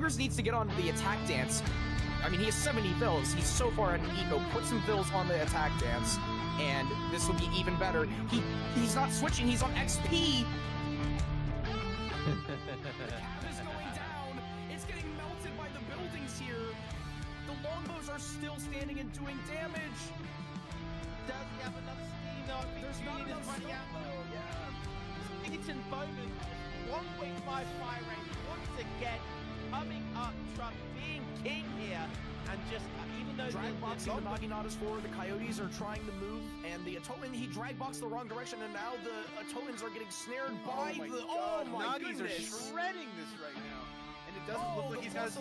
Ungers needs to get on the attack dance. I mean, he has 70 vills. He's so far at an eco. Put some vills on the attack dance, and this will be even better. He's not switching. He's on XP. The cap is going down. It's getting melted by the buildings here. The longbows are still standing and doing damage. Does he have enough steam though? There's not enough running out. Yeah. Eaton Bowman, 1.5 fire rate once again, coming up Trump, being king here, and just even though drag boxing the Naginatas forward, the Coyotes are trying to move, and the Atoman, he drag boxed the wrong direction, and now the Atomans are getting snared by the. Oh my Nagis goodness! are shredding this right now, and it doesn't look like he's got.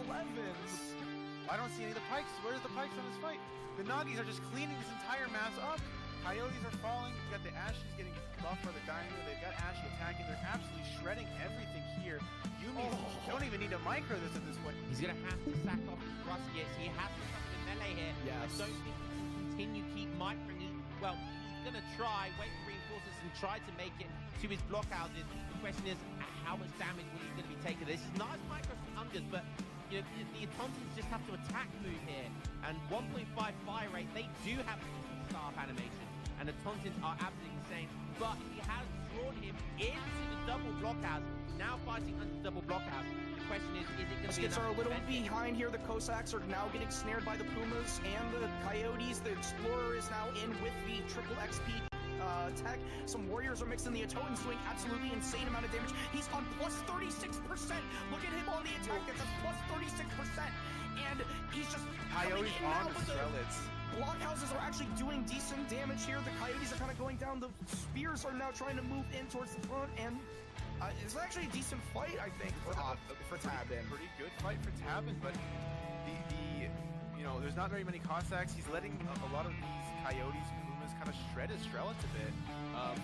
I don't see any of the pikes. Where's the pikes on this fight? The Nagis are just cleaning this entire map up. Coyotes are falling. You got the Ashley's getting buffed by the Dino. They've got Ashley attacking. They're absolutely shredding everything here. Yumi don't even need to micro this at this point. He's gonna have to sack off his Ruskies. He has to come to melee here. Yes. I don't think he can continue keep microing. Well, he's gonna try, wait for reinforcements and try to make it to his blockhouses. The question is, how much damage will he gonna be taking? This is nice micro from Ungers, but you know, the Atontons just have to attack move here. And 1.5 fire rate, they do have staff animation. And the Tontons are absolutely insane, but he has drawn him into the double blockhouse, now fighting under the double blockhouse. The question is it going to be Skits are a little behind here. The Cossacks are now getting snared by the Pumas and the Coyotes. The Explorer is now in with the triple XP tech. Some warriors are mixing. The Atotan's doing absolutely insane amount of damage. He's on plus 36%. Look at him on the attack. That's a plus 36%. And he's just Coyotes on the Strelets. Blockhouses are actually doing decent damage here. The Coyotes are kind of going down. The Spears are now trying to move in towards the front, and it's actually a decent fight, I think, for Tabin. Pretty good fight for Tabin, but you know, there's not very many Cossacks. He's letting a lot of these Coyotes and Pumas kind of shred his Strelets a bit.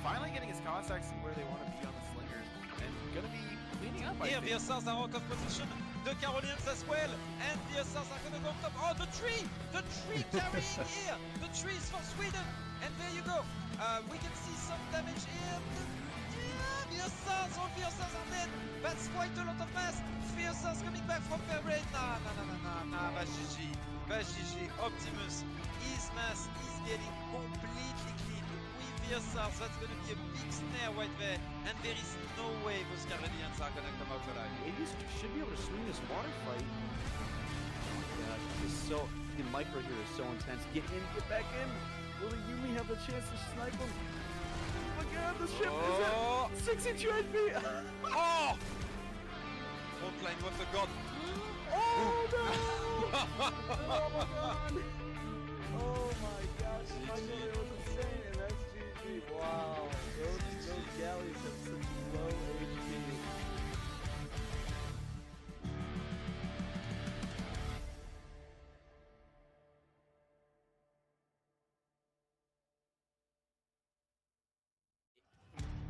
Finally getting his Cossacks where they want to be on the Slingers, and gonna be cleaning up. Here, the ESOC are out of position. The Carolinians as well, and the ESOC are going to go up top. Oh, the tree carrying here. The tree is for Sweden, and there you go. We can see some damage here. The ESOC, all the ESOC are dead. That's quite a lot of mass. The ESOC coming back from fair rate. Nah, bah GG. Optimus, his mass is getting completely clean. With the ESOC, that's going to be a big snare right there, and there is no way those Carolinians are going to come out alive. Maybe should be able to swing this water fight. Oh my gosh, this is so the micro here is so intense. Get in, get back in. Will the Yumi have the chance to snipe him? Oh my god, the ship is at 62 HP. Oh! Frontline with the god. Oh no! Oh my god! Oh my gosh, my god, it was insane, and that's GG. Wow, those galleys have such low HP.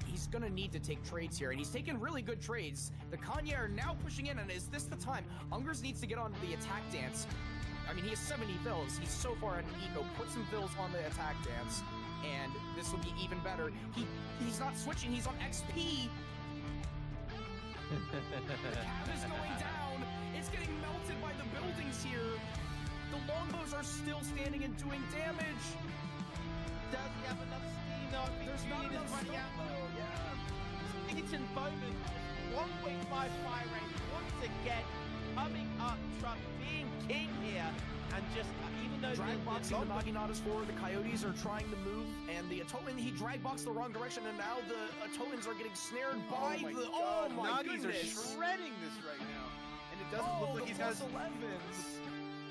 He's gonna need to take trades here, and he's taking really good trades. The Kanye are now pushing in, and is this the time? Ungers needs to get on the attack dance. I mean, he has 70 vills. He's so far at an eco. Put some vills on the attack dance, and this will be even better. He's not switching. He's on XP. The cap is going down. It's getting melted by the buildings here. The longbows are still standing and doing damage. Does he have enough steam though? There's not enough running out. Yeah. Eaton Bowman, 1.5 fire rate once again, coming up Trump, being king here, and just even though drag boxing the Naginatas forward, the Coyotes are trying to move, and the Atoman, he drag boxed the wrong direction, and now the Atomans are getting snared by the. Oh my Nagis goodness! are shredding this right now, and it doesn't look like he's got.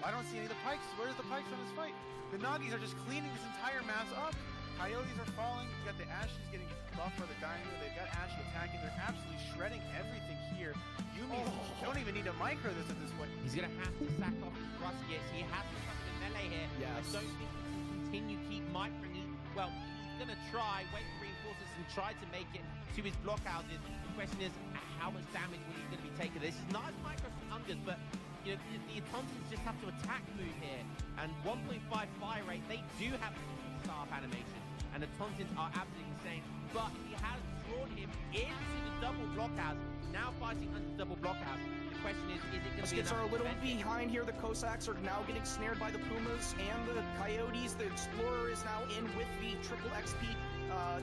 I don't see any of the pikes. Where's the pikes on this fight? The Nagis are just cleaning this entire map up. Coyotes are falling. You got the Ashley's getting buffed by the Dino. They've got Ashley attacking. They're absolutely shredding everything here. Yumi don't even need to micro this at this point. He's gonna have to sack off his Ruskies. He has to come to melee here. Yes. I don't think he can continue keep microing. Well, he's gonna try, wait for reinforcements and try to make it to his blockhouses. The question is, how much damage will he gonna be taking? This is nice micro from Ungers, but you know, the Atontons just have to attack move here. And 1.5 fire rate, they do have staff animation. And the Tontons are absolutely insane, but he has drawn him into the double blockhouse, now fighting under the double blockhouse. The question is it going to be Skits are a enough little to defend it? behind here. The Cossacks are now getting snared by the Pumas and the Coyotes. The Explorer is now in with the triple XP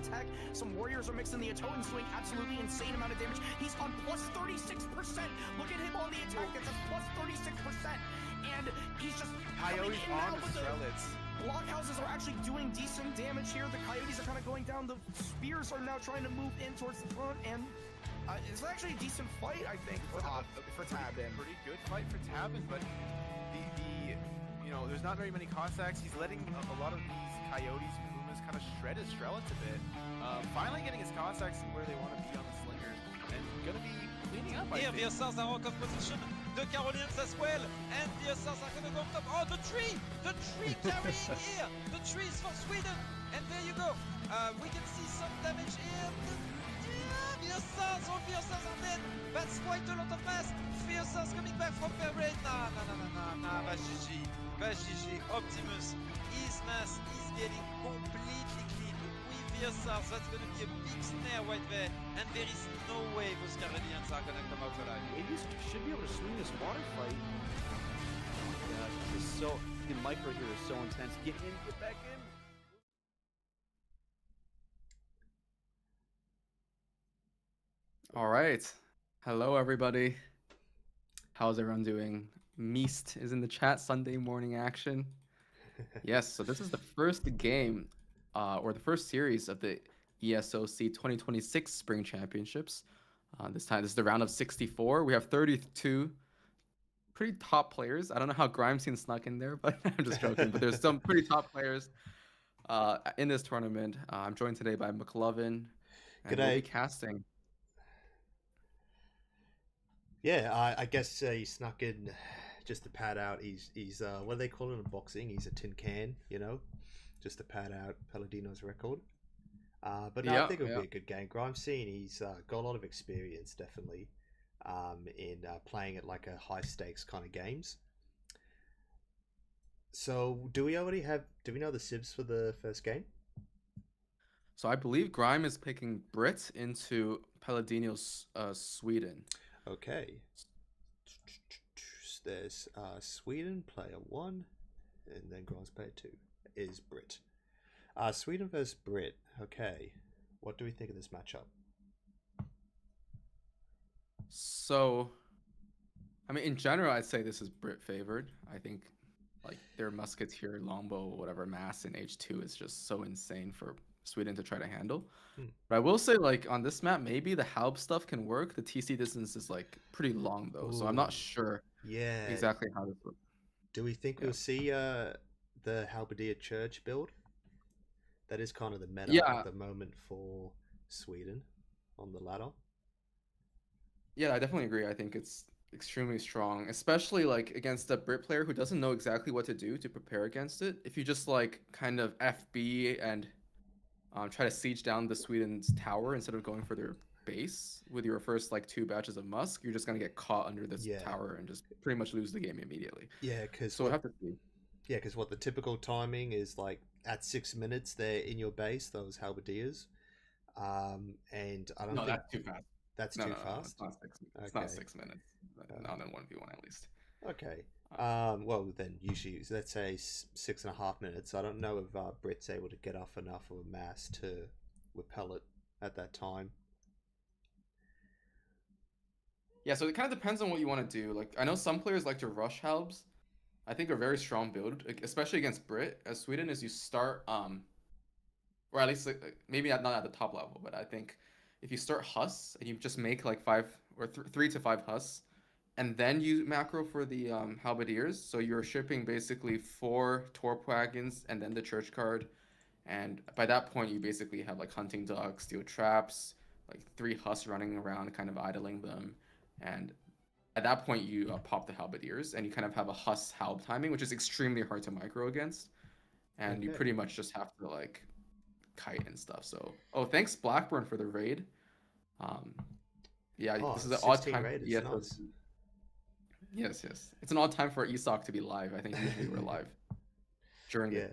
tech. Some warriors are mixing. The Atotan's doing absolutely insane amount of damage. He's on plus 36%. Look at him on the attack. That's a plus 36%. And he's just Coyotes on the Strelitz. blockhouses are actually doing decent damage here. The Coyotes are kind of going down. The Spears are now trying to move in towards the front, and it's actually a decent fight, I think, for Tabin. Pretty good fight for Tabin, but there's not very many Cossacks. He's letting a lot of these Coyotes and Pumas kind of shred his Strelitz a bit. Finally getting his Cossacks where they want to be on the slingers, and gonna be cleaning up. Here, the ESOCs are out of position. The Carolinians as well, and the ESOCs are gonna go on top. Oh, the tree carrying here. The tree is for Sweden, and there you go. We can see some damage here. The ESOCs, all the ESOCs are dead. That's quite a lot of mass. The ESOCs coming back from their raid. Nah, GG. Optimus, his mass is getting completely clean. With the ESOCs, that's gonna be a big snare right there, and there is no way those Carolinians are gonna come out alive. Maybe should be able to swing this water fight. Oh my gosh, this is so the micro here is so intense. Get in, get back in. All right. Hello, everybody. How's everyone doing? Meast is in the chat. Sunday morning action. Yes, so this is the first game, or the first series of the ESOC 2026 Spring Championships. This is the round of 64. We have 32 pretty top players. I don't know how GrimeScene snuck in there, but I'm just joking. But there's some pretty top players in this tournament. I'm joined today by McLovin. And we'll be casting. Yeah, I guess he snuck in just to pad out. He's what do they call it in boxing? He's a tin can, just to pad out Peladino's record. But no, I think it'll be a good game. GrimeScene, he's got a lot of experience, definitely, in playing at like a high stakes kind of games. So, do we know the sibs for the first game? So I believe Grime is picking Brit into Peladino's Sweden. Okay. There's Sweden player 1, and then Grime's player 2 is Brit. Sweden versus Brit. Okay. What do we think of this matchup? So, I mean, in general, I'd say this is Brit favored. I think like their musketeer, longbow, whatever mass in H2 is just so insane for Sweden to try to handle. But I will say, like, on this map, maybe the Halb stuff can work. The TC distance is like pretty long though, so I'm not sure exactly how this works. Do we think we'll see the Halberdier Church build? That is kind of the meta at the moment for Sweden on the ladder. Yeah, I definitely agree. I think it's extremely strong, especially like against a Brit player who doesn't know exactly what to do to prepare against it. If you just like kind of FB and try to siege down the Sweden's tower instead of going for their base with your first like 2 batches of musk, you're just gonna get caught under this tower and just pretty much lose the game immediately. Yeah, because we'll have to see. Yeah, because what the typical timing is, like at 6 minutes they're in your base, those halberdiers. And I don't think that's too fast. That's too fast. It's not 6 minutes. It's not 6 minutes. Not in 1v1 at least. Okay. Well, then usually, let's say 6.5 minutes. I don't know if Brit's able to get off enough of a mass to repel it at that time. Yeah, so it kind of depends on what you want to do. Like, I know some players like to rush Halbs. I think a very strong build, especially against Brit, as Sweden, is you start, or at least maybe not at the top level, but I think if you start Huss and you just make like 3 to 5 Huss, and then you macro for the Halberdiers, so you're shipping basically 4 Torp wagons and then the church card, and by that point you basically have like hunting dogs, steel traps, like 3 Huss running around, kind of idling them, and at that point you pop the Halberdiers, and you kind of have a Huss Halb timing, which is extremely hard to micro against, and you pretty much just have to like kite and stuff. So, thanks Blackburn for the raid. This is an odd time. Nice. Yes. It's an odd time for ESOC to be live. I think usually we're live during the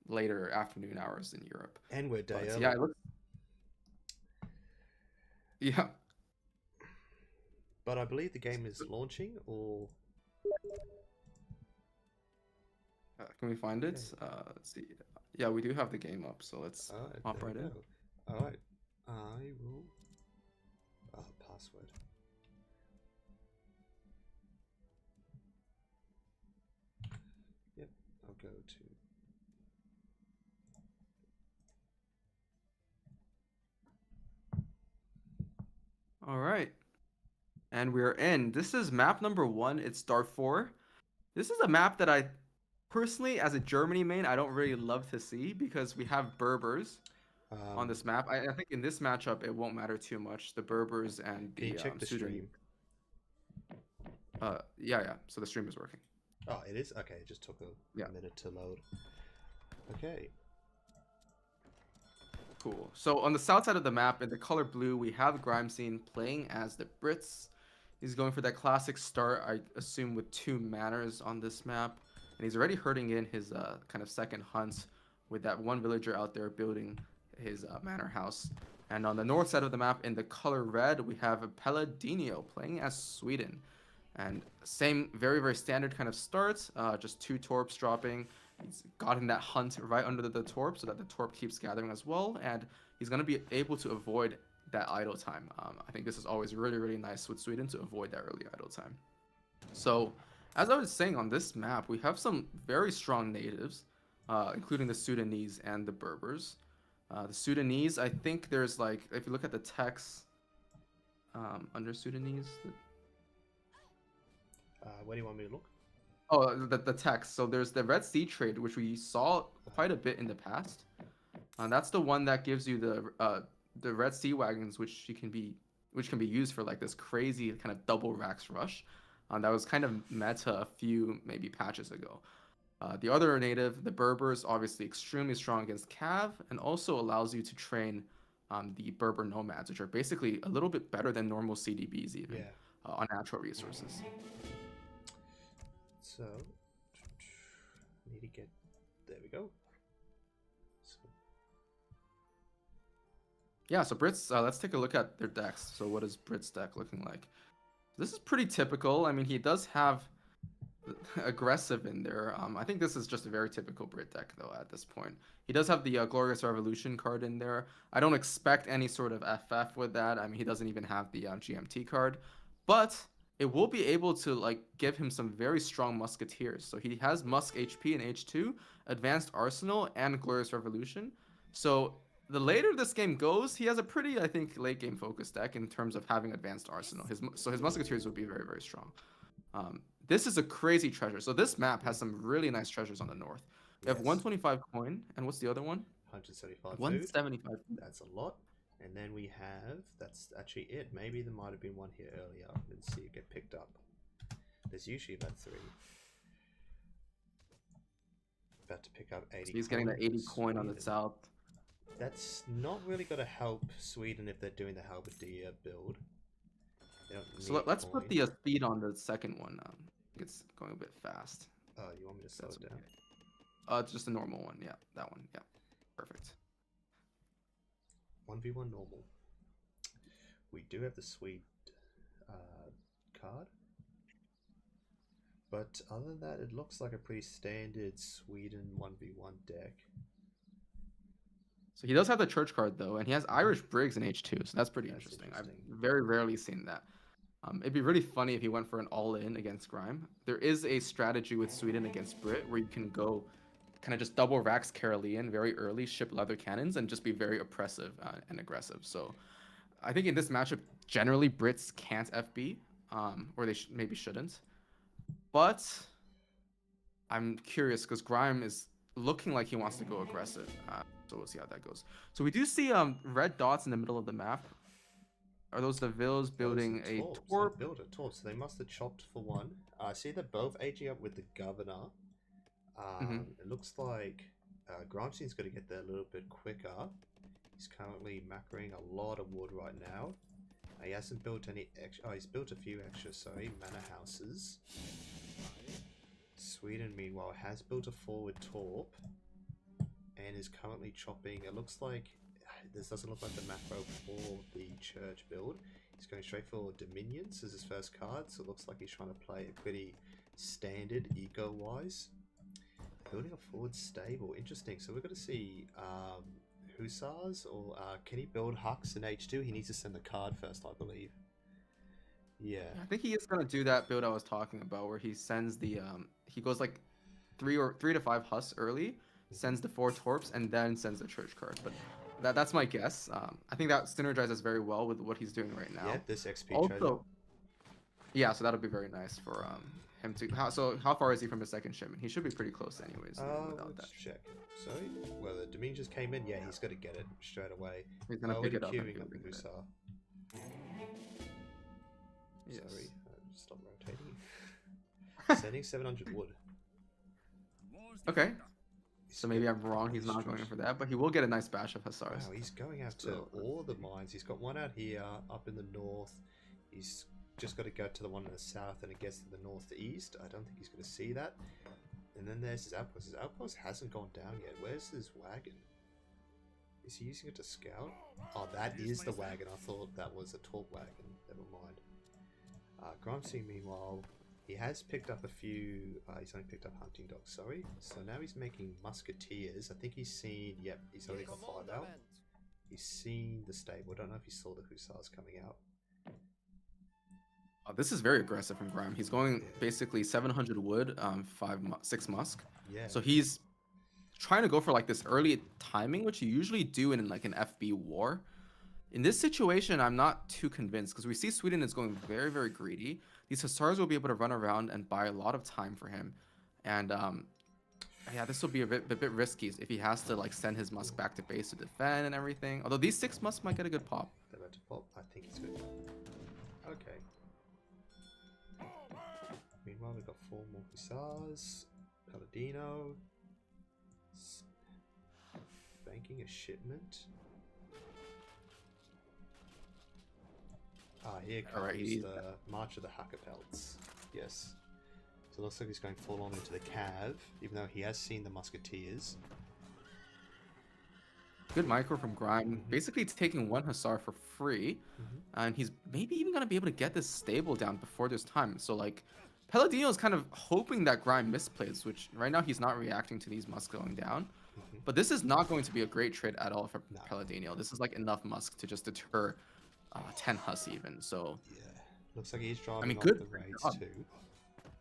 later afternoon hours in Europe. And we're day early. But I believe the game is launching, or Can we find it? Let's see. Yeah, we do have the game up, so let's hop there right we in. go. All right, I will. Password. Yep, I'll go to. All right. And we're in. This is map number 1. It's Darfur. This is a map that I personally, as a Germany main, I don't really love to see because we have Berbers on this map. I think in this matchup, it won't matter too much. The Berbers and Can you the check the Sudanese. stream? Yeah. So the stream is working. Oh, it is? Okay, it just took a minute to load. Okay. Cool. So on the south side of the map, in the color blue, we have GrimeScene playing as the Brits. He's going for that classic start, I assume, with 2 manors on this map. And he's already herding in his kind of second hunt with that one villager out there building his manor house. And on the north side of the map, in the color red, we have a Peladino playing as Sweden. And same, very, very standard kind of start, just 2 torps dropping. He's gotten that hunt right under the torp so that the torp keeps gathering as well. And he's going to be able to avoid that idle time. I think this is always really, really nice with Sweden to avoid that early idle time. So, as I was saying, on this map, we have some very strong natives, including the Sudanese and the Berbers. The Sudanese, I think there's like, if you look at the text under Sudanese. Where do you want me to look? Oh, the text. So there's the Red Sea trade, which we saw quite a bit in the past. That's the one that gives you the Red Sea wagons, which can be used for like this crazy kind of double racks rush. That was kind of meta a few maybe patches ago. The other native, the Berbers, obviously extremely strong against Cav, and also allows you to train the Berber nomads, which are basically a little bit better than normal CDBs even on natural resources. So, need to get. There we go. Yeah, so Brits, let's take a look at their decks. So what is Brits' deck looking like? This is pretty typical. I mean, he does have aggressive in there. I think this is just a very typical Brit deck, though, at this point. He does have the Glorious Revolution card in there. I don't expect any sort of FF with that. I mean, he doesn't even have the GMT card. But it will be able to, like, give him some very strong Musketeers. So he has Musk HP in H2, Advanced Arsenal, and Glorious Revolution. So the later this game goes, he has a pretty, I think, late game focused deck in terms of having Advanced Arsenal. So his Musketeers would be very, very strong. This is a crazy treasure. So this map has some really nice treasures on the north. We have 125 coin, and what's the other one? 175 175. food. That's a lot. And then we have, that's actually it. Maybe there might have been one here earlier. Let's see it get picked up. There's usually about 3. About to pick up 80 So he's getting that 80 coin on the south. That's not really going to help Sweden if they're doing the Halberdier build. So let's put the speed on the second one. It's going a bit fast. Oh, you want me to slow it down? It's just a normal one. Yeah, that one. Yeah, perfect. 1v1 normal. We do have the Swede card. But other than that, it looks like a pretty standard Sweden 1v1 deck. So he does have the church card, though, and he has Irish Briggs in H2, so that's pretty interesting. I've very rarely seen that. It'd be really funny if he went for an all-in against Grime. There is a strategy with Sweden against Brit where you can go kind of just double racks Carolean very early, ship leather cannons, and just be very oppressive and aggressive. So I think in this matchup, generally Brits can't FB, or they maybe shouldn't. But I'm curious because Grime is looking like he wants to go aggressive. So we'll see how that goes. So we do see red dots in the middle of the map. Are those the villas building a torp? They built a torp, so they must have chopped for one. I see they're both aging up with the governor. It looks like GrimeScene's got to get there a little bit quicker. He's currently macroing a lot of wood right now. He hasn't built any extra. Oh, he's built a few extra, sorry, manor houses. Sweden, meanwhile, has built a forward torp and is currently chopping. It looks like this doesn't look like the macro for the church build. He's He's going straight for Dominions as his first card, so it looks like he's trying to play it pretty standard eco-wise. Building a forward stable, interesting. So we're going to see Hussars, or can he build Hux in H2? He needs to send the card first, I believe. Yeah. I think he is gonna do that build I was talking about, where he sends the he goes like 3 to 5 Hus early, sends the 4 Torps, and then sends the Church card. But that's my guess. I think that synergizes very well with what he's doing right now. Yeah, this XP Also, treasure. yeah, so that'll be very nice for him to. How far is he from his second shipment? He should be pretty close, anyways. Without that. Let's check. Sorry, well, the Dominion just came in. Yeah, he's got to get it straight away. He's gonna pick it up. Queuing up the Hussar. Yes. Sorry, stop rotating. Sending 700 wood. Okay. So maybe I'm wrong. He's not going for that, but he will get a nice bash of Hussars. Wow, he's going after all the mines. He's got one out here, up in the north. He's just got to go to the one in the south, and it gets to the northeast. I don't think he's going to see that. And then there's his outpost. His outpost hasn't gone down yet. Where's his wagon? Is he using it to scout? Oh, that is the wagon. I thought that was a Torp wagon. Never mind. GrimeScene, meanwhile, he has picked up a few. He's only picked up hunting dogs, sorry. So now he's making musketeers. I think he's seen. Yep, he's already got 5 out. He's seen the stable. I don't know if he saw the Hussars coming out. This is very aggressive from Grime. He's going basically 700 wood, 6 musk. Yeah. So he's trying to go for like this early timing, which you usually do in like an FB war. In this situation, I'm not too convinced because we see Sweden is going very, very greedy. These Hussars will be able to run around and buy a lot of time for him. And yeah, this will be a bit risky if he has to like send his musk back to base to defend and everything. Although these 6 musk might get a good pop. They're about to pop. I think he's good. Okay. Meanwhile, we've got 4 more Hussars. Peladino. Banking a shipment. Here comes the March of the Hackapelts. Yes. So it looks like he's going full on into the Cav, even though he has seen the Musketeers. Good micro from Grime. Basically, it's taking 1 Hussar for free. And he's maybe even going to be able to get this stable down before there's time. So, like, Peladino is kind of hoping that Grime misplays, which right now he's not reacting to these musks going down. But this is not going to be a great trade at all for Peladino. This is like enough musk to just deter 10 Hus even. So yeah, looks like he's driving. I mean, off good the raids job. too.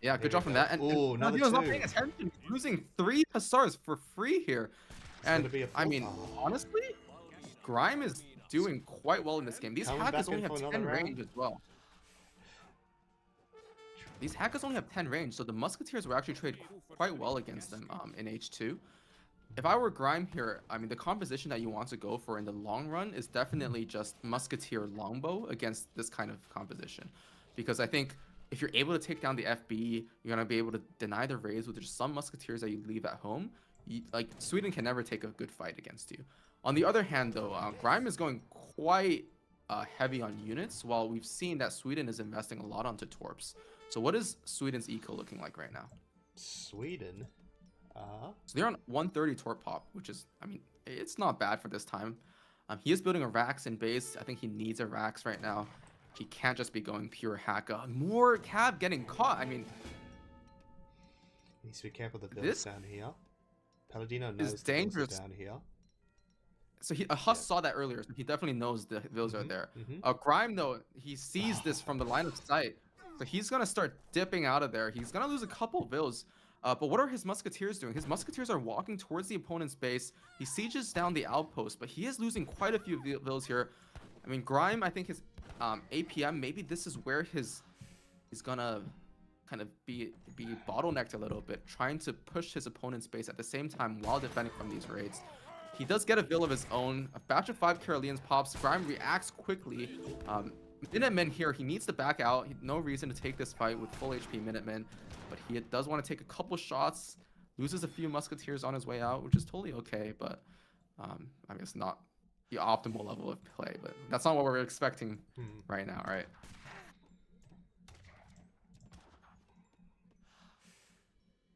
Yeah, good job from that. And another Peladino's not 2. paying attention. He's losing 3 Hussars for free here. And I mean, honestly, Grime is doing quite well in this game. These hackers only have 10 range as well. These hackers only have 10 range, so the Musketeers will actually trade quite well against them in H2. If I were Grime here, I mean, the composition that you want to go for in the long run is definitely just Musketeer Longbow against this kind of composition. Because I think if you're able to take down the FB, you're going to be able to deny the raids with just some Musketeers that you leave at home. Like, Sweden can never take a good fight against you. On the other hand, though, Grime is going quite heavy on units, while we've seen that Sweden is investing a lot onto Torps. So what is Sweden's eco looking like right now? Sweden? So they're on 130 Torp pop, which is, I mean, it's not bad for this time. He is building a Rax in base. I think he needs a Rax right now. He can't just be going pure hack. More Cab getting caught. I mean, he needs to be careful with the builds down here. Paladino knows it's dangerous down here. So Huss saw that earlier, so he definitely knows the vills are there. Grime, though, he sees this from the line of sight. So he's going to start dipping out of there. He's going to lose a couple vills. But what are his Musketeers doing? His Musketeers are walking towards the opponent's base. He sieges down the outpost, but he is losing quite a few vills here. I mean, Grime, I think his APM, maybe this is where he's going to kind of be bottlenecked a little bit, trying to push his opponent's base at the same time while defending from these raids. He does get a vill of his own. A batch of 5 Carolians pops. Grime reacts quickly. Minutemen here, he needs to back out. No reason to take this fight with full HP Minutemen. But he does want to take a couple shots, loses a few Musketeers on his way out, which is totally okay, but I mean, it's not the optimal level of play, but that's not what we're expecting right now, right?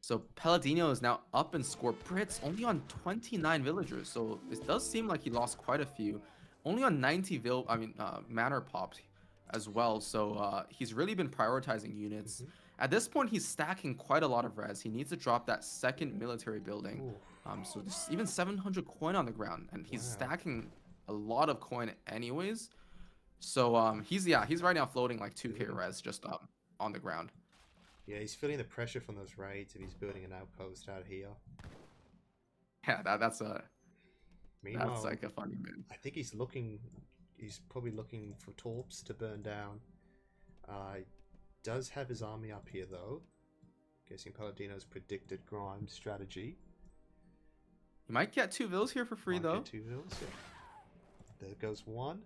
So Peladino is now up in score. Brits only on 29 villagers, so it does seem like he lost quite a few. Only on 90 manor popped. as well. So he's really been prioritizing units. Mhm. At this point, he's stacking quite a lot of res. He needs to drop that second military building. Ooh. So there's even 700 coin on the ground, and he's Wow. stacking a lot of coin anyways. So he's right now floating like 2k res just on the ground. Yeah, he's feeling the pressure from those raids if he's building an outpost out here. Yeah, that's Meanwhile, like a funny move. I think he's probably looking for torps to burn down. Does have his army up here though. Guessing Peladino's predicted Grime's strategy. He might get 2 vills here for free Might though. get 2 vills, yeah. There goes one.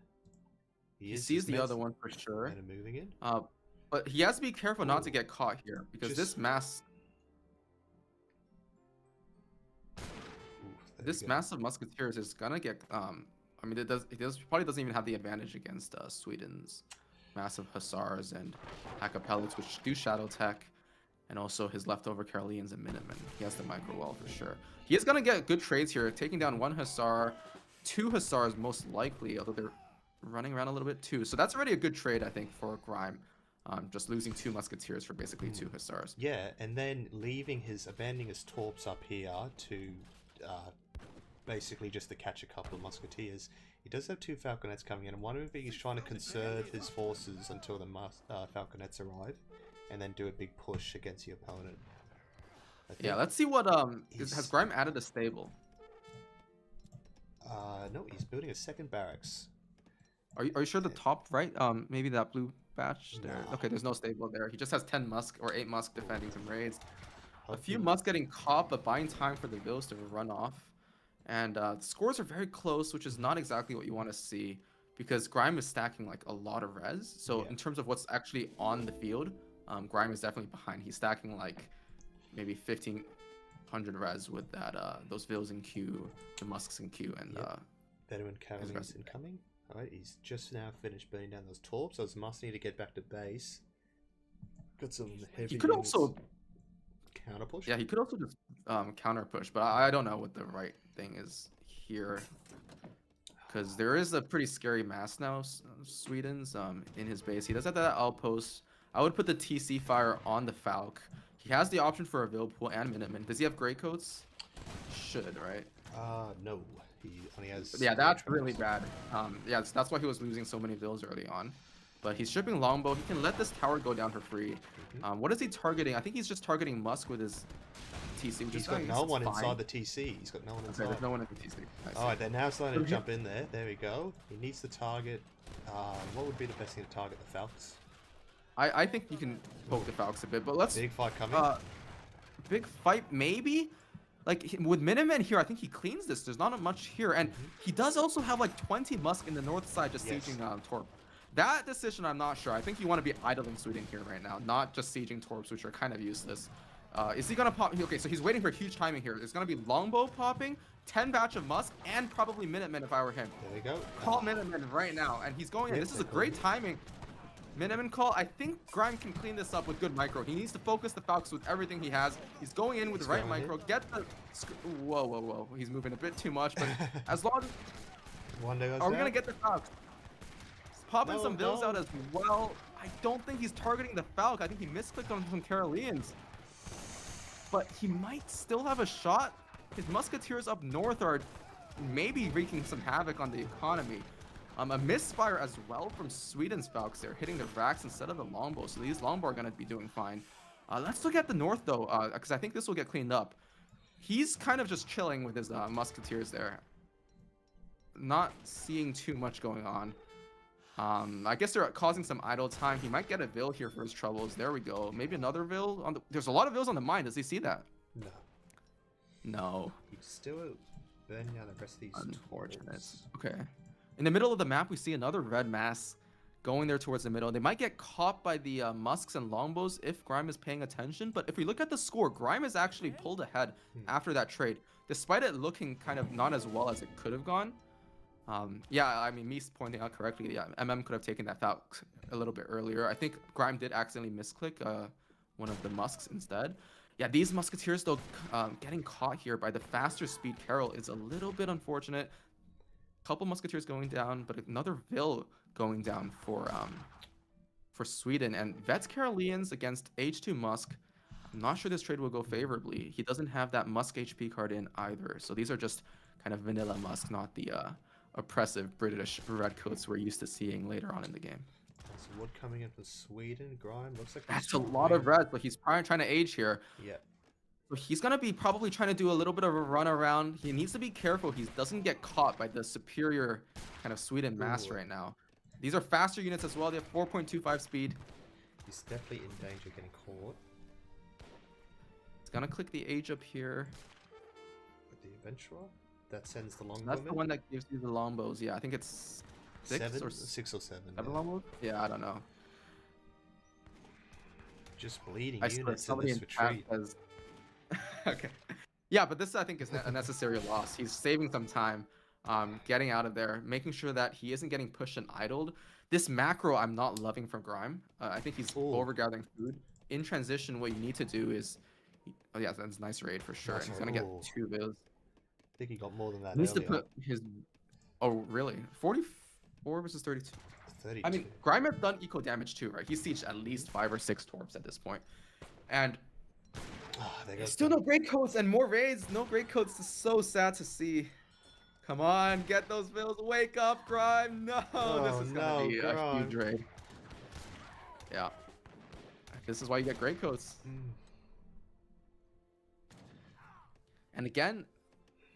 He sees the other one for sure. And moving in. But he has to be careful not to get caught here because this mass. This massive musketeers is gonna get I mean it probably doesn't even have the advantage against Sweden's massive hussars and acapellas, which do shadow tech, and also his leftover Caroleans and Minutemen. He has the micro wall for sure. He is gonna get good trades here, taking down 1 hussar, 2 hussars most likely, although they're running around a little bit too. So that's already a good trade, I think, for Grime. Just losing 2 musketeers for basically 2 hussars. Yeah, and then abandoning his torps up here to basically just to catch a couple of musketeers. He does have 2 falconets coming in. I'm wondering if he's trying to conserve his forces until the falconets arrive, and then do a big push against the opponent. Yeah, let's see what has Grime added a stable. No, he's building a second barracks. Are you sure the top right? Maybe that blue batch there. No. Okay, there's no stable there. He just has 10 musk or 8 musk defending some raids. A few Hopefully- musk getting caught, but buying time for the vills to run off. And the scores are very close, which is not exactly what you want to see because Grime is stacking like a lot of res. So Yeah. in terms of what's actually on the field, Grime is definitely behind. He's stacking like maybe 1,500 res with that those vills in queue, the musks in queue, and Veteran cavalry's incoming. Alright, he's just now finished burning down those torps, so it's must need to get back to base. Got some heavy he could units. also Counter push. Yeah, he could also just counter push, but I don't know what the right thing is here. Because there is a pretty scary mass now, Sweden's in his base. He does have that outpost. I would put the TC fire on the Falk. He has the option for a Vill pool and Minutemen. Does he have Grey Coats? Should, right? No. He only has. Yeah, that's really bad. Yeah, that's why he was losing so many vills early on. But he's shipping longbow. He can let this tower go down for free. What is he targeting? I think he's just targeting Musk with his TC. He's got no one inside the TC. He's got no one inside. Okay, there's no one in the TC. Alright, they're now starting to jump in there. There we go. He needs to target. What would be the best thing to target? The Falcons? I think you can poke the Falcons a bit, but let's. Big fight coming. Big fight, maybe? Like, with Minutemen here, I think he cleans this. There's not much here. And he does also have, like, 20 Musk in the north side just sieging Torp. That decision, I'm not sure. I think you want to be idling Sweden here right now, not just sieging Torps, which are kind of useless. Is he going to pop? Okay, so he's waiting for huge timing here. There's going to be Longbow popping, 10 batch of Musk, and probably Minutemen if I were him. There we go. Call Minutemen right now. And he's going in. This is a great timing. Minutemen call. I think Grime can clean this up with good micro. He needs to focus the Falcons with everything he has. He's going in with the right micro. Get the... Whoa. He's moving a bit too much, but as long as... One day goes Are we down. going to get the Falcons? Popping some vills out as well. I don't think he's targeting the Falc. I think he misclicked on some Caroleans. But he might still have a shot. His musketeers up north are maybe wreaking some havoc on the economy. A misfire as well from Sweden's Falcons there, hitting the racks instead of the longbow. So these longbow are going to be doing fine. Let's look at the north though, because I think this will get cleaned up. He's kind of just chilling with his musketeers there. Not seeing too much going on. I guess they're causing some idle time. He might get a Vill here for his troubles. There we go. Maybe another Vill on the... There's a lot of Vills on the mine. Does he see that? No. No. He's still burning down the rest of these. Unfortunate. torps. Okay. In the middle of the map, we see another red mass going there towards the middle. They might get caught by the Musks and Longbows if Grime is paying attention. But if we look at the score, Grime is actually pulled ahead after that trade, despite it looking kind of not as well as it could have gone. Yeah, I mean, Meese pointing out correctly, yeah, MM could have taken that Falc a little bit earlier. I think Grime did accidentally misclick one of the Musks instead. Yeah, these Musketeers, though, getting caught here by the faster speed Carol is a little bit unfortunate. Couple Musketeers going down, but another Vill going down for for Sweden, and Vets Caroleans against H2 Musk. I'm not sure this trade will go favorably. He doesn't have that Musk HP card in either, so these are just kind of vanilla Musk, not the oppressive British redcoats we're used to seeing later on in the game. So Wood coming in for Sweden. Grime looks like That's a lot of red, but he's probably trying to age here. Yeah. So he's gonna be probably trying to do a little bit of a run around. He needs to be careful he doesn't get caught by the superior kind of Sweden mass right now. These are faster units as well. They have 4.25 speed. He's definitely in danger of getting caught. He's gonna click the age up here. With the Adventurer, that sends the longbow. That's the one that gives you the longbows. Yeah, I think it's six or 7. seven longbows. Yeah, I don't know. Just bleeding I swear, units in somebody this in chat retreat. has... Okay. Yeah, but this I think is a necessary loss. He's saving some time, getting out of there, making sure that he isn't getting pushed and idled. This macro I'm not loving from Grime. I think he's over gathering food. In transition, what you need to do is, oh yeah, that's a nice raid for sure. Nice And he's gonna get 2 bills. I think he got more than that. He needs to earlier. put his. Oh really? 44 versus 32. 32. I mean, Grime has done eco damage too, right? He's sieged at least 5 or 6 torps at this point, and There goes still no great coats and more raids. No great coats. Is so sad to see. Come on, get those bills. Wake up, Grime. No, this is gonna be a huge raid. Yeah, this is why you get great coats. And again,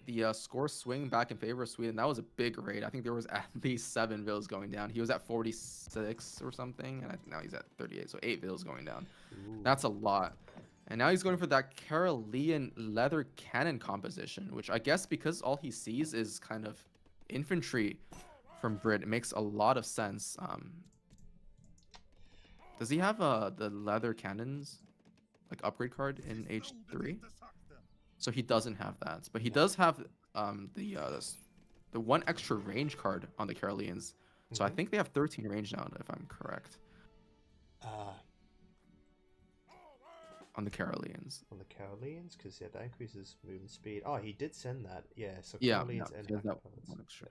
the score swing back in favor of Sweden. That was a big raid. I think there was at least 7 vills going down. He was at 46 or something, and I think now he's at 38. So 8 vills going down. Ooh. That's a lot. And now he's going for that Carolean leather cannon composition, which I guess because all he sees is kind of infantry from Brit, it makes a lot of sense. Does he have the leather cannons like upgrade card in H3? So he doesn't have that, but he does have the 1 extra range card on the Caroleans. So I think they have 13 range now, if I'm correct. On the Caroleans. On the Caroleans, because yeah, that increases movement speed. Oh, he did send that. Yeah, so Yeah, Caroleans yeah, and he has that Hackcards. 1 extra.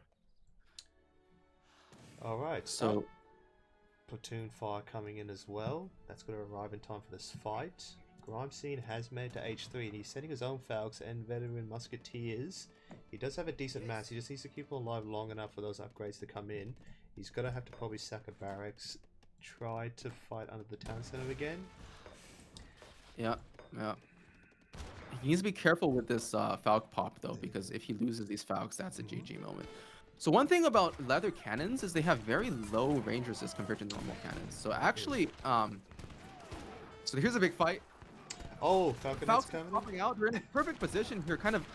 All right, So platoon fire coming in as well. That's going to arrive in time for this fight. GrimeScene has made to H3, and he's sending his own Falcons and veteran musketeers. He does have a decent mass. He just needs to keep them alive long enough for those upgrades to come in. He's going to have to probably sack a barracks. Try to fight under the town center again. yeah. He needs to be careful with this Falc pop though, because if he loses these Falcs, that's a GG moment. So one thing about leather cannons is they have very low range resist compared to normal cannons. So actually, so here's a big fight. Oh, Falcon Falcons coming popping out. They're in a perfect position here, kind of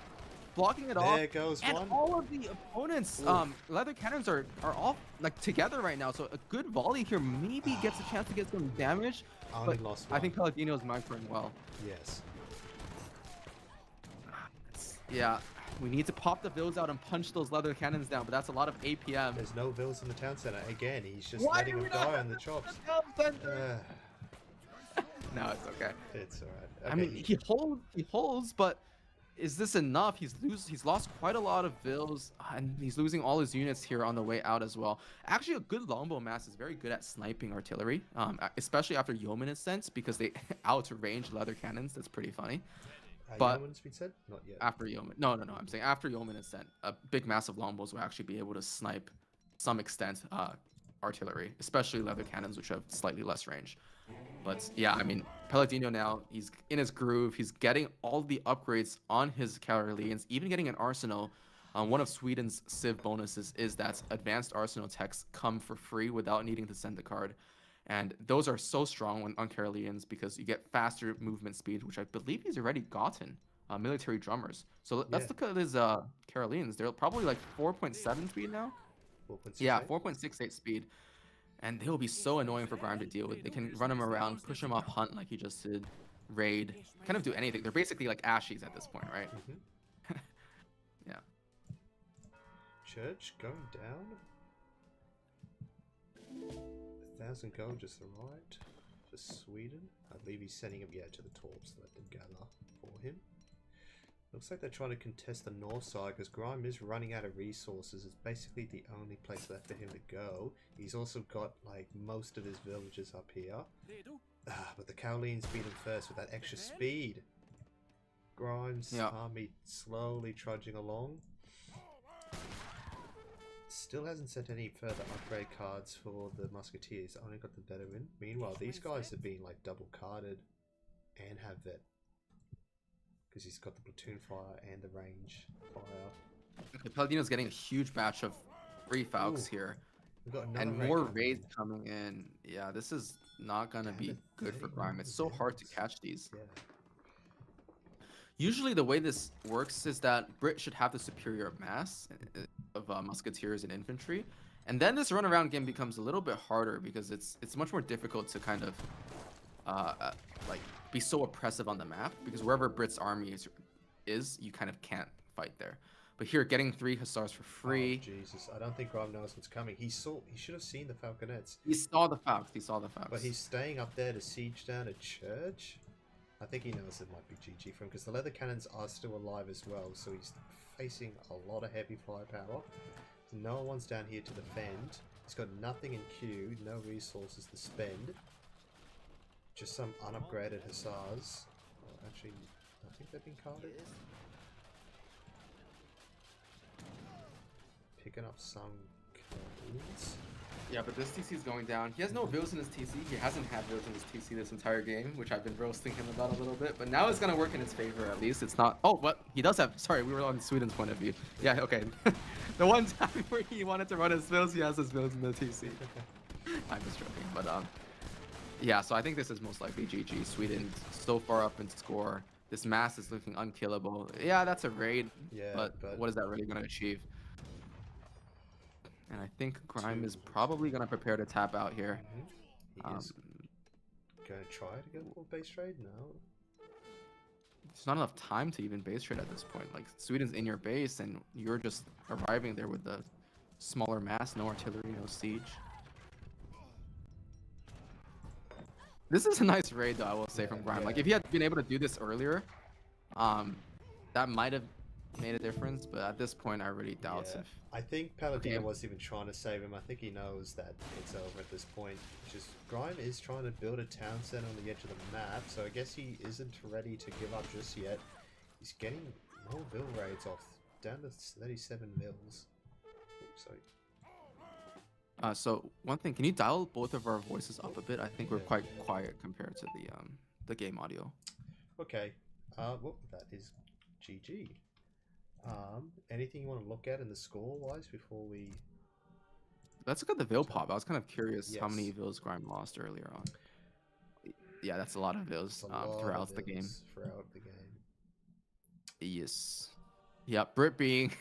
blocking it off. There goes and one. all of the opponents, leather cannons are all like together right now. So a good volley here maybe gets a chance to get some damage. Only But lost I one. think Peladino is microing well. Yes. Yeah, we need to pop the builds out and punch those leather cannons down, but that's a lot of APM. There's no vills in the town center. Again, he's just Why letting do them we not die have on the the chops. town center? No, it's okay. It's alright. I mean, he holds, but is this enough? He's lost quite a lot of vills, and he's losing all his units here on the way out as well. Actually, a good longbow mass is very good at sniping artillery, especially after Yeoman Ascents, because they outrange leather cannons. That's pretty funny. But Yeoman's been said? Not yet. after Yeoman, no, I'm saying after Yeoman Ascent, a big massive longbows will actually be able to snipe some extent artillery, especially leather cannons, which have slightly less range. But yeah, I mean, Peladino now, he's in his groove. He's getting all the upgrades on his Caroleans, even getting an arsenal. One of Sweden's Civ bonuses is that advanced arsenal techs come for free without needing to send the card. And those are so strong on Caroleans because you get faster movement speed, which I believe he's already gotten. Military drummers. So let's look at his Caroleans. They're probably like 4.7 speed now. 4.68? Yeah, 4.68 speed. And they'll be so annoying for Grime to deal with. They can run him around, push him off hunt like he just did, raid, kind of do anything. They're basically like Ashies at this point, right? Yeah. Church going down. 1,000 gold just arrived for Sweden. I believe he's sending him, to the Torps to let them gather for him. Looks like they're trying to contest the north side because Grime is running out of resources. It's basically the only place left for him to go. He's also got like most of his villages up here. But the Kaolins beat him first with that extra speed. Grime's army slowly trudging along. Still hasn't sent any further upgrade cards for the Musketeers. Only got the veteran. Meanwhile, these guys have been like double carded and have vet. Because he's got the platoon fire and the range fire. Peladino's getting a huge batch of free Falcons here. We've got And more raids coming in. Yeah, this is not going to be good for Grime. It's so hard to catch these. Yeah. Usually the way this works is that Brit should have the superior mass of Musketeers and infantry. And then this runaround game becomes a little bit harder because it's much more difficult to kind of like be so oppressive on the map, because wherever Brit's army is, you kind of can't fight there. But here, getting 3 Hussars for free. Oh, Jesus, I don't think Grime knows what's coming. He should have seen the Falconets. He saw the Falcons. He saw the Falcons. But he's staying up there to siege down a church. I think he knows it might be GG for him because the leather cannons are still alive as well. So he's facing a lot of heavy firepower. No one's down here to defend. He's got nothing in queue, no resources to spend. Just some unupgraded Hussars. Well, actually, I think they've been carded. Picking up some codes. Yeah, but this TC is going down. He has no builds in his TC. He hasn't had builds in his TC this entire game, which I've been roasting him about a little bit. But now it's going to work in his favor at least. It's not... Oh, but he does have... Sorry, we were on Sweden's point of view. Yeah, okay. The one time where he wanted to run his builds, he has his builds in the TC. I'm just joking. But, yeah, so I think this is most likely GG. Sweden so far up in score. This mass is looking unkillable. Yeah, that's a raid. Yeah, but what is that really going to achieve? And I think Grime is probably going to prepare to tap out here. He is going to try to get a little base trade? No. There's not enough time to even base trade at this point. Like, Sweden's in your base, and you're just arriving there with the smaller mass, no artillery, no siege. This is a nice raid, though, I will say, from Grime. Like, if he had been able to do this earlier, that might have made a difference, but at this point I really doubt if... I think Peladino wasn't even trying to save him. I think he knows that it's over at this point. Just Grime is trying to build a town center on the edge of the map, so I guess he isn't ready to give up just yet. He's getting more bill raids off, down to 37 mils. Oops, sorry. So one thing, can you dial both of our voices up a bit? I think we're quite quiet compared to the game audio. Okay. Well, that is GG. Anything you want to look at in the score-wise before we... Let's look at the Vil pop. I was kind of curious how many Vils Grime lost earlier on. Yeah, that's a lot of Vils throughout the game. Yes. Yeah, Brit being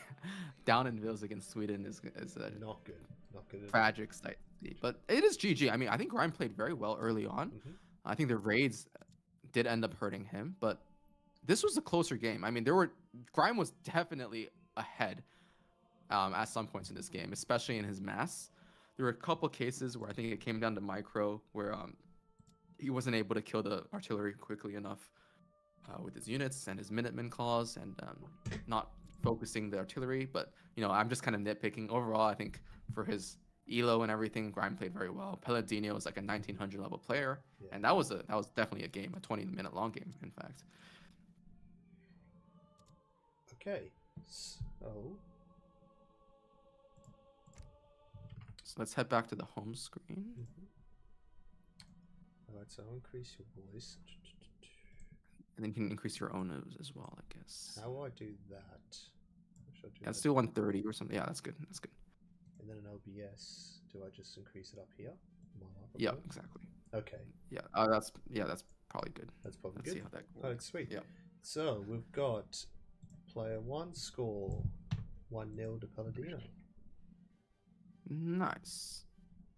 down in Vils against Sweden is a not good. Not good. Tragic sight. But it is GG. I mean, I think Grime played very well early on. I think the raids did end up hurting him, but this was a closer game. I mean, Grime was definitely ahead at some points in this game, especially in his mass. There were a couple cases where I think it came down to micro, where he wasn't able to kill the artillery quickly enough with his units and his Minutemen claws and not focusing the artillery. But, you know, I'm just kind of nitpicking. Overall, I think for his elo and everything, Grime played very well. Peladino was like a 1900 level player, and that was definitely a game, a 20-minute long game, in fact. Okay, so let's head back to the home screen. Alright, so I'll increase your voice. And then you can increase your own as well, I guess. How do I do that? Let's do 130 or something. Yeah, that's good. That's good. And then an OBS, do I just increase it up here? Yeah, exactly. Okay. Yeah, that's probably good. That's probably Let's good. see how that works. Alright, sweet. Yeah. So we've got player 1 score 1-0 to Peladino. Nice.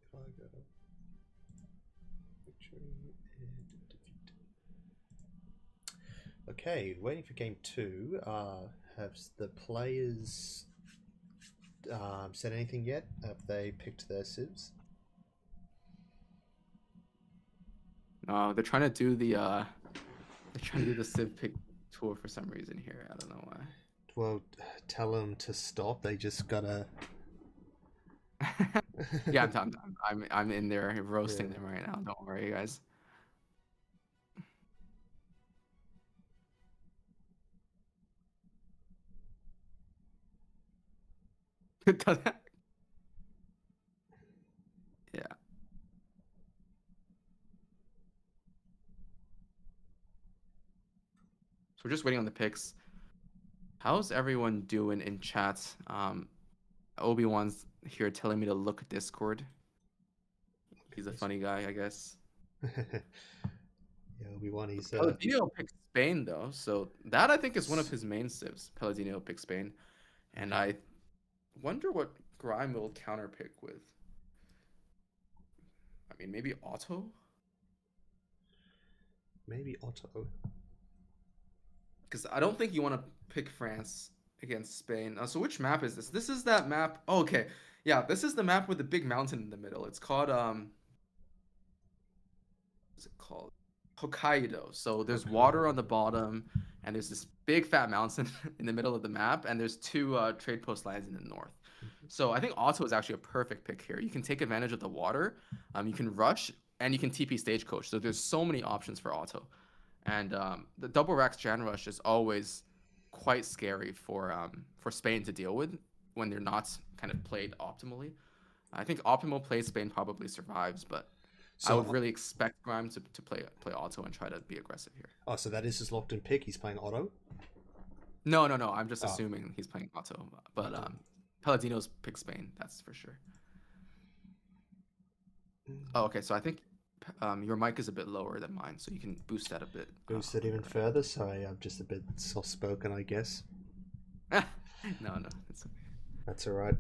If I go victory and defeat. Okay, waiting for game 2. Have the players said anything yet? Have they picked their civs? No, they're trying to do the civ pick tool for some reason here. I don't know why. Well, tell them to stop. They just gotta. Yeah, I'm in there roasting Yeah. them right now. Don't worry, guys. Yeah. So we're just waiting on the picks. How's everyone doing in chat? Obi-Wan's here telling me to look Discord. He's a funny guy, I guess. Yeah, Obi-Wan. He's Peladino picked Spain though, so that I think is one of his main civs. Peladino picked Spain, and I wonder what Grime will counter pick with. I mean, maybe Otto. maybe Otto. Because I don't think you want to pick France against Spain. So which map is this? This is that map. Oh, okay, yeah, this is the map with the big mountain in the middle. It's called what's it called? Hokkaido. So there's water on the bottom, and there's this big fat mountain in the middle of the map, and there's two trade post lines in the north. So I think Otto is actually a perfect pick here. You can take advantage of the water, you can rush, and you can TP stagecoach. So there's so many options for Otto. And the double racks Jan rush is always quite scary for Spain to deal with when they're not kind of played optimally. I think optimal play Spain probably survives, but I would really expect Grime to play Otto and try to be aggressive here. Oh, so that is his locked-in pick. He's playing Otto. No. I'm just assuming he's playing Otto, but Paladino's pick Spain. That's for sure. Oh, okay. So I think your mic is a bit lower than mine, so you can boost that a bit. Boost it even further. Sorry, I'm just a bit soft-spoken, I guess. No, it's okay. That's all right.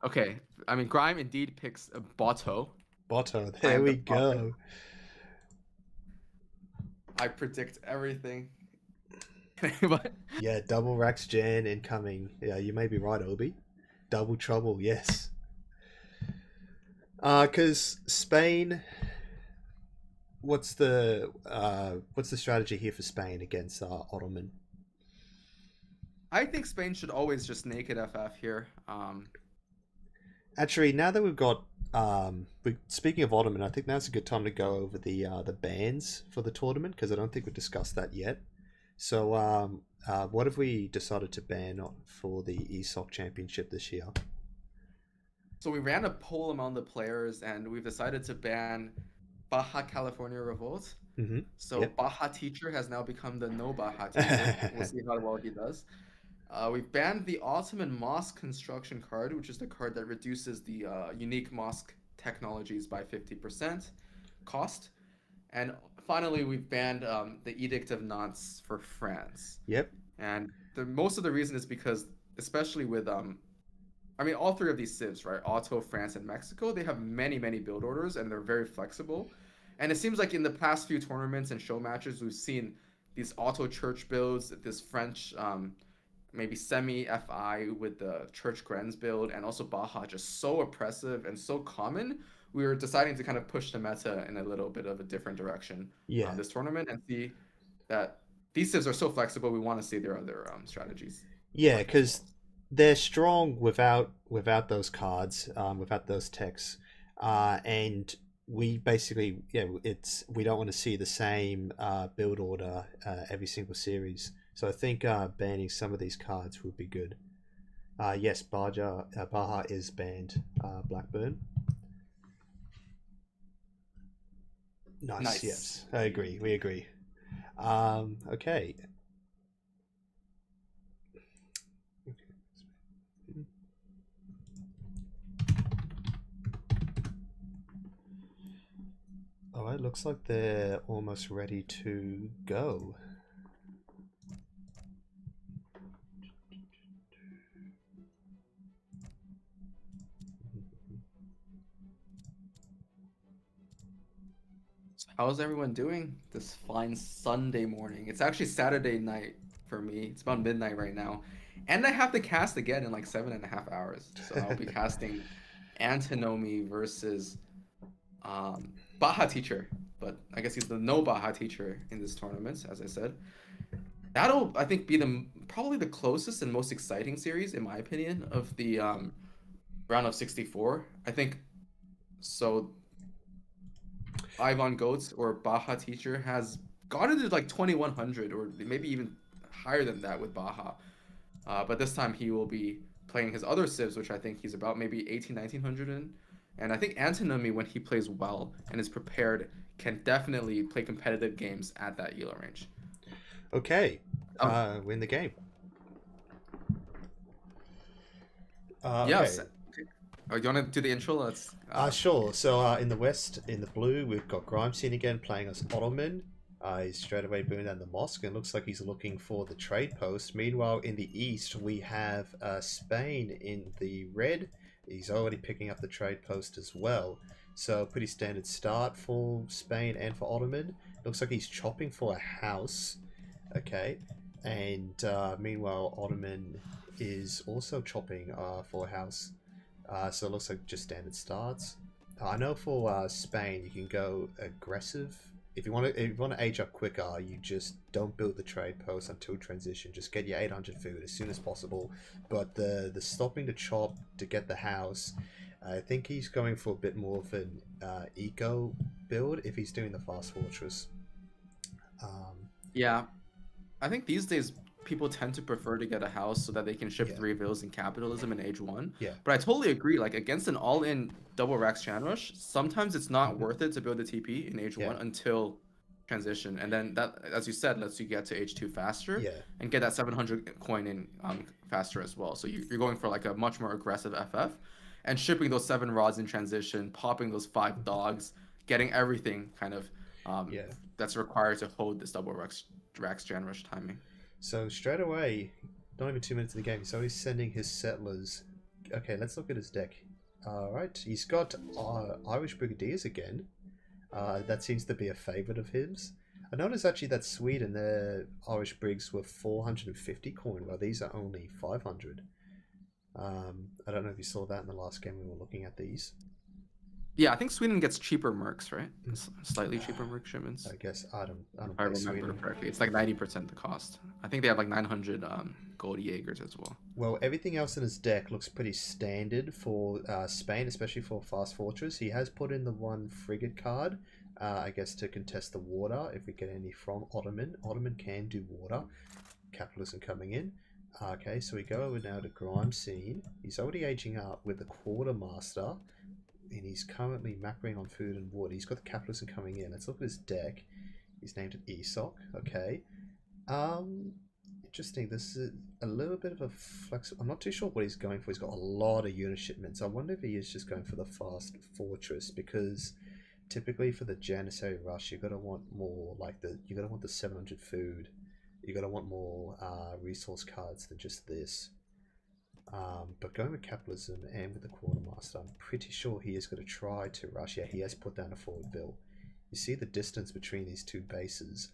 Okay, I mean Grime indeed picks a Botto. Botto, there we go. I predict everything. But Yeah, double racks Jan incoming. Yeah, you may be right, Obi. Double trouble, yes. Because Spain, what's the strategy here for Spain against Ottoman? I think Spain should always just naked FF here. Actually, now that we've got speaking of Ottoman, I think now's a good time to go over the bans for the tournament, because I don't think we discussed that yet. So, what have we decided to ban for the ESOC Championship this year? So we ran a poll among the players, and we've decided to ban Baja California Revolt. Mm-hmm. So Yep. Baja Teacher has now become the no Baja Teacher. We'll see how well he does. We've banned the Ottoman Mosque Construction card, which is the card that reduces the unique mosque technologies by 50% cost. And finally, we've banned the Edict of Nantes for France. Yep. And most of the reason is because, especially with I mean, all three of these civs, right? Otto, France, and Mexico, they have many, many build orders, and they're very flexible. And it seems like in the past few tournaments and show matches, we've seen these Otto church builds, this French maybe semi-FI with the church Grenz build, and also Baja just so oppressive and so common. We were deciding to kind of push the meta in a little bit of a different direction this tournament, and see that these civs are so flexible. We want to see their other strategies. Yeah, because they're strong without those cards, without those techs, and we basically we don't want to see the same build order every single series. So I think banning some of these cards would be good. Yes, Baja is banned. Blackburn. Nice. Yes, I agree. We agree. Okay. All right, looks like they're almost ready to go. How's everyone doing this fine Sunday morning? It's actually Saturday night for me. It's about midnight right now. And I have to cast again in like 7.5 hours. So I'll be casting Antinomy versus Baja Teacher. but I guess he's the no Baja teacher in this tournament, as I said. That'll, I think, be probably the closest and most exciting series, in my opinion, of the round of 64. I think so. Ivan Goetz, or Baja teacher, has gotten to like 2100 or maybe even higher than that with Baja. But this time he will be playing his other civs, which I think he's about maybe 1900 in. And I think Antinomy, when he plays well and is prepared, can definitely play competitive games at that ELO range. Okay, win the game. Yes. Okay. You want to do the intro? Let's. Sure. So in the west, in the blue, we've got GrimeScene again playing as Ottoman. He's straight away burning down the mosque and looks like he's looking for the trade post. Meanwhile, in the east, we have Spain in the red. He's already picking up the trade post as well. So pretty standard start for Spain and for Ottoman. Looks like he's chopping for a house. Okay. And meanwhile, Ottoman is also chopping for a house. So it looks like just standard starts. I know for Spain, you can go aggressive. If you want to age up quicker, you just don't build the trade post until transition. Just get your 800 food as soon as possible. But the stopping the chop to get the house, I think he's going for a bit more of an eco build if he's doing the fast fortress. Yeah, I think these days people tend to prefer to get a house so that they can ship 3 villas in capitalism in age 1. Yeah. But I totally agree. Like against an all-in double Rax Chan Rush, sometimes it's not worth it to build a TP in age 1 until transition, and then that, as you said, lets you get to age 2 faster. And get that 700 coin in faster as well. So you're going for like a much more aggressive FF, and shipping those 7 rods in transition, popping those 5 dogs, getting everything kind of that's required to hold this double Rax Chan Rush timing. So straight away, not even 2 minutes in the game, he's already sending his settlers. Okay, let's look at his deck. Alright, he's got Irish Brigadiers again. That seems to be a favourite of his. I noticed actually that Sweden, their Irish Brigs were 450 coin, while these are only 500. I don't know if you saw that in the last game we were looking at these. Yeah, I think Sweden gets cheaper mercs, right? Slightly cheaper merc shipments. I guess I don't if I remember correctly. It's like 90% the cost. I think they have like 900 gold Jaegers as well. Well, everything else in his deck looks pretty standard for Spain, especially for Fast Fortress. He has put in the 1 frigate card, I guess, to contest the water if we get any from Ottoman. Ottoman can do water. Capitalism coming in. Okay, so we go over now to GrimeScene. He's already aging up with the Quartermaster. And he's currently macroing on food and wood. He's got the capitalism coming in. Let's look at his deck. He's named it ESOC. Okay. Interesting. This is a little bit of a flex. I'm not too sure what he's going for. He's got a lot of unit shipments. I wonder if he is just going for the fast fortress, because typically for the Janissary rush, you're gonna want more like you're gonna want the 700 food. You're gonna want more resource cards than just this. But going with capitalism and with the Quartermaster, I'm pretty sure he is going to try to rush. Yeah, he has put down a forward bill. You see the distance between these 2 bases.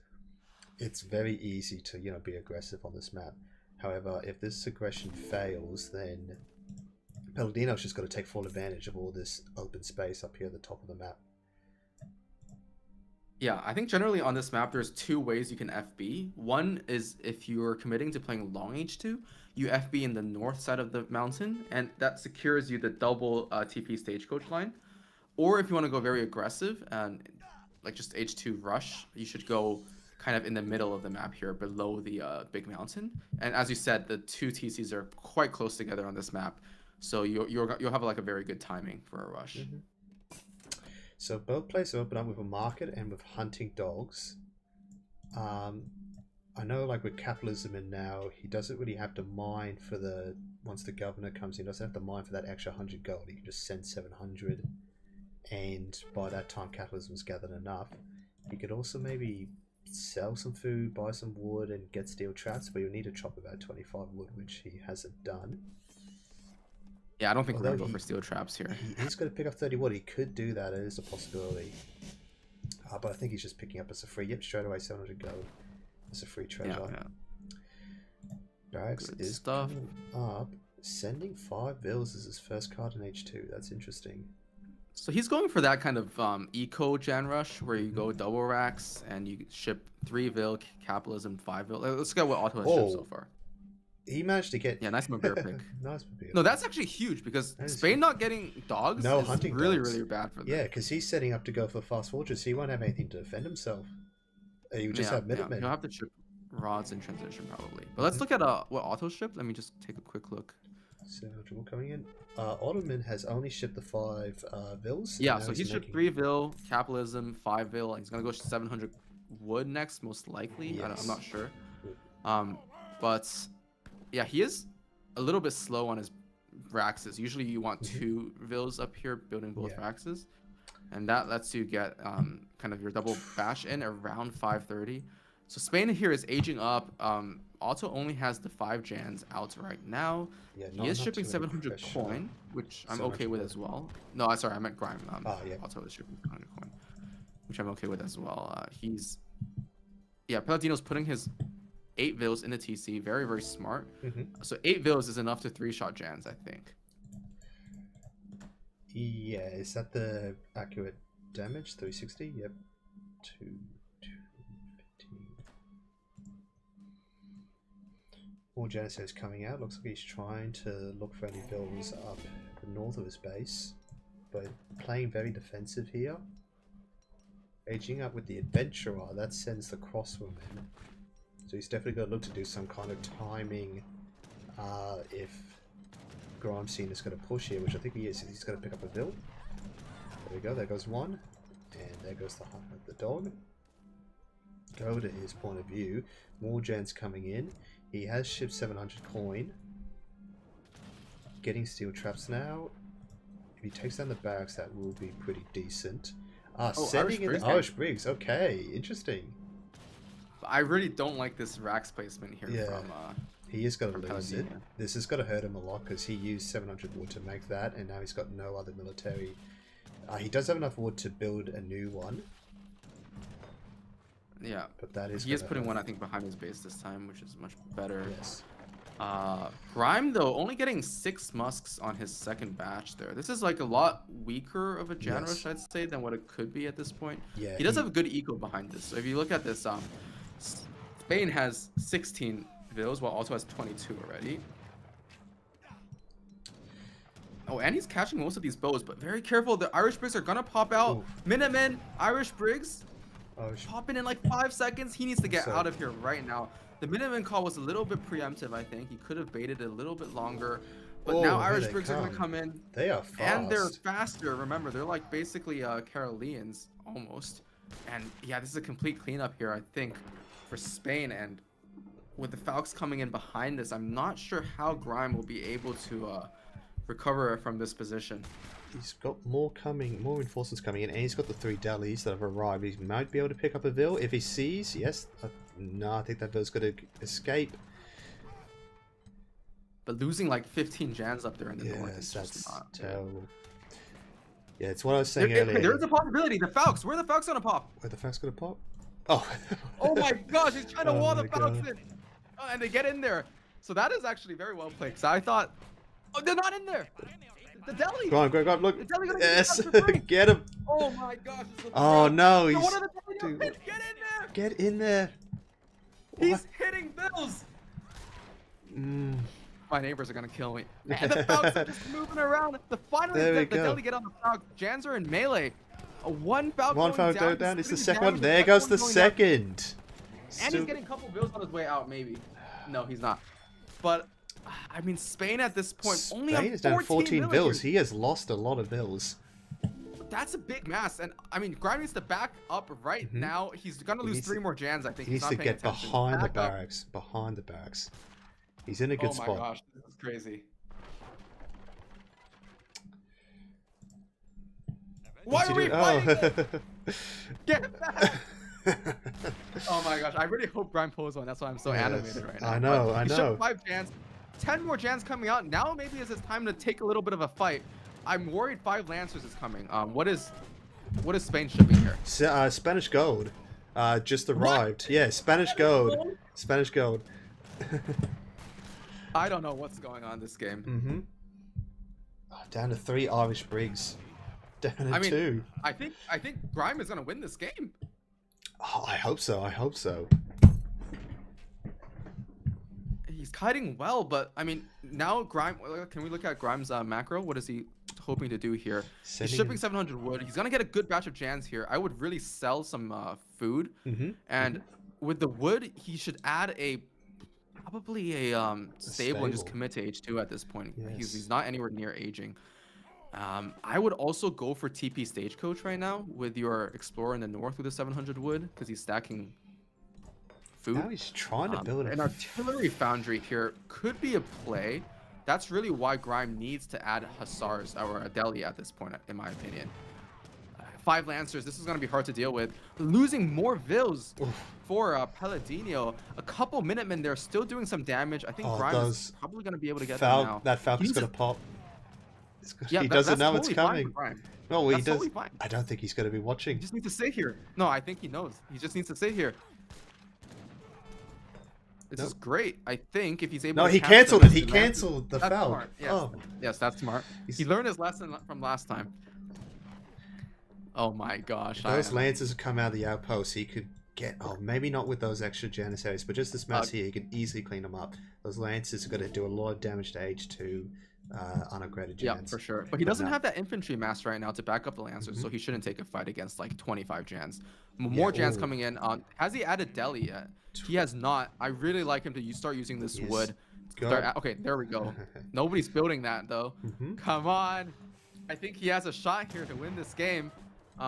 It's very easy to be aggressive on this map. However, if this aggression fails, then Peladino's just got to take full advantage of all this open space up here at the top of the map. Yeah, I think generally on this map, there's 2 ways you can FB. One is if you're committing to playing long H2, you FB in the north side of the mountain, and that secures you the double TP stagecoach line. Or if you want to go very aggressive and like just H2 rush, you should go kind of in the middle of the map here, below the big mountain. And as you said, the 2 TCs are quite close together on this map, so you'll have like a very good timing for a rush. So both places open up with a market and with hunting dogs. I know like with capitalism in now, he doesn't really have to mine for once the governor comes in, he doesn't have to mine for that extra 100 gold. He can just send 700, and by that time capitalism's gathered enough. He could also maybe sell some food, buy some wood, and get steel traps, but you'll need to chop about 25 wood, which he hasn't done. Yeah, I don't think we're going to go for steel traps here. He's going to pick up 30 wood. He could do that. It is a possibility. But I think he's just picking up as a free. Yep, straight away 700 gold. As a free treasure. Barracks is coming up. Sending 5 vills as his first card in H2. That's interesting. So he's going for that kind of eco gen rush where you go double racks and you ship 3 vil, capitalism 5 vil. Let's go what Auto has shipped so far. He managed to get... Yeah, nice Mabir pick. Nice Mabir. No, that's actually huge because Spain not getting dogs No is hunting really, dogs. really bad for them. Yeah, because he's setting up to go for fast fortress. He won't have anything to defend himself. He would just have Minutemen. He'll have to ship rods in transition probably. But let's look at what Auto shipped. Let me just take a quick look. So, Dribble coming in. Ottoman has only shipped the 5 Vils. Yeah, so he shipped 3 vil, capitalism, 5 vil. He's gonna go 700 wood next, most likely. Yes. I'm not sure. But yeah, he is a little bit slow on his Raxes. Usually you want 2 vils up here building both Raxes. And that lets you get kind of your double bash in around 530. So Spain here is aging up. Auto only has the 5 Jans out right now. Yeah, he is shipping 700 coin, which I'm okay with as well. No, sorry, I meant Grime. Auto is shipping 700 coin, which I'm okay with as well. Peladino's putting his 8 vils in the TC. Very, very smart. So 8 vils is enough to 3-shot Jans, I think. Yeah, is that the accurate damage? 360? Yep. 215. More Janissaries coming out. Looks like he's trying to look for any buildings up the north of his base, but playing very defensive here. Aging up with the Adventurer, that sends the crosswoman. So he's definitely going to look to do some kind of timing if GrimeScene is going to push here, which I think he is. He's going to pick up a Vil. There we go, there goes one. And there goes the dog. Go to his point of view. More gens coming in. He has shipped 700 coin. Getting steel traps now. If he takes down the barracks, that will be pretty decent. Sending in Irish Briggs. Okay, interesting. I really don't like this Rax placement here from he is going to lose it. Peladino. This is going to hurt him a lot because he used 700 wood to make that, and now he's got no other military. He does have enough wood to build a new one. Yeah, but that is he is putting one, I think, behind his base this time, which is much better. Yes. Grime, though, only getting 6 musks on his second batch there. This is like a lot weaker of a Jan rush, I'd say, than what it could be at this point. Yeah, he does have a good eco behind this. So if you look at this, Spain has 16 vils, while also has 22 already. Oh, and he's catching most of these bows, but very careful. The Irish Briggs are gonna pop out. Oof. Minutemen, Irish Briggs, popping in like 5 seconds. He needs to get out of here right now. The Minutemen call was a little bit preemptive, I think. He could have baited it a little bit longer. But now Irish Briggs are gonna come in. They are fast. And they're faster. Remember, they're like basically Caroleans almost. And yeah, this is a complete cleanup here, I think, for Spain. And with the Falcons coming in behind this, I'm not sure how Grime will be able to recover from this position. He's got more reinforcements coming in, and he's got the 3 delis that have arrived. He might be able to pick up a Vil if he sees. Yes. No, I think that Vil's going to escape. But losing like 15 Jans up there in the north is that's just not terrible. Yeah, it's what I was saying earlier. There's a possibility. The Falcons. Where are the Falcons gonna pop? Where the Falcons gonna pop? Oh. Oh my gosh, he's trying to wall the Falcons in. And they get in there. So that is actually very well played. So I thought, oh, they're not in there. The deli. Go on, look. The deli Yes, get him. Oh my gosh. Oh no, he's. What are the deli doing? Get in there. Get in there. He's hitting bills. My neighbors are gonna kill me. And the Falcons are just moving around. Finally, the deli get on the Falcons. Jans are in melee. One Falcon going down. It's the second one. There goes the second. And he's getting a couple bills on his way out, maybe. No, he's not. But I mean, Spain at this point only Spain is down 14 bills. He has lost a lot of bills. That's a big mass, and I mean, Grime needs to back up right now. He's gonna lose 3 more Jans, I think. He needs to get behind the barracks. Behind the barracks. He's in a good spot. Oh my gosh, this is crazy. Why are we fighting? Get back! Oh my gosh, I really hope Grime pulls one. That's why I'm so animated right now. I know. He showed 5 Jans, 10 more Jans coming out. Now maybe it's time to take a little bit of a fight. I'm worried 5 Lancers is coming. What is Spain shipping here? Spanish gold. Just arrived. What? Yeah, Spanish gold. Spanish gold. I don't know what's going on this game. Down to 3 Irish Briggs. Down in I mean, 2. I think Grime is gonna win this game. Oh, I hope so. I hope so. He's kiting well, but I mean, now Grime. Can we look at Grime's macro? What is he hoping to do here? He's shipping 700 wood. He's gonna get a good batch of Jans here. I would really sell some food, and with the wood, he should add probably a stable and just commit to H2 at this point. Yes. He's not anywhere near aging. I would also go for TP Stagecoach right now with your Explorer in the north with the 700 wood because he's stacking food. Now he's trying to build an Artillery Foundry here could be a play. That's really why Grime needs to add Hussars or a Deli at this point, in my opinion. 5 Lancers, this is going to be hard to deal with. Losing more Vils for Peladino. A couple Minutemen there still doing some damage. I think Grime is probably going to be able to get them now. That Falcon's going to pop. Yeah, he doesn't know totally it's coming. No, he does. Totally fine. I don't think he's going to be watching. He just needs to sit here. No, I think he knows. He just needs to sit here. This is great. I think if he's able to... No, he cancelled it. He cancelled the Falcon. Yes. Oh. Yes, that's smart. He learned his lesson from last time. Oh my gosh. If those Lancers have come out of the outpost, he could get... Oh, maybe not with those extra Janissaries, but just this mass here, he can easily clean them up. Those Lancers are going to do a lot of damage to H2 unupgraded Jans. Yeah, for sure. But he doesn't have that infantry mass right now to back up the Lancers, so he shouldn't take a fight against like 25 Jans. More Jans coming in. Has he added Deli yet? He has not. I really like him to start using this wood. Okay, there we go. Nobody's building that though. Come on. I think he has a shot here to win this game.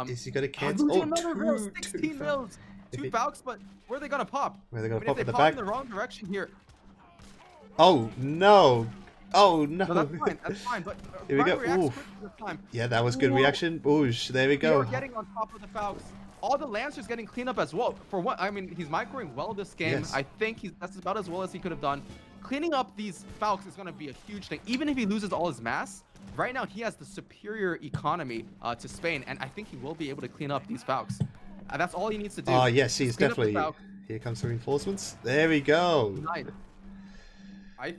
Is he going to cancel? Another 16 mils. 2 Falcons, but where are they going to pop? Where are they going to pop in the back? In the wrong direction here. Oh, no. Oh, no. No, that's fine. That's fine. But here we go. Yeah, that was good reaction. Boosh. There we go. We're getting on top of the Falcons. All the Lancers getting cleaned up as well. For what? I mean, he's microing well this game. Yes. I think that's about as well as he could have done. Cleaning up these Falcons is going to be a huge thing. Even if he loses all his mass, right now he has the superior economy to Spain, and I think he will be able to clean up these Falcons. That's all he needs to do. Oh, yes, he's definitely... Here comes the reinforcements. There we go. Nice. I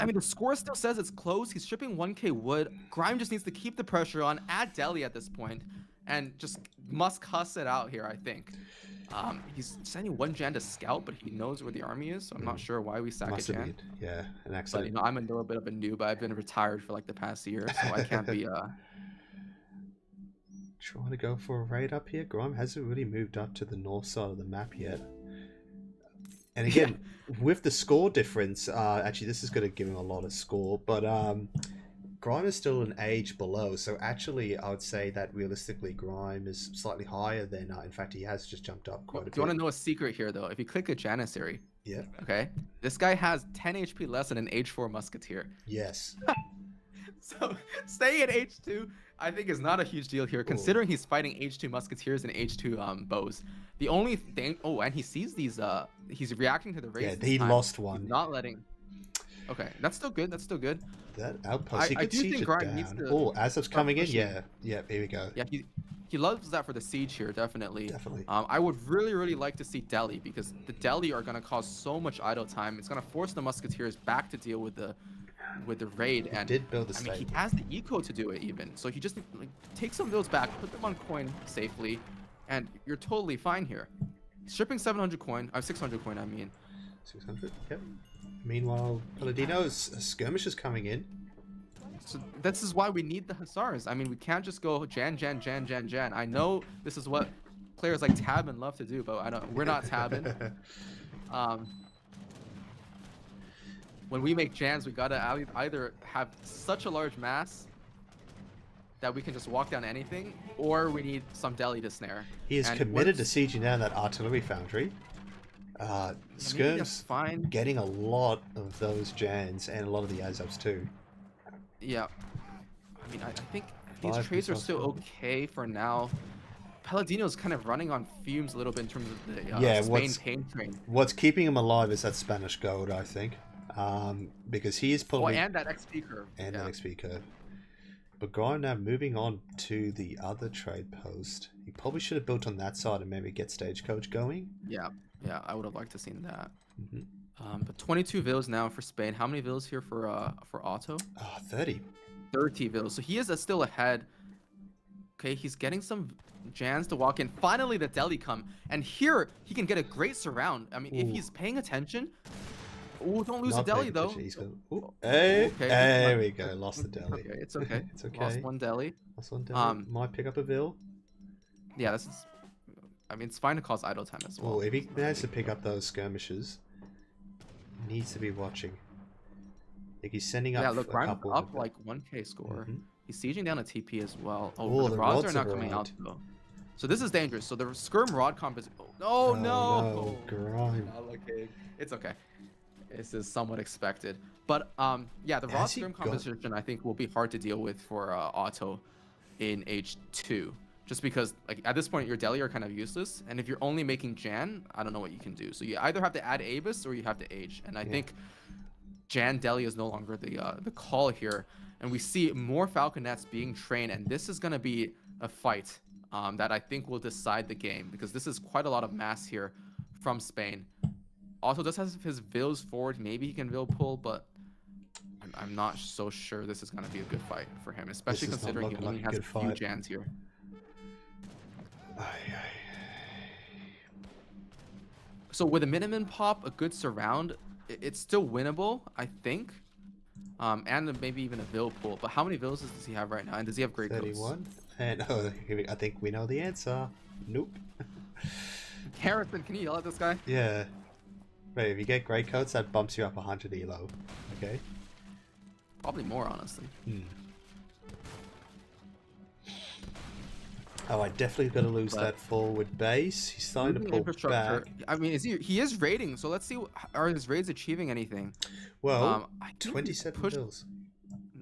mean, the score still says it's close. He's shipping 1k wood. Grime just needs to keep the pressure on, add Deli at this point, and just must cuss it out here, I think. He's sending 1 Jan to scout, but he knows where the army is, so I'm not sure why we sack a Jan. Yeah, an accident. But, I'm a little bit of a noob. I've been retired for like the past year, so I can't be... Trying to go for a raid up here. Grime hasn't really moved up to the north side of the map yet. And again, with the score difference, actually this is going to give him a lot of score, but Grime is still an age below, so actually I would say that realistically Grime is slightly higher than, in fact he has just jumped up quite a bit. Do you want to know a secret here though? If you click a Janissary, okay, this guy has 10 HP less than an H4 Musketeer. Yes. So staying at H2, I think is not a huge deal here, considering he's fighting H2 Musketeers and H2 bows. The only thing, and he sees these, he's reacting to the race. Yeah, he lost one. He's not letting. Okay, that's still good. That's still good. That outpost, he could siege it down. Oh, Azov's coming in. Yeah, here we go. Yeah, he loves that for the siege here, definitely. Definitely. I would really like to see Deli, because the Deli are going to cause so much idle time. It's going to force the Musketeers back to deal with the raid. And did build I mean, he has the eco to do it even, so he just take some of those back, put them on coin safely, and you're totally fine here. He's shipping 700 coin, 600 coin, I mean. 600. Yep. Meanwhile, Peladino's skirmish is coming in. So this is why we need the Hussars. I mean, we can't just go Jan. I know this is what players like Tabin love to do, but we're not Tabin. When we make Jans, we gotta either have such a large mass that we can just walk down anything, or we need some Deli to snare. He is committed to sieging down that artillery foundry. Skirm's getting a lot of those Jans and a lot of the Azovs too. Yeah. I mean, I think these trades are still okay for now. Peladino's kind of running on fumes a little bit in terms of the Spain pain train. What's keeping him alive is that Spanish gold, I think. Because he is probably... and that XP curve. And that XP curve. But Grime now moving on to the other trade post. He probably should have built on that side and maybe get Stagecoach going. Yeah, I would have liked to seen that. But 22 vills now for Spain. How many vills here for Otto? 30. 30 vills. So he is still ahead. Okay, he's getting some Jans to walk in. Finally, the deli come, and here he can get a great surround. I mean, if Ooh. he's paying attention. Oh, don't lose Not the deli paying though. attention, he's gonna... Ooh, hey, Okay, there we go. Lost the deli. Okay, it's okay. It's okay. Lost one deli. Lost one deli. Might pick up a bill. Yeah, this is. I mean, it's fine to cause idle time as well. Oh, if he manages to pick up those skirmishes, needs to be watching. Like he's sending up Yeah, look, a Grime's couple. up like 1k score. Mhm. He's sieging down a TP as well. Oh, Oh, but the the rods rods are not have coming out arrived. though. So this is dangerous. So the skirm rod comp is. Oh no! No, Grime. Not looking. It's okay. This is somewhat expected. But yeah, the rod Has he skirm got- composition I think will be hard to deal with for Auto in H2. Just because like at this point your deli are kind of useless, and if you're only making Jan, I don't know what you can do. So you either have to add Abyss or you have to age. And I think Jan deli is no longer the call here. And we see more Falconets being trained, and this is going to be a fight that I think will decide the game, because this is quite a lot of mass here from Spain. Otto does have his Vills forward. Maybe he can Vill pull, but I'm not so sure this is going to be a good fight for him, especially This is not considering he looking only like a has a good few fight. Jans here. So with a minimum pop, a good surround, it's still winnable, I think. And maybe even a Vill pull. But how many Vills does he have right now? And does he have great coats? 31. And oh, I think we know the answer. Nope. Harrison, can you yell at this guy? Yeah. Wait, if you get great coats, that bumps you up 100 elo. Okay. Probably more, honestly. Oh, I definitely gonna lose But- that forward base. He's starting to Losing pull infrastructure. back. I mean, he is raiding, so let's see. Are his raids achieving anything? Well, I think he's 27 pushed- bills.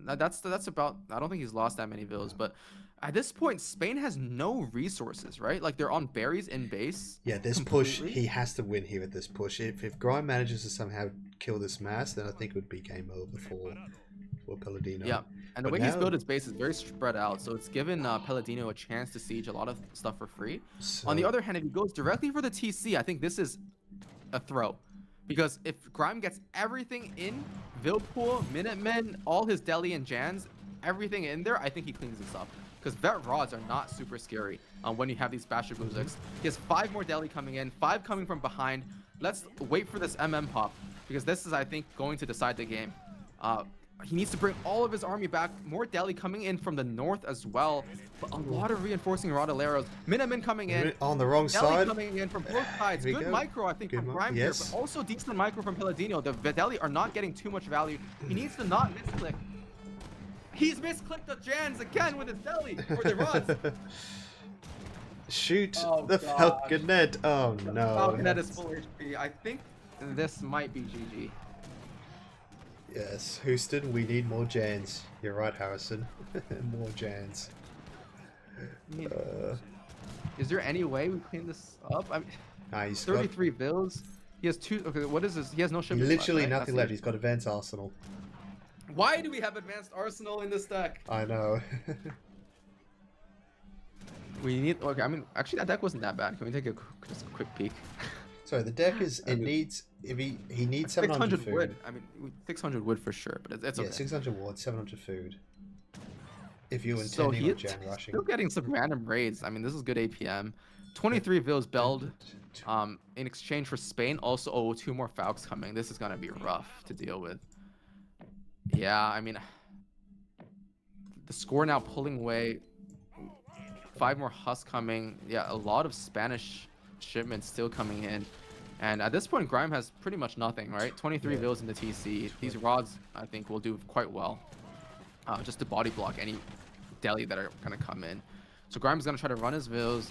That's about. I don't think he's lost that many vills, but at this point, Spain has no resources, right? Like they're on berries in base. Yeah, this push, completely. he has to win here with this push. If Grime manages to somehow kill this mass, then I think it would be game over for Peladino. Yeah, and the But way he's now- built his base is very spread out, so it's given Peladino a chance to siege a lot of stuff for free. On the So- other hand, if he goes directly for the TC, I think this is a throw. Because if Grime gets everything in, Vilpool, Minutemen, all his deli and Jans, everything in there, I think he cleans this up. Because Vet Rods are not super scary when you have these Bastard Muziks. He has 5 more deli coming in, 5 coming from behind. Let's wait for this MM pop, because this is, I think, going to decide the game. He needs to bring all of his army back. More deli coming in from the north as well. But a lot of reinforcing Rodaleros. Minutemen coming in. On the wrong Deli side. coming in from both sides. Here we Good go. micro, I think, Good from mi- Grime yes. here, but also decent micro from Peladino. The Deli are not getting too much value. He needs to not misclick. He's misclicked the Jans again with his deli, or the rods. Shoot Oh, the gosh. Falconet. Oh no. Falconet is full HP. I think this might be GG. Yes, Houston, we need more Jans. You're right, Harrison. More Jans. Is there any way we clean this up? I mean, Nah, he's got 33 bills. He has 2. Okay, what is this? He has no shipments literally left, right? nothing That's left. it. He's got Advanced Arsenal. Why do we have advanced arsenal in this deck? I know. We need. Okay, I mean, actually, that deck wasn't that bad. Can we take just a quick peek? So the deck is. It needs. If he needs 700 food. wood. I mean, 600 wood for sure, but it's okay. Yeah, 600 wood, 700 food. If you're So intending he on is Jan rushing. still getting some random raids. I mean, this is good APM. 23 vills belled. In exchange for Spain, also 2 more Falcons coming. This is gonna be rough to deal with. Yeah, I mean, the score now pulling away. 5 more Hus coming. Yeah, a lot of Spanish shipments still coming in. And at this point, Grime has pretty much nothing, right? 23 Yeah. vills in the TC. These rods, I think, will do quite well. Just to body block any deli that are gonna come in. So Grime's gonna try to run his vills.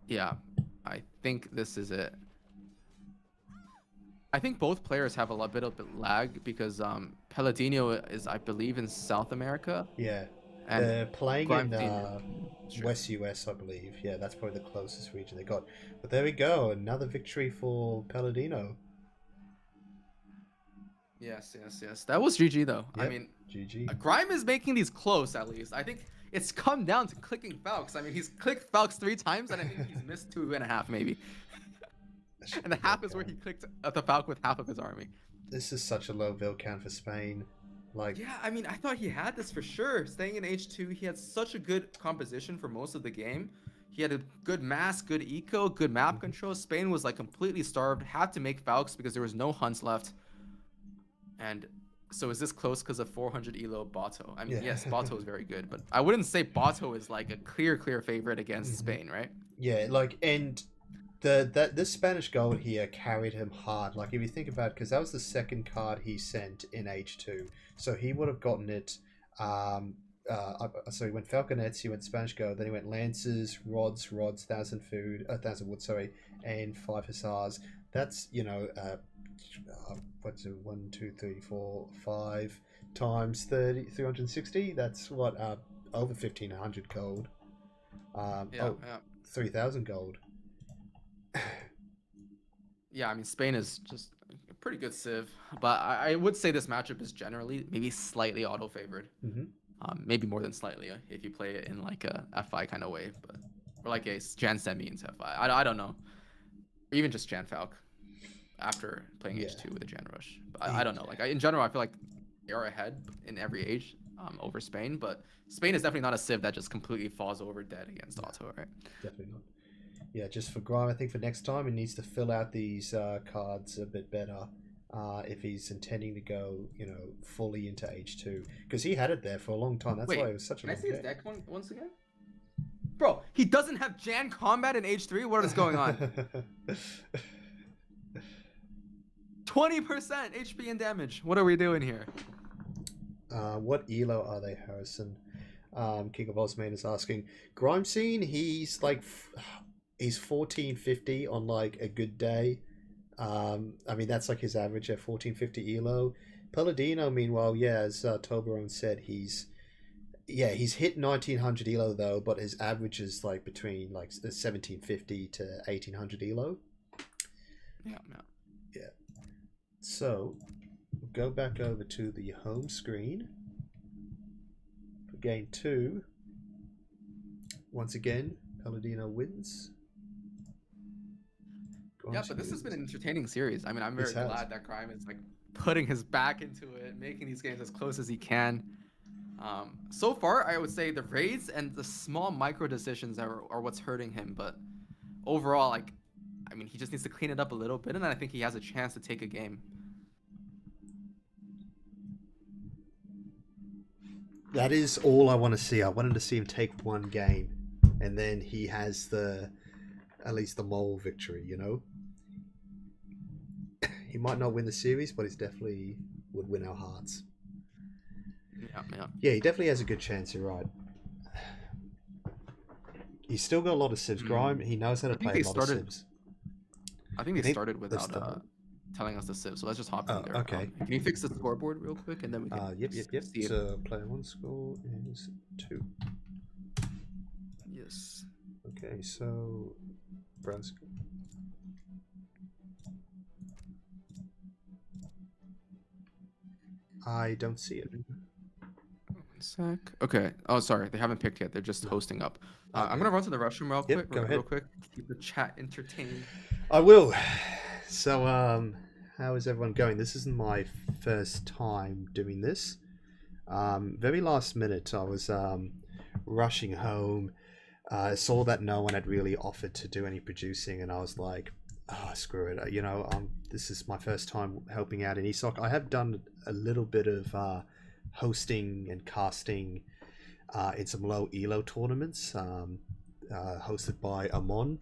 Yeah, I think this is it. I think both players have a bit of lag because Peladino is, I believe, in South America. Yeah. And They're playing in GrimeScene. Sure. West US, I believe. Yeah, that's probably the closest region they got. But there we go. Another victory for Peladino. Yes. That was GG though. I Yep, mean, GG. Grime is making these close at least. I think it's come down to clicking Falcons. I mean, he's clicked Falcons 3 times, and I think he's missed 2.5 maybe. And the half is where he clicked the Falcon with half of his army. This is such a low build count for Spain. Like, Yeah, I mean, I thought he had this for sure. Staying in H2, he had such a good composition for most of the game. He had a good mass, good eco, good map control. Spain was like completely starved, had to make Falcons because there was no hunts left. And so is this close because of 400 elo Bato? I mean, yes, Bato is very good, but I wouldn't say Bato is like a clear favorite against Spain, right? Yeah, like, and this Spanish gold here carried him hard. Like, if you think about it, because that was the second card he sent in H2, so he would have gotten it. So he went Falconets, he went Spanish gold, then he went Lances, Rods, 1,000 wood, and 5 Hussars. That's, you know, what's it, 1, 2, 3, 4, 5 times 30, 360. That's what, over 1,500 gold. 3,000 gold. Yeah, I mean, Spain is just a pretty good civ, but I would say this matchup is generally maybe slightly auto-favored. Maybe more than slightly if you play it in like a F5 kind of way, but or like a Jan Semi into F5. I don't know. Or even just Jan Falc after playing H2 with a Jan Rush. But I don't know. Like in general, I feel like they are ahead in every age over Spain, but Spain is definitely not a civ that just completely falls over dead against auto, right? Definitely not. Yeah, just for Grime, I think for next time, he needs to fill out these cards a bit better if he's intending to go, you know, fully into H2. Because he had it there for a long time. That's why it was such a long Can I see his deck. deck once again? Bro, he doesn't have Jan Combat in H3? What is going on? 20% HP and damage. What are we doing here? What elo are they, Harrison? King of Osman is asking. GrimeScene, he's like... He's 1450 on like a good day. I mean, that's like his average at 1450 elo. Peladino, meanwhile, yeah, as Toblerone said, he's hit 1900 elo though, but his average is like between like 1750 to 1800 elo. Yeah. So, we'll go back over to the home screen for game 2. Once again, Peladino wins. Yeah, but this has been an entertaining series. I mean, I'm very glad that Grime is like putting his back into it, making these games as close as he can. So far, I would say the raids and the small micro decisions are what's hurting him. But overall, like, I mean, he just needs to clean it up a little bit, and then I think he has a chance to take a game. That is all I want to see. I wanted to see him take one game, and then he has at least the moral victory, you know? He might not win the series, but he's definitely would win our hearts. Yeah, he definitely has a good chance, you're right. He's still got a lot of civs. Grime, he knows how to play a lot of civs. I think they started without telling us the civ, so let's just hop in there. Okay. Can you fix the scoreboard real quick, and then we can Yep. see So player 1 score is 2. Yes. Okay, so brown score. I don't see it. 1 sec. Okay. Oh, sorry. They haven't picked yet. They're just hosting up. I'm going to run to the restroom real quick. Keep the chat entertained. I will. So, how is everyone going? This isn't my first time doing this. Very last minute, I was rushing home. I saw that no one had really offered to do any producing, and I was like, screw it. You know, this is my first time helping out in ESOC. I have done a little bit of hosting and casting in some low elo tournaments hosted by Amon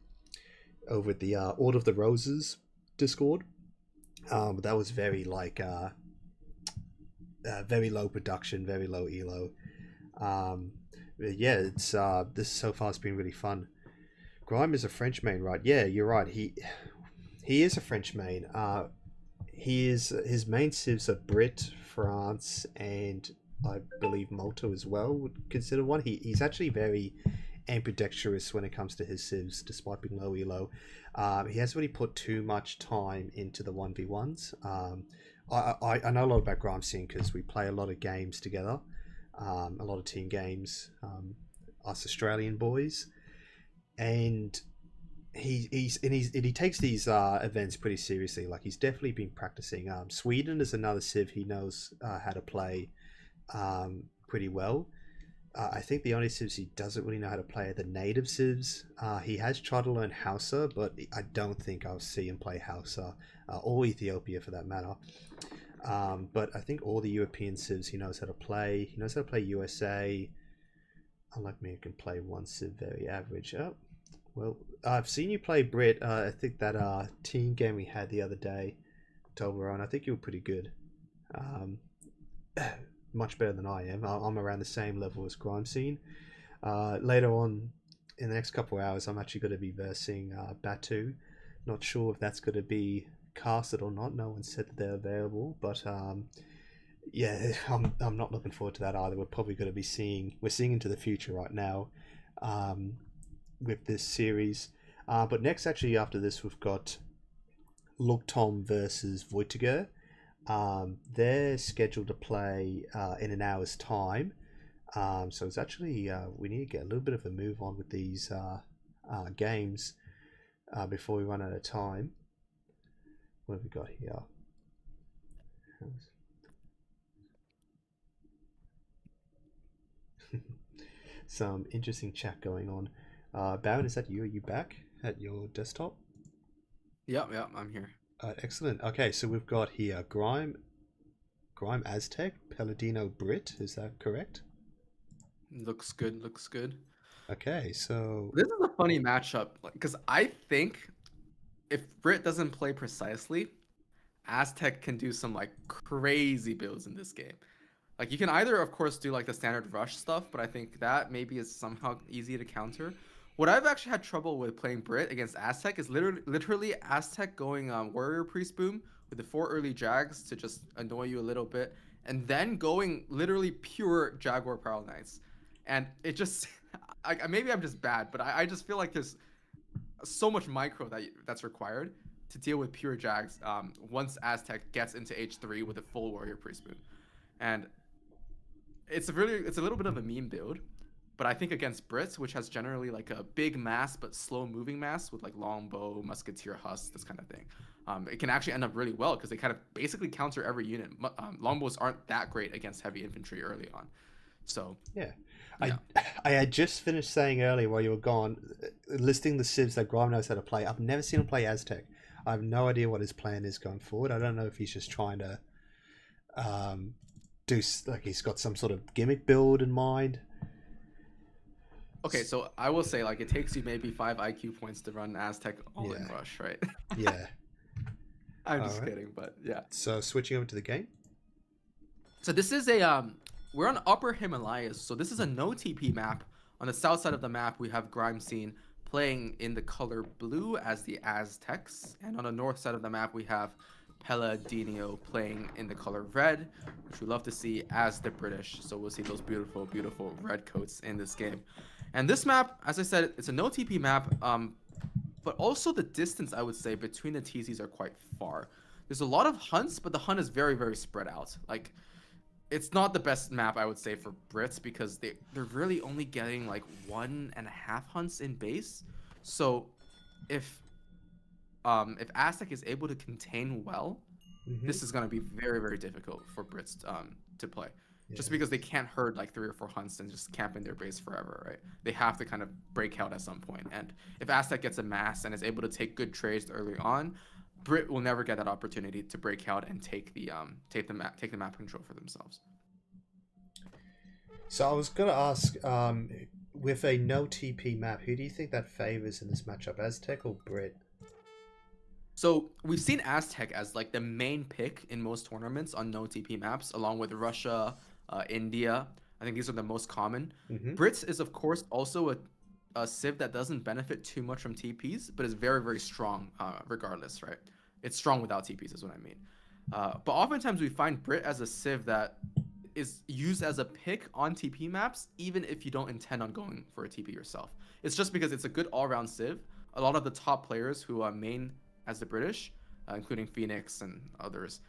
over at the Order of the Roses Discord. That was very like very low production, very low elo. Yeah, it's this so far has been really fun. Grime is a French main, right? Yeah, you're right. He is a French main. His main civs are Brit, France, and I believe Malta as well would consider one. He's actually very ambidextrous when it comes to his civs, despite being low elo. He hasn't really put too much time into the 1v1s. I know a lot about GrimeScene because we play a lot of games together, a lot of team games, us Australian boys, and he takes these events pretty seriously. Like he's definitely been practicing. Sweden is another civ he knows how to play pretty well. I think the only civs he doesn't really know how to play are the native civs. He has tried to learn Hausa, but I don't think I'll see him play Hausa or Ethiopia for that matter. But I think all the European civs he knows how to play. He knows how to play USA. Unlike me, I can play one civ very average. Oh, well, I've seen you play Brit. I think that team game we had the other day, Toblerone, I think you were pretty good. Much better than I am. I'm around the same level as GrimeScene. Later on, in the next couple of hours, I'm actually going to be versing Batu. Not sure if that's going to be casted or not. No one said that they're available, but yeah, I'm not looking forward to that either. We're probably going to be seeing into the future right now with this series. But next, actually, after this, we've got LookTom versus Voltigeur. They're scheduled to play in an hour's time. So it's actually we need to get a little bit of a move on with these games before we run out of time. What have we got here? Some interesting chat going on. Baron, is that you? Are you back at your desktop? Yep, I'm here. Excellent. Okay, so we've got here Grime Aztec, Peladino Brit. Is that correct? Looks good. Okay, so This is a funny matchup because I think if Brit doesn't play precisely, Aztec can do some like crazy builds in this game. Like you can either, of course, do like the standard rush stuff, but I think that maybe is somehow easy to counter. What I've actually had trouble with playing Brit against Aztec is literally Aztec going Warrior Priest Boom with the 4 early Jags to just annoy you a little bit, and then going literally pure Jaguar Prowl Knights. And it just, maybe I'm just bad, but I just feel like there's so much micro that's required to deal with pure Jags once Aztec gets into H3 with a full Warrior Priest Boom. And it's a little bit of a meme build. But I think against Brits, which has generally like a big mass but slow moving mass with like longbow, musketeer, husk, this kind of thing, it can actually end up really well because they kind of basically counter every unit. Longbows aren't that great against heavy infantry early on. So yeah. I had just finished saying earlier while you were gone, listing the civs that Grime knows how to play. I've never seen him play Aztec. I have no idea what his plan is going forward. I don't know if he's just trying to do like he's got some sort of gimmick build in mind. Okay, so I will say, like, it takes you maybe 5 IQ points to run Aztec all-in rush, right? Yeah. I'm just kidding, but yeah. So switching over to the game. So this is a we're on Upper Himalayas, so this is a no TP map. On the south side of the map, we have GrimeScene playing in the color blue as the Aztecs, and on the north side of the map, we have Peladino playing in the color red, which we love to see as the British. So we'll see those beautiful, beautiful red coats in this game. And this map, as I said, it's a no TP map, but also the distance, I would say, between the TCs are quite far. There's a lot of hunts, but the hunt is very, very spread out. Like, it's not the best map, I would say, for Brits because they're really only getting like 1.5 hunts in base. So if Aztec is able to contain well, this is going to be very, very difficult for Brits to play. Yeah. Just because they can't herd like 3 or 4 hunts and just camp in their base forever, right? They have to kind of break out at some point. And if Aztec gets a mass and is able to take good trades early on, Brit will never get that opportunity to break out and take the map control for themselves. So I was going to ask, with a no TP map, who do you think that favors in this matchup, Aztec or Brit? So we've seen Aztec as like the main pick in most tournaments on no TP maps, along with Russia, India. I think these are the most common. Brits is of course also a civ that doesn't benefit too much from TPs, but is very, very strong regardless, right? It's strong without TPs is what I mean. But oftentimes we find Brit as a civ that is used as a pick on TP maps, even if you don't intend on going for a TP yourself. It's just because it's a good all-round civ. A lot of the top players who are main as the British, including Phoenix and others,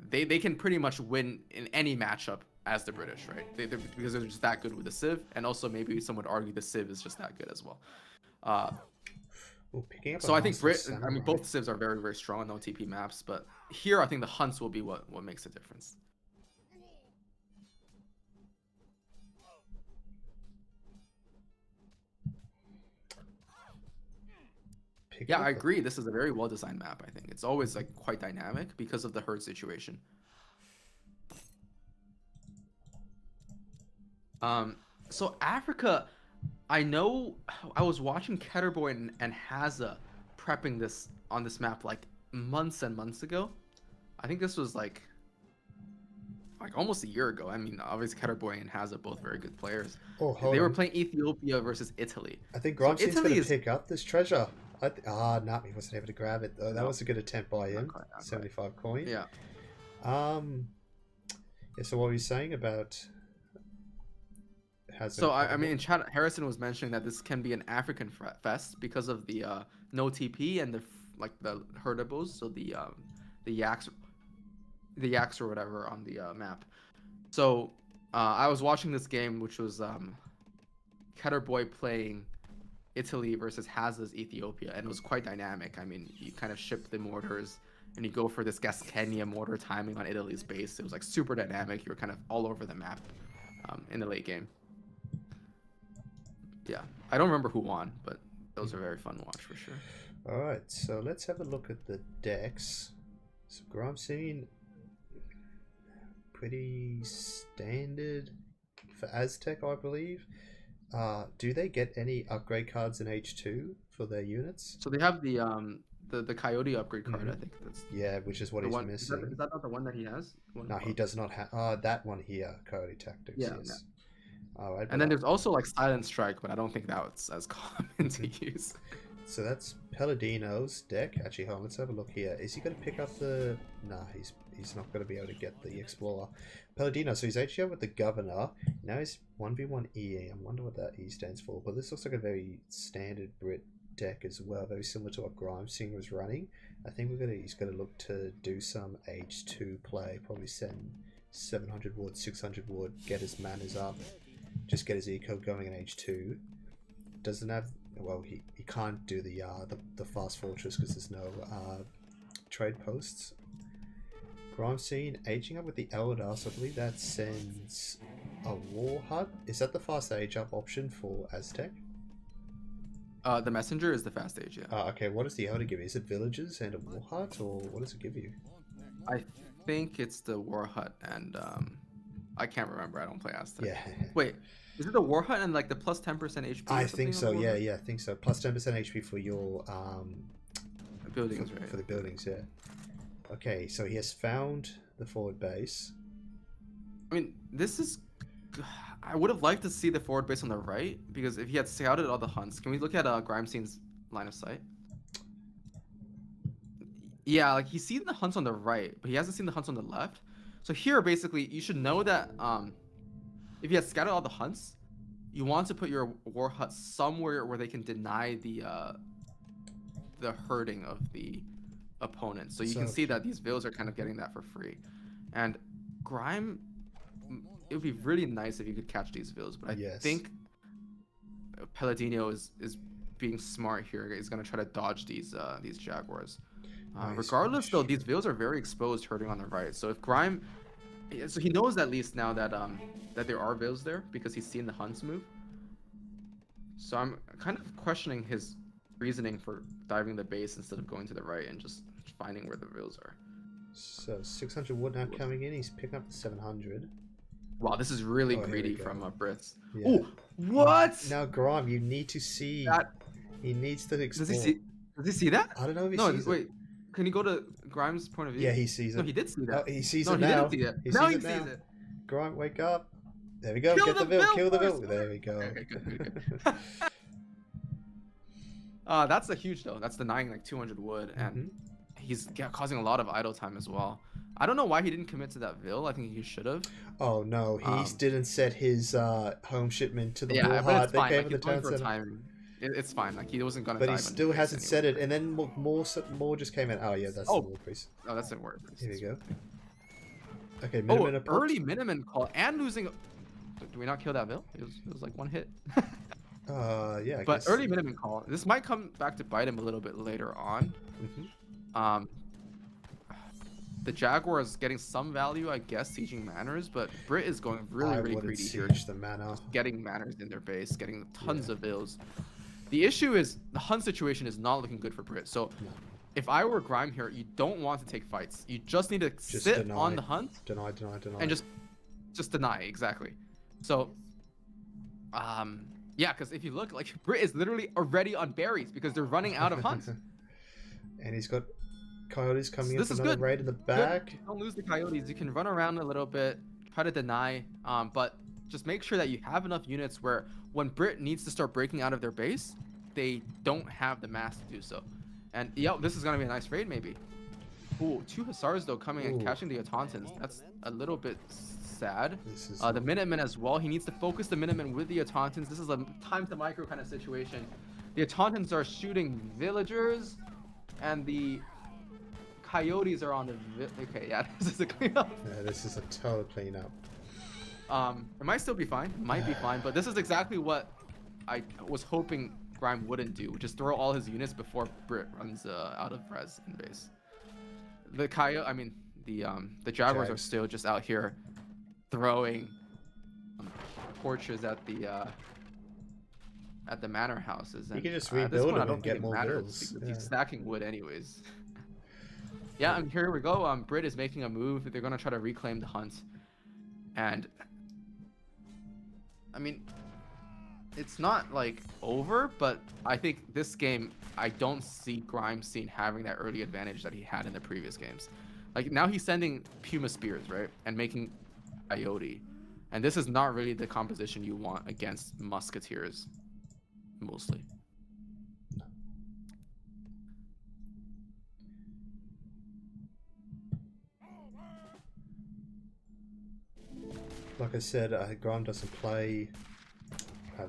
they can pretty much win in any matchup as the British, right? Because they're just that good with the Civ, and also maybe some would argue the Civ is just that good as well. Ooh, picking up So a I think hostile Brit. I mean, samurai. both civs are very, very strong on the OTP maps, but here I think the hunts will be what makes a difference. Picking Yeah, up I a- agree. This is a very well designed map. I think it's always like quite dynamic because of the herd situation. So Africa, I know I was watching Ketterboy and Haza prepping this on this map like months and months ago. I think this was like almost a year ago. I mean, obviously Ketterboy and Haza both very good players. Oh, hold They were on. playing Ethiopia versus Italy. I think So GrimeScene's going Italy to is pick up this treasure. Nah, he wasn't able to grab it though. That No. was a good attempt by him. quite, not quite. 75 coin. yeah. Yeah, so what were you saying about Hazard? So I mean, in chat, Harrison was mentioning that this can be an African fest because of the no TP and the the herdibos, so the yaks or whatever on the map. So I was watching this game, which was Ketterboy playing Italy versus Haza's Ethiopia, and it was quite dynamic. I mean, you kind of ship the mortars and you go for this Gaskenia mortar timing on Italy's base. It was like super dynamic. You were kind of all over the map in the late game. Yeah, I don't remember who won, but those are very fun to watch for sure. All right, so let's have a look at the decks. So GrimeScene, pretty standard for Aztec, I believe. Do they get any upgrade cards in H2 for their units? So they have the Coyote upgrade card. I think that's Yeah, which is what the he's one. missing. Is that not the one that he has? No, he does not have. That one here, Coyote Tactics. Yeah, Yes. All right. And then there's also like Silent Strike, but I don't think that's as common to use. So that's Peladino's deck. Actually, hold on, let's have a look here. Is he going to pick up the... Nah, he's not going to be able to get the Explorer. Paladino, so he's actually out with the Governor. Now he's 1v1 EA. I wonder what that E stands for. But this looks like a very standard Brit deck as well. Very similar to what GrimeScene was running. I think he's going to look to do some H2 play. Probably send 700 wood, 600 wood, get his manners up. Just get his eco going in H2. Doesn't have... Well, he can't do the fast fortress because there's no trade posts. GrimeScene aging up with the Elder, so I believe that sends a war hut. Is that the fast age up option for Aztec? The Messenger is the fast age, yeah. Okay, what does the Elder give you? Is it villages and a war hut, or what does it give you? I think it's the War Hut and I can't remember. I don't play Aztec. Yeah. Wait, is it the War Hut and like the plus 10% HP? I or think something so. on the War Yeah, Hut? I think so. Plus 10% HP for your Buildings, right? for the buildings. Yeah. Okay, so he has found the forward base. I mean, this is. I would have liked to see the forward base on the right because if he had scouted all the hunts, can we look at GrimeScene's line of sight? Yeah, like he's seen the hunts on the right, but he hasn't seen the hunts on the left. So here, basically, you should know that if you had scouted all the hunts, you want to put your war hut somewhere where they can deny the herding of the opponent. So you can see that these villas are kind of getting that for free. And Grime, it would be really nice if you could catch these villas, but I think Peladino is being smart here. He's gonna try to dodge these jaguars. Regardless, though, these villas are very exposed herding on the right. So if Grime, so he knows at least now that that there are villas there because he's seen the hunts move. So I'm kind of questioning his reasoning for diving the base instead of going to the right and just finding where the villas are. So 600 wood now coming in. He's picking up the 700. Wow, this is really greedy from Brits. Yeah. Oh, what? Now, Grime, you need to see that. He needs to explore. Does he see that? I don't know if he no, sees wait. it. Can you go to Grime's point of view? Yeah, he sees it. No, he did see that. Oh, he sees no, it he now. didn't see it. He Now sees he it sees now. it. Grime, wake up. There we go. Kill Get the bill. Kill the bill. first. There we go. Okay, good. That's a huge though. That's denying like 200 wood, and he's causing a lot of idle time as well. I don't know why he didn't commit to that Vil. I think he should have. Oh no, he didn't set his home shipment to the war but hut. it's They fine. came Like, with the he's going town for center. time. It's fine. Like he wasn't gonna. But he dive still into the hasn't base set anyway. it, and then more just came in. Oh yeah, that's the war priest. Oh, that's in word. Here we go. Okay, Oh, Miniman early Miniman call and losing. Do we not kill that Vil? It was like one hit. Yeah. I But guess. early minimum call. This might come back to bite him a little bit later on. Mhm. The Jaguar is getting some value, I guess, sieging Manors, but Brit is going really I wouldn't greedy here. siege the manor. Getting Manors in their base, getting tons of vills. The issue is the Hun situation is not looking good for Brit. So No. if I were Grime here, you don't want to take fights. You just need to Just sit deny. on the hunt Deny. and just deny, exactly. So yeah, because if you look, like, Brit is literally already on berries because they're running out of hunts. And he's got coyotes coming in This for is another good. raid in the Good. back. Don't lose the coyotes. You can run around a little bit, try to deny, but just make sure that you have enough units where when Brit needs to start breaking out of their base, they don't have the mass to do so. And yep, this is gonna be a nice raid maybe. Ooh, 2 Hussars though coming and Ooh. catching the Autontons. That's a little bit sad. This is The Minutemen as well. He needs to focus the Minutemen with the Autontons. This is a time to micro kind of situation. The Autontons are shooting villagers, and the Coyotes are on the okay, yeah, this is a cleanup. yeah, this is a total cleanup. It might still be fine. It might be fine, but this is exactly what I was hoping Grime wouldn't do, which is throw all his units before Brit runs out of res in base. The the Jaguars are Jags. still just out here throwing torches at the manor houses. And, You can just at this rebuild point, I them don't and think get it more matters vills. because Yeah. he's stacking wood anyways. Yeah, and here we go. Brit is making a move. They're gonna try to reclaim the hunt, and I mean, it's not like over, but I think this game, I don't see GrimeScene having that early advantage that he had in the previous games. Like now he's sending Puma Spears, right, and making Coyote, and this is not really the composition you want against Musketeers, mostly. Like I said, Grime doesn't play.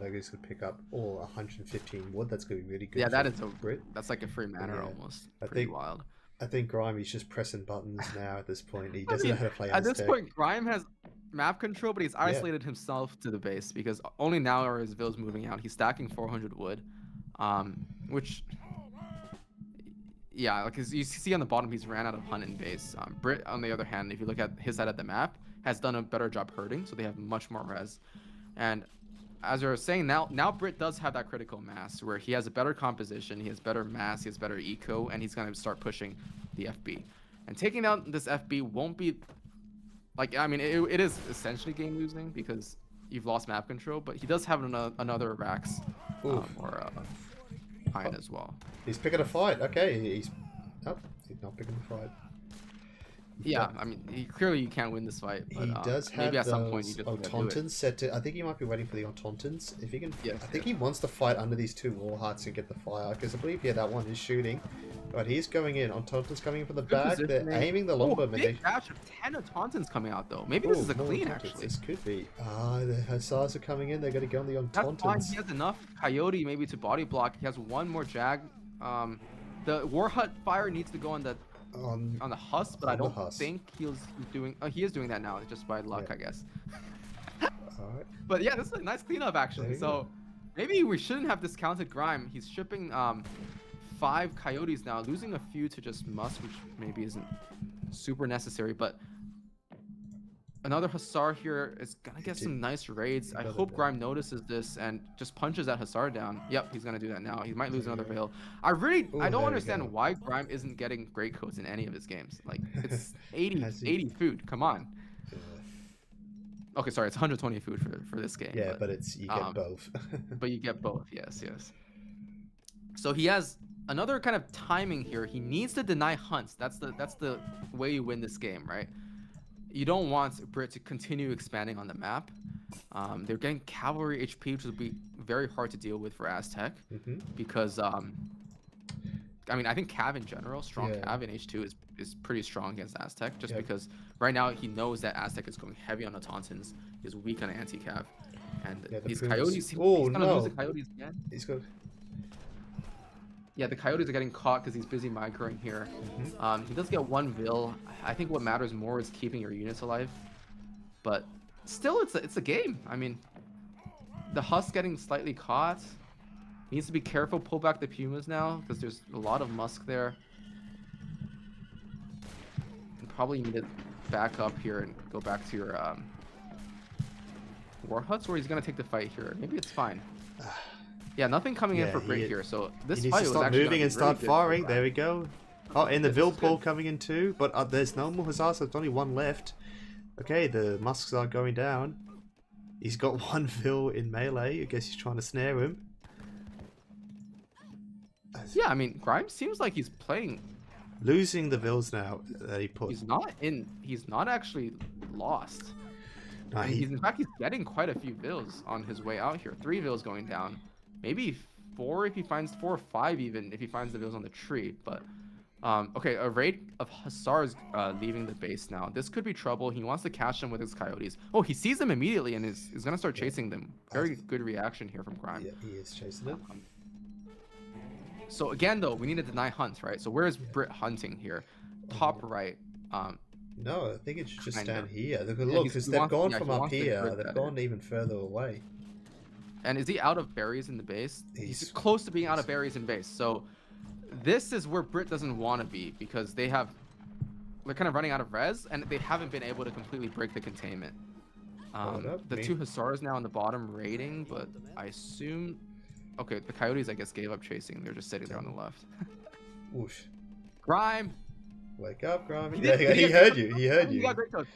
They're just gonna pick up 115 wood. That's gonna be really good. Yeah, that for is a Brit. that's like a free manor Yeah. almost. I Pretty think- wild. I think Grime is just pressing buttons now at this point. He I doesn't mean, know how to play At this Aztec. point, Grime has map control, but he's isolated himself to the base because only now are his vills moving out. He's stacking 400 wood, which, yeah, like as you see on the bottom, he's ran out of hunt in base. Brit, on the other hand, if you look at his side of the map, has done a better job hurting, so they have much more res. And as I was saying, now Brit does have that critical mass where he has a better composition, he has better mass, he has better eco, and he's gonna start pushing the FB. And taking down this FB won't be like, I mean, it is essentially game losing because you've lost map control, but he does have another Rax or Iron as well. He's picking a fight. Okay, he's not picking a fight. Yeah, I mean, clearly you can't win this fight, but He does have maybe at some point you those just gotta do it. Autontons set to. I think he might be waiting for the Autontons. If he can, Yes, I think he wants to fight under these 2 war hearts and get the fire. Because I believe that one is shooting, but he's going in. Autontons coming in from the Good back. They're positioning. aiming the Oh, longbow. big dash of 10 Autontons coming out though. Maybe this is a clean actually. This could be. The Hussars are coming in. They're going to go on the That's fine. Autontons. He has enough Coyote maybe to body block. He has one more Jag. The War Hut fire needs to go on the Huss, but I on the don't Huss. think he's doing. Oh, he is doing that now, just by luck, Yeah. I guess. Alright. But yeah, this is a nice cleanup There actually. you So maybe we shouldn't have discounted Grime. He's shipping 5 Coyotes now, losing a few to just Musk, which maybe isn't super necessary, but another Hussar here is gonna get some nice raids. I Another hope bit. Grime notices this and just punches that Hussar down. Yep, he's gonna do that now. He might lose another veil. I Ooh, don't there we understand go. why Grime isn't getting great codes in any of his games. Like it's 80 Has he? 80 food. Come on. Yeah. Okay, sorry, it's 120 food for this game. Yeah, but it's you get um, both. but you get both. Yes. So he has another kind of timing here. He needs to deny hunts. That's the way you win this game, right? You don't want Brit to continue expanding on the map. They're getting cavalry HP, which will be very hard to deal with for Aztec because I mean, I think Cav in general, strong Yeah. Cav in H2 is pretty strong against Aztec, just Yep. because right now he knows that Aztec is going heavy on the Tauntons, he's weak on anti-Cav, and Yeah, the these Pumas- Coyotes, he's Oh, gonna lose the no. Coyotes again. He's got. Yeah, the Coyotes are getting caught because he's busy microing here. He does get 1 Vil. I think what matters more is keeping your units alive. But still, it's a game. I mean, The Husk getting slightly caught. He needs to be careful. Pull back the Pumas now because there's a lot of musk there. And probably need to back up here and go back to your War Huts, or he's gonna take the fight here. Maybe it's fine. Yeah, nothing coming in for Brit here. So this he fight needs to was start actually moving and really start good firing. for There we go. Oh, and the this is Vilpol good. coming in too, but there's no more Hussars. There's only one left. Okay, the musks are going down. He's got one Vil in melee. I guess he's trying to snare him. Yeah, I mean, Grimes seems like he's playing. Losing the Vils now that he put. He's not actually lost. No, And in fact, he's getting quite a few Vils on his way out here. 3 Vils going down. Maybe 4 if he finds 4 or 5 even if he finds the Vils on the tree. But okay, a raid of Hussars leaving the base now. This could be trouble. He wants to catch them with his coyotes. Oh, he sees them immediately and is gonna start chasing them. Very good reaction here from Grime. Yeah, he is chasing them. So again, though, we need to deny hunt, right? So where is Brit hunting here? Top right. No, I think it should just Kinda. stand here. Look, Yeah, because he they've wants- gone yeah, from he up wants to here. grid They've that gone even further away. And is he out of berries in the base? He's He's- close to being out of berries in base. So this is where Brit doesn't want to be because they're kind of running out of res and they haven't been able to completely break the containment. The 2 Hussars now on the bottom raiding, but I assume... Okay, the Coyotes, I guess, gave up chasing. They're just sitting there on the left. Whoosh. Grime! Wake up, Grime. He Yeah, did- he heard you. He heard He you. got great codes.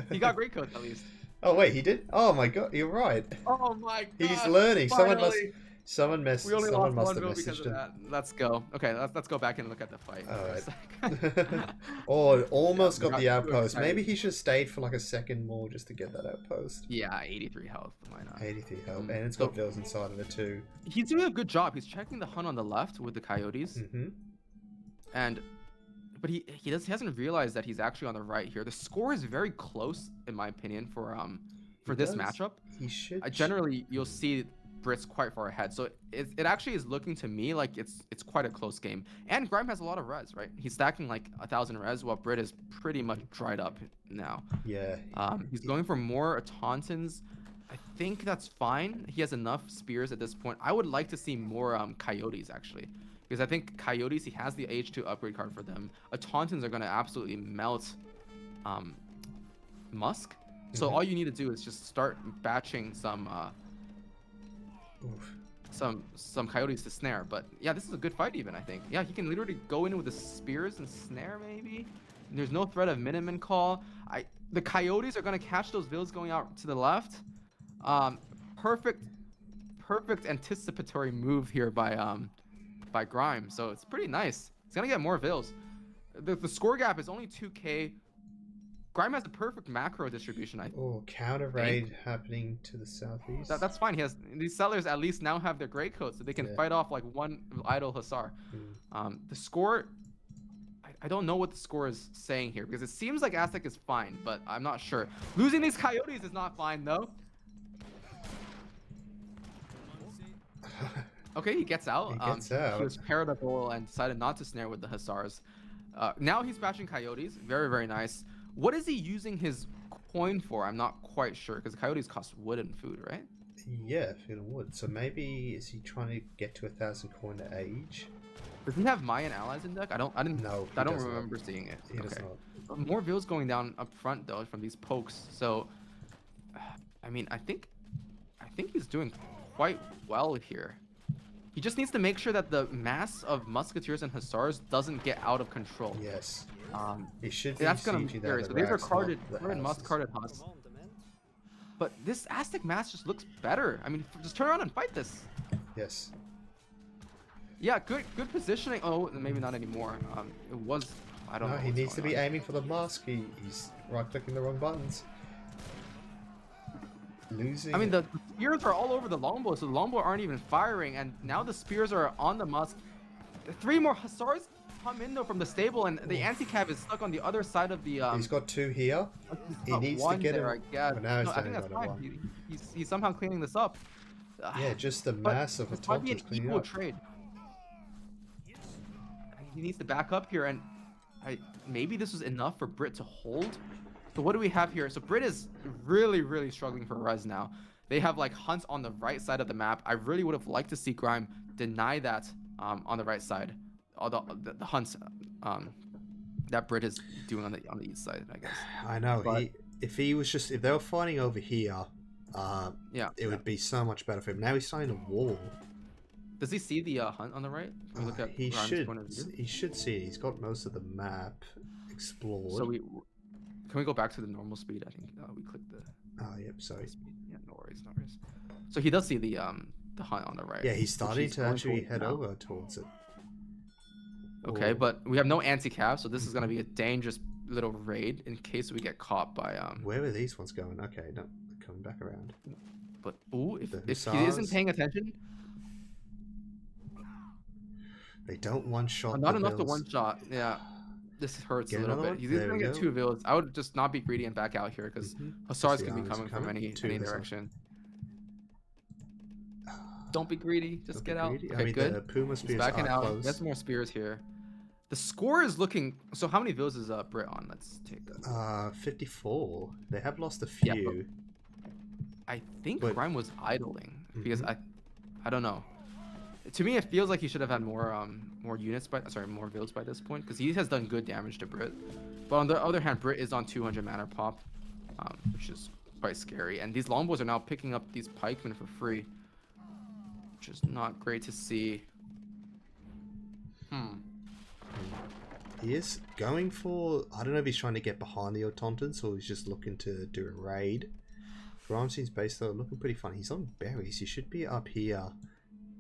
He got great codes, at least. Oh wait, he did. Oh my god, you're right. Oh my god! He's learning. Finally. Someone We only someone lost must one have Vil because messaged of him. that. Let's go. Okay, let's go back and look at the fight. All for a right. sec. Oh, almost Yeah, got we the got too outpost. excited. Maybe he should have stayed for like a second more just to get that outpost. Yeah, 83 health. Why not? 83 health, Mm. and it's got Vils inside of it too. He's doing a good job. He's checking the hunt on the left with the Coyotes, but he hasn't realized that he's actually on the right here. The score is very close, in my opinion, for this does. matchup. He should. Generally, you'll see Brit's quite far ahead, so it actually is looking to me like it's quite a close game. And Grime has a lot of res, right? He's stacking like 1,000 res, while Brit is pretty much dried up now. Yeah. He's going for more Tauntauns. I think that's fine. He has enough spears at this point. I would like to see more Coyotes actually, because I think Coyotes, he has the H2 upgrade card for them. Tauntauns are going to absolutely melt Musk. So all you need to do is just start batching some Coyotes to snare. But yeah, this is a good fight even, I think. Yeah, he can literally go in with the spears and snare maybe. There's no threat of Miniman call. The Coyotes are going to catch those Vils going out to the left. Perfect anticipatory move here by Grime. So it's pretty nice. He's going to get more Vils. The score gap is only 2k. Grime has a perfect macro distribution, I think. Oh, counter raid happening to the southeast. That's fine. These sellers at least now have their gray coats, so they can fight off like one idle Hussar. The score, I don't know what the score is saying here because it seems like Aztec is fine, but I'm not sure. Losing these Coyotes is not fine though. Okay, he gets out. He gets out. He was paratable and decided not to snare with the Hussars. Now he's bashing Coyotes. Very, very nice. What is he using his coin for? I'm not quite sure because Coyotes cost wood and food, right? Yeah, feeling wood. So maybe is he trying to get to 1,000 coin to age? Does he have Mayan allies in deck? I don't No, he I don't does not. remember seeing it. He does Okay. not. More Vils going down up front though from these pokes. So I mean, I think he's doing quite well here. He just needs to make sure that the mass of musketeers and hussars doesn't get out of control. Yes. He should be that's gonna sieging be down scary. the So these are racks, not carded, the carded houses. carded husks. But this Aztec mass just looks better. I mean, just turn around and fight this. Yes. Yeah, good positioning. Oh, maybe not anymore. It was. I don't No, know. he what's needs to going be on. aiming for the mask. He's right clicking the wrong buttons. Losing. I mean, the spears are all over the longbow, so the longbow aren't even firing, and now the spears are on the musk. 3 more hussars come in though from the stable, and the anti-cav is stuck on the other side of the. he's got 2 here. He got needs to one get there, him. I guess. But now he's No, I standing think that's right at fine. 1. He's somehow cleaning this up. Yeah, just the But mass of the this might be an Tauntauns cleaning equal up. trade. He needs to back up here, and maybe this was enough for Brit to hold. So what do we have here? So Brit is really, really struggling for res now. They have like hunts on the right side of the map. I really would have liked to see Grime deny that on the right side, all the hunts that Brit is doing on the east side, I guess. I know. But, If they were fighting over here, it would be so much better for him. Now he's starting to wall. Does he see the hunt on the right? Can we look at He Grime's should. point of view? He should see it. He's got most of the map explored. So can we go back to the normal speed? I think we clicked the. Oh, yep. Sorry. Speed. Yeah, no worries, no worries. So he does see the hunt on the right. Yeah, he's starting he's to going actually towards head now. over towards it. Okay, Or- but we have no anti-cav, so this is gonna be a dangerous little raid in case we get caught by Where are these ones going? Okay, no, they're coming back around. But ooh, if The he isn't Hussars. paying attention, They don't one-shot. not the enough to vills. one-shot. Yeah, this hurts Get a little another bit. one? He's There either we gonna get go. 2 villas. I would just not be greedy and back out here because Mhm. Hussars Just the can be armies coming from coming. any 2 Hussars. direction. Don't be greedy. Just Don't be get out. greedy. Okay, I mean, good. the Puma He's spears backing are out. close. There's more spears here. The score is looking. So how many villas is Brit on? Let's take that. 54. They have lost a Yeah, few. I think But- Grime was idling because Mhm. I don't know. To me, it feels like he should have had more units more builds by this point because he has done good damage to Brit. But on the other hand, Brit is on 200 mana pop, which is quite scary. And these longbows are now picking up these pikemen for free, which is not great to see. He is going for. I don't know if he's trying to get behind the Autontons or he's just looking to do a raid. GrimeScene's base though looking pretty fun. He's on berries. He should be up here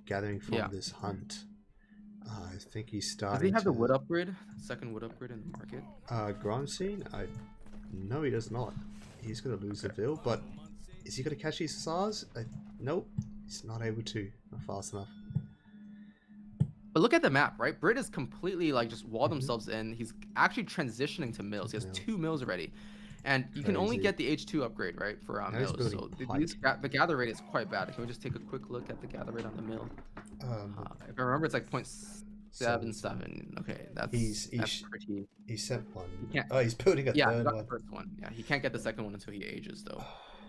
gathering from this hunt. I think he's Does starting. he have the to- wood upgrade? Second wood upgrade in the market? GrimeScene? No, he does not. He's going to lose the Vil, but is he going to catch these Hussars? Nope. He's not able to. Not fast enough. But look at the map, right? Brit is completely like just walled themselves in. He's actually transitioning to mills. He has Mill. 2 mills already. And you can only Crazy. get the H2 upgrade, right, for Now he's mills. So building the gather rate is quite bad. Can we just take a quick look at the gather rate on the mill? If I remember, it's like 0.77. Okay, that's pretty. He sent one. can't- Oh, he's building a Yeah, he third got the one. first one. Yeah, he can't get the second one until he ages, though.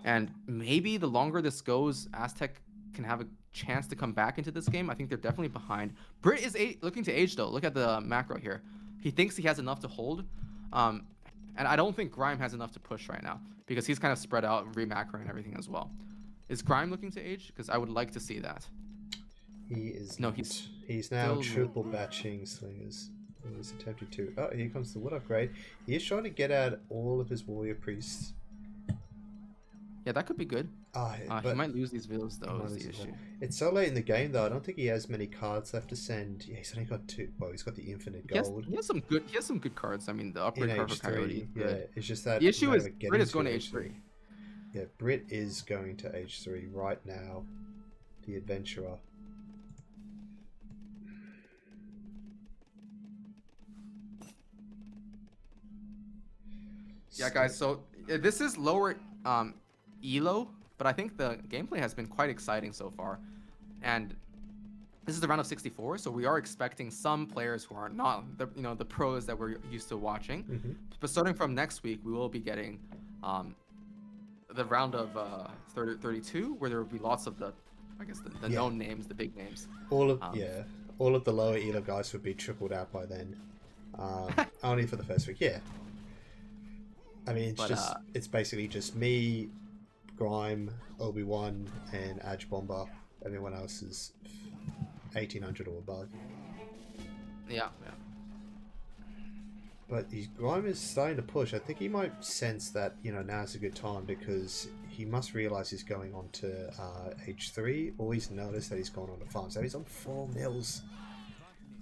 And maybe the longer this goes, Aztec can have a chance to come back into this game. I think they're definitely behind. Brit is looking to age, though. Look at the macro here. He thinks he has enough to hold. And I don't think Grime has enough to push right now because he's kind of spread out, re-macro and everything as well. Is Grime looking to age? Because I would like to see that. He is. No, not. he's He's now still- triple batching slingers. He's attempting to. Oh, here comes the wood upgrade. He is trying to get out all of his warrior priests. Yeah, that could be good. He But might lose these villas, though, is might the lose issue. it's so late in the game, though. I don't think he has many cards left to send. Yeah, he's only got 2. Well, he's got the infinite He has, gold. he has some good cards. I mean, the In upgrade card for Coyote. H3, yeah, it's just that The issue matter is of getting Brit is going to H3. Yeah, Brit is going to H3 right now. The adventurer. Yeah, guys. So this is lower elo, but I think the gameplay has been quite exciting so far, and this is the round of 64. So we are expecting some players who are not the pros that we're used to watching. Mhm. But starting from next week, we will be getting the round of 32, where there will be lots of the known names, the big names. All of all of the lower elo guys would be trickled out by then. Only for the first week, yeah. I mean, it's basically just me, Grime, Obi-Wan, and Edge Bomber. Everyone else is 1800 or above. Yeah. But Grime is starting to push. I think he might sense that now's a good time because he must realize he's going on to H3, or he's noticed that he's gone on to farm. So he's on 4 mills.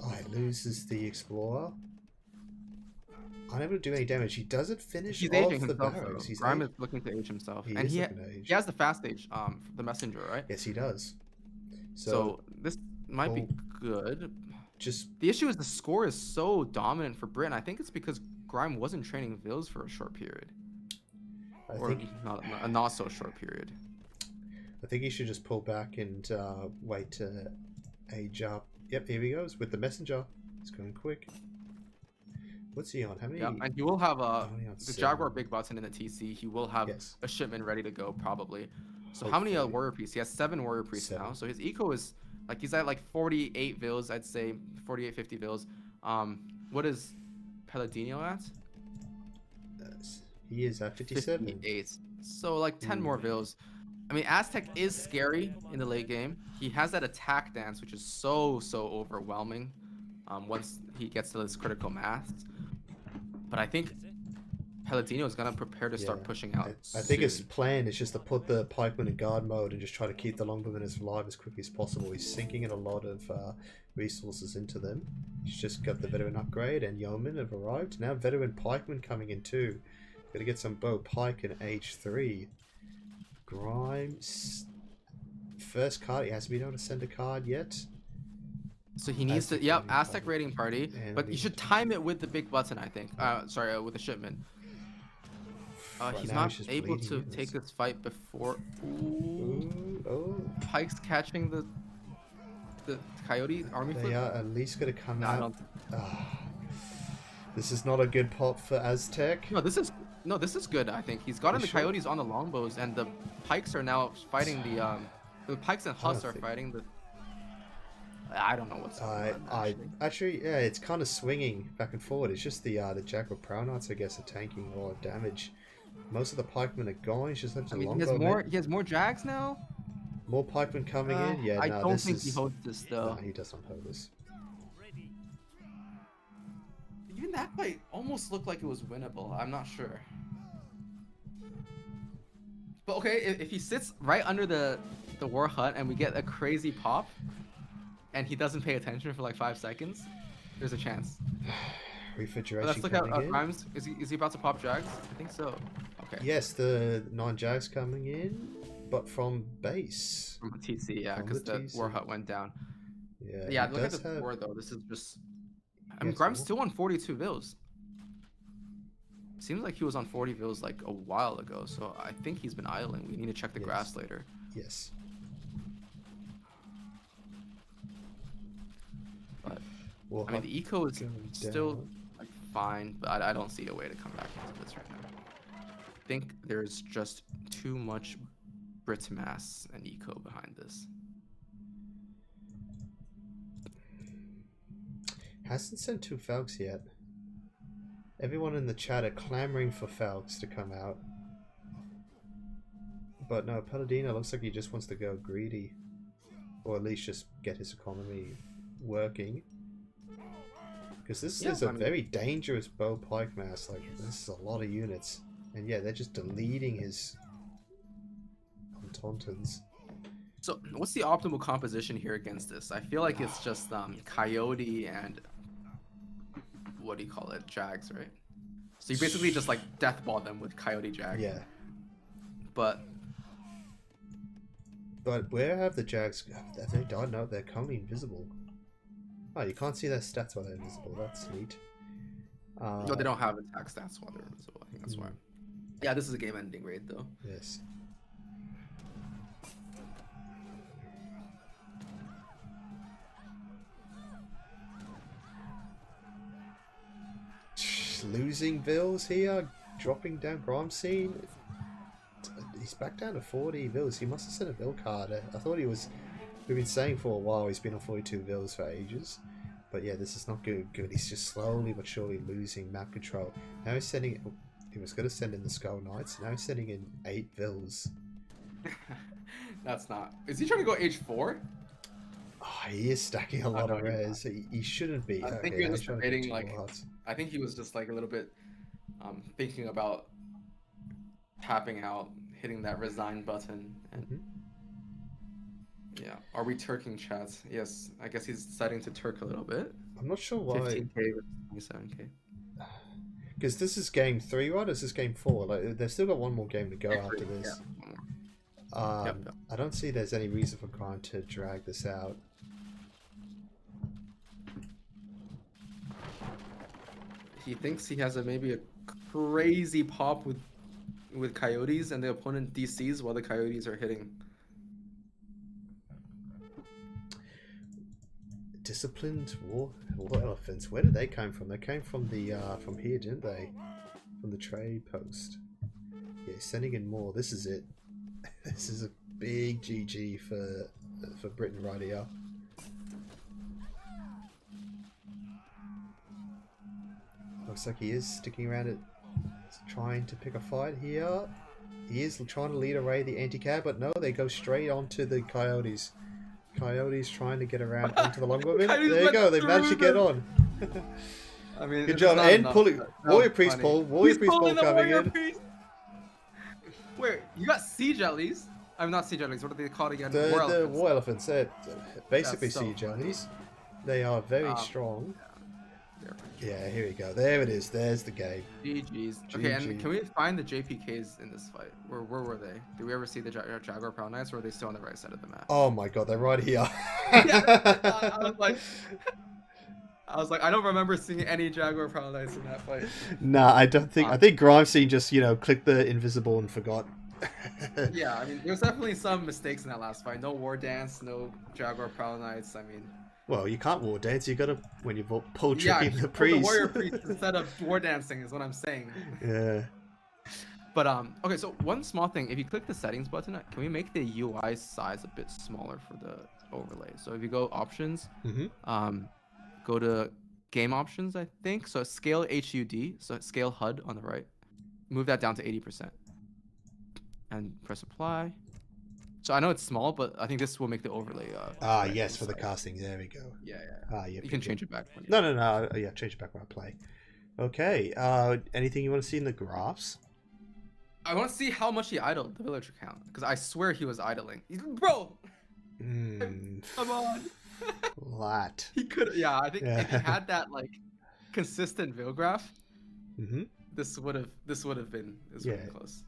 Oh, he loses the Explorer. Unable to do any damage. He doesn't finish He's off aging the himself. barracks. He's Grime is looking to age himself, and is he looking to age. has the fast age, the messenger, right? Yes, he does. So this might be good. Just The issue is the score is so dominant for Brit, and I think it's because Grime wasn't training Vils for a short period. I Or think a not so short period. he should just pull back and wait to age up. Yep, here he goes with the messenger. It's going quick. What's he on? How many? Yeah, and he will have only on the 7. Jaguar big button in the TC. He will have Yes. a shipment ready to go probably. So how many Hopefully. warrior priests? He has 7 warrior priests now. 7. So his eco is like he's at like 48 vills, I'd say 48, 50 vills. What is Peladino at? He is at 57. 58. So like 10 more vills. I mean, Aztec is scary in the late game. He has that attack dance, which is so overwhelming. Once he gets to this critical mass. But I think Peladino is gonna prepare to start pushing out. I think his soon. plan is just to put the pikeman in guard mode and just try to keep the longbowmen as alive as quickly as possible. He's sinking in a lot of resources into them. He's just got the veteran upgrade, and yeomen have arrived. Now veteran pikemen coming in too. Gotta get some bow pike in age 3. Grimes. First card, he hasn't been able to send a card yet. So he needs to, Aztec yep, raiding Aztec party. raiding party. And But we- you should time it with the big button, I think. Sorry, with the shipment. Right He's now not just able bleeding to units. take this fight before. Ooh. Ooh, oh, Pike's catching the coyote army they flip. are at least gonna come No, I out. don't. Ah, this is not a good pop for Aztec. No, this is good. I think he's gotten You the sure? coyotes on the longbows, and the pikes are now fighting the pikes and Huss don't are think- fighting the. I don't know what's going on. I actually, yeah, it's kind of swinging back and forward. It's just the Jaguar Prow Knights, I guess, are tanking a lot of damage. Most of the pikemen are gone. He's just left I a mean, longbow. he has more jags now. More pikemen coming in. Yeah, I no, don't this think is. he holds this though. No, he doesn't hold this. Even that fight almost looked like it was winnable. I'm not sure. But okay, if he sits right under the war hut and we get a crazy pop, and he doesn't pay attention for like 5 seconds, there's a chance. But Refrigeration let's look at coming in. Grimes. Is he about to pop jags? I think so. Okay. Yes, the 9 jags coming in, but from base. From the TC, yeah, From because the the war TC. hut went down. Yeah, Yeah, he look at does the have- score though. This is just. I mean, Yes, Grimes more. still on 42 vills. Seems like he was on 40 vills like a while ago, so I think he's been idling. We need to check the Yes. grass later. Yes. But War I mean, hut the eco is going still down. like fine, but I don't see a way to come back into this right now. I think there's just too much Brit mass and eco behind this. Hasn't sent 2 Falcons yet. Everyone in the chat are clamoring for Falcons to come out. But no, Peladino looks like he just wants to go greedy. Or at least just get his economy working. Because this Yeah, is a I mean- very dangerous bow pike mass. Like, this is a lot of units. And yeah, they're just deleting his Tauntauns. So, what's the optimal composition here against this? I feel like it's just Coyote and what do you call it? Jags, right? So you basically just like deathball them with Coyote Jag. Yeah. But Where have the Jags... Have they died? No, they're currently invisible. Oh, you can't see their stats while they're invisible. That's neat. no, they don't have attack stats while they're invisible. I think that's why. Yeah, this is a game-ending raid though. Yes. Losing Vills here, dropping down GrimeScene. He's back down to 40 Vills. He must have sent a Vill card. I thought he was. We've been saying for a while he's been on 42 Vills for ages. But yeah, this is not good. He's just slowly but surely losing map control. Now he's sending. He was going to send in the Skull Knights. Now he's sending in 8 Vills. That's not. Is he trying to go H4? Oh, he is stacking a lot no, of he's rares. He shouldn't be. I think Okay, you're now just he's trying to debating, get 2 like- more hearts. I think he was just like a little bit thinking about tapping out, hitting that resign button, and yeah. Are we Turking chat? Yes, I guess he's deciding to Turk a little bit. I'm not sure why. 15k versus 27k. Because this is game 3, right? Or is this game 4? Like, they've still got one more game to go after Yeah, this. one more. Yep. I don't see there's any reason for Grime to drag this out. He thinks he has maybe a crazy pop with coyotes, and the opponent DCs while the coyotes are hitting. Disciplined war elephants. Where did they come from? They came from the from here, didn't they? From the trade post. Yeah, sending in more. This is it. This is a big GG for Britain right here. Looks like he is sticking around it, trying to pick a fight here. He is trying to lead away the anti-cab, but no, they go straight onto the Coyotes. Coyotes trying to get around onto the longboatman. Coyotes There you went go, they managed to through get on. I mean, Good it's job, not and enough, pulling but that Warrior was Priest funny. pull. Warrior He's Priest pull pulling the coming Warrior in. Priest. Wait, you got siege jellies? I'm not siege jellies. What are they called again? The elephants. war elephants, they're basically That's so sea funny. jellies. They are very Um, strong. There. Yeah, here we go. There it is. There's the game. GG's. Okay, and GG. can we find the JPKs in this fight? Where were they? Did we ever see the Jaguar Proud Knights, or are they still on the right side of the map? Oh my god, they're right here. I was like, I don't remember seeing any Jaguar Proud Knights in that fight. Nah, I don't think. I think GrimeScene just clicked the invisible and forgot. Yeah, I mean, there's definitely some mistakes in that last fight. No War Dance, no Jaguar Proud Knights. I mean, Well, you can't war dance. You gotta when you pull yeah, tricking the the priest. Warrior Priest instead of War Dancing is what I'm saying. Yeah. But okay, so one small thing, if you click the settings button, can we make the UI size a bit smaller for the overlay? So if you go options, go to game options, I think. So scale HUD, so scale HUD on the right. Move that down to 80%. And press apply. So I know it's small, but I think this will make the overlay. Right Yes, for the size. casting. There we go. Yeah. Yeah. You can change it back. When No. Yeah, change it back when I play. Okay. Anything you want to see in the graphs? I want to see how much he idled the villager count, because I swear he was idling. Bro, come on. Flat. He could. Yeah, I think if he had that consistent Vil graph, this would have been close.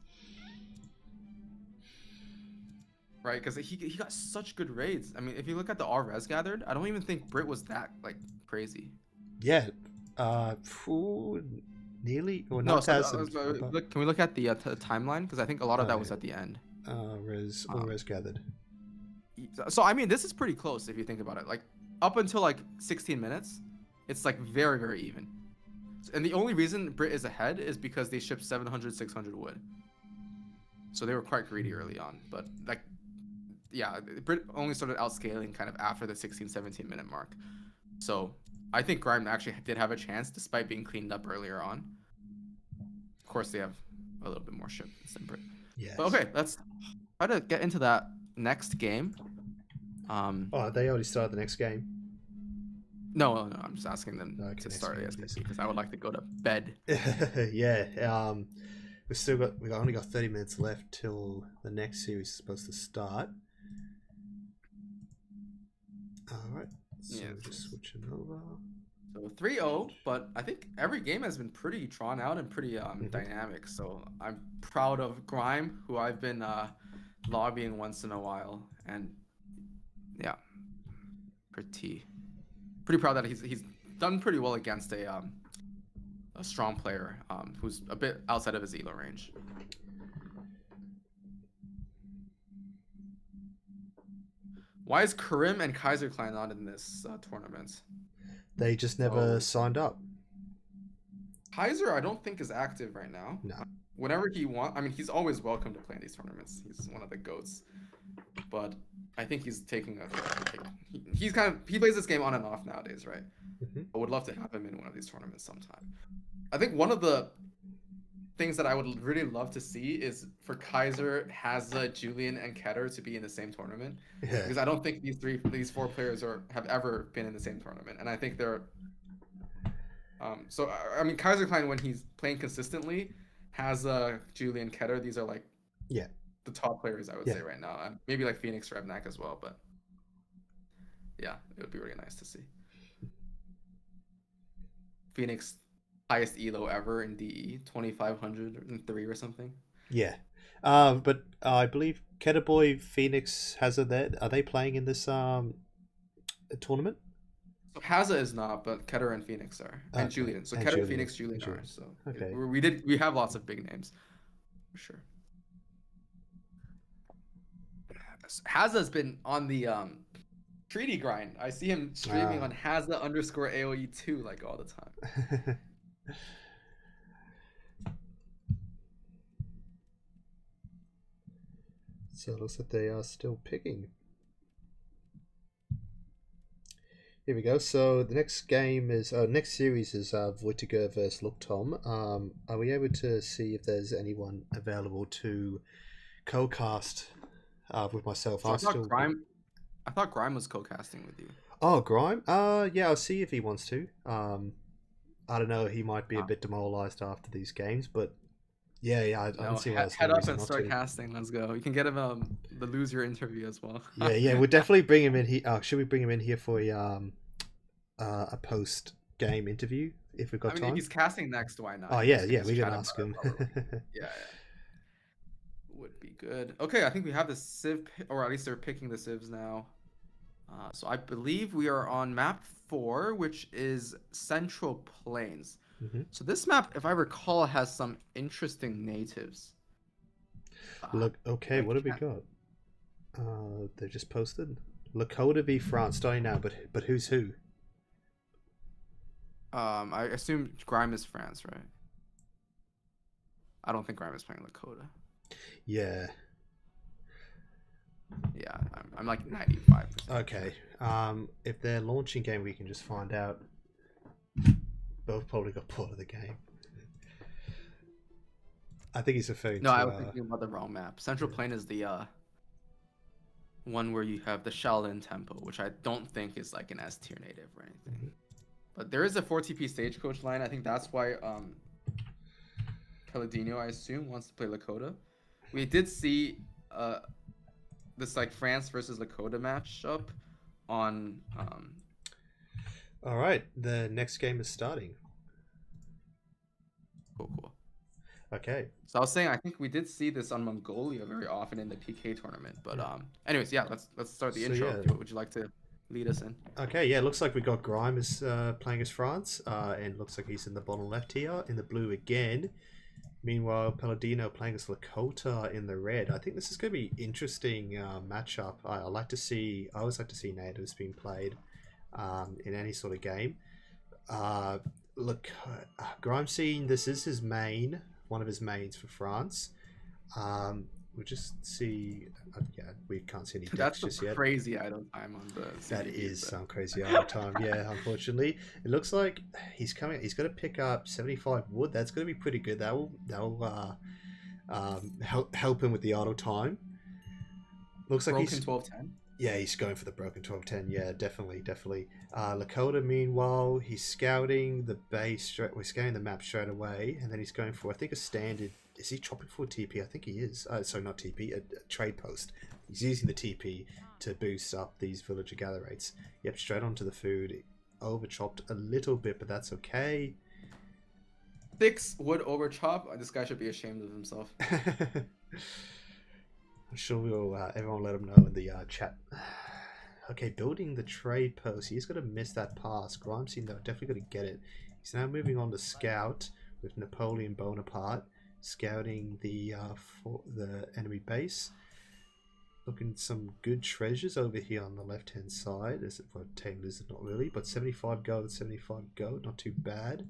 Right, because he got such good raids. I mean, if you look at the R res gathered, I don't even think Brit was that crazy. Yeah. Nearly. Or not So, thousand. can we look at the timeline? Because I think a lot of that was at the end. Res gathered. So I mean, this is pretty close if you think about it. Like up until 16 minutes, it's very, very even. And the only reason Brit is ahead is because they shipped 700, 600 wood. So they were quite greedy early on. But yeah, Brit only started outscaling kind of after the 16, 17 minute mark. So I think Grime actually did have a chance despite being cleaned up earlier on. Of course, they have a little bit more shipments than Brit. Yes. But okay, let's try to get into that next game. They already started the next game. No, I'm just asking them Okay, to next start game, ASAP because I would like to go to bed. Yeah. We've only got 30 minutes left till the next series is supposed to start. All right. So Yeah, just switching over. So 3-0, but I think every game has been pretty drawn out and pretty dynamic. So I'm proud of Grime, who I've been lobbying once in a while, and yeah, pretty proud that he's done pretty well against a strong player who's a bit outside of his elo range. Why is Karim and Kaiser Clan not in this tournament? They just never signed up. Kaiser, I don't think is active right now. No. Whenever he wants, I mean, he's always welcome to play in these tournaments. He's one of the goats. But I think he's taking he plays this game on and off nowadays, right? I would love to have him in one of these tournaments sometime. I think one of the things that I would really love to see is for Kaiser, Hazza, Julian, and Keter to be in the same tournament. Yeah. Because I don't think these four players have ever been in the same tournament, and I think they're. So I mean, Kaiser Klein, when he's playing consistently, Hazza, Julian, Keter. These are the top players I would say right now. Maybe Phoenix, Revnak as well, but yeah, it would be really nice to see. Phoenix highest elo ever in DE, 2,503 or something. Yeah. But I believe Ketterboy, Phoenix, Hazard, there, are they playing in this tournament? So Hazza is not, but Keter and Phoenix are, and Julian. So Keter, Phoenix, Julian are. So okay. We have lots of big names, for sure. Hazza's been on the treaty grind. I see him streaming on Hazza_AOE2 all the time. So it looks like they are still picking. Here we go. So the next game is next series is Voltigeur versus LookTom. Are we able to see if there's anyone available to co-cast with myself? So I thought Grime was co-casting with you. Oh, Grime? Yeah, I'll see if he wants to. I don't know. He might be a bit demoralized after these games, but yeah, I don't see why there's head no up reason and not start to. casting. Let's go. You can get him the loser interview as well. Yeah, we'll definitely bring him in here. Should we bring him in here for a post game interview if we've got time? If he's casting next, why not? Oh yeah, we can ask him. Yeah. Would be good. Okay, I think we have the Civ, or at least they're picking the Civs now. So I believe we are on map 4, which is Central Plains. Mm-hmm. So this map, if I recall, has some interesting natives. Look, okay, what have we got? They just posted Lakota v France starting now, but who's who? I assume Grime is France, right? I don't think Grime is playing Lakota. Yeah. Yeah, I'm like 95%. Okay. If they're launching game, we can just find out. Both probably got pulled of the game. I think he's referring to... No, I was thinking about the wrong map. Central Plain is the one where you have the Shaolin Temple, which I don't think is like an S tier native or anything. Mm-hmm. But there is a 4TP Stagecoach line. I think that's why Peladino, I assume, wants to play Lakota. We did see this like France versus Lakota matchup on... All right, the next game is starting. Cool. Okay. So I was saying, I think we did see this on Mongolia very often in the PK tournament. But anyways, yeah, let's start the intro. Yeah. Would you like to lead us in? Okay, yeah, looks like we got Grime is playing as France, and looks like he's in the bottom left here, in the blue again. Meanwhile, Peladino playing as Lakota in the red. I think this is going to be interesting matchup. I always like to see natives being played in any sort of game. Look, GrimeScene, this is his main, one of his mains for France. We'll just see. Yeah, we can't see any decks just yet. That's crazy idle time on the. That is some crazy idle time. Yeah, unfortunately, it looks like he's coming. He's going to pick up 75 wood. That's going to be pretty good. That'll help him with the idle time. Looks like broken he's 12-10. Yeah, he's going for the broken 12-10. Yeah, definitely. Lakota, meanwhile, he's scouting the base. We're scouting the map straight away, and then he's going for, I think, a standard. Is he chopping for TP? I think he is. Sorry, not TP, a trade post. He's using the TP to boost up these villager gather rates. Yep, straight onto the food. Over chopped a little bit, but that's okay. 6 wood over chop. This guy should be ashamed of himself. I'm sure we'll everyone let him know in the chat. Okay, building the trade post. He's going to miss that pass. GrimeScene, though, definitely going to get it. He's now moving on to scout with Napoleon Bonaparte, scouting the enemy base. Looking at some good treasures over here on the left-hand side. As well, table is not really, but 75 gold, 75 gold, not too bad.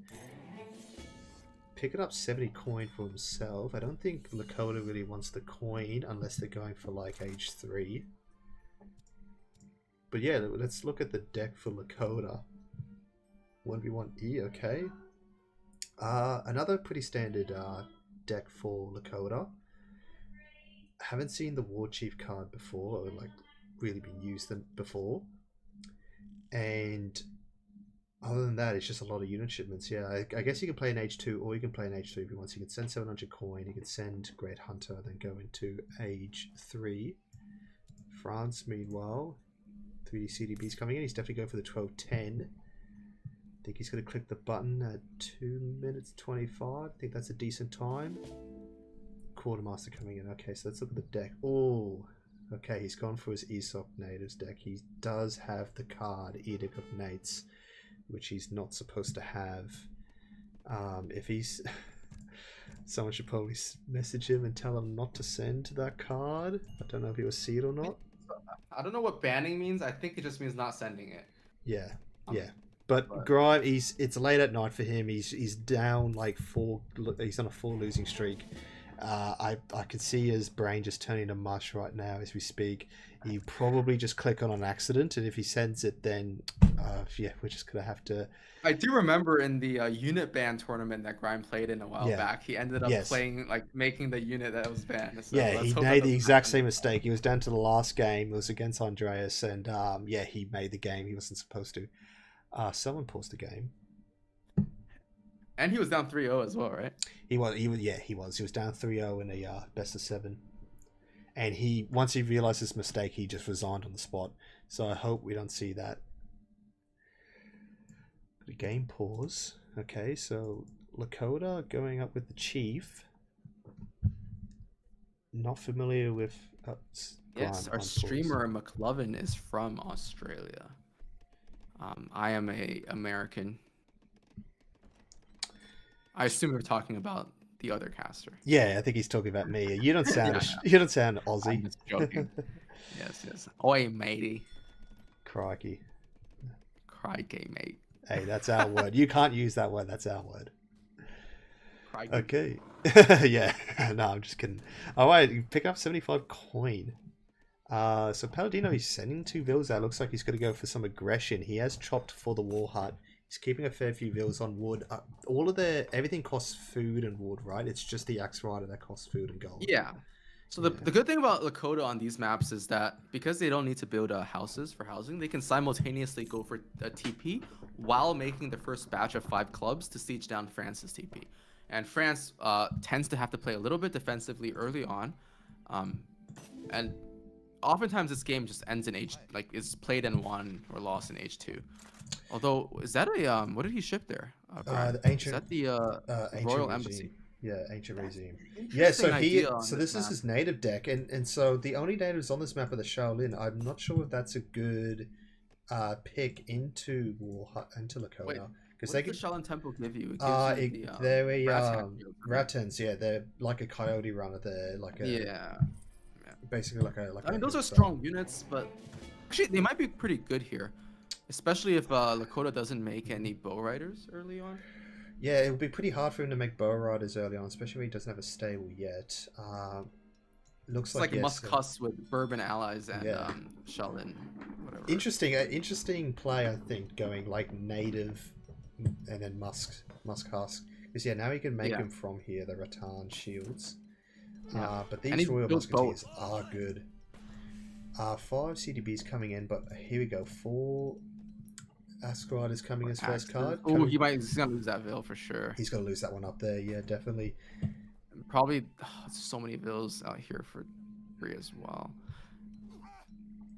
Picking up 70 coin for himself. I don't think Lakota really wants the coin unless they're going for like age 3. But yeah, let's look at the deck for Lakota. 1v1E, okay. Another pretty standard deck for Lakota. Haven't seen the War Chief card before, or like really been used before. And other than that, it's just a lot of unit shipments. Yeah, I guess you can play an H2 or you can play an H3 if you want. So you can send 700 coin, you can send Great Hunter, then go into age 3. France, meanwhile, 3D CDB's coming in. He's definitely going for the 12-10. I think he's going to click the button at 2 minutes 25. I think that's a decent time. Quartermaster coming in. Okay, so let's look at the deck. Oh, okay, he's gone for his ESOC natives deck. He does have the card Edict of Nates, which he's not supposed to have. If he's... Someone should probably message him and tell him not to send that card. I don't know if he will see it or not. I don't know what banning means. I think it just means not sending it. Yeah, yeah. But Grime, it's late at night for him. He's down like 4. He's on a 4 losing streak, I can see his brain just turning to mush right now as we speak. He probably just clicked on an accident, and if he sends it, then yeah, we're just gonna have to. I do remember in the unit ban tournament that Grime played in a while Yeah. back, he ended up Yes. playing, like, making the unit that was banned. So Yeah, let's he hope made that the doesn't exact happen. same mistake. He was down to the last game. It was against Andreas, and yeah, he made the game. He wasn't supposed to. Someone paused the game. And he was down 3-0 as well, right? He was. Yeah, he was. He was down 3-0 in a best of 7. And once he realized his mistake, he just resigned on the spot. So I hope we don't see that. The game pause. Okay, so Lakota going up with the chief. Not familiar with. Yes, our streamer McLovin is from Australia. I am a American. I assume you're talking about the other caster. Yeah, I think he's talking about me. You don't sound. Yeah, You don't sound I'm Aussie. just joking. Yes. Oi, matey. Crikey. Crikey, mate. Hey, that's our word. You can't use that word. That's our word. Crikey. Okay. Yeah. No, I'm just kidding. All right, you pick up 75 coin. So Peladino, he's sending 2 vills out. Looks like he's going to go for some aggression. He has chopped for the war hut. He's keeping a fair few vills on wood. Everything costs food and wood, right? It's just the Axe Rider that costs food and gold. Yeah. So the good thing about Lakota on these maps is that because they don't need to build houses for housing, they can simultaneously go for a TP while making the first batch of 5 clubs to siege down France's TP. And France tends to have to play a little bit defensively early on, and oftentimes this game just ends in is played in 1 or lost in H2. Although, is that a what did he ship there? The ancient. Is that the Ancient Royal Regime. Embassy? Yeah, Ancient Regime. Yeah, Interesting so idea on this is map. his native deck, and so the only natives on this map are the Shaolin. I'm not sure if that's a good pick into Lakota. Wait, Because what they does the Shaolin Temple give you? It gives you they're a rat Ratans, yeah, they're like a coyote runner. They're like a basically like a. I mean, those are strong units, but actually they might be pretty good here, especially if Lakota doesn't make any bow riders early on. Yeah, it would be pretty hard for him to make bow riders early on, especially when he doesn't have a stable yet. Looks It's like a must-cuss with Bourbon allies and Shaolin, whatever. Interesting play, I think, going like native and then musk husk. Because now he can make them from here, the rattan shields. But these Royal Musketeers are good. 5 CDBs coming in, but here we go. 4 Ask Riders coming as first card. Oh, he's gonna lose that Vil for sure. He's gonna lose that one up there, yeah, definitely. Probably so many Vils out here for free as well.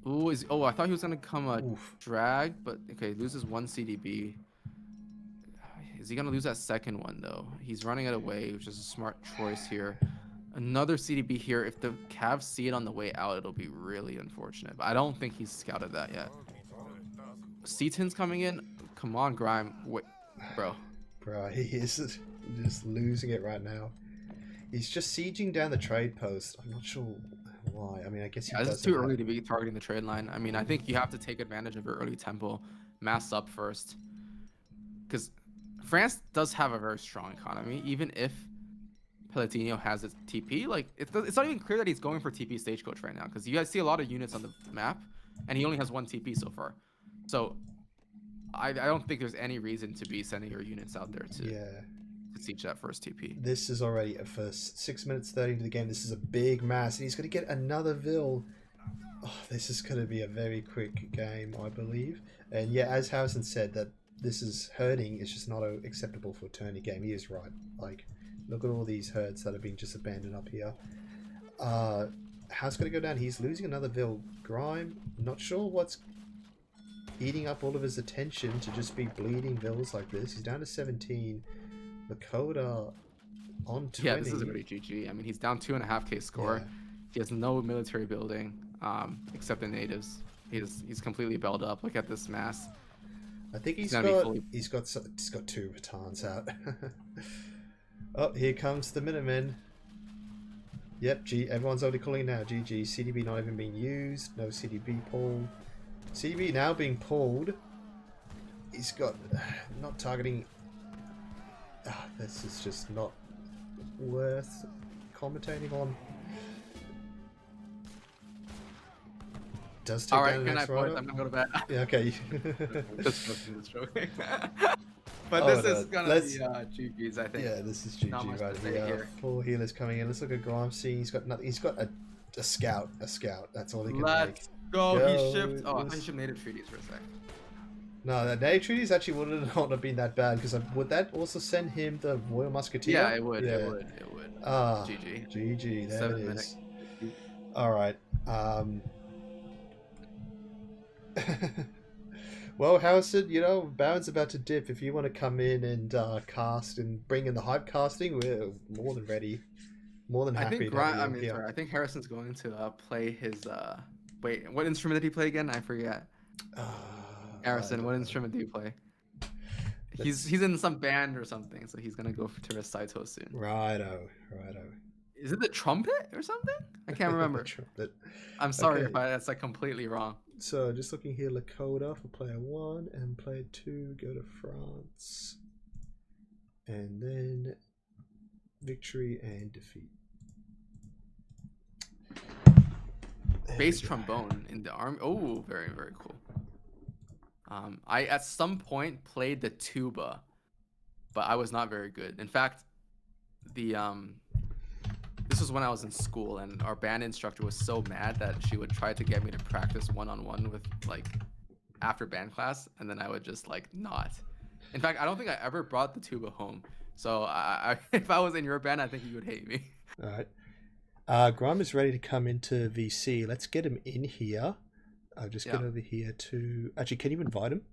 Ooh, I thought he was gonna come drag, but okay, loses 1 CDB. Is he gonna lose that second one though? He's running it away, which is a smart choice here. Another CDB here. If the Cavs see it on the way out, it'll be really unfortunate. But I don't think he's scouted that yet. Seaton's coming in. Come on, Grime. Wait, bro. Bro, he is just losing it right now. He's just sieging down the trade post. I'm not sure why. I mean, I guess he does. It's too early to be targeting the trade line. I mean, I think you have to take advantage of your early tempo, mass up first, because France does have a very strong economy. Even if Peladino has its TP, like it's not even clear that he's going for TP Stagecoach right now, because you guys see a lot of units on the map, and he only has 1 TP so far. So I don't think there's any reason to be sending your units out there to siege that first TP. This is already a first 6 minutes 30 into the game. This is a big mass, and he's going to get another Vil. Oh, this is going to be a very quick game, I believe. And yeah, as Housen said, that this is herding. It's just not acceptable for a tourney game. He is right. Like, look at all these herds that are being just abandoned up here. How's going to go down? He's losing another Vil. Grime, not sure what's eating up all of his attention to just be bleeding Vils like this. He's down to 17. Lakota on 20. Yeah, this is already GG. I mean, he's down 2.5k score. Yeah. He has no military building except the natives. He's completely belled up. Look at this mass. I think he's got 2 batons out. Oh, here comes the Minutemen. Yep, everyone's already calling now. GG. CDB not even being used. No CDB pull. CDB now being pulled. He's got not targeting. This is just not worth commentating on. Does take All down right, the good next night, boys. rider. I'm gonna go to bed. Yeah, okay. Just joking, just joking. But Oh, this no, is gonna let's- be GG's, I think. Yeah, this is Not GG much right to say here. here. 4 healers coming in. Let's look at GrimeScene. He's got nothing. He's got a scout. A scout. That's all he can make. Let's go. Go. He shipped. Oh, I It thought he was- shipped native treaties for a sec. No, the native treaties actually wouldn't not have been that bad because would that also send him the Royal Musketeer? Yeah, it would. Yeah. It would. It would. Ah, GG. GG. There 7 it minutes. is. All right. Well, Harrison, you know, Baron's about to dip. If you want to come in and cast and bring in the hype casting, we're more than ready. More than I happy think to have you here. I think Harrison's going to play his. Wait, what instrument did he play again? I forget. Harrison, what instrument do you play? He's in some band or something, so he's gonna go to recital soon. Righto. Is it the trumpet or something? I can't remember. Trumpet. I'm sorry Okay. if that's like completely wrong. So just looking here, Lakota for player 1 and player 2 go to France. And then victory and defeat. There Bass we go. trombone in the army. Oh, very, very cool. I at some point played the tuba, but I was not very good. In fact, this was when I was in school, and our band instructor was so mad that she would try to get me to practice one-on-one with like after band class, and then I would just like not. In fact, I don't think I ever brought the tuba home. So if I was in your band, I think you would hate me. All right. Grime is ready to come into VC. Let's get him in here. I'll just get over here to... Actually, can you invite him?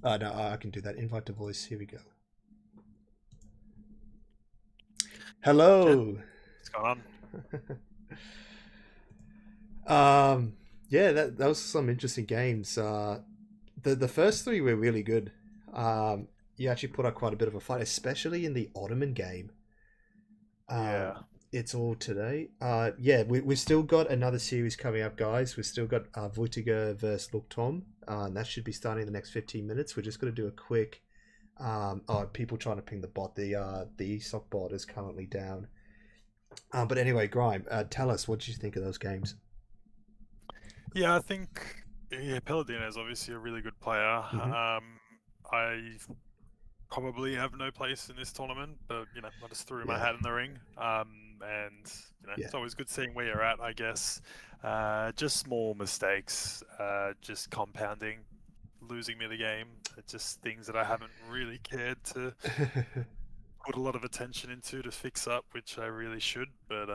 No, I can do that. Invite to voice. Here we go. Hello. What's going on? Yeah, that was some interesting games. The first 3 were really good. You actually put up quite a bit of a fight, especially in the Ottoman game. Yeah. It's all today. Yeah, we've still got another series coming up, guys. We've still got Voltigeur versus LookTom. And that should be starting in the next 15 minutes. We're just going to do a quick... people trying to ping the bot. The ESOC bot is currently down. But anyway, Grime, tell us, what did you think of those games? Yeah, I think Peladino is obviously a really good player. I probably have no place in this tournament, but you know, I just threw my hat in the ring. And you know, it's always good seeing where you're at, I guess. Just small mistakes, just compounding, losing me the game. It's just things that I haven't really cared to put a lot of attention into to fix up, which I really should. But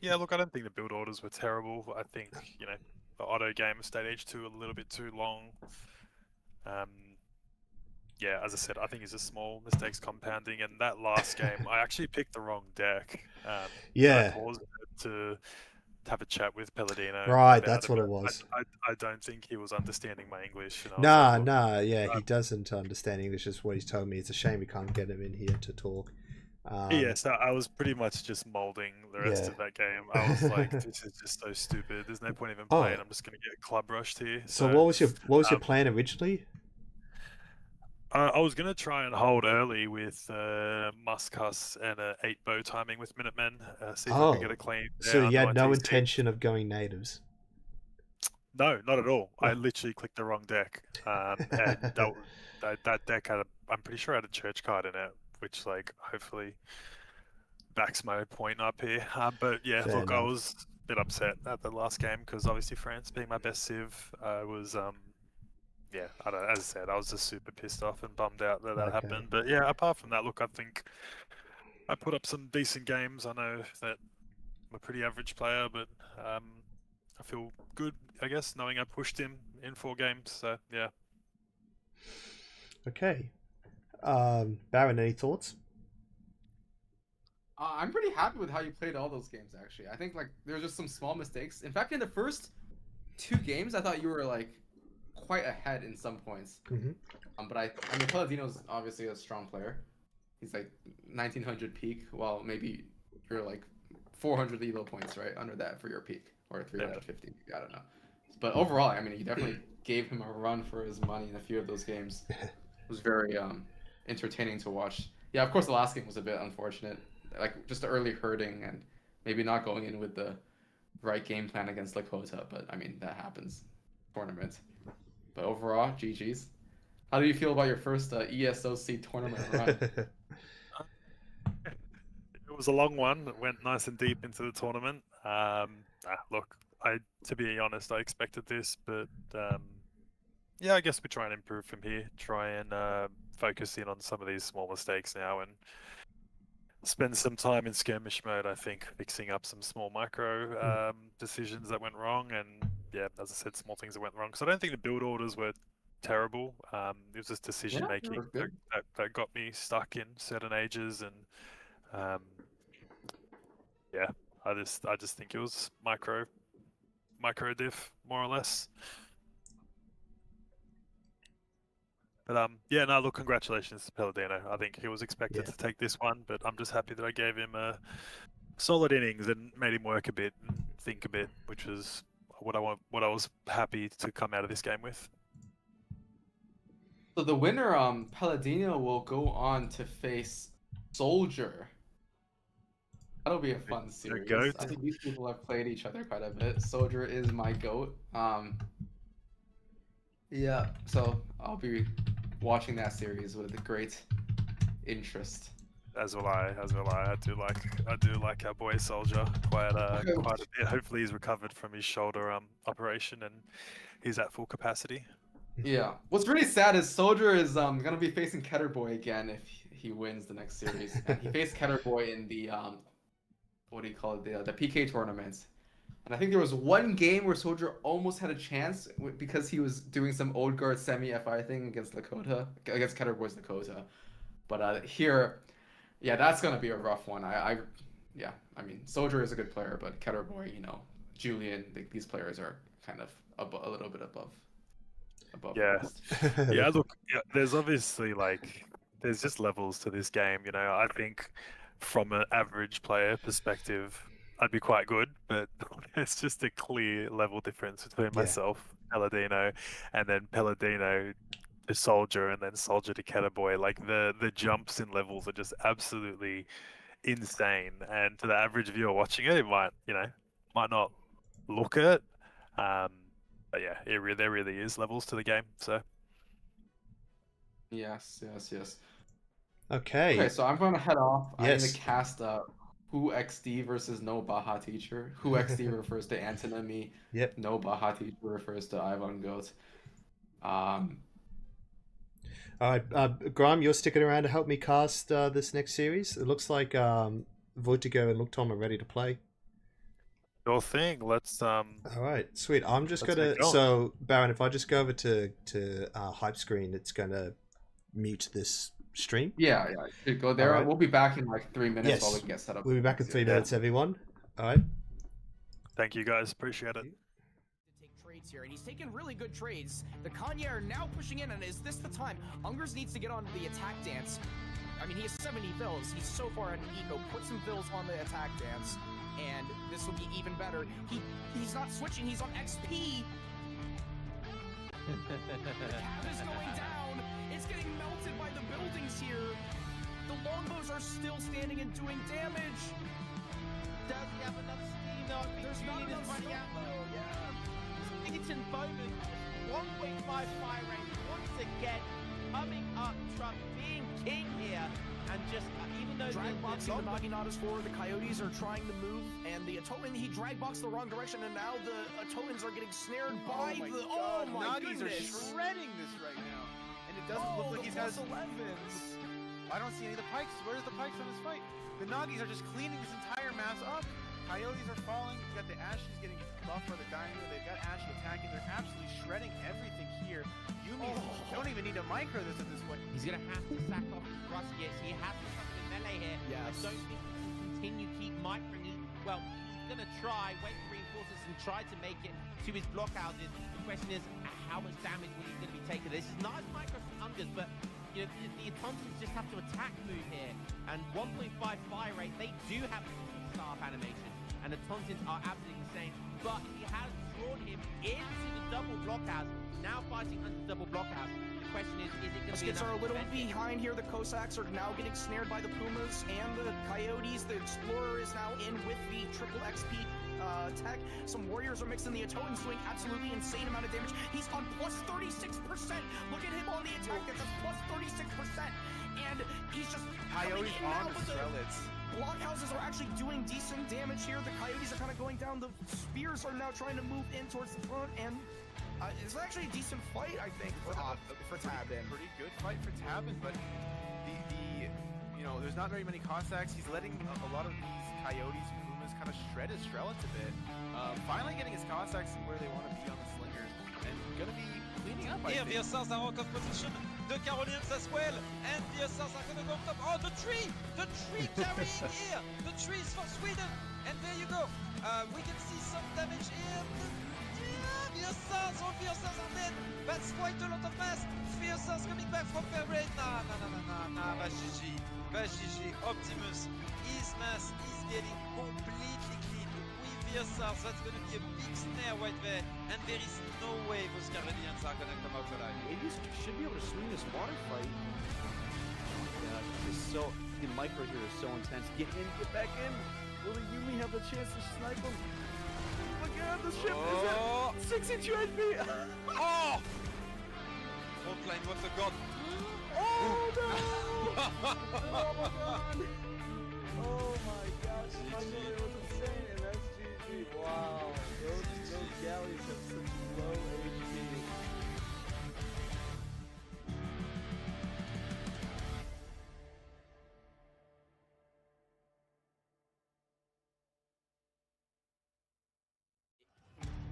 yeah, look, I don't think the build orders were terrible. I think, you know, the auto game stayed age 2 a little bit too long. Yeah, as I said, I think it's just small mistakes compounding. And that last game, I actually picked the wrong deck. I paused it to have a chat with Peladino. Right, that's what it was. I don't think he was understanding my English. He doesn't understand English, is what he's told me. It's a shame we can't get him in here to talk. So I was pretty much just molding the rest of that game. I was like, this is just so stupid. There's no point even playing. I'm just going to get club rushed here. So what was your plan originally? I was going to try and hold early with Muscus and a 8-bow timing with Minutemen. See if I could get a clean. So you had no intention of going natives? No, not at all. I literally clicked the wrong deck. And that deck had I'm pretty sure had a church card in it, which like hopefully backs my point up here. But yeah, Fair enough. I was a bit upset at the last game because obviously France being my best civ, was yeah, I don't know, as I said, I was just super pissed off and bummed out that happened. But yeah, apart from that, look, I think I put up some decent games. I know that I'm a pretty average player, but I feel good, I guess, knowing I pushed him in 4 games. So yeah. Okay. Baron, any thoughts? I'm pretty happy with how you played all those games, actually. I think like there were just some small mistakes. In fact, in the first 2 games, I thought you were like quite ahead in some points. But I mean, Peladino's obviously a strong player. He's like 1900 peak, while maybe you're like 400 elo points, right, under that for your peak, or 350. I don't know. But overall, I mean, you definitely gave him a run for his money in a few of those games. It was very entertaining to watch. Yeah, of course, the last game was a bit unfortunate. like just early hurting and maybe not going in with the right game plan against Lakota. But I mean, that happens tournament. But overall, GG's. How do you feel about your first ESOC tournament run? It was a long one. It went nice and deep into the tournament. Look, to be honest, I expected this, but yeah, I guess we try and improve from here. Try and focus in on some of these small mistakes now and spend some time in skirmish mode, I think, fixing up some small micro decisions that went wrong. And yeah, as I said, small things that went wrong. Because I don't think the build orders were terrible. It was just decision making that got me stuck in certain ages. And yeah, I just think it was micro diff, more or less. But yeah, no, look, congratulations to Peladino. I think he was expected to take this one, but I'm just happy that I gave him a solid innings and made him work a bit and think a bit, which is what I was happy to come out of this game with. So the winner, Peladino, will go on to face Soldier. That'll be a fun series. GOAT. I think these people have played each other quite a bit. Soldier is my GOAT. Yeah, so I'll be watching that series with great interest. As will I. I do like our boy Soldier quite a bit. Hopefully he's recovered from his shoulder operation and he's at full capacity. Yeah. What's really sad is Soldier is gonna be facing Ketterboy again if he wins the next series. And he faced Ketterboy in the what do you call it, the PK tournament. And I think there was one game where Soldier almost had a chance because he was doing some old guard semi-FI thing against Ketterboy's Lakota. But here, yeah, that's gonna be a rough one. I mean, Soldier is a good player, but Ketterboy, Julian, these players are kind of a little bit above. Yeah, yeah. Look, there's obviously there's just levels to this game. I think from an average player perspective, I'd be quite good, but it's just a clear level difference between myself, Peladino, and then Peladino to Soldier, and then Soldier to Ketterboy. Like the jumps in levels are just absolutely insane. And to the average viewer watching it, it might not look it. But yeah, there really is levels to the game. So yes. Okay, so I'm gonna head off. Yes. I'm gonna cast Who XD versus No Baja Teacher. Who XD refers to Antinomy. Yep. No Baja Teacher refers to Ivan Goat. All right, Grime, you're sticking around to help me cast this next series. It looks like Voltigeur and LookTom are ready to play. Your thing. Let's All right, sweet. I'm just let's gonna. get going. So Baron, if I just go over to Hype Screen, it's gonna mute this stream. Yeah. Should go there. All right. We'll be back in like 3 minutes Yes. while we get set up. We'll be back in 3 Yeah. minutes, everyone. All right. Thank you guys. Appreciate it. To take trades here, and he's taken really good trades. The Kanye are now pushing in, and is this the time? Ungers needs to get on the attack dance. I mean, he has 70 vills. He's so far at an eco. Put some vills on the attack dance, and this will be even better. He's not switching. He's on XP. The cab is going down. It's getting melted by the buildings here. The longbows are still standing and doing damage. Does he have enough steam though? There's not Julian is enough running out. though. Yeah. Singleton Bowman, 1.5 fire rate once again, coming up, Trump being king here, and just even though Drag boxing the Naginatas forward, the Coyotes are trying to move, and the Atoman, he drag boxed the wrong direction, and now the Atomans are getting snared by Oh my the. god, Oh my Nagis goodness! are shredding this right now. And it doesn't look like he's got his 11s. I don't see any of the pikes. Where's the pikes on this fight? The Nagis are just cleaning this entire mass up. Coyotes are falling. You got the Ashes getting buffed by the Dino. They've got Ashley attacking. They're absolutely shredding everything here. Yumi don't even need to micro this at this point. he's gonna have to sack off his Russians. He has to come in melee here. Yes. I don't think he can continue keep microing. Well, he's gonna try, wait for reinforcements and try to make it to his blockhouses. The question is, how much damage will he gonna be taking? This is nice micro from Ungers, but the Autontons just have to attack move here. And 1.5 fire rate, they do have staff animation. And the Tontons are absolutely insane. But he has drawn him into the double blockhouse. Now fighting under the double blockhouse. The question is it going to be Skids enough are a little to defend it? behind here. The Cossacks are now getting snared by the Pumas and the Coyotes. The Explorer is now in with the triple XP tech. Some warriors are mixing. The Atotan's doing absolutely insane amount of damage. He's on plus 36%. Look at him on the attack. That's plus 36%. And he's just Coyotes coming in now on the with Strelitz. blockhouses are actually doing decent damage here. The Coyotes are kind of going down. The Spears are now trying to move in towards the front, and it's actually a decent fight, I think, for Tabin. Pretty good fight for Tabin, but there's not very many Cossacks. He's letting a lot of these Coyotes and Pumas kind of shred his Strelitz a bit. Finally getting his Cossacks where they want to be on the Slingers, and gonna be cleaning up. Here, the ESOCs are out of position. The Carolinians as well, and the ESOCs are going to go up top. Oh, the tree carrying here. The tree is for Sweden, and there you go. We can see some damage here. The ESOCs, all the ESOCs are dead. That's quite a lot of mass. The ESOCs coming back from their raid. Nah, GG. Optimus, his mass is getting completely clean. With the ESOCs, that's going to be a big snare right there, and there is no way those Carolinians are going to come out alive. Maybe should be able to swing this water fight. Oh my gosh, this is so the micro here is so intense. Get in, get back in. Will the Yumi have the chance to snipe him? Oh my god, the ship is at 6 inch HP. Oh! Frontline with the god. Oh no! Oh my god! Oh my gosh, my brother was insane, and that's GG. Wow, those galleys have such low HP.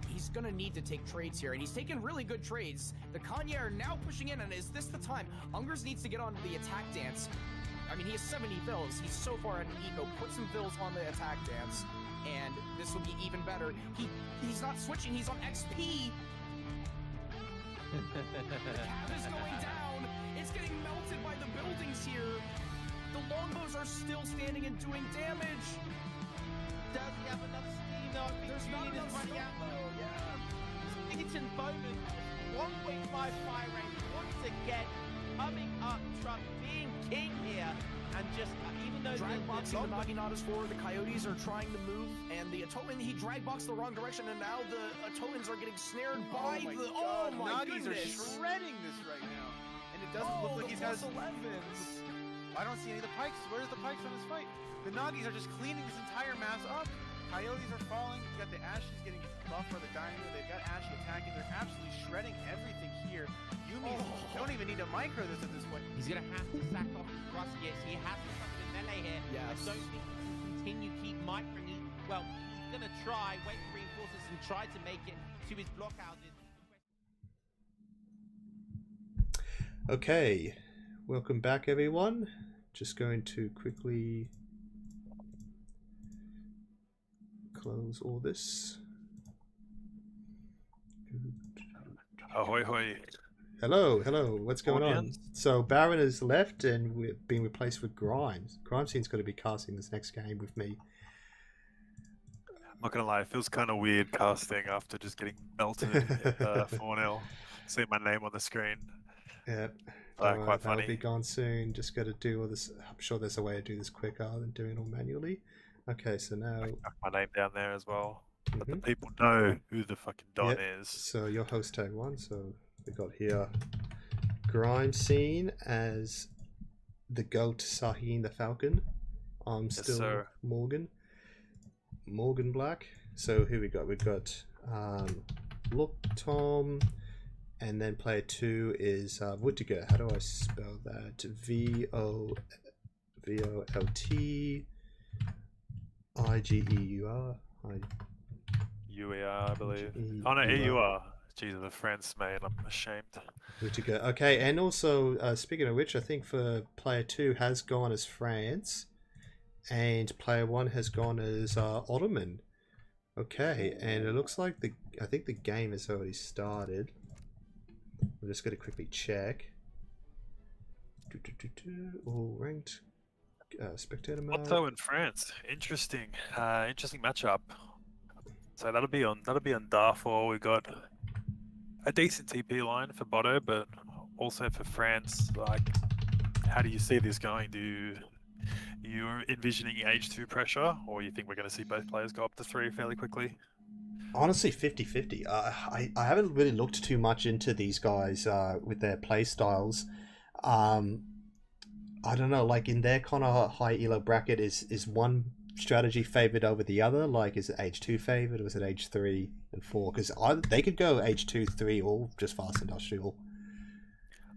He's gonna need to take trades here, and he's taking really good trades. The Kanye are now pushing in, and is this the time? Ungers needs to get onto the attack dance. I mean, he has 70 vills. He's so far at an eco. Put some vills on the attack dance, and this will be even better. He's not switching. He's on XP. The cab is going down. It's getting melted by the buildings here. The longbows are still standing and doing damage. Does he have enough steam though? I think There's not Julian is enough running out. though. Yeah. Egerton Bowman, 1.5 fire range once again, coming up, Trump being king here, and just even though Drag boxing the Naginatas forward, the Coyotes are trying to move, and the Atotan, he drag boxed the wrong direction, and now the Atotans are getting snared by the. Oh my Nagis are goodness! shredding this right now, and it doesn't look like he's got. plus 11s. I don't see any of the pikes. Where's the pikes on this fight? The Nagis are just cleaning this entire mass up. Coyotes are falling. You got the Ashes getting buffed by the Dino. They've got Ashy attacking. They're absolutely shredding everything here. Yumi don't even need to micro this at this point. he's going to have to sack off his Ruskets. He has to come in melee here. Yes. I don't think he can continue keep microing. Well, he's going to try, wait for reinforcements, and try to make it to his blockhouses. Okay, welcome back everyone. Just going to quickly close all this. Ahoy hoy. Hello, what's going on? Audience. So Baron has left and we're being replaced with Grimes. GrimeScene's going to be casting this next game with me. I'm not gonna lie, it feels kind of weird casting after just getting melted 4-0. See my name on the screen. Yeah, Quite that'll funny. be gone soon. Just got to do all this. I'm sure there's a way to do this quicker than doing it all manually. Okay, so now Chuck my name down there as well. Let the Mhm. people know who the fucking Don Yep. is. So your host tag one. So we got here GrimeScene as the goat Sahin the Falcon. I'm Yes, still sir. Morgan Black. So here we got LookTom, and then player 2 is Voltigeur. How do I spell that? VOLTIGEUR. UER, I believe. Oh no, EUR. Jesus, the France, mate. I'm ashamed. Voltigeur. Okay, and also speaking of which, I think for player 2 has gone as France, and player 1 has gone as Ottoman. Okay, and it looks like I think the game has already started. I'm just going to quickly check. All ranked. Spectator mode. Otto in France. Interesting. Interesting matchup. So that'll be on Darfur. We got a decent TP line for Boto, but also for France, like, how do you see this going? You envisioning H2 pressure, or you think we're going to see both players go up to 3 fairly quickly? Honestly, 50-50. I haven't really looked too much into these guys with their play styles. I don't know, like in their kind of high elo bracket, is one strategy favored over the other? Like, is it H2 favored, or is it H3 and 4? Because they could go H2, 3, or just fast industrial.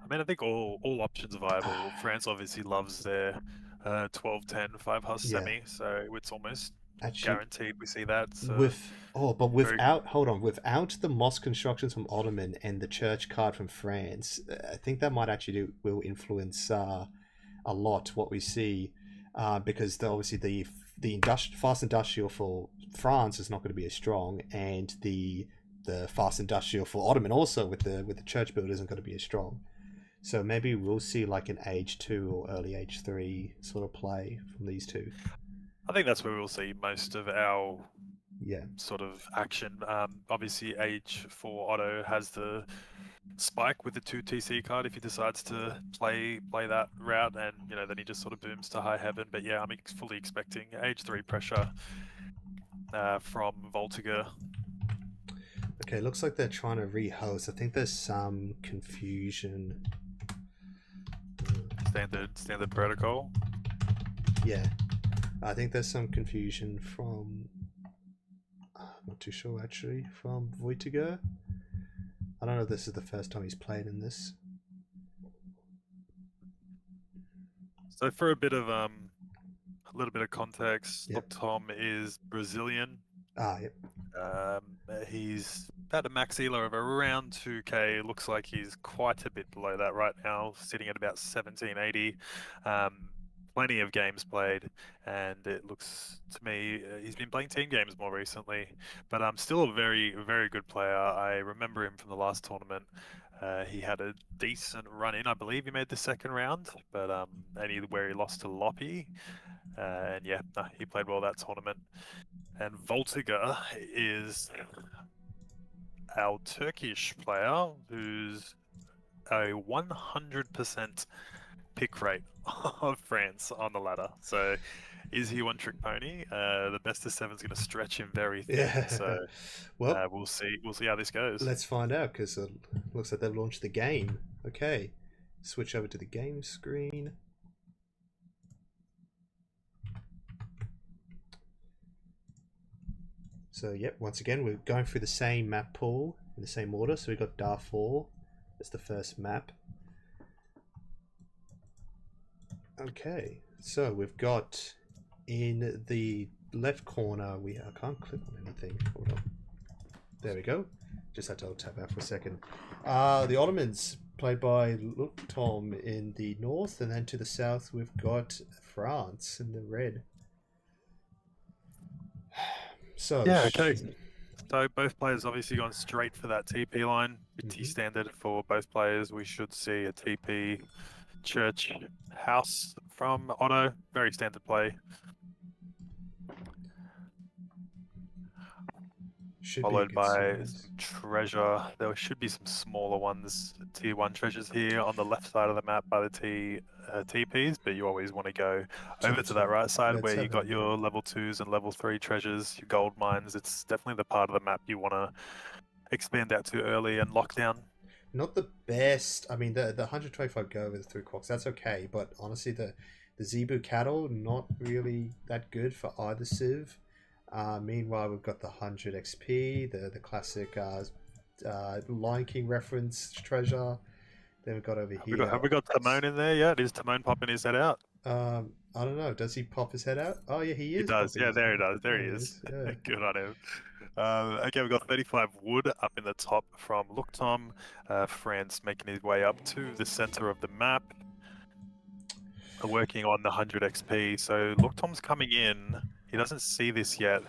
I mean, I think all options are viable. France obviously loves their 12-10 5-huss Yeah. semi, so it's almost Actually, guaranteed we see that. So without the mosque constructions from Ottoman and the church card from France, I think that might actually will influence a lot what we see, because obviously the fast industrial for France is not going to be as strong, and the fast industrial for Ottoman also with the church build isn't going to be as strong. So maybe we'll see like an H2 or early H3 sort of play from these two. I think that's where we'll see most of our sort of action. Obviously, H4 Otto has the spike with the 2 TC card if he decides to play that route, and then he just sort of booms to high heaven. But yeah, I'm fully expecting H3 pressure from Voltigeur. Okay, looks like they're trying to rehost. I think there's some confusion. Standard protocol. Yeah, I think there's some confusion from. I'm not too sure actually, from Voltigeur. I don't know if this is the first time he's played in this. So for a little bit of context, LookTom is Brazilian. Yep. He's at a max elo of around 2k. Looks like he's quite a bit below that right now, sitting at about 1780. Plenty of games played, and it looks to me he's been playing team games more recently, but still a very, very good player. I remember him from the last tournament. He had a decent run in. I believe he made the second round, but where he lost to Loppy. And yeah, he played well that tournament. And Voltigeur is our Turkish player who's a 100% pick rate of France on the ladder. So is he one trick pony? The best of 7's going to stretch him very thin. Yeah. So well, we'll see how this goes. Let's find out, because it looks like they've launched the game. Okay, switch over to the game screen. So yep, once again we're going through the same map pool in the same order. So we've got Darfur as the first map. Okay, so we've got in the left corner, I can't click on anything. Hold on. There we go. Just had to tap out for a second. The Ottomans, played by LookTom in the north, and then to the south we've got France in the red. So yeah, okay. So both players obviously gone straight for that TP line. Pretty standard for both players. We should see a TP church house from Otto. Very standard play. Followed by treasure. There should be some smaller ones, tier 1 treasures here on the left side of the map by the TPs, but you always want to go over to that right side where you got your level 2s and level 3 treasures, your gold mines. It's definitely the part of the map you want to expand out to early and lock down. Not the best. I mean, the 125 go over the 3 clocks, that's okay, but honestly the Zebu cattle, not really that good for either civ. Meanwhile, we've got the 100 XP, the classic Lion King reference treasure. Then we've got over here. Have we got Timon in there yet? Is Timon popping his head out? I don't know. Does he pop his head out? Oh yeah, he is. He does. Yeah, there he does. There he is. Yeah. Good on him. Okay, we've got 35 wood up in the top from LookTom. France making his way up to the center of the map. Working on the 100 XP. So LookTom's coming in. He doesn't see this yet.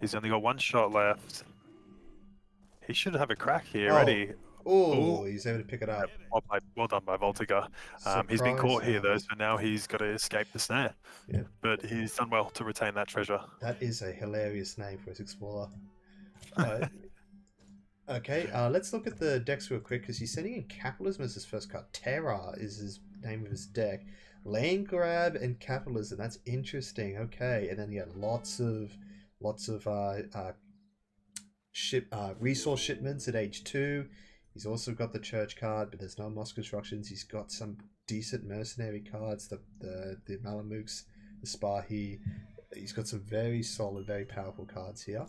He's only got 1 shot left. He should have a crack here already. Oh, he's able to pick it up. Well done by Voltigeur. He's been caught here though, so now he's got to escape the snare. Yeah. But he's done well to retain that treasure. That is a hilarious name for his explorer. Okay, let's look at the decks real quick because he's sending in Capitalism as his first card. Terra is his name of his deck. Land Grab and Capitalism. That's interesting. Okay, and then he had lots of resource shipments at age 2. He's also got the church card, but there's no mosque constructions. He's got some decent mercenary cards, the Malamukes, the Spahi. He's got some very solid, very powerful cards here.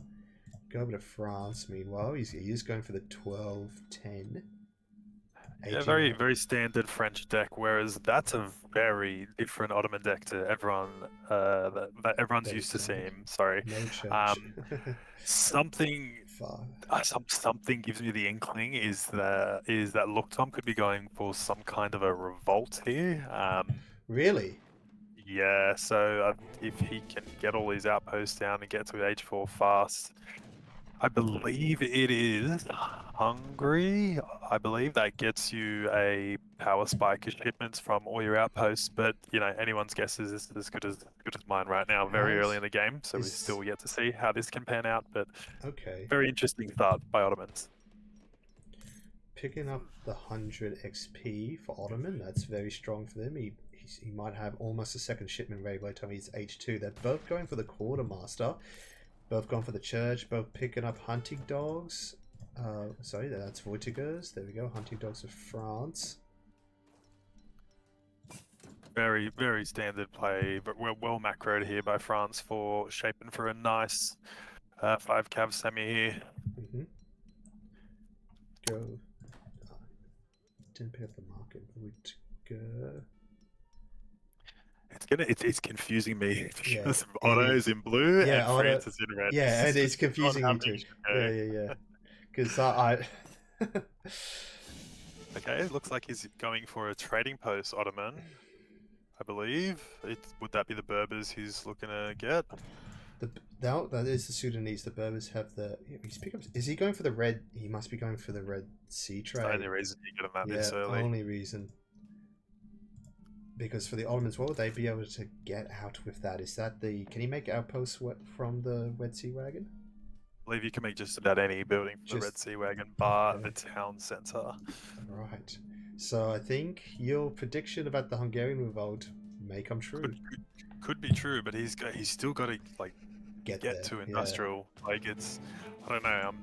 Go over to France. Meanwhile, he is going for the 12-10. Yeah, very, very standard French deck. Whereas that's a very different Ottoman deck to everyone that everyone's used to seeing. Sorry, No church. something gives me the inkling is that LookTom could be going for some kind of a revolt here. Really? Yeah. So if he can get all these outposts down and get to H4 fast. I believe it is Hungary. I believe that gets you a power spike of shipments from all your outposts, but you know anyone's guess is as good as mine right now. Very early in the game, so we're still yet to see how this can pan out. But okay, very interesting start by Ottomans. Picking up the 100 XP for Ottoman, that's very strong for them. He might have almost a second shipment ready by the time he's H2. They're both going for the quartermaster. Both gone for the church, both picking up hunting dogs. Sorry, that's Voltigeurs. There we go, hunting dogs of France. Very, very standard play, but well macroed here by France for shaping for a nice 5 cav semi here. Go. Didn't pick up the market. Voltigeur. It's confusing me because Otto's in blue and France is in red. Yeah, and it's confusing me too. Yeah. Because I. Okay, it looks like he's going for a trading post, Ottoman. I believe. Would that be the Berbers he's looking to get? That is the Sudanese. The Berbers have the. He's pick up. Is he going for the red? He must be going for the Red Sea trade. That's the only reason you get him that this early. Only reason. Because for the Ottomans, what would they be able to get out with that? Is that the... Can he make outposts from the Red Sea Wagon? I believe you can make just about any building from the Red Sea Wagon, bar the town centre. Right. So I think your prediction about the Hungarian revolt may come true. Could be true, but he's still got to like get to industrial. Yeah. Like it's... I don't know, I'm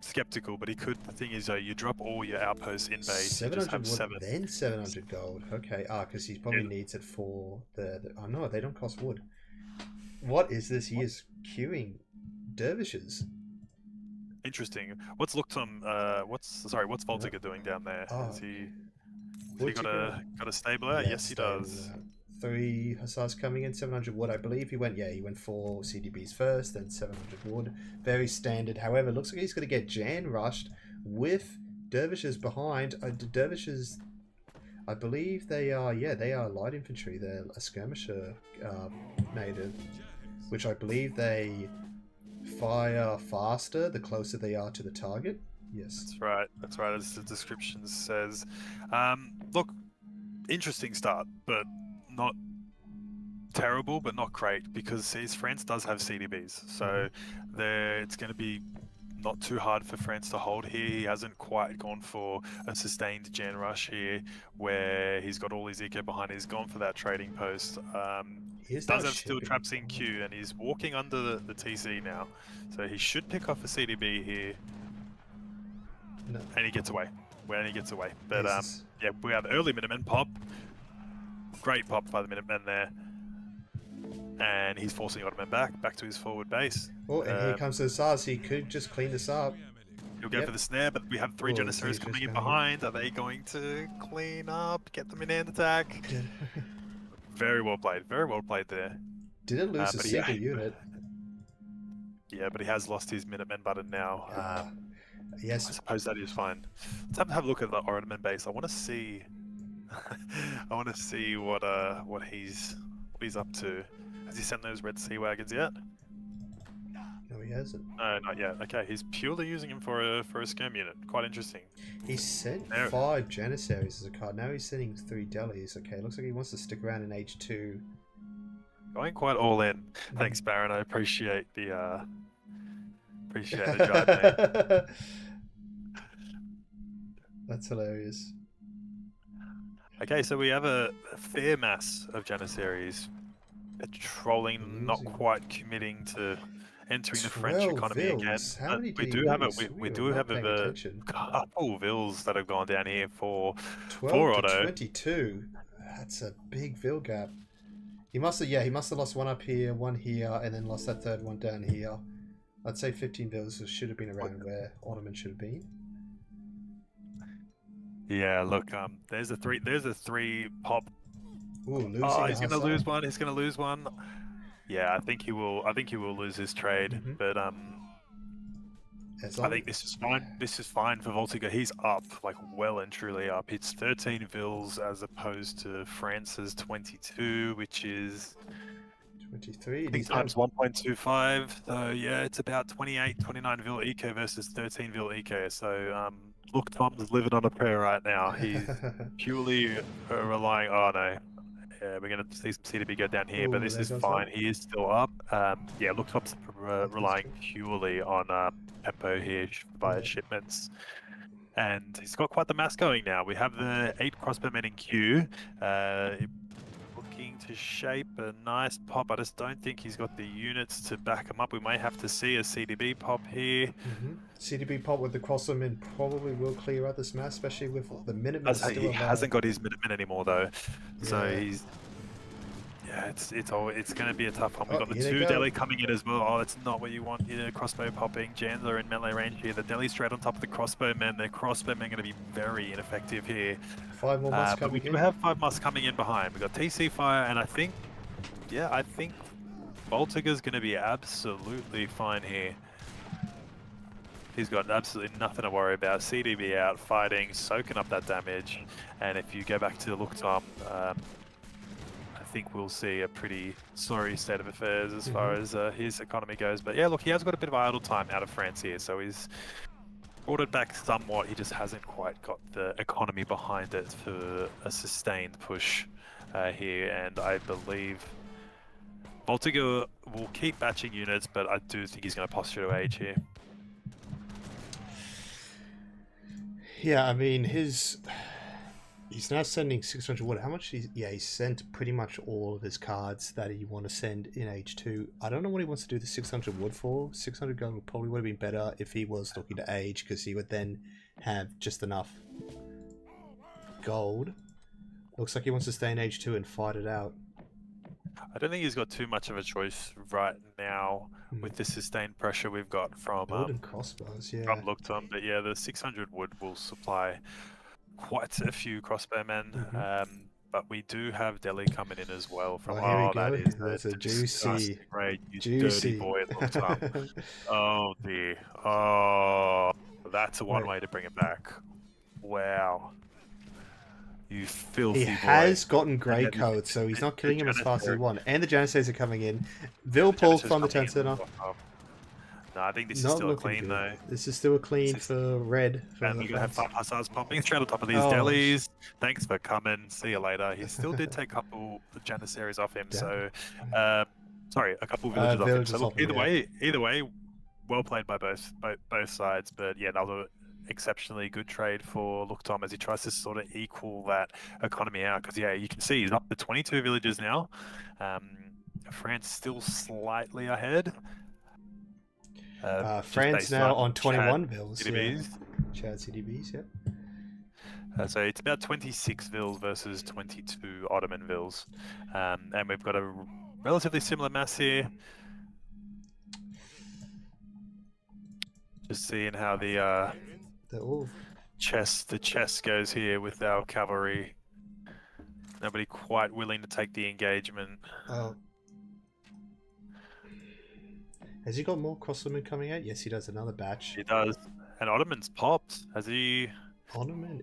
skeptical, but he could. The thing is, you drop all your outposts in base. 700 wood, then 700 gold. Okay, because he probably needs it for the. Oh no, they don't cost wood. What is this? He is queuing dervishes. Interesting. What's LookTom? What's Voltigeur doing down there? Has he got a stabler? Yes, he does. 3 hussars coming in, 700 wood, I believe. He went 4 CDBs first, then 700 wood. Very standard. However, looks like he's going to get Jan rushed with dervishes behind. The dervishes, I believe they are light infantry. They're a skirmisher native, which I believe they fire faster the closer they are to the target. Yes. That's right, as the description says. Look, interesting start, but not terrible, but not great, because France does have CDBs, so it's going to be not too hard for France to hold here. He hasn't quite gone for a sustained Jan rush here, where he's got all his eco behind. He's gone for that trading post. He does have steel traps in queue, and he's walking under the TC now, so he should pick off a CDB here. No. And he gets away. But yeah, we have early Minutemen pop. Great pop by the Minutemen there. And he's forcing Ottoman back to his forward base. Oh, and here comes the SARS. He could just clean this up. He'll go for the snare, but we have 3 Janissaries coming in behind. Are they going to clean up, get them in hand attack? Very well played there. Didn't lose a single unit. Yeah, but he has lost his Minutemen button now. Yes. I suppose that is fine. Let's have a look at the Ottoman base. I want to see what he's up to. Has he sent those Red Sea wagons yet? No, he hasn't. No, not yet. Okay, he's purely using him for a skirm unit. Quite interesting. He sent 5 Janissaries as a card. Now he's sending 3 delis. Okay, looks like he wants to stick around in H2. Going quite all in. Thanks, Baron. I appreciate the drive, mate. That's hilarious. Okay, so we have a fair mass of Janissaries trolling, not Losing. quite committing to entering the French 12 economy again. Vills. How But many we did do he have lose? we were do not have paying a attention. couple Vills that have gone down here for 12 to Auto. 22. That's a big Vill gap. He must have lost one up here, one here, and then lost that third one down here. I'd say 15 Vills should have been around where Ottoman should have been. Yeah, look, there's a three pop. Ooh, losing. Oh, a he's gonna Hussar. lose one. He's gonna lose one. Yeah, I think he will. I think he will lose his trade. Mhm. But As I long- think this is fine. This is fine for Voltigeur. He's up, like well and truly up. It's 13 Vills as opposed to France's 22, which is 23. I think times 1.25. So yeah, it's about 28, 29 Vil eco versus 13 Vil eco. So LookTom's living on a prayer right now. He's purely relying. Oh no, yeah, we're gonna see some CDB go down here, but Ooh, this there is goes fine. that. He is still up. Yeah, LookTom's relying purely on tempo here via shipments. And he's got quite the mass going now. We have the 8 crossbowmen in queue. Looking to shape a nice pop. I just don't think he's got the units to back him up. We may have to see a CDB pop here. CDB pop with the crossbowmen probably will clear out this mass, especially with the Minutemen still He alive. hasn't got his Minutemen anymore though, so Yeah. he's. Yeah, it's going to be a tough one. We've Oh, got the here they 2 go. deli coming in as well. Oh, that's not what you want here. Crossbow popping. Jans are in melee range here. The deli straight on top of the crossbowmen. The crossbowmen are going to be very ineffective here. 5 more must But we coming do in. have 5 musts coming in behind. We've got TC fire, and I think Voltigeur's going to be absolutely fine here. He's got absolutely nothing to worry about. CDB out, fighting, soaking up that damage. And if you go back to the LookTom, I think we'll see a pretty sorry state of affairs as far as his economy goes. But yeah, look, he has got a bit of idle time out of France here, so he's brought it back somewhat. He just hasn't quite got the economy behind it for a sustained push here. And I believe Voltigeur will keep batching units, but I do think he's going to posture to age here. Yeah, I mean, he's now sending 600 wood. How much? He's sent pretty much all of his cards that he want to send in H2. I don't know what he wants to do the 600 wood for. 600 gold probably would have been better if he was looking to age, because he would then have just enough gold. Looks like he wants to stay in H2 and fight it out. I don't think he's got too much of a choice right now with the sustained pressure we've got from Golden crossbows, yeah. from LookTom. But yeah, the 600 wood will supply quite a few crossbowmen. But we do have Delhi coming in as well. From Here we go. that is That's a disgusting juicy, raid, you juicy. dirty boy at LookTom. Oh dear. Oh, that's one way to bring it back. Wow. You filthy He boy. has gotten grey coats, so he's not killing him as fast as he wants. And the Janissaries are coming in. Vil pulled from the 10 center. No, I think this is Not still a looking clean good. though. This is still a clean for red. And we're going to have 5 hussars popping straight on top of these Oh, delis. Thanks for coming. See you later. He still did take a couple Janissaries off him. So, sorry, a couple villages off him. villages So look, off him, either way, well played by both sides. But yeah, another exceptionally good trade for LookTom as he tries to sort of equal that economy out. Because yeah, you can see he's up to 22 villages now. France still slightly ahead. France now on 21 Vils. CDBs. Chad CDBs, yep. So it's about 26 Vils versus 22 Ottoman Vils. And we've got a relatively similar mass here. Just seeing how the chess goes here with our cavalry. Nobody quite willing to take the engagement. Oh. Has he got more crossbowmen coming out? Yes, he does. Another batch. He does. And Ottoman's popped. Has he? Ottoman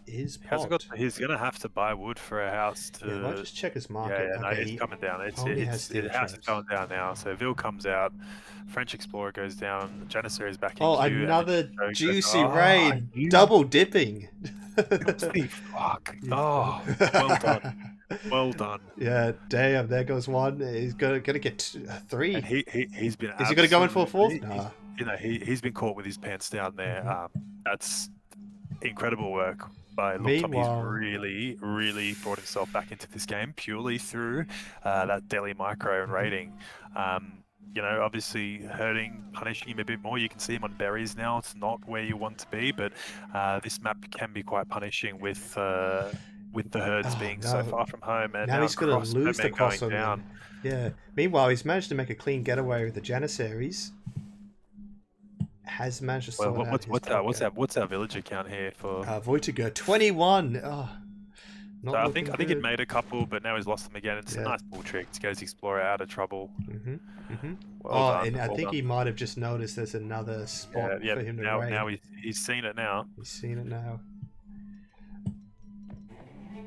is He hasn't popped. got. He's gonna have to buy wood for a house to. Yeah, might just check his market. Yeah, no, Okay, it's coming down. It's only has the steel house is traps. going down now. So Vil comes out, French Explorer goes down, Janissary is back in Oh, queue, and another then Joe goes, juicy "Oh, raid. you Double dipping. filthy fuck. Oh, well done. Well done. Yeah, damn, there goes one. He's gonna get 3. And he's been. Is he gonna go in for a fourth? absolutely- Nah. You know, he's been caught with his pants down there. That's incredible work by LookTom. Meanwhile- He's really brought himself back into this game purely through that daily micro and raiding. You know, obviously hurting, punishing him a bit more. You can see him on berries now. It's not where you want to be, but this map can be quite punishing with the herds Oh, being no. so far from home. And Now he's going to lose the going crossman. down. Yeah. Meanwhile, he's managed to make a clean getaway with the Janissaries. Has managed to Well, sort out what's our villager count here for? Voltigeur, 21. Oh, not So I looking think he'd good. made a couple, but now he's lost them again. It's a nice bull trick to get his explorer out of trouble. Well done, And I well think done. he might have just noticed there's another spot Yeah, for him to now raid. he's seen it now. He's seen it now.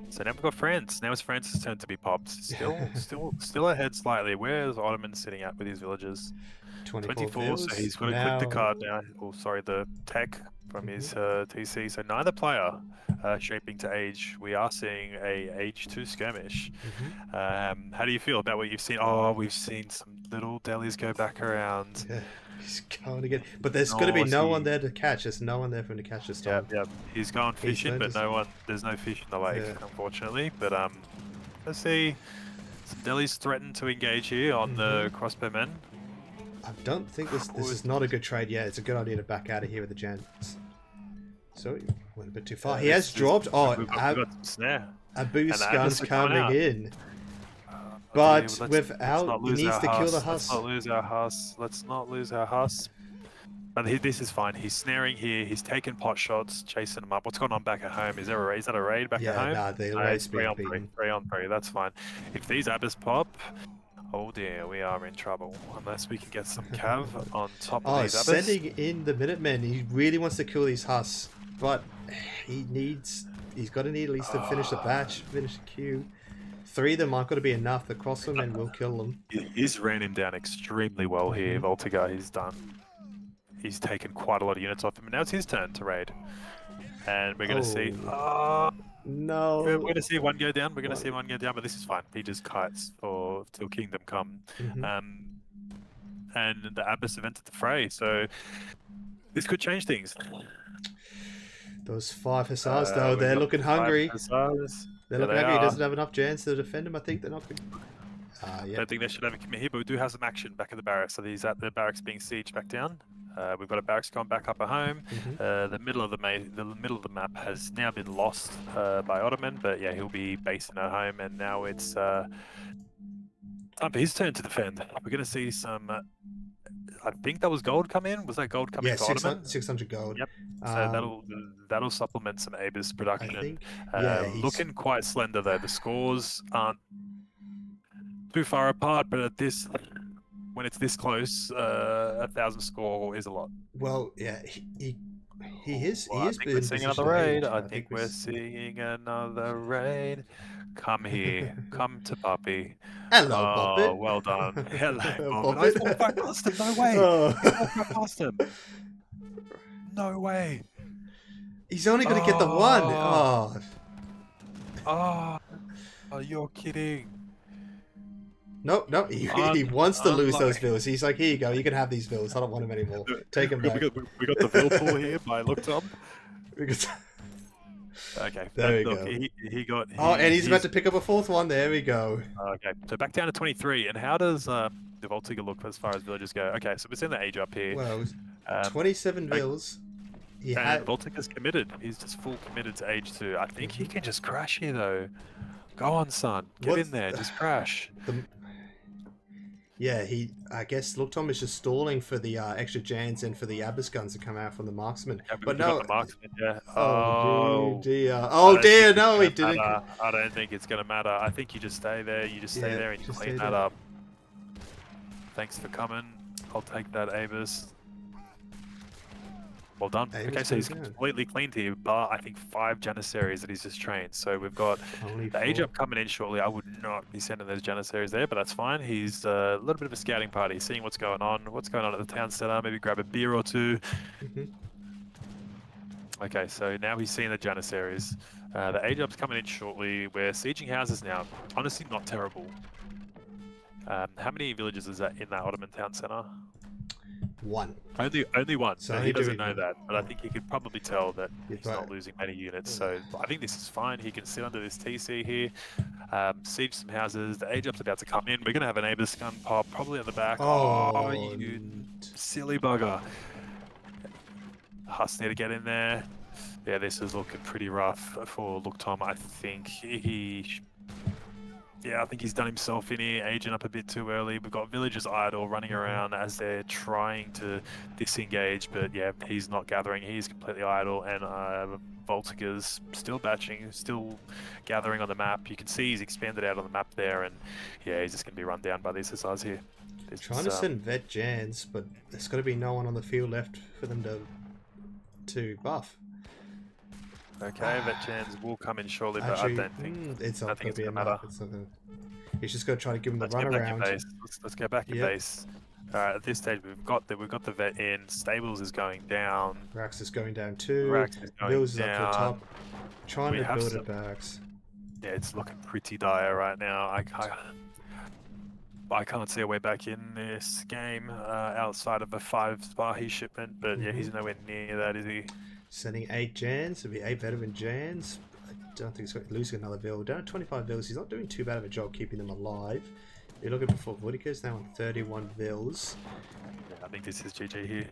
So now we've got France. Now it's France's turn to be popped. Still ahead slightly. Where's Ottoman sitting at with his villagers? 24, so he's got to click the card now. Oh, sorry, the tech from his TC. So neither player shaping to age. We are seeing a age 2 skirmish. How do you feel about what you've seen? Oh, we've seen some little delis go back around. Yeah, he's going again. But there's going to be no one there to catch. There's no one there for him to catch this time. Yeah. He's gone fishing, but there's no fish in the lake, unfortunately. But let's see. Some delis threaten to engage here on the crossbowmen. I don't think this is not a good trade yet. It's a good idea to back out of here with the Jans. So he went a bit too far. He has dropped. Oh, we've got some snare. Abu's And gun's Abus are coming out. coming in. But But let's without, not he lose needs our to kill the Let's Huss. not lose our Huss. Let's not lose our Huss. But this is fine. He's snaring here. He's taking pot shots, chasing them up. What's going on back at home? Is that a raid back at home? Nah, the No, raid's it's being 3 on 3. beaten. 3 on 3. That's fine. If these Abus pop, oh dear, we are in trouble. Unless we can get some cav on top of these Abus. Sending in the Minutemen. He really wants to kill these Huss, but he's got to need at least to finish the batch, finish the queue. 3 of them aren't going to be enough. The crossbowmen will kill them. He's ran him down extremely well here. Voltigeur, he's taken quite a lot of units off him, and now it's his turn to raid. And we're going to see. No. We're going to see one go down. We're going to see one go down, but this is fine. He just kites till Kingdom Come. And the Abbas have entered the fray, so this could change things. Those 5 Hussars, though, they're looking hungry. They're looking hungry. He doesn't have enough Jans to defend him. I think they're not going I don't think they should have a commit here, but we do have some action back at the barracks. So he's at the barracks being sieged back down. We've got a barracks going back up at home. The middle of the map has now been lost by Ottoman, but yeah, he'll be basing at home, and now it's time for his turn to defend. We're going to see some. I think that was gold come in. Was that gold coming for Ottoman? 600 gold. Yep. So that'll supplement some Abus production. I think, looking quite slender though. The scores aren't too far apart, but at this, when it's this close, 1,000 score is a lot. Well, yeah, he is. Well, I think we're seeing another raid. I think we're seeing another raid. Come here. Come to Puppy. Hello, Oh, Bobbit. well done. Hello, Bobbit. Bobbit. I walked right past him. No way. Oh. I walked right past him. No way. He's only going to get the one. Oh. Oh, you're kidding. Nope. He wants to lose those villas. He's like, here you go. You can have these villas. I don't want them anymore. Take them back. We got the Vill pool here by LookTom. Okay. There we look, go. He got. And he's about to pick up a 4th one. There we go. Okay, so back down to 23. And how does the Voltigeur look as far as villages go? Okay, so we're seeing the age up here. Well, 27 vills. And Voltigeur's committed. He's just full committed to age 2. I think he can just crash here though. Go on, son. Get in there. Just crash. Yeah, I guess LookTom is just stalling for the extra Jans and for the Abbas guns to come out from the marksman. Yeah, but we got no. the marksman, yeah. Oh dear. Oh dear, no, he didn't. I don't think it's going to matter. I think you just stay there. You just stay there and you clean that up. Thanks for coming. I'll take that, Abus. Well done. Okay, so he's completely cleaned here, but I think 5 Janissaries that he's just trained. So we've got the age up coming in shortly. I would not be sending those Janissaries there, but that's fine. He's a little bit of a scouting party, seeing what's going on at the town center, maybe grab a beer or 2. Okay, so now he's seeing the Janissaries. The age up's coming in shortly. We're sieging houses now. Honestly, not terrible. How many villages is that in that Ottoman town center? One. Only one. So So only he doesn't doing know one. that, but I think he could probably tell that Yeah, he's not but- losing many units. So I think this is fine. He can sit under this TC here, siege some houses. The age up's about to come in. We're gonna have a neighbor's gun pop probably on the back. Oh, You silly bugger! Huss need to get in there. Yeah, this is looking pretty rough for LookTom. I think I think he's done himself in here, aging up a bit too early. We've got villagers idle running around as they're trying to disengage, but yeah, he's not gathering. He's completely idle, and Voltigeurs still batching, still gathering on the map. You can see he's expanded out on the map there, and yeah, he's just going to be run down by these SRs here. Trying to send vet Jans, but there's got to be no one on the field left for them to buff. Okay, Vetchans will come in shortly, but Actually, I don't think it's I not think going to be gonna enough. matter. It's not gonna... He's just going to try to give him the Let's get back in runaround. base. Let's get back in Yep. base. At this stage, we've got the vet in. Stables is going down. Rax is going down too. Rax is going Bills is down. up to the top. Trying We to have build some- it backs. Yeah, it's looking pretty dire right now. I can't see a way back in this game outside of a 5 Spahi shipment, but yeah, he's nowhere near that, is he? Sending 8 Jans. It'll be 8 veteran Jans. I don't think he's losing another bill. Down at 25 bills. He's not doing too bad of a job keeping them alive. You're looking for Voltigeurs now on 31 bills. Yeah, I think this is GG here.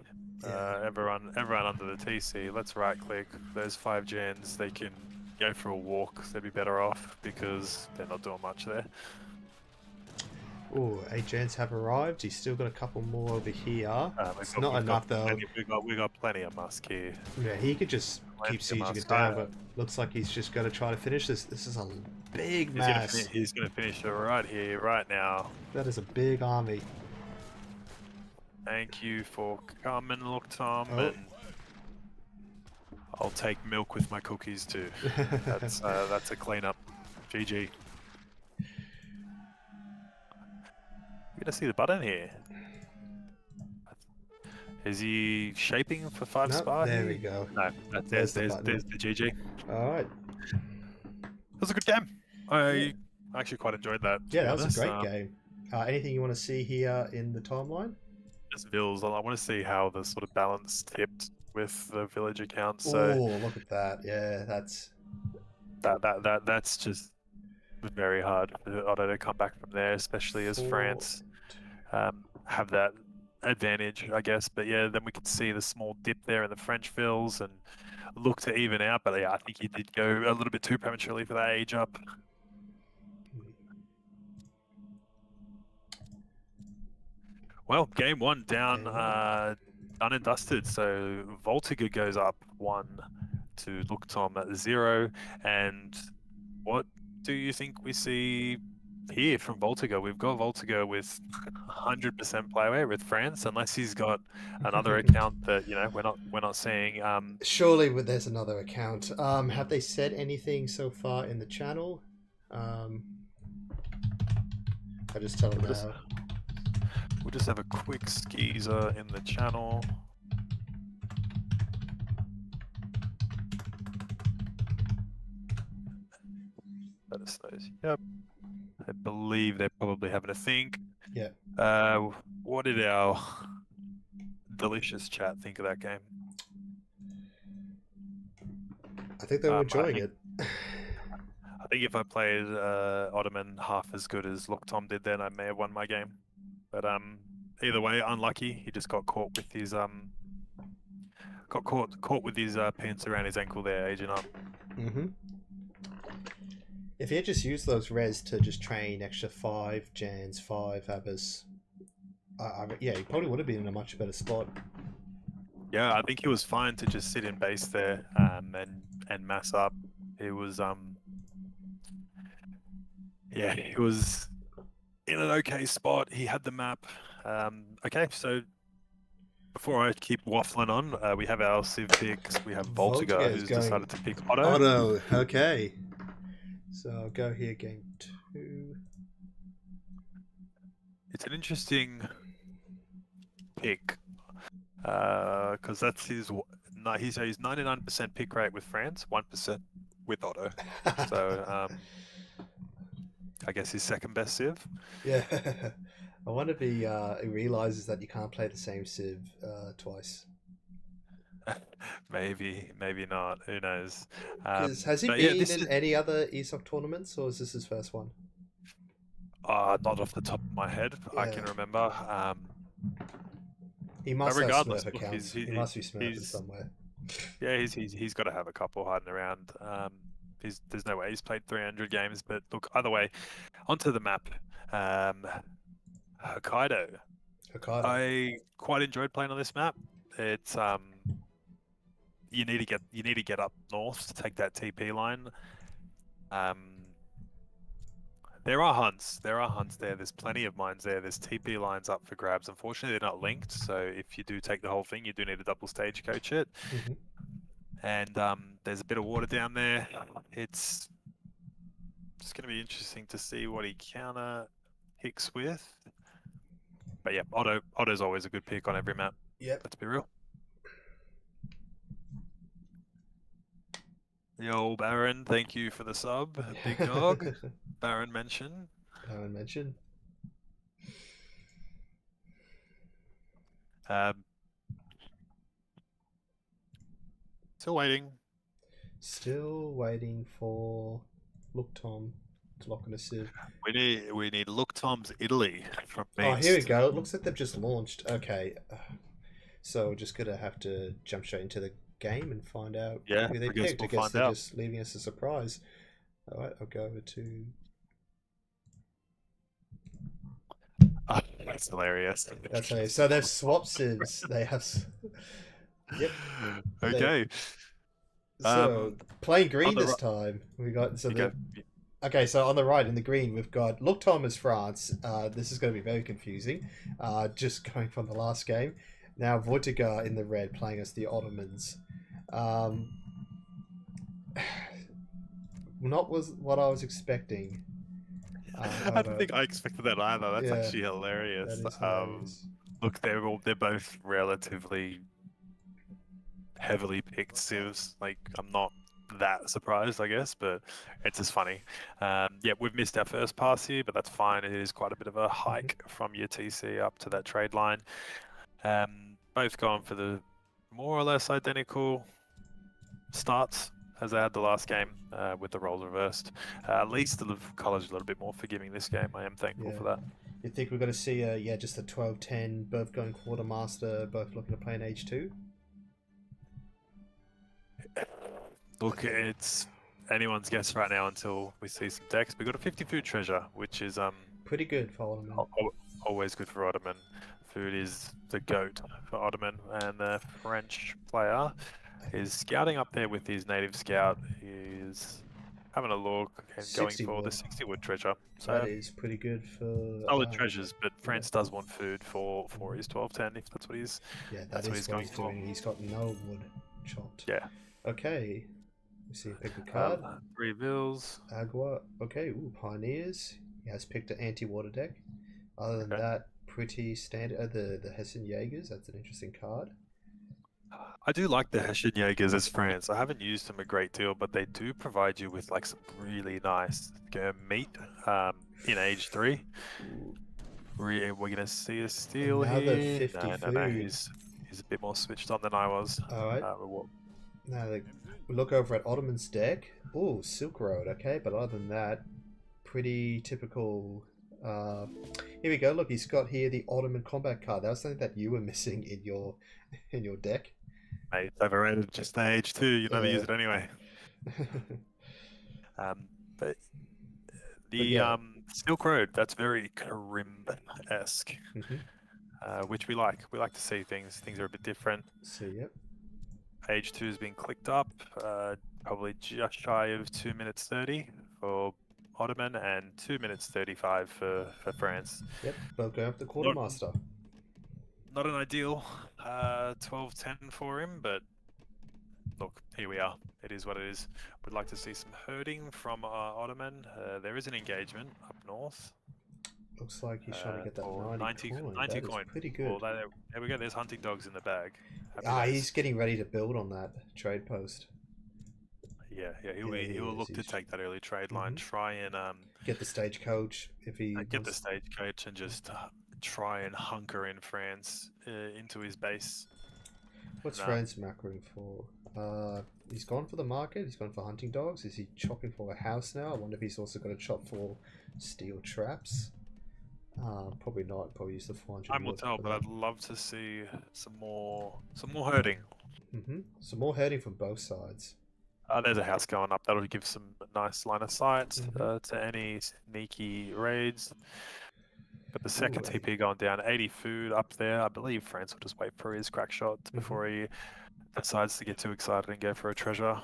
Everyone under the TC. Let's right click. Those 5 gens. They can go for a walk. They'd be better off because they're not doing much there. Oh, 8 Jans have arrived. He's still got a couple more over here. It's not we've enough though. We got plenty of musk here. Yeah, he could just keep Plenty of sieging it musk. down, but looks like he's just going to try to finish this. This is a big mass. He's gonna finish it right here, right now. That is a big army. Thank you for coming, LookTom, Oh. and I'll take milk with my cookies too. That's a cleanup. GG. You're gonna see the button here. Is he shaping for 5 Nope, spy? there we go. No, There's there's the the button. GG. Alright. That was a good game. I actually quite enjoyed that. to Yeah, be that was honest. a great game. Anything you want to see here in the timeline? Just Vills. I want to see how the sort of balance tipped with the village account. So Oh, look at that. Yeah, that's... that's just very hard for Otto to come back from there, especially as France have that advantage, I guess. But yeah, then we could see the small dip there in the French Vills and look to even out. But yeah, I think he did go a little bit too prematurely for that age up. Well, game 1 down, done and dusted. So Voltigeur goes up 1 to LookTom at 0. And what do you think we see here from Voltigeur? We've got Voltigeur with 100% play rate with France, unless he's got another account that we're not seeing. Surely there's another account. Have they said anything so far in the channel? I just tell them now. We'll just have a quick skeezer in the channel. Let us know. Yep. I believe they're probably having a think. Yeah. What did our delicious chat think of that game? I think they were I enjoying think- it. I think if I played Ottoman half as good as LookTom did, then I may have won my game. But either way, unlucky. He just got caught with his caught with his pants around his ankle there, aging up. If he had just used those res to just train extra 5 Jans, 5 Abbas, yeah, he probably would have been in a much better spot. Yeah, I think he was fine to just sit in base there and mass up. It was yeah, he was in an okay spot. He had the map. Okay, so before I keep waffling on, we have our Civ picks. We have Voltigeur, Voltigeur's who's going decided to pick Otto. Otto, okay. So I'll go here, game 2. It's an interesting pick because that's his 99% pick rate with France, 1% with Otto. So I guess his second best Civ. Yeah. I wonder if he realizes that you can't play the same Civ twice. Maybe not. Who knows? Because has he But yeah, been this in is any other ESOC tournaments, or is this his first one? not off the top of my head. I can Yeah. remember. He But must have regardless, Smurf look, accounts. He must be smurfing he's somewhere. yeah, he's got to have a couple hiding around. There's no way he's played 300 games. But look, either way, onto the map. Hokkaido. Hokkaido. I quite enjoyed playing on this map. It's you need to get up north to take that TP line. There are hunts there. There's plenty of mines there. There's TP lines up for grabs. Unfortunately, they're not linked. So if you do take the whole thing, you do need to double stagecoach it. Mhm. And there's a bit of water down there. It's going to be interesting to see what he counter hicks with. But yeah, Otto's always a good pick on every map. Yep. Let's be real. Yo, Baron, thank you for the sub. Big dog. Baron mention. Baron mention. Still waiting. Still waiting for LookTom to lock in a Civ. We need LookTom's Italy from Oh, Beast. here we go. It looks like they've just launched. Okay. So we're just going to have to jump straight into the game and find out who they I guess picked. I we'll guess find they're out. just leaving us a surprise. All right, I'll go over to... That's hilarious. That's hilarious. So they've swapped Civs. They have... Yep. Okay. So playing green on the this time. We got... So Okay. Okay, so on the right in the green, we've got LookTom as France. This is going to be very confusing. Just going from the last game. Now Voltigeur in the red playing as the Ottomans. Not was what I was expecting. I don't think I expected that either. That's Yeah, actually hilarious. That is hilarious. Look, they're both relatively heavily picked civs. Like, I'm not that surprised, I guess, but it's just funny. Yeah, we've missed our first pass here, but that's fine. It is quite a bit of a hike from your TC up to that trade line. Both going for the more or less identical starts as I had the last game, with the roles reversed. At least the colours are a little bit more forgiving this game. I am thankful for that. You think we're going to see just a 12-10, both going quartermaster, both looking to play an H2? Look, it's anyone's guess right now until we see some decks. We got a 50 food treasure, which is pretty good for Ottoman. Always good for Ottoman. Food is the goat for Ottoman, and the French player is scouting up there with his native scout. He's having a look and going for the 60 wood treasure. So that is pretty good for solid treasures, but France does want food for his 12-10 if that's what he's that's what he's going for. Doing. He's got no wood chopped. Yeah. Okay. Let's see, pick a card. 3 bills. Agua. Okay. Ooh, Pioneers. He has picked an anti-water deck. Other than that, pretty standard. The Hessen Jaegers. That's an interesting card. I do like the Hessian Jaegers as France. I haven't used them a great deal, but they do provide you with like some really nice meat in Age 3. We're gonna see a steal Another here. 50 No, food. he's a bit more switched on than I was. All right. Now we look over at Ottoman's deck. Ooh, Silk Road. Okay, but other than that, pretty typical. Here we go. Look, he's got here the Ottoman combat card. That was something that you were missing in your deck. Mate, it's overrated. Just the Age 2. You never use it anyway. But the Silk Road, that's very Karim-esque, which we like. We like to see things. Things are a bit different. So yep. Age 2 has been clicked up, probably just shy of 2 minutes 30 for Ottoman and 2 minutes 35 for France. Yep, both going up the quartermaster. Not an ideal 12-10 for him, but look, here we are. It is what it is. We'd like to see some herding from Ottoman. There is an engagement up north. Looks like he's trying to get that 90 coin. 90 that coin. Is pretty good. Well, there we go. There's hunting dogs in the bag. He's getting ready to build on that trade post. Yeah. He will look to take that early trade line. Try and get the stagecoach if he get the stagecoach and just try and hunker in France into his base. What's No. France macroing for? He's gone for the market. He's gone for hunting dogs. Is he chopping for a house now? I wonder if he's also going to chop for steel traps. Probably not. Probably use the 400. Time will wood tell, for but that. I'd love to see some more herding. Some more herding from both sides. There's a house going up. That'll give some nice line of sight Mhm. to any sneaky raids. But the second Ooh, TP going down, 80 food up there. I believe France will just wait for his crack shot before he decides to get too excited and go for a treasure.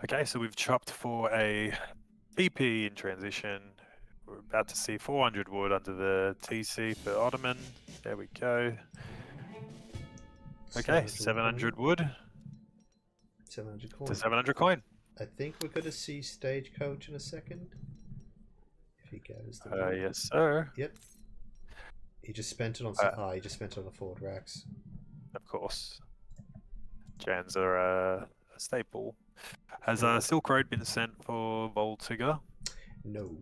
Okay, so we've chopped for a TP in transition. We're about to see 400 wood under the TC for Ottoman. There we go. Okay, 700 wood 700 coin. to 700 coin. I think we're going to see Stagecoach in a second. If he goes the way. Yes, sir. Yep. He just spent it on he just spent it on the forward racks. Of course. Jans are a staple. Has Silk Road been sent for Voltigeur? No.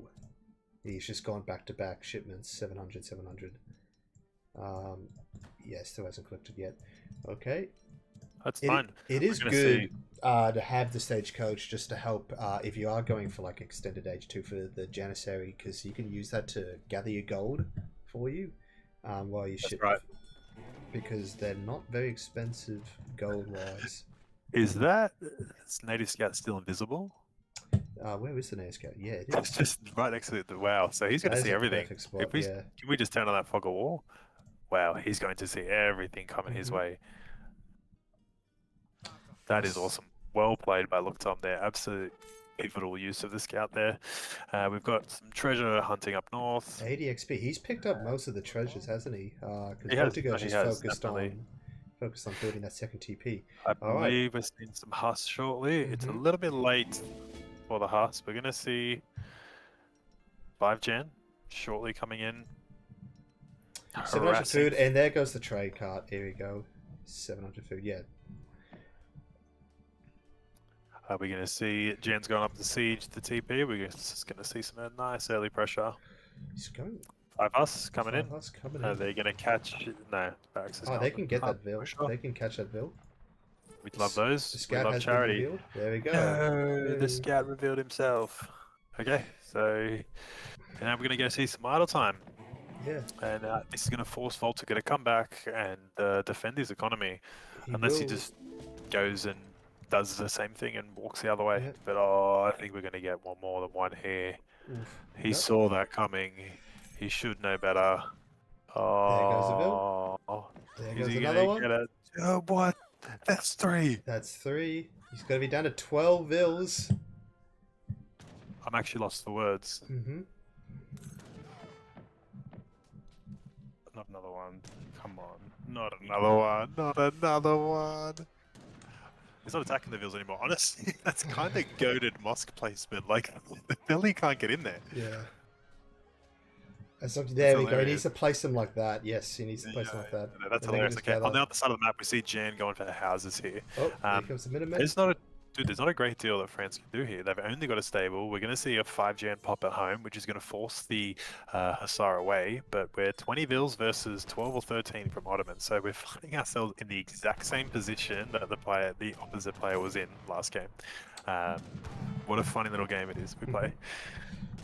He's just gone back-to-back shipments, 700, 700. Yeah, still hasn't collected yet. Okay. That's fine. It is gonna good to have the Stagecoach just to help if you are going for like extended age 2 for the Janissary, because you can use that to gather your gold for you while you ship. Right. Because they're not very expensive gold-wise. Is that Native Scout still invisible? Where is the native scout? Yeah, it It's is. just right next to it. Wow, so he's going That to is see a everything. perfect spot, If we, yeah. Can we just turn on that fog of war? Wow, he's going to see everything coming his way. That is awesome. Well played by LookTom there. Absolute pivotal use of the scout there. We've got some treasure hunting up north. 80 XP. He's picked up most of the treasures, hasn't he? He has, Voltigeur he just has, focused definitely. on building that second TP. I All right. believe we're seeing some Huss shortly. It's a little bit late for the Huss. We're going to see 5 Gen shortly coming in. 700 Harassing. food, and there goes the trade cart. Here we go. 700 food, yeah. Are we going to see Jen's going up the siege, the TP? We're just going to see some nice early pressure. He's going. 5 Huss coming in. Us coming Are in. they going to catch? No, Barracks is Oh, they coming. can get that for bill. sure. They can catch that bill. We'd love those. The We scout love has been charity. revealed. There we go. No, Yay. the scout revealed himself. Okay, so now we're going to go see some idle time. Yeah. And this is going to force Voltigeur to come back and defend his economy. He Unless he will. just goes and does the same thing and walks the other way. Yeah. But I think we're going to get one more than one here. Oof. He Yep. saw that coming. He should know better. goes the Oh, There is goes he another going one. to get it? Oh, what? That's 3. That's 3. He's going to be down to 12 vills. I'm actually lost for words. Not another one. Come on. Not another one. Not another one. He's not attacking the vills anymore. Honestly, that's kind of goated mosque placement. Like, the Billy can't get in there. Yeah. There we go. He hilarious. needs to place them like that. Yes, he needs to place them like that. No, that's And they can hilarious. just Okay, gather. on the other side of the map, we see Jan going for the houses here. Oh, here comes the Minutemen. There's not a great deal that France can do here. They've only got a stable. We're going to see a 5 Jan pop at home, which is going to force the Hussar away. But we're 20 vills versus 12 or 13 from Ottoman. So we're finding ourselves in the exact same position that the opposite player was in last game. What a funny little game it is we play.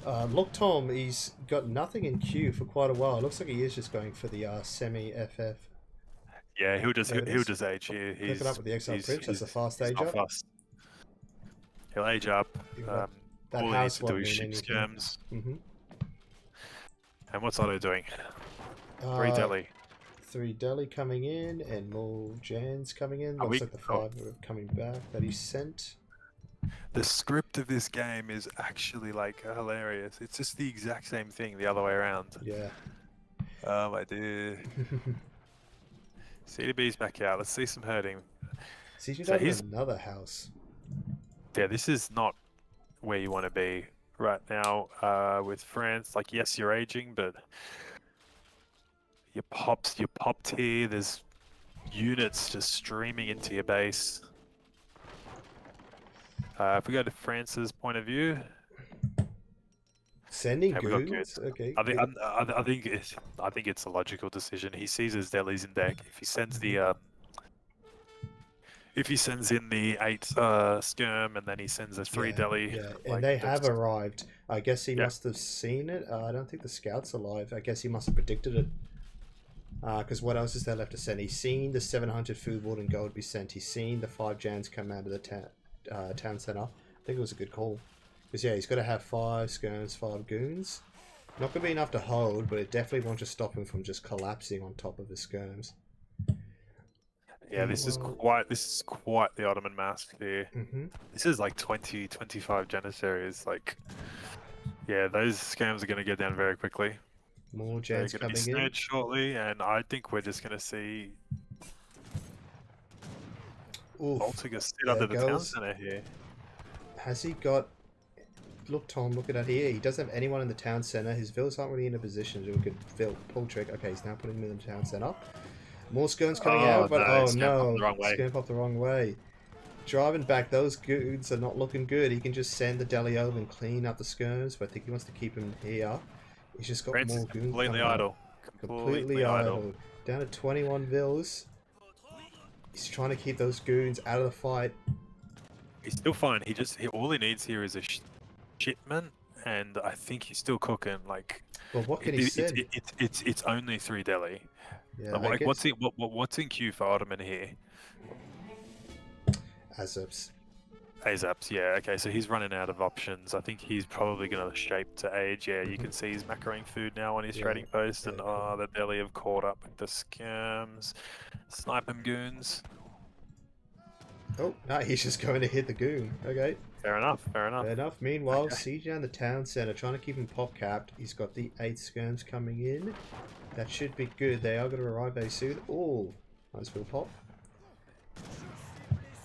LookTom, he's got nothing in queue for quite a while. It looks like he is just going for the semi-FF. Yeah, he'll just There it is. age here. Click it up with the Exile Bridge. That's a fast age not up. fast. He'll age up. You've got that All he needs house to do won't is mean ship anything. skirms. Mm-hmm. And what's Otto doing? 3 deli. 3 deli coming in, and more Jans coming in. Are Looks we- like the 5 are coming back that he sent. The script of this game is actually like hilarious. It's just the exact same thing the other way around. Yeah. Oh my dear. CDB's back out. Let's see some herding. See, you So got he's- another house. Yeah, this is not where you want to be right now with France. Like, yes, you're aging, but you're popped here. There's units just streaming into your base. If we go to France's point of view, Sending Okay, we got goons? Okay. I think it's a logical decision. He sees his delis in deck. If he sends in the 8 skirm and then he sends a 3 deli, Yeah, and like, they that's- have arrived. I guess he Yeah. must have seen it. I don't think the scout's alive. I guess he must have predicted it. Because what else is there left to send? He's seen the 700 food, wood, and gold be sent. He's seen the 5 Jans come out of the town center. I think it was a good call. Because, yeah, he's got to have 5 skirms, 5 goons. Not going to be enough to hold, but it definitely won't just stop him from just collapsing on top of his skirms. Yeah, this is quite the Ottoman mask here. This is like 20, 25 Janissaries. Like, yeah, those scams are going to get down very quickly. More They're Jans going to be coming in. snared shortly, and I think we're just going to see Oof, Voltigeur sit there under the town goes. center here. Has he got... Look, Tom, look at that here. He doesn't have anyone in the town center. His villas aren't really in a position to do a good pull trick. Okay, he's now putting him in the town center. More skirms coming out, but no, oh skirm no, popped the wrong way. skirm popped the wrong way. Driving back, those goons are not looking good. He can just send the deli over and clean up the skirms, but I think he wants to keep him here. He's just got France more is goons completely coming up. idle. Completely idle. Down to 21 vills. He's trying to keep those goons out of the fight. He's still fine. All he needs here is a shipment, and I think he's still cooking. Like, Well, what can he send? it's only 3 deli. Yeah, Like, what's in queue for Ottoman here? Azops. Azaps, yeah. Okay, so he's running out of options. I think he's probably going to shape to age. Yeah, you can see he's macroing food now on his trading post, and the deli have caught up with the scams. Snipe him, goons. Oh, no, he's just going to hit the goon. Okay. Fair enough. Fair enough. Meanwhile, siege down the town center, trying to keep him pop capped. He's got the 8 skirms coming in. That should be good. They are going to arrive very soon. Oh, nice little pop.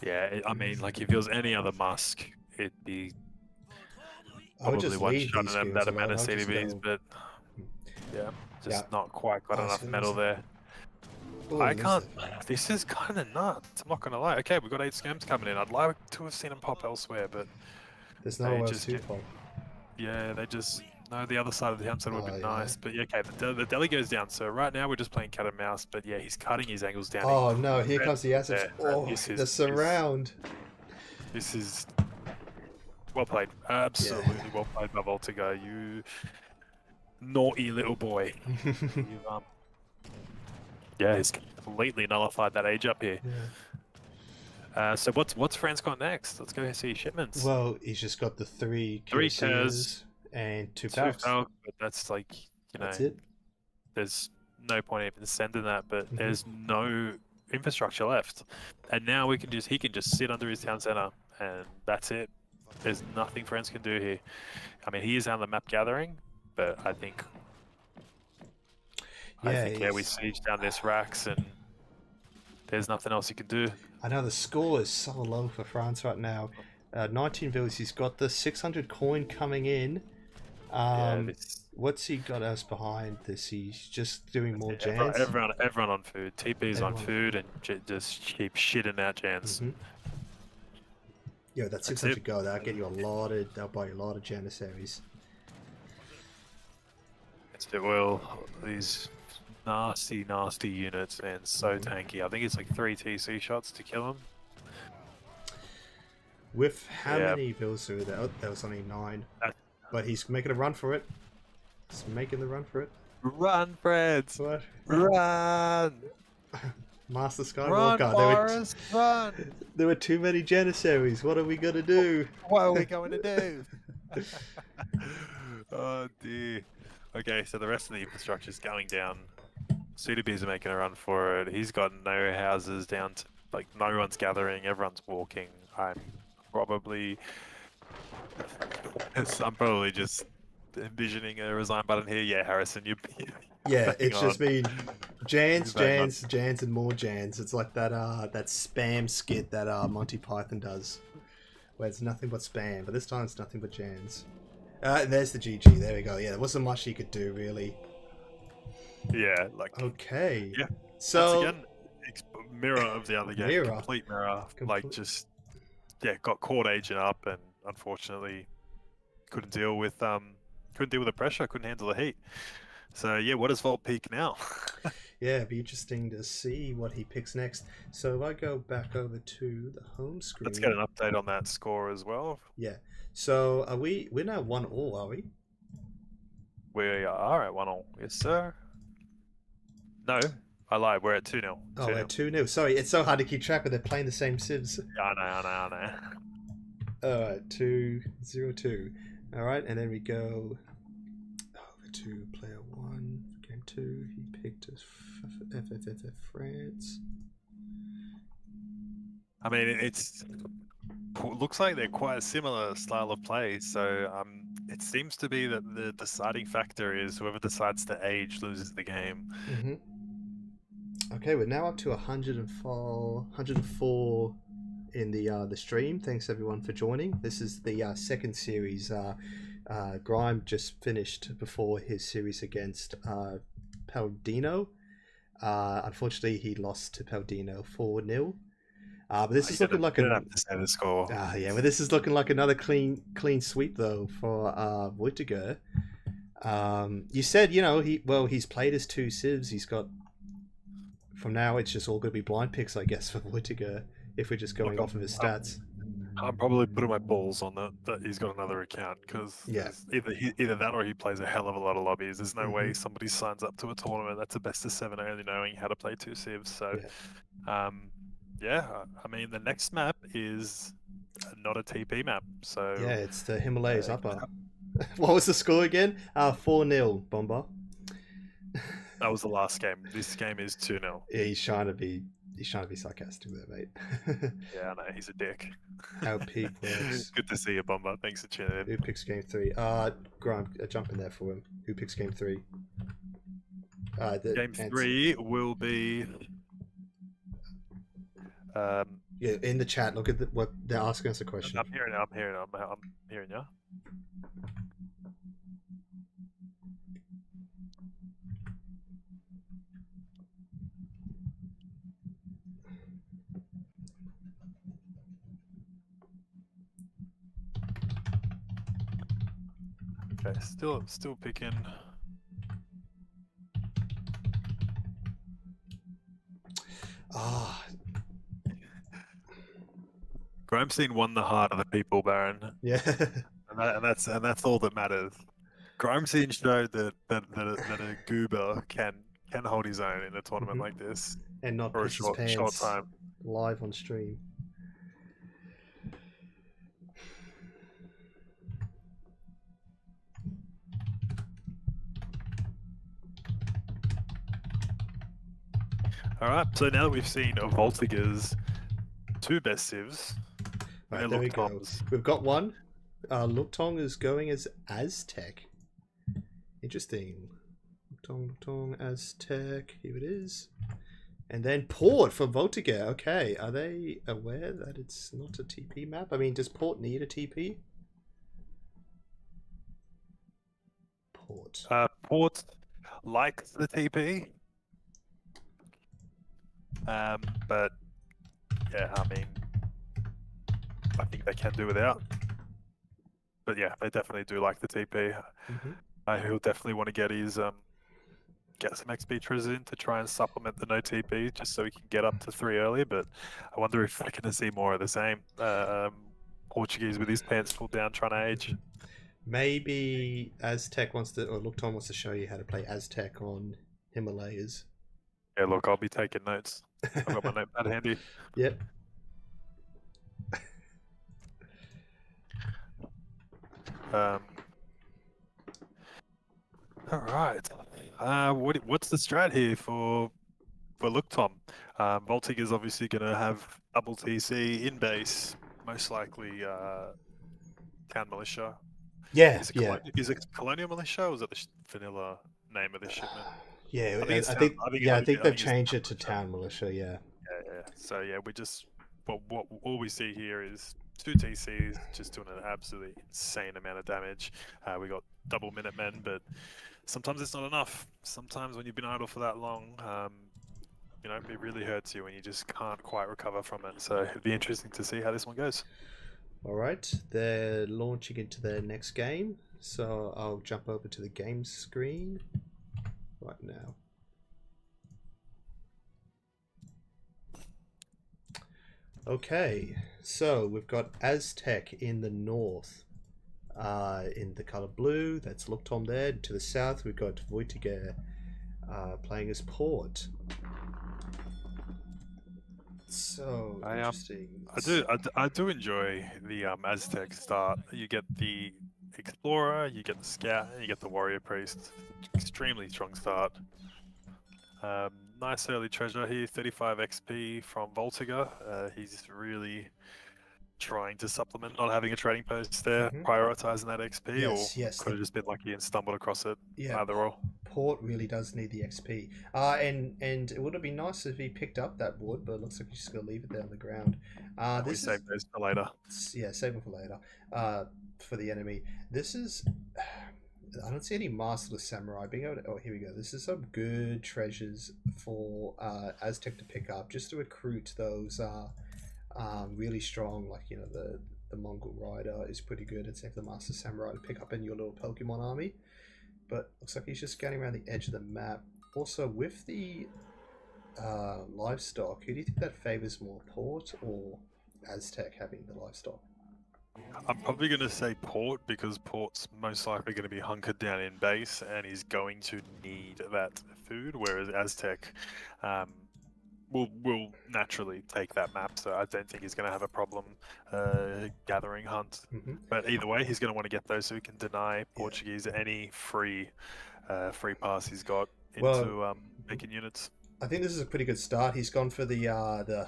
Yeah, I mean, like, if it was any other Musk, it'd be probably one-shotting that amount of CDBs, but yeah, just not quite got enough metal there. Oh, I can't. This is kind of nuts. I'm not gonna lie. Okay, we've got 8 scams coming in. I'd like to have seen them pop elsewhere, but there's nowhere else to pop. Yeah, they just no. The other side of the town center would have been nice, but yeah, okay. The deli goes down. So right now we're just playing cat and mouse. But yeah, he's cutting his angles down. Oh no! Here comes the assets. Oh, the surround. This is well played. Absolutely well played by Voltigeur. You naughty little boy. Yeah, he's completely nullified that age up here. Yeah. So what's France got next? Let's go see shipments. Well, he's just got the 3 Tez and 2 Falcons. Falcons. But that's like, you know, That's it. there's no point even sending that, but there's no infrastructure left. And now he can just sit under his town center, and that's it. There's nothing France can do here. I mean, he is on the map gathering, but I think we siege down this racks, and there's nothing else he can do. I know the score is so low for France right now. 19 villas. He's got the 600 coin coming in. What's he got us behind this? He's just doing more Jans. Everyone on food. TP's on food, and just keep shitting out Jans. Yeah, that's 600 go. That'll get you that'll buy you a lot of Janissaries. It will. These nasty units, and so tanky. I think it's like 3 TC shots to kill him. With how many bills through there? Oh, that was only 9. But he's making a run for it. He's making the run for it. Run, Freds! What? Run! Master Run, Skywalker. Forrest, run! There were too many Janissaries. What are we gonna do? What are we going to do? Oh dear. Okay, so the rest of the infrastructure is going down. CDBs are making a run for it. He's got no houses down to, like, no one's gathering, everyone's walking. I'm probably just envisioning a resign button here. Yeah, Harrison, Yeah, it's just been Jans, and more Jans. It's like that that spam skit that Monty Python does, where it's nothing but spam, but this time it's nothing but Jans. There's the GG. There we go. Yeah, there wasn't much he could do really. Yeah, like okay. Yeah. So once again, mirror of the other game. Complete mirror. Like just got caught aging up, and unfortunately couldn't deal with couldn't deal with the pressure, couldn't handle the heat. So yeah, what does Volt peak now? Yeah, it'd be interesting to see what he picks next. So if I go back over to the home screen, Let's get an update on that score as well. Yeah. So are we're now 1-1, are we? We are at 1-1. Yes, sir. No, I lied. We're at 2-0. Oh, we're 2-0. Sorry, it's so hard to keep track of. They're playing the same civs. Yeah, I know. All right, 2-0-2. All right, and then we go over to player 1 for game 2. He picked FFFF France. I mean, looks like they're quite a similar style of play. So it seems to be that the deciding factor is whoever decides to age loses the game. Mm-hmm. Okay, we're now up to 104 in the stream. Thanks everyone for joining. This is the second series. Grime just finished before his series against Peladino. Unfortunately, he lost to Peladino 4-0. But this is looking like have to say the score. Yeah, but this is looking like another clean sweep though for Voltigeur. You said he's played his 2 civs. He's got. From now, it's just all going to be blind picks, I guess, for Voltigeur, if we're just going off of his stats. I'm probably putting my balls on that he's got another account, because either that or he plays a hell of a lot of lobbies. There's no way somebody signs up to a tournament that's a best of 7 only knowing how to play 2 civs. So, I mean, the next map is not a TP map. So yeah, it's the Himalayas upper. What was the score again? 4-0, Bomber. That was the last game. This game is 2-0. Yeah, he's trying to be sarcastic there, mate. Yeah, I know, he's a dick. How peak works. Good to see you, Bomber. Thanks for tuning in. Who picks game 3? Grime, jump in there for him. Who picks game 3? Game 3 will be. Yeah, in the chat. Look at what they're asking us a question. I'm hearing you. Okay, still picking. GrimeScene won the heart of the people, Baron. Yeah, and that's all that matters. GrimeScene showed that a goober can hold his own in a tournament like this, and not for a piss his pants short time. live on stream. All right, so now that we've seen Voltigeur's 2 best civs, Right, there we go. We've got one. LookTom is going as Aztec. Interesting. LookTom, Aztec. Here it is. And then Port for Voltigeur. Okay, are they aware that it's not a TP map? I mean, does Port need a TP? Port. Port likes the TP. But yeah, I mean, I think they can do without. But yeah, they definitely do like the TP. He'll definitely want to get his get some XP triggers in to try and supplement the no TP, just so he can get up to 3 early. But I wonder if we're going to see more of the same. Portuguese with his pants pulled down trying to age. Maybe Aztec wants to, or LookTom wants to show you how to play Aztec on Himalayas. Yeah, look, I'll be taking notes. I've got my notepad handy. Yep. All right. What's the strat here for LookTom? Voltigeur's obviously going to have double TC in base, most likely Town Militia. Yeah, Is it Colonial Militia, or is that the vanilla name of the shipment? Yeah, I think they've changed it to Town Militia. Yeah. Yeah. So yeah, we just all we see here is 2 TCs just doing an absolutely insane amount of damage. We got double Minutemen, but sometimes it's not enough. Sometimes when you've been idle for that long, it really hurts you when you just can't quite recover from it. So it'd be interesting to see how this one goes. All right, they're launching into their next game. So I'll jump over to the game screen right now. Okay, so we've got Aztec in the north, in the color blue. That's LookTom there. To the south, we've got Voltigeur playing as Port. So interesting. I do enjoy the Aztec start. You get the Explorer, you get the Scout, and you get the Warrior Priest. Extremely strong start. Nice early treasure here, 35 XP from Voltigeur. He's really trying to supplement not having a trading post there, prioritizing that XP, Yes, could have just been lucky and stumbled across it. Yeah, either or. Port really does need the XP. And it would have been nice if he picked up that wood, but it looks like he's just going to leave it there on the ground. We save those for later. Yeah, save them for later. For the enemy. This is... I don't see any Masterless Samurai being able to... Oh, here we go. This is some good treasures for Aztec to pick up, just to recruit those really strong, like, you know, the Mongol Rider is pretty good, and same for the Master Samurai to pick up in your little Pokemon army. But looks like he's just scanning around the edge of the map. Also, with the livestock, who do you think that favors more, Port or Aztec having the livestock? I'm probably going to say Port, because Port's most likely going to be hunkered down in base and he's going to need that food, whereas Aztec will naturally take that map, so I don't think he's going to have a problem gathering hunt. But either way, he's going to want to get those so he can deny Portuguese any free pass he's got into making units. I think this is a pretty good start. He's gone for the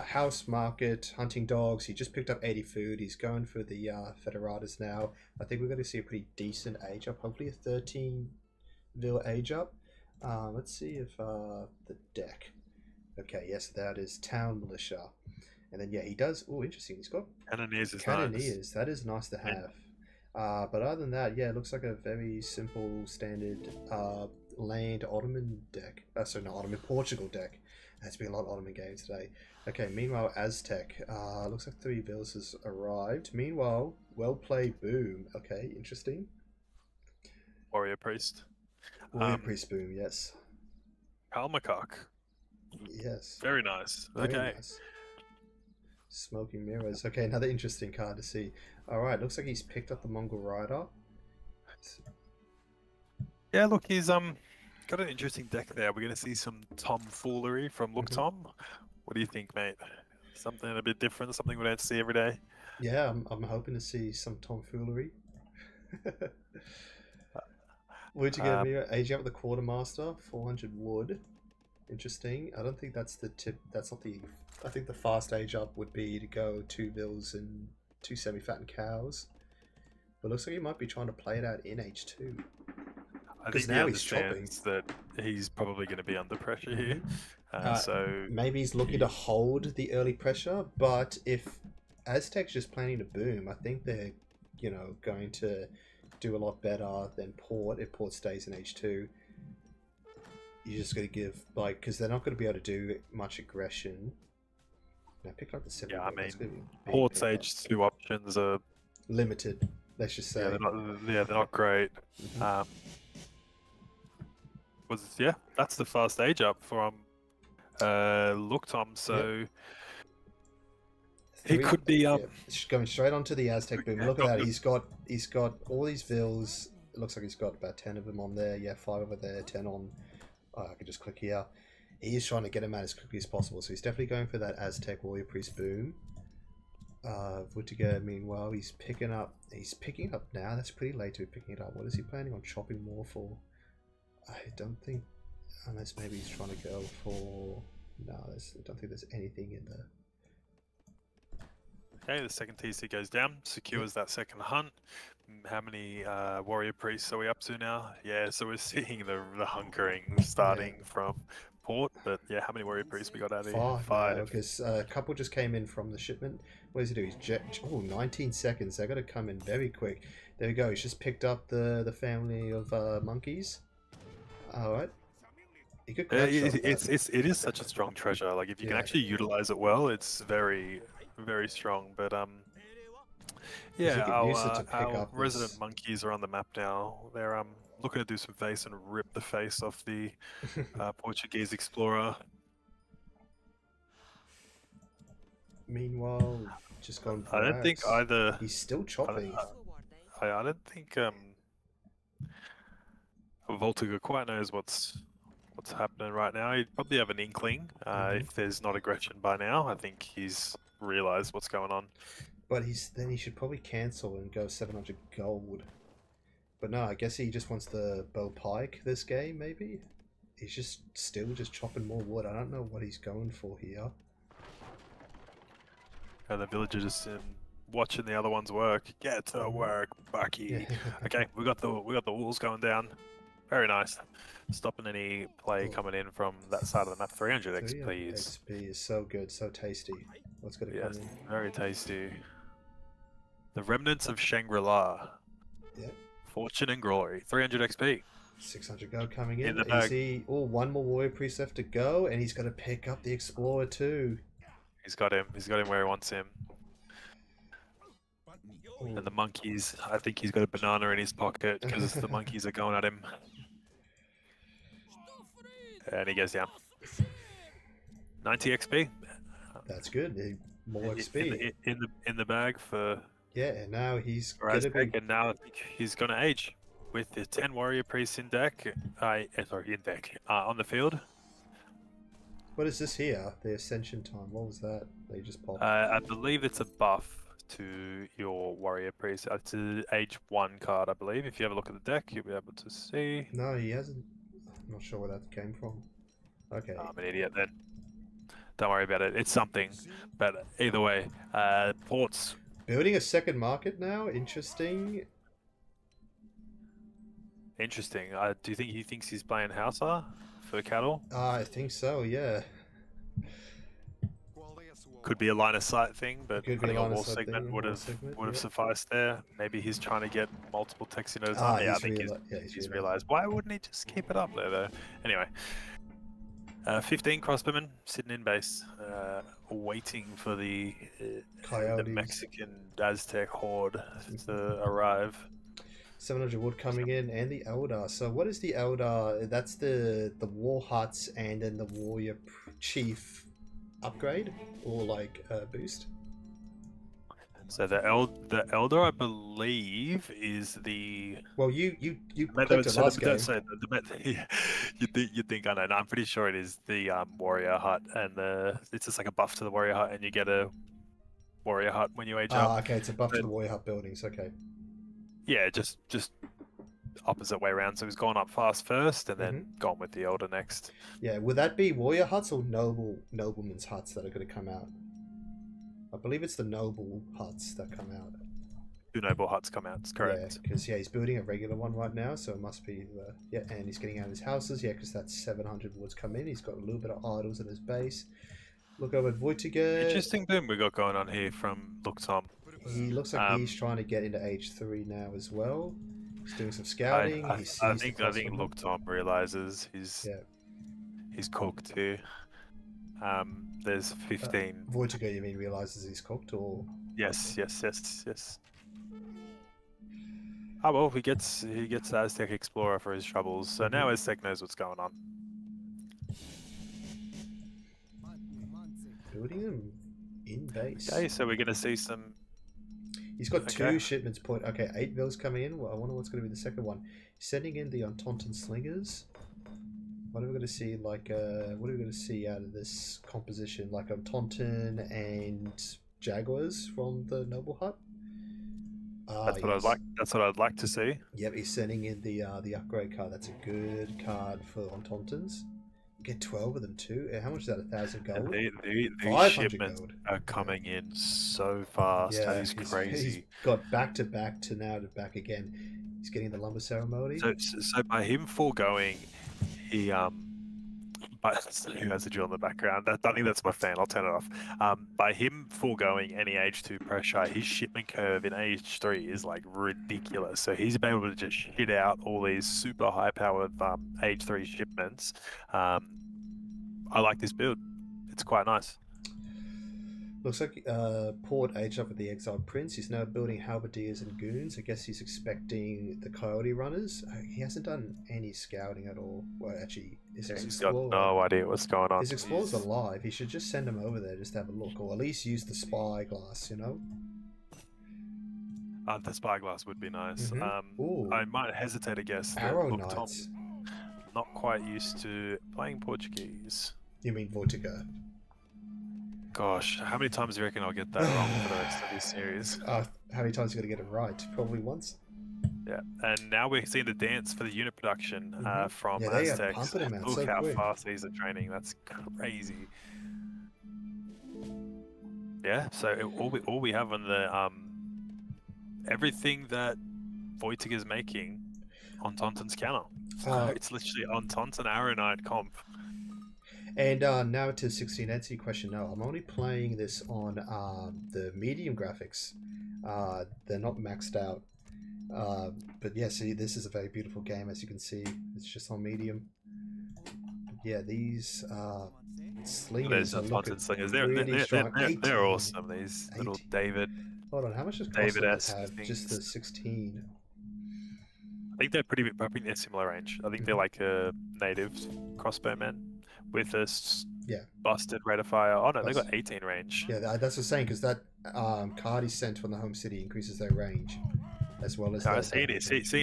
house market, hunting dogs. He just picked up 80 food. He's going for the Federatas now. I think we're going to see a pretty decent age up, hopefully a 13 Vil age up. Let's see if the deck. Okay, yes, that is Town Militia. And then, yeah, he does... Oh, interesting. He's got Cannoneers. Cannoneers. That is nice to have. But other than that, yeah, it looks like a very simple, standard... land Ottoman deck. Sorry, not Ottoman, Portugal deck. There's been a lot of Ottoman games today. Okay, meanwhile, Aztec. Looks like 3 Vils has arrived. Meanwhile, well played, Boom. Okay, interesting. Warrior Priest. Warrior Priest, Boom, yes. Kalmakok. Yes. Very nice. Very okay. Nice. Smoking Mirrors. Okay, another interesting card to see. Alright, looks like he's picked up the Mongol Rider. Yeah, look, he's got an interesting deck there. We're going to see some tomfoolery from LookTom. What do you think, mate? Something a bit different, something we don't see every day? Yeah, I'm hoping to see some tomfoolery. Where'd you get me? Aging up the Quartermaster, 400 wood. Interesting. I don't think that's the tip. That's not the... I think the fast age up would be to go 2 Vils and 2 semi-fattened cows. But it looks like he might be trying to play it out in H2. I think he understands that he's probably going to be under pressure here. So maybe he's looking to hold the early pressure, but if Aztec's just planning to boom, I think they're, you know, going to do a lot better than Port if Port stays in H2. You're just going to give, like, because they're not going to be able to do much aggression. Now pick up the 7. Yeah, I mean, Port's H2 options are limited. Let's just say. Yeah, they're not great. That's the fast age up from LookTom. So he could be going straight onto the Aztec boom. Look at that. He's got all these Vils. It looks like he's got about 10 of them on there. Yeah, 5 over there, 10 on. I can just click here. He's trying to get him out as quickly as possible. So he's definitely going for that Aztec Warrior Priest boom. Voltigeur, meanwhile, he's picking up now. That's pretty late to be picking it up. What is he planning on chopping more for? I don't think, unless maybe he's trying to go for... No, I don't think there's anything in there. Okay, the second TC goes down, secures that second hunt. How many Warrior Priests are we up to now? Yeah, so we're seeing the hunkering starting from Port, but yeah, how many Warrior Priests we got out of here? 5. Because a couple just came in from the shipment. What does he do? He's 19 seconds. They got to come in very quick. There we go. He's just picked up the family of monkeys. Alright. It is such a strong treasure. Like, if you can actually utilize it well, it's very, very strong. But he Yeah, could use it to pick our up resident this. monkeys are on the map now. They're looking to do some face and rip the face off the Portuguese explorer. Meanwhile, just gone for I don't think axe. either. He's still chopping. I don't think Voltigeur quite knows what's happening right now. He'd probably have an inkling if there's not aggression by now. I think he's realised what's going on. But then he should probably cancel and go 700 gold. But no, I guess he just wants the bow pike this game, maybe? He's just still just chopping more wood. I don't know what he's going for here. And the villagers just watching the other ones work. Get to work, Bucky. Okay, we got the walls going down. Very nice. Stopping any play coming in from that side of the map. 300 XP is... XP is so good, so tasty. What's going to come in? Very tasty. The remnants of Shangri-La. Yeah. Fortune and glory. 300 XP. 600 gold coming in. the bag. Easy. Oh, one more warrior priest left to go, and he's going to pick up the explorer too. He's got him. He's got him where he wants him. Ooh. And the monkeys, I think he's got a banana in his pocket because the monkeys are going at him. And he goes down. 90 XP. That's good. More XP. In the bag for Yeah, and now he's gonna going to be... and now I think he's gonna age with the 10 warrior priests in deck. On the field. What is this here? The Ascension time. What was that? They just popped. I believe it's a buff to your warrior priest. It's an age 1 card, I believe. If you have a look at the deck, you'll be able to see. No, he hasn't. I'm not sure where that came from. Okay. I'm an idiot then. Don't worry about it. It's something. But either way, ports. Building a second market now? Interesting. Interesting. Do you think he thinks he's playing Hausa for cattle? I think so, yeah. Could be a line of sight thing, but Could be putting a a line of wall sight segment thing, would wall have segment, sufficed there. Maybe he's trying to get multiple texts in at a Ah, time. Yeah, I he's think he's realised. Why wouldn't he just keep it up there though? Anyway. 15 crossbowmen sitting in base, waiting for the Mexican Aztec horde to arrive. 700 wood coming in, and the Elder. So what is the Elder? That's the war huts and then the warrior chief upgrade or like boost. So the Elder, I believe, is the. Well, you clicked it last game. So you think I know? No, I'm pretty sure it is the warrior hut, and it's just like a buff to the warrior hut, and you get a warrior hut when you age up. Okay, it's a buff to the warrior hut buildings. Okay. Yeah, just opposite way around. So he's gone up fast first, and then gone with the Elder next. Yeah, would that be warrior huts or noblemen's huts that are going to come out? I believe it's the noble huts that come out. 2 noble huts come out, it's correct. Yeah, because he's building a regular one right now, so it must be and he's getting out his houses, because that's 700 woods come in. He's got a little bit of idols in his base. Look over at Voltigeur. Interesting thing we got going on here from LookTom. He looks like he's trying to get into H3 now as well. He's doing some scouting. I think LookTom realizes he's cooked here. There's 15. Voltigeur, you mean, realizes he's cooked, or? Yes. Oh well, he gets Aztec Explorer for his troubles. So now Aztec knows what's going on. Building him in base. Okay, so we're gonna see some. He's got 2 shipments point. Okay, 8 mils coming in. Well, I wonder what's going to be the second one. Sending in the Entontan Slingers. What are we going to see? Like, what are we going to see out of this composition? Like Entontan and Jaguars from the Noble Hut. That's what I'd like. That's what I'd like to see. Yep, he's sending in the upgrade card. That's a good card for Entontans. You get 12 of them too. How much is that? 1,000 gold. These shipments are coming in so fast. Yeah, that is crazy. He's got back to back to now to back again. He's getting the lumber ceremony. So by him foregoing, he who has a drill in the background? I think that's my fan. I'll turn it off. By him foregoing any H2 pressure, his shipment curve in H3 is like ridiculous. So he's been able to just shit out all these super high-powered H3 shipments. I like this build. It's quite nice. Looks like Port aged up with the exiled prince. He's now building halberdiers and goons. I guess he's expecting the coyote runners. He hasn't done any scouting at all. Well, actually, He's got no idea what's going on. His explorer's alive. He should just send him over there just to have a look, or at least use the spyglass, you know? The spyglass would be nice. Ooh. I might hesitate to guess that Arrow LookTom Knights. not quite used to playing Portuguese. You mean Voltigeur? Gosh, how many times do you reckon I'll get that wrong for the rest of this series? How many times are you going to get it right? Probably once. Yeah, and now we're seeing the dance for the unit production from Yeah, they are Aztecs. pumping them out Look so how quick. fast these are training. That's crazy. Yeah, so all we have on the everything that Voltigeur is making on Tauntaun's counter. So it's literally on Tauntaun Arrow Knight comp. And now to 16 NC question. No, I'm only playing this on the medium graphics. They're not maxed out. But yeah, see, this is a very beautiful game, as you can see. It's just on medium. But yeah, these slingers are looking slingers. really strong. They're awesome. These little 18. David. Hold on, how much does David David have? things. Just the 16. I think they're I think they're similar range. I think they're like a native crossbowmen with a busted rate of fire. Oh no, they got 18 range. Yeah, that's what I'm saying, because that card he sent from the home city increases their range, as well as. I've seen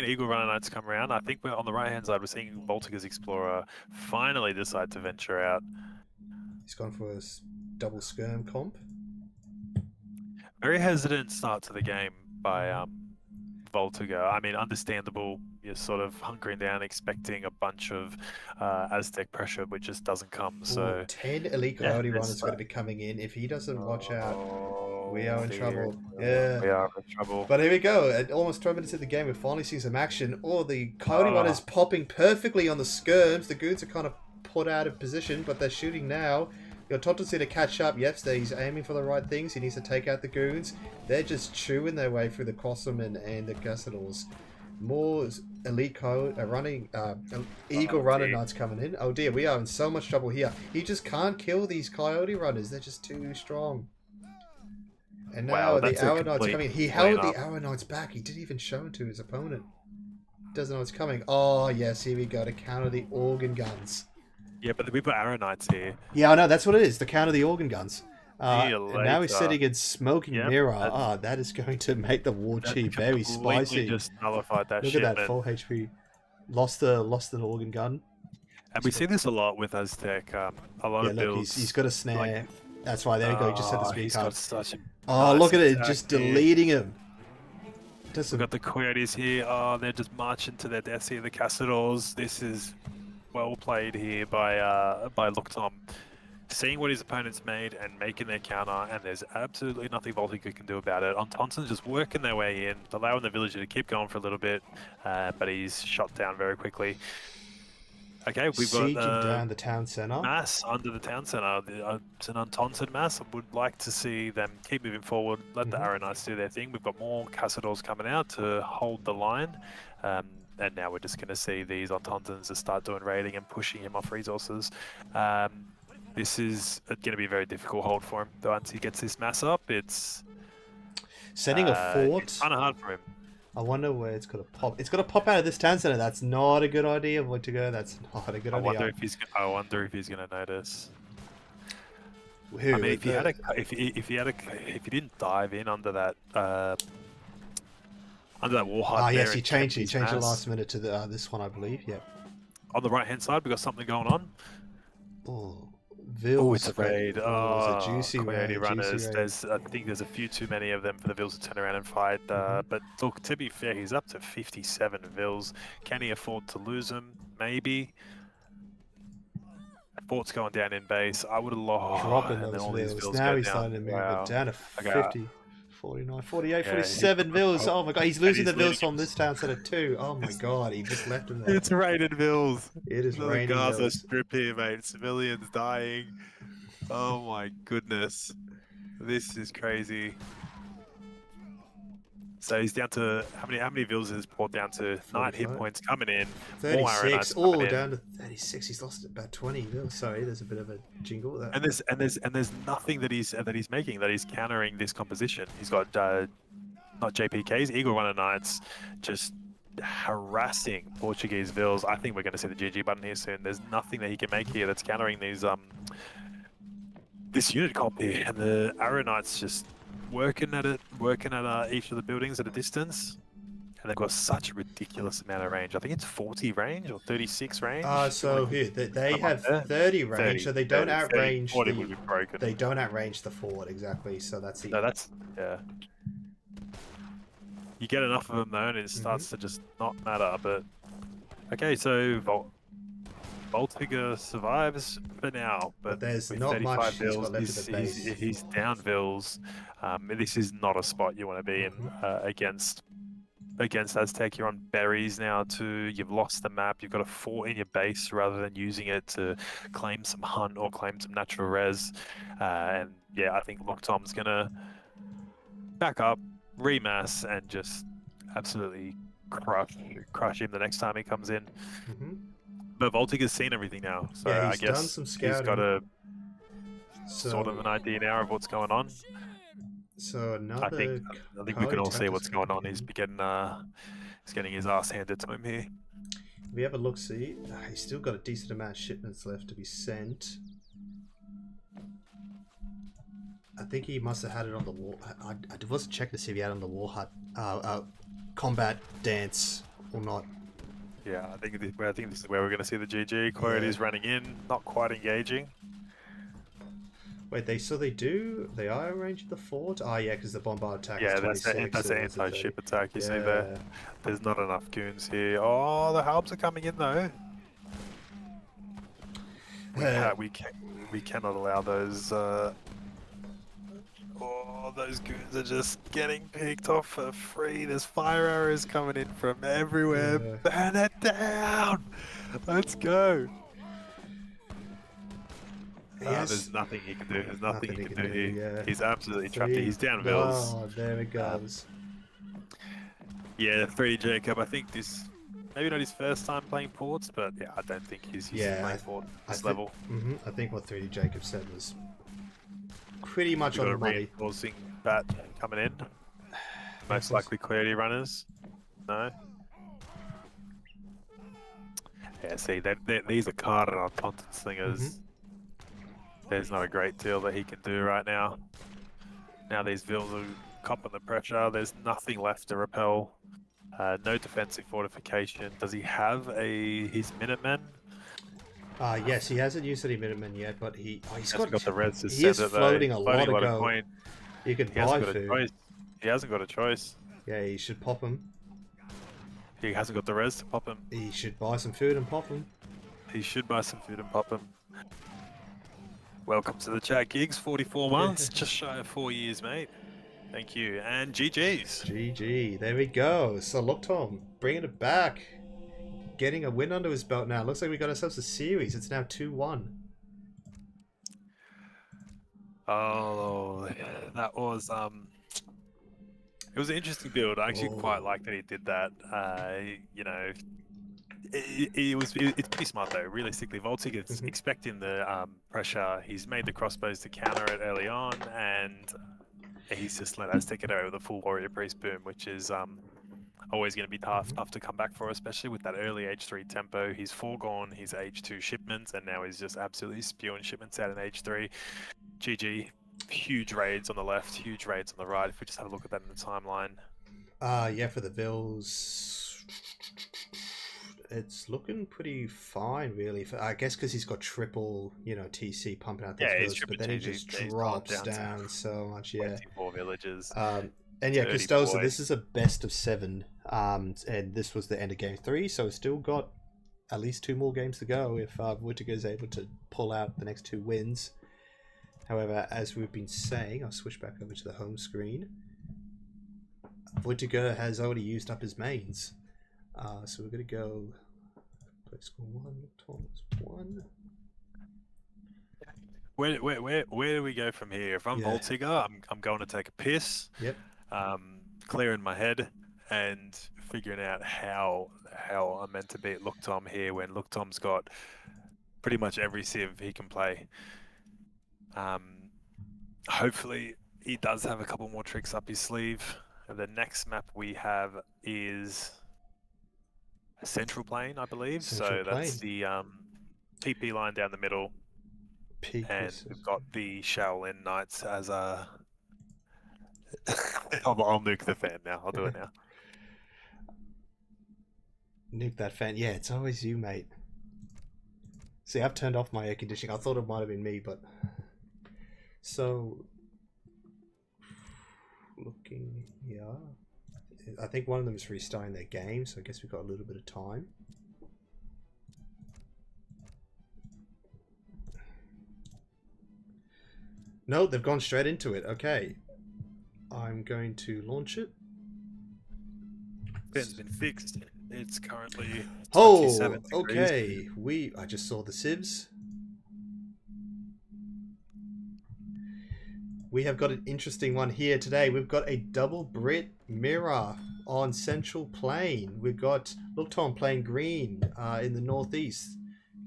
Eagle Runner Knights come around. I think we're on the right hand side. We're seeing Voltigeur's Explorer finally decide to venture out. He's gone for a double skirm comp. Very hesitant start to the game by Voltigeur. I mean, understandable. You're sort of hunkering down, expecting a bunch of Aztec pressure, which just doesn't come. So 10 elite coyote runners going to be coming in. If he doesn't watch out, we are in trouble. Yeah, we are in trouble. But here we go. At almost 12 minutes of the game, we're finally seeing some action. Oh, the coyote runners popping perfectly on the skirms. The goons are kind of put out of position, but they're shooting now. Your Toto's to catch up. Yes, he's aiming for the right things. He needs to take out the goons. They're just chewing their way through the Crossermen and the Gassadors. More elite Eagle Runner Knights coming in. Oh dear, we are in so much trouble here. He just can't kill these coyote runners. They're just too strong. And now the Arrow Knights coming in. He held the Arrow Knights back. He didn't even show it to his opponent. Doesn't know it's coming. Oh yes, here we go to counter the organ guns. Yeah, but we've got Arrow Knights here. Yeah, I know, that's what it is, to counter the organ guns. And later. now he's sitting in Smoking Mirror. That is going to make the war chief very spicy. Just nullified that Look shit, at that, full HP. Lost an organ gun. And we see this a lot with Aztec. A lot of builds. He's got a snare. That's why, there you go, he just set the speed he's card. got such a Look at it, just deleting him. We've got the Coyotes here. They're just marching to their deaths here. The Cassadors. This is well played here by LookTom. Seeing what his opponent's made and making their counter, and there's absolutely nothing Voltigeur can do about it. Tauntaun's just working their way in, allowing the villager to keep going for a little bit, but he's shot down very quickly. Okay, we've Sieging got down the town center. Mass under the town center. It's an untaunted mass. I would like to see them keep moving forward, let the Arrow Knights do their thing. We've got more Cassadors coming out to hold the line. And now we're just going to see these Untauntans to start doing raiding and pushing him off resources. This is going to be a very difficult hold for him. Once he gets this mass up, it's setting a fort. It's kind of hard for him. I wonder where it's going to pop. It's going to pop out of this town center. That's not a good idea. Where to go? That's not a good idea. I wonder if he's going to notice. Who, I mean, if he didn't dive in under that wall hut. Yes, he changed the last minute to the this one, I believe. Yeah. On the right hand side, we got something going on. Oh, it's a raid. It's a juicy Coyote raid. runners. I think there's a few too many of them for the Vils to turn around and fight. But look, to be fair, he's up to 57 Vils. Can he afford to lose them? Maybe. Fort's going down in base. I would have lost. Dropping those Vils. Now he's starting to move it down to 50. 49, 48, 47 Vils. Oh my god, he's losing the Vils from this town center too. Oh my god, he just left him there. It's raining Vils. It is raining Gaza Vils. Strip here, mate. Civilians dying. Oh my goodness. This is crazy. So he's down to how many vills is brought down to 9 hit 45. points coming in. 36. coming Oh, in. down to 36. He's lost about 20. Oh, sorry, there's a bit of a jingle there. And there's nothing that he's making that he's countering this composition. He's got not JPKs, Eagle Runner Knights, just harassing Portuguese vills. I think we're going to see the GG button here soon. There's nothing that he can make here that's countering these this unit comp here, and the Arrow Knights just working at each of the buildings at a distance, and they've got such a ridiculous amount of range. I think it's 40 range or 36 range. So here they have 30 range, so they don't outrange. 40 would be broken. They don't outrange the fort exactly, so that's the. No, that's yeah. You get enough of them though, and it starts to just not matter. But okay, so Voltigeur survives for now, but there's with not 35 much vills, he's he's down vills. This is not a spot you want to be in against Aztec. You're on berries now too. You've lost the map. You've got a fort in your base rather than using it to claim some hunt or claim some natural res. And yeah, I think LookTom's gonna back up, remass, and just absolutely crush him the next time he comes in. But Voltigeur's seen everything now, so yeah, I guess done some scouting. he's got a sort of an idea now of what's going on. So I think we can all see what's going on. He's getting his ass handed to him here. If we have a look, see, he's still got a decent amount of shipments left to be sent. I think he must have had it on the wall. I wasn't checking to see if he had it on the war hut combat dance or not. Yeah, I think this is where we're going to see the GG. Coyote's running in, not quite engaging. Wait, they are arranging the fort? Oh yeah, because the bombard attack yeah, is 26. that's an anti-ship attack, you see there. There's not enough goons here. Oh, the helps are coming in though. We cannot allow those those goons are just getting picked off for free. There's fire arrows coming in from everywhere. Burn it down! Let's go! There's nothing he can do. There's nothing he can do here. Yeah. He's absolutely trapped. He's down vills. Oh, there it goes. Yeah, 3 Jacob. I think this maybe not his first time playing ports, but yeah, I don't think he's used to playing port at this level. I think what 3D Jacob said was pretty much on the money. Reinforcing bat coming in. Most likely Coyote runners. No. Yeah, see, these are Cardinal Ponton slingers. There's not a great deal that he can do right now. Now these vills are copping the pressure. There's nothing left to repel. No defensive fortification. Does he have his Minutemen? Yes, he hasn't used any Minutemen yet, but he's got the res to he is floating a lot of gold. Coin. You can buy food. He hasn't got a choice. Yeah, he should pop him. He hasn't got the res to pop him. He should buy some food and pop him. He should buy some food and pop him. Welcome to the chat, Gigs. 44 months, just shy of 4 years, mate. Thank you, and GG's. GG, there we go. So LookTom, bringing it back. Getting a win under his belt now. Looks like we got ourselves a series. It's now 2-1. Oh, that was it was an interesting build. I actually quite like that he did that. You know, it's pretty smart though. Realistically, Voltigeur expecting the pressure. He's made the crossbows to counter it early on, and he's just let us take it over with a full warrior priest boom, which is always going to be tough to come back for, especially with that early H3 tempo. He's foregone his H2 shipments, and now he's just absolutely spewing shipments out in H3. GG. Huge raids on the left, huge raids on the right. If we just have a look at that in the timeline. Yeah, for the vills, it's looking pretty fine, really. I guess because he's got triple, TC pumping out those vills, but then he just drops down so much. Yeah, 24 villages. And yeah, Custoza, this is a best of 7, and this was the end of game 3, so it's still got at least 2 more games to go if Voltigeur is able to pull out the next 2 wins. However, as we've been saying, I'll switch back over to the home screen. Voltigeur has already used up his mains, so we're going to go play score 1, Thomas 1. Where do we go from here? If I'm Voltigeur, I'm going to take a piss. Yep. clearing my head and figuring out how I'm meant to beat LookTom here when LookTom's got pretty much every civ he can play. Hopefully he does have a couple more tricks up his sleeve. The next map we have is a central plane, I believe. Central That's the TP line down the middle. Peak And versus- we've got the Shaolin Knights as a... I'll nuke the fan now. I'll do it now. Nuke that fan. Yeah, it's always you, mate. See, I've turned off my air conditioning. I thought it might have been me, but... So... Looking here... I think one of them is restarting their game, so I guess we've got a little bit of time. No, they've gone straight into it. Okay. I'm going to launch it. Fan's been fixed. It's currently Oh, 27 degrees. okay. I just saw the civs. We have got an interesting one here today. We've got a double Brit mirror on Central Plain. We've got LookTom playing green in the northeast.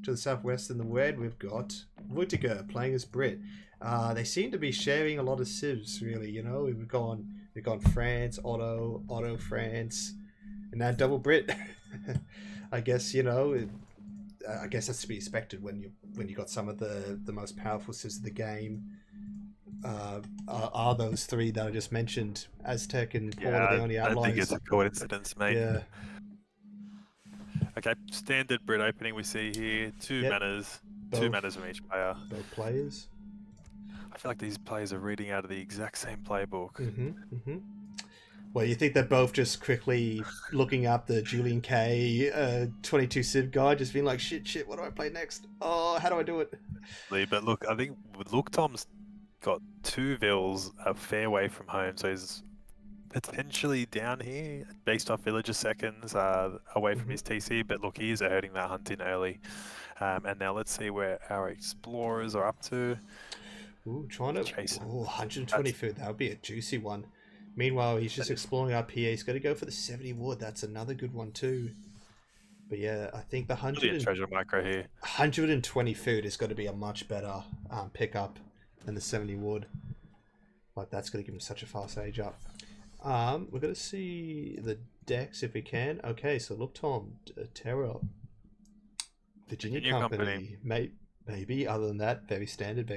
To the southwest in the red, we've got Voltigeur playing as Brit. They seem to be sharing a lot of civs, really. You know, we've gone France, Otto, France, and now double Brit. I guess, you know, I guess that's to be expected when you got some of the most powerful civs of the game. Are those three that I just mentioned, Aztec and Paul, are the only I outliers? think it's a coincidence, mate. Yeah. Okay, standard Brit opening we see here. Two Yep. manners. Both. 2 manners from each player. Both players. I feel like these players are reading out of the exact same playbook. Well, you think they're both just quickly looking up the Julian K 22 Civ guide, just being like, shit, what do I play next? Oh, how do I do it? But look, I think LookTom's got 2 vills a fair way from home, so he's potentially down here based off villager seconds away from his TC. But look, he is hurting that hunt in early. And now let's see where our explorers are up to. Ooh, trying to... Chase him. Oh, 120 food. That would be a juicy one. Meanwhile, he's just exploring up here. He's got to go for the 70 wood. That's another good one too. But yeah, I think the Really a treasure micro here. 120 food is going to be a much better pickup than the 70 wood. Like, that's going to give him such a fast age up. We're going to see the decks if we can. Okay, so LookTom, Terra, Virginia Company. Maybe. Other than that, very standard.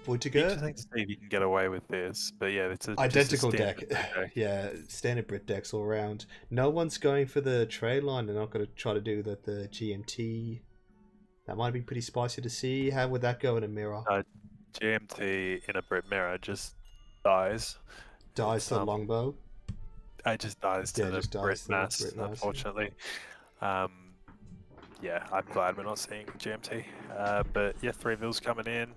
Voltigeur. Interesting to see if you can get away with this, but yeah, it's a Identical just a deck. standard Yeah, standard Brit decks all around. No one's going for the trade line. They're not going to try to do the GMT. That might be pretty spicy to see. How would that go in a mirror? GMT in a Brit mirror just dies. Dies to the longbow. It just dies to the Brit mass, Brit mass, unfortunately. Yeah, I'm glad we're not seeing GMT. But yeah, 3 vills coming in.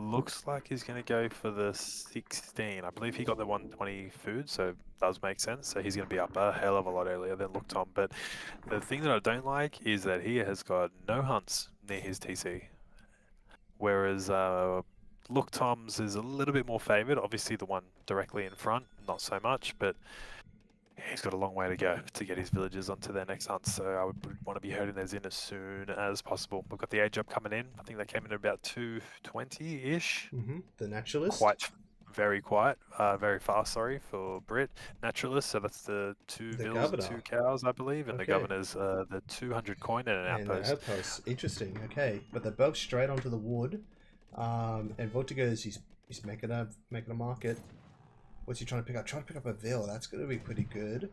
Looks like he's going to go for the 16. I believe he got the 120 food, so it does make sense. So he's going to be up a hell of a lot earlier than LookTom. But the thing that I don't like is that he has got no hunts near his TC. Whereas LookTom's is a little bit more favoured. Obviously the one directly in front, not so much, but he's got a long way to go to get his villagers onto their next hunt, so I would want to be herding those in as soon as possible. We've got the age up coming in. I think they came in at about 220-ish. The Naturalist. Very fast, sorry, for Brit. Naturalist, so that's the 2 vills and 2 cows, I believe, and the Governor's the 200 coin and an outpost. Interesting, okay. But they're both straight onto the wood. And Voltigeur, he's making a market. What's he trying to pick up? Trying to pick up a Vill. That's going to be pretty good.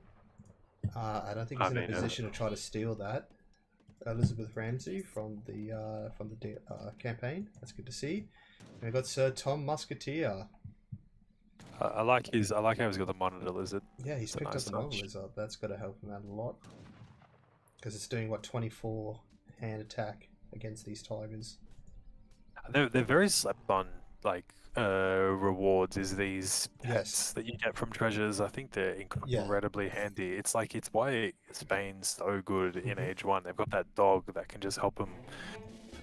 I don't think he's in a position to try to steal that. Elizabeth Ramsey from the campaign. That's good to see. And we've got Sir Tom Musketeer. I like how he's got the monitor lizard. Yeah, he's picked up the monitor lizard. That's got to help him out a lot. Because it's doing, 24 hand attack against these tigers. They're very slept on, like, rewards is these pets that you get from treasures. I think they're incredibly handy. It's why Spain's so good in Age 1. They've got that dog that can just help them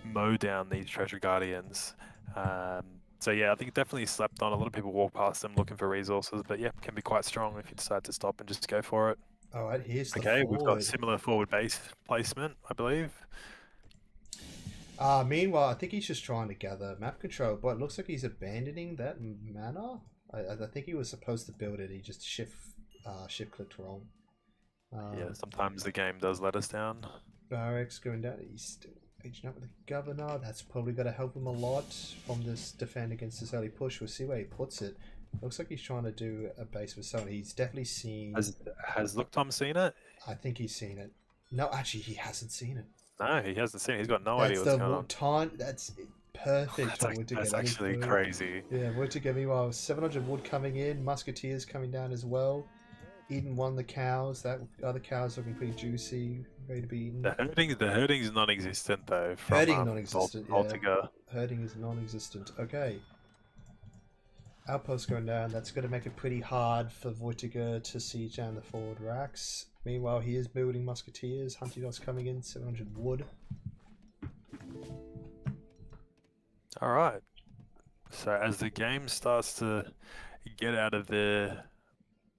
mow down these treasure guardians. So yeah, I think definitely slept on. A lot of people walk past them looking for resources, but yeah, can be quite strong if you decide to stop and just go for it. All right, here's the Okay, we've got forward. similar forward base placement, I believe. Meanwhile, I think he's just trying to gather map control, but it looks like he's abandoning that manor. I think he was supposed to build it. He just shift clicked wrong. Yeah, sometimes the game does let us down. Barracks going down. He's still aging up with the governor. That's probably going to help him a lot from this defend against this early push. We'll see where he puts it. Looks like he's trying to do a base with someone. He's definitely seen. Has LookTom seen it? I think he's seen it. No, actually, he hasn't seen it. No, he hasn't seen it. He's got no idea what's going on. Time. That's perfect. That's actually crazy. Yeah, Voltigeur. Meanwhile, 700 wood coming in. Musketeers coming down as well. Eden won the cows. That other cows looking pretty juicy, ready to be eaten. The herding's non-existent though. From, Herding non-existent. Voltigeur. Herding is non-existent. Okay. Outpost going down. That's going to make it pretty hard for Voltigeur to siege down the forward racks. Meanwhile, he is building musketeers. Hunting dogs coming in. 700 wood. All right. So as the game starts to get out of the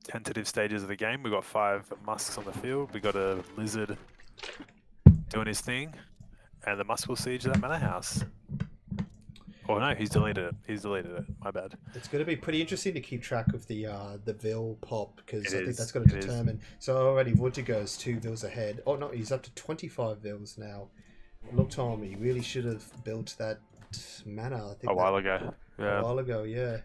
tentative stages of the game, we've got 5 musks on the field. We got a lizard doing his thing, and the musk will siege that manor house. Oh no, he's deleted it. He's deleted it. My bad. It's going to be pretty interesting to keep track of the Vil pop, because I think that's going to determine. So already Voltigeur's 2 Vils ahead. Oh no, he's up to 25 Vils now. LookTom, he really should have built that manor. I think a while ago. Yeah. A while ago, yeah.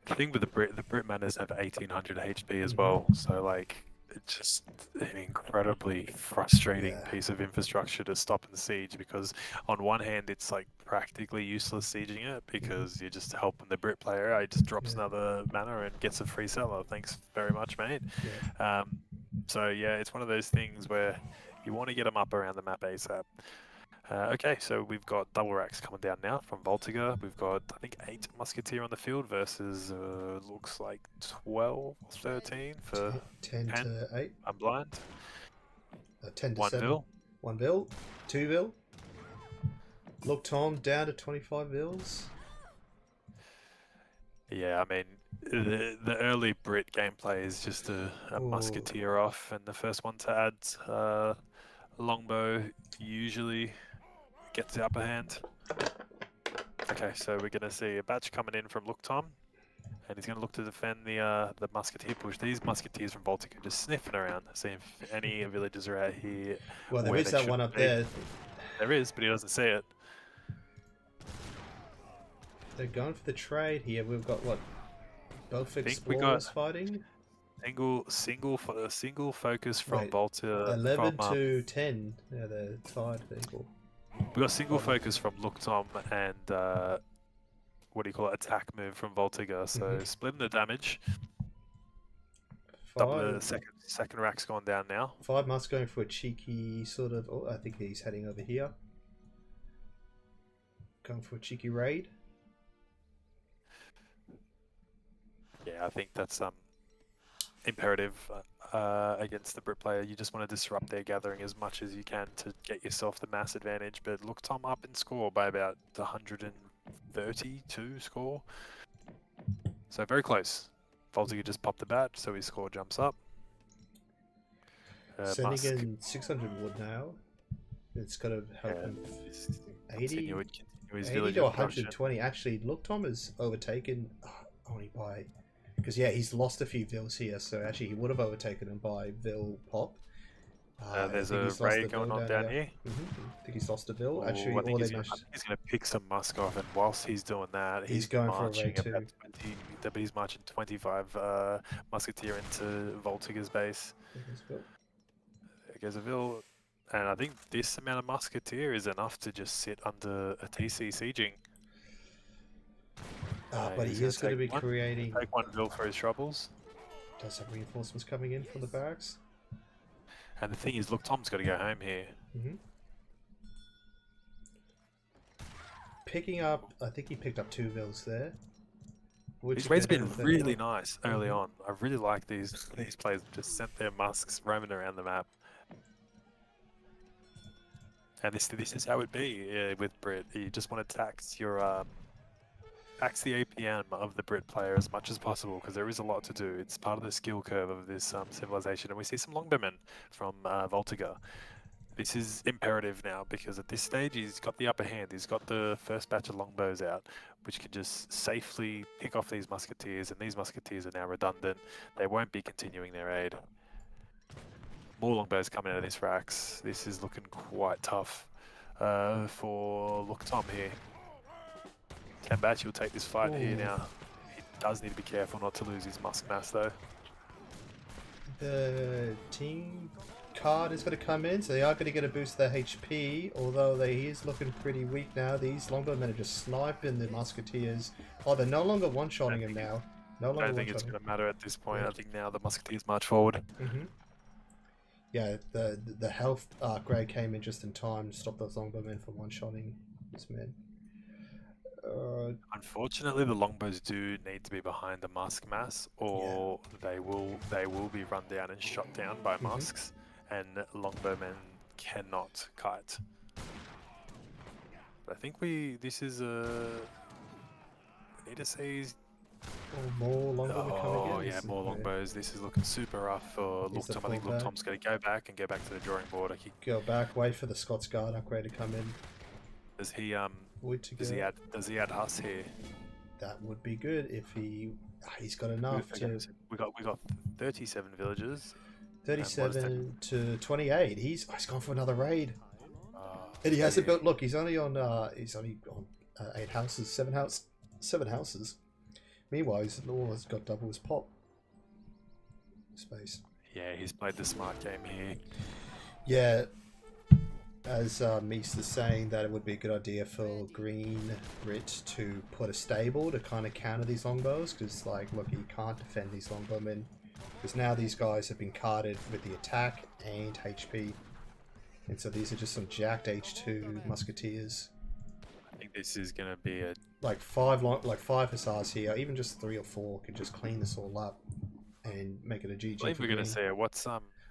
The thing with the Brit manors have 1800 HP as well, so like it's just an incredibly frustrating piece of infrastructure to stop and siege, because on one hand it's like practically useless sieging it because you're just helping the Brit player. He just drops another manor and gets a free seller. Thanks very much, mate. So yeah, it's one of those things where you want to get them up around the map ASAP. Okay, so we've got double racks coming down now from Voltigeur. We've got, I think, 8 musketeer on the field versus looks like 12, 13 for 10 to 8. I'm blind. 10 to 1 7. Vil. 1 Vil. 2 Vil. LookTom down to 25 Vils. Yeah, I mean, the early Brit gameplay is just a musketeer off, and the first one to add longbow usually gets the upper hand. Okay, so we're going to see a batch coming in from LookTom, and he's going to look to defend the musketeer push. These musketeers from Voltigeur just sniffing around, seeing if any villagers are out here. Well, there is that one up there. There is, but he doesn't see it. They're going for the trade here. We've got what? Both explorers fighting. Single focus from Volta. 11 to 10. Yeah, they're tied. Equal. We got single focus from LookTom and what do you call it? Attack move from Voltigeur. So splitting the damage. Double the second rack's gone down now. 5 must going for a cheeky sort of. Oh, I think he's heading over here. Going for a cheeky raid. Yeah, I think that's imperative against the Brit player. You just want to disrupt their gathering as much as you can to get yourself the mass advantage. But LookTom up in score by about 132 score. So very close. Voltigeur just popped the bat, so his score jumps up. Sending in 600 wood now. It's got to help him. 80 to 120. Actually, LookTom is overtaken only by... Because, yeah, he's lost a few Vils here, so actually he would have overtaken him by Vil pop. There's a raid going on down here. I think he's lost a Vil. Actually, I think he's going to pick some musk off, and whilst he's doing that, he's going for a raid too. He's marching 25 musketeer into Voltigeur's base. There goes a Vil. And I think this amount of musketeer is enough to just sit under a TC sieging. But he is going to be creating... Take 1 Vil for his troubles. Does have reinforcements coming in from the barracks. And the thing is, LookTom's got to go home here. Picking up... I think he picked up 2 Vils there. These raids have been really nice early on. I really like these players just sent their musks roaming around the map. And this is how it be with Brit. You just want to tax your axe the APM of the Brit player as much as possible, because there is a lot to do. It's part of the skill curve of this civilization, and we see some longbowmen from Voltigeur. This is imperative now, because at this stage he's got the upper hand. He's got the first batch of longbows out, which can just safely pick off these musketeers, and these musketeers are now redundant. They won't be continuing their aid. More longbows coming out of this racks. This is looking quite tough for LookTom here. Tembatch will take this fight here now. He does need to be careful not to lose his musk mass though. The team card is going to come in, so they are going to get a boost to their HP, although he is looking pretty weak now. These longbowmen are just sniping the musketeers. Oh, they're no longer one-shotting him now. No longer I don't think it's going to matter at this point. I think now the musketeers march forward. Yeah, the health upgrade came in just in time to stop those longbowmen from one-shotting this man. Unfortunately, the longbows do need to be behind the musk mass, or they will be run down and shot down by musks, and longbowmen cannot kite. But I think this is we need to see. More longbowmen coming in. Oh yeah, more longbows. This is looking super rough for LookTom. I think LookTom's going to go back to the drawing board. Go back, wait for the Scots Guard upgrade to come in. Does he does he add Huss here? That would be good if he's got enough to. We got 37 villagers. 37 to 28. He's gone for another raid. And he hasn't built. Look, he's only on 8 houses, 7 houses. Meanwhile, he's almost got double his pop space. Yeah, he's played the smart game here. Yeah, as Meese is saying, that it would be a good idea for Green Brit to put a stable to kind of counter these longbows, because, like, look, he can't defend these longbowmen, because now these guys have been carded with the attack and HP, and so these are just some jacked H2 musketeers. I think this is going to be a... Like five hussars here, even just 3 or 4 could just clean this all up and make it a GG. I believe we're going to see it. What's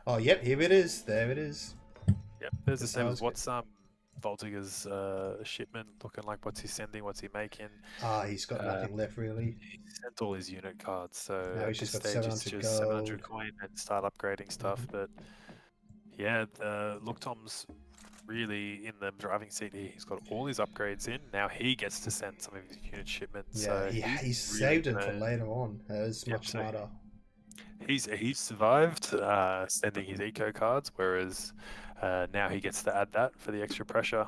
Oh, yep, here it is. There it is. Yep, there's the same. What's Voltigeur's shipment looking like? What's he sending? What's he making? He's got nothing left really. He sent all his unit cards, so now at he's this just got stage it's 700 just gold. 700 coin and start upgrading stuff. But yeah, LookTom's really in the driving seat here. He's got all his upgrades in. Now he gets to send some of his unit shipments. Yeah, so he's saved it for later on. It's much smarter. He's survived sending his eco cards, whereas now he gets to add that for the extra pressure.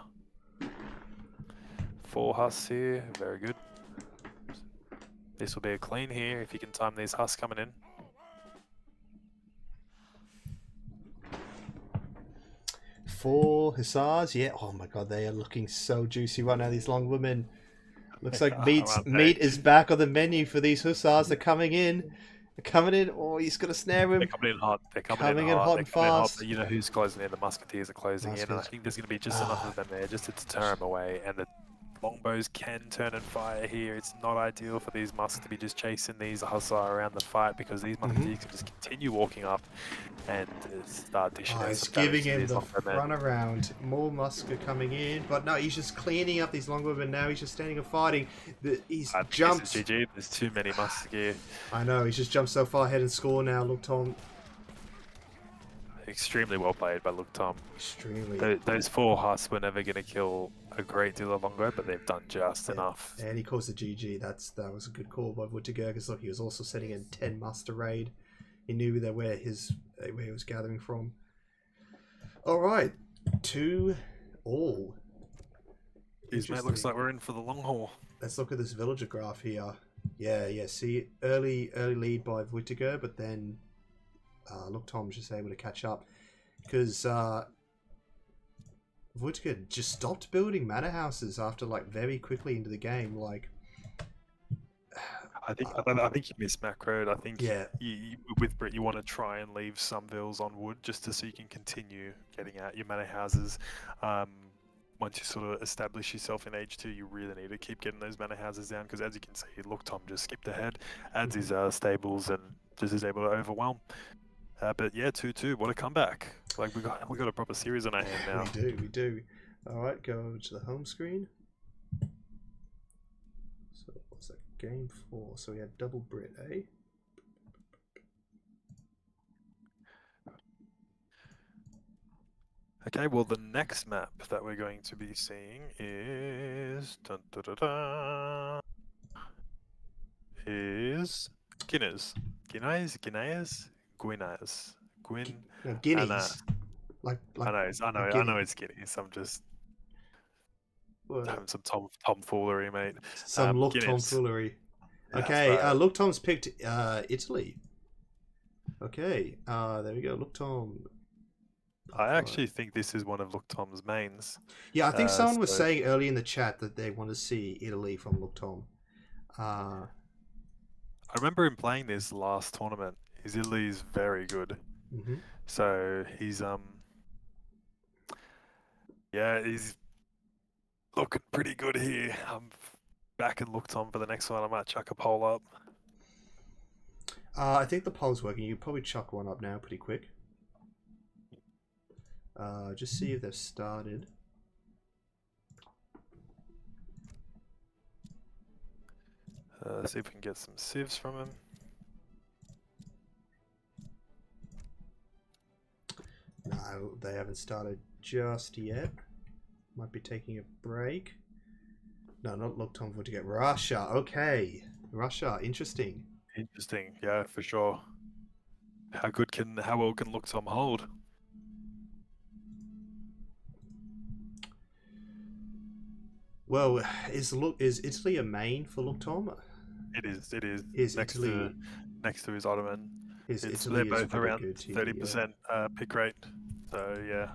4 husks here, very good. This will be a clean here if you can time these husks coming in. Four hussars, yeah. Oh my god, they are looking so juicy right now. These longwomen. Looks like meat is back on the menu for these hussars. They're coming in. They're coming in. Oh, he's gonna snare him. They're coming in hot. They're coming in hot and fast. You know who's closing in? The musketeers are closing in, and I think there's gonna be just enough of them there just to deter them away. And the longbows can turn and fire here. It's not ideal for these musks to be just chasing these hussar around the fight, because these musketeers can just continue walking up and start dishing out he's some damage giving him to the these run around. More musks are coming in, but no, he's just cleaning up these longbows. Now he's just standing and fighting. He's jumped. GG. There's too many musks here. I know. He's just jumped so far ahead and score now. LookTom. Extremely well played by LookTom. Extremely. Those 4 husks were never going to kill a great deal of longbow, but they've done just enough. And he calls the GG. That was a good call by Voltigeur, because look, he was also setting in 10 muster raid. He knew where he was gathering from. All right, 2-all. Mate, looks like we're in for the long haul. Let's look at this villager graph here. Yeah. See, early lead by Voltigeur, but then LookTom's just able to catch up, because Voltigeur just stopped building manor houses after very quickly into the game. I think you missed macroed. I think you, with Brit, you want to try and leave some vills on wood just so you can continue getting out your manor houses. Once you sort of establish yourself in H2, you really need to keep getting those manor houses down, because as you can see, LookTom just skipped ahead, adds his stables, and just is able to overwhelm. But yeah, 2-2. What a comeback! We got a proper series on our hand now. We do. All right, go over to the home screen. So what's that game 4. So we had double Brit, eh? Okay, well, the next map that we're going to be seeing is Guinness. Gwyn. No, Guineas. Like I know it's Guineas. I'm just having some tomfoolery, mate. Some look Guinness. tomfoolery. That's Okay, right. LookTom's picked Italy. Okay, there we go. LookTom. I actually think this is one of LookTom's mains. Yeah, I think someone was so- saying early in the chat that they want to see Italy from LookTom. I remember him playing this last tournament. His Italy is very good. Mhm. So he's he's looking pretty good here. I'm back and LookTom for the next one. I might chuck a poll up. I think the poll's working. You can probably chuck one up now pretty quick. Just see if they've started. See if we can get some civs from him. No, they haven't started just yet. Might be taking a break. No, not LookTom for to get Russia. Okay, Russia. Interesting. Interesting, yeah, for sure. How well can LookTom hold? Well, is Italy a main for LookTom? It is. Is next Italy next to his Ottoman. Italy They're is both pretty around good too, 30% pick rate. So yeah,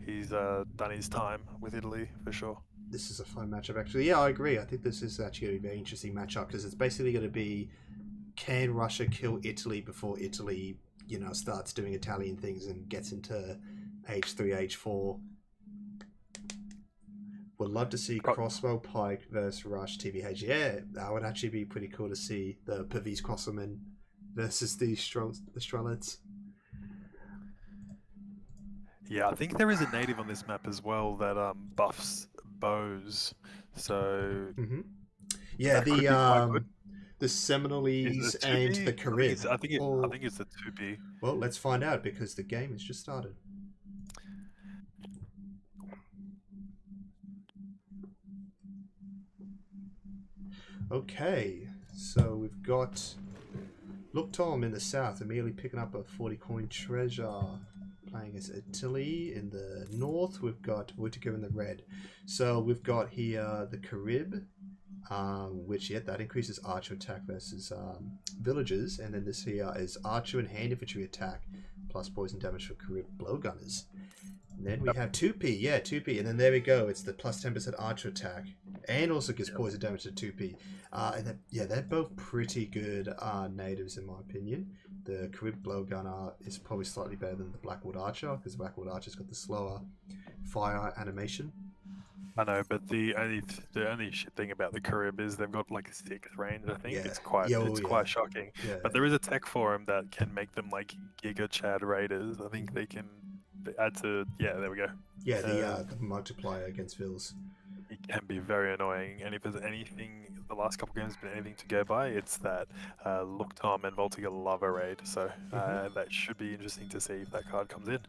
he's done his time with Italy for sure. This is a fun matchup, actually. Yeah, I agree. I think this is actually going to be a very interesting matchup because it's basically going to be, can Russia kill Italy before Italy, starts doing Italian things and gets into H3, H4. Would love to see Crossbow Pike versus Rush TVH. Yeah, that would actually be pretty cool to see the Pavis Crosserman versus the Strelets. Yeah, I think there is a native on this map as well that buffs bows. So yeah, that could be quite good. the Seminolese Is it and 2B? the Carib. I think it's the 2B. Well, let's find out because the game has just started. Okay, so we've got LookTom in the south, immediately picking up a 40 coin treasure. Playing as Italy in the north, we've got Voltigeur in the red. So we've got here the Carib, which that increases archer attack versus villagers, and then this here is archer and hand infantry attack plus poison damage for Carib blowgunners. And then we have 2P, 2P, and then there we go. It's the plus 10% archer attack, and also gives poison damage to 2P. And then, they're both pretty good natives in my opinion. The Carib blowgunner is probably slightly better than the Blackwood Archer because the Blackwood Archer's got the slower fire animation. I know, but the only shit thing about the Carib is they've got like a 6 range. I think it's quite quite shocking. Yeah. But there is a tech for them that can make them like Giga Chad Raiders. I think they can add to there we go. Yeah, the multiplier against Vils. It can be very annoying, and if there's anything, the last couple games been anything to go by, it's that LookTom and Voltigeur love a raid. So that should be interesting to see if that card comes in.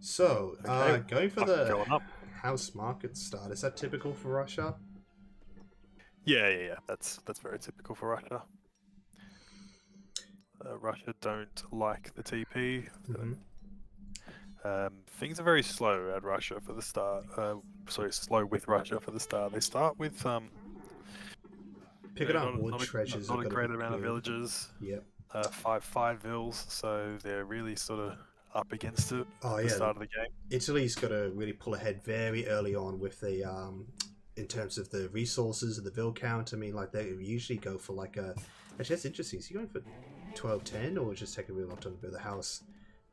So, Okay, going for the going up. house market start, is that typical for Russia? Yeah. That's very typical for Russia. Russia don't like the TP. Things are very slow at Russia for the start. Slow with Russia for the start. They start with Picking up wood treasures. Not a great amount of villages. Yep. Five vills, so they're really sort of up against it at the start of the game. Italy's got to really pull ahead very early on with the in terms of the resources and the vill count. I mean, like they usually go for like a. Actually, that's interesting. Is he going for 12-10 or just taking a real long time to build the house?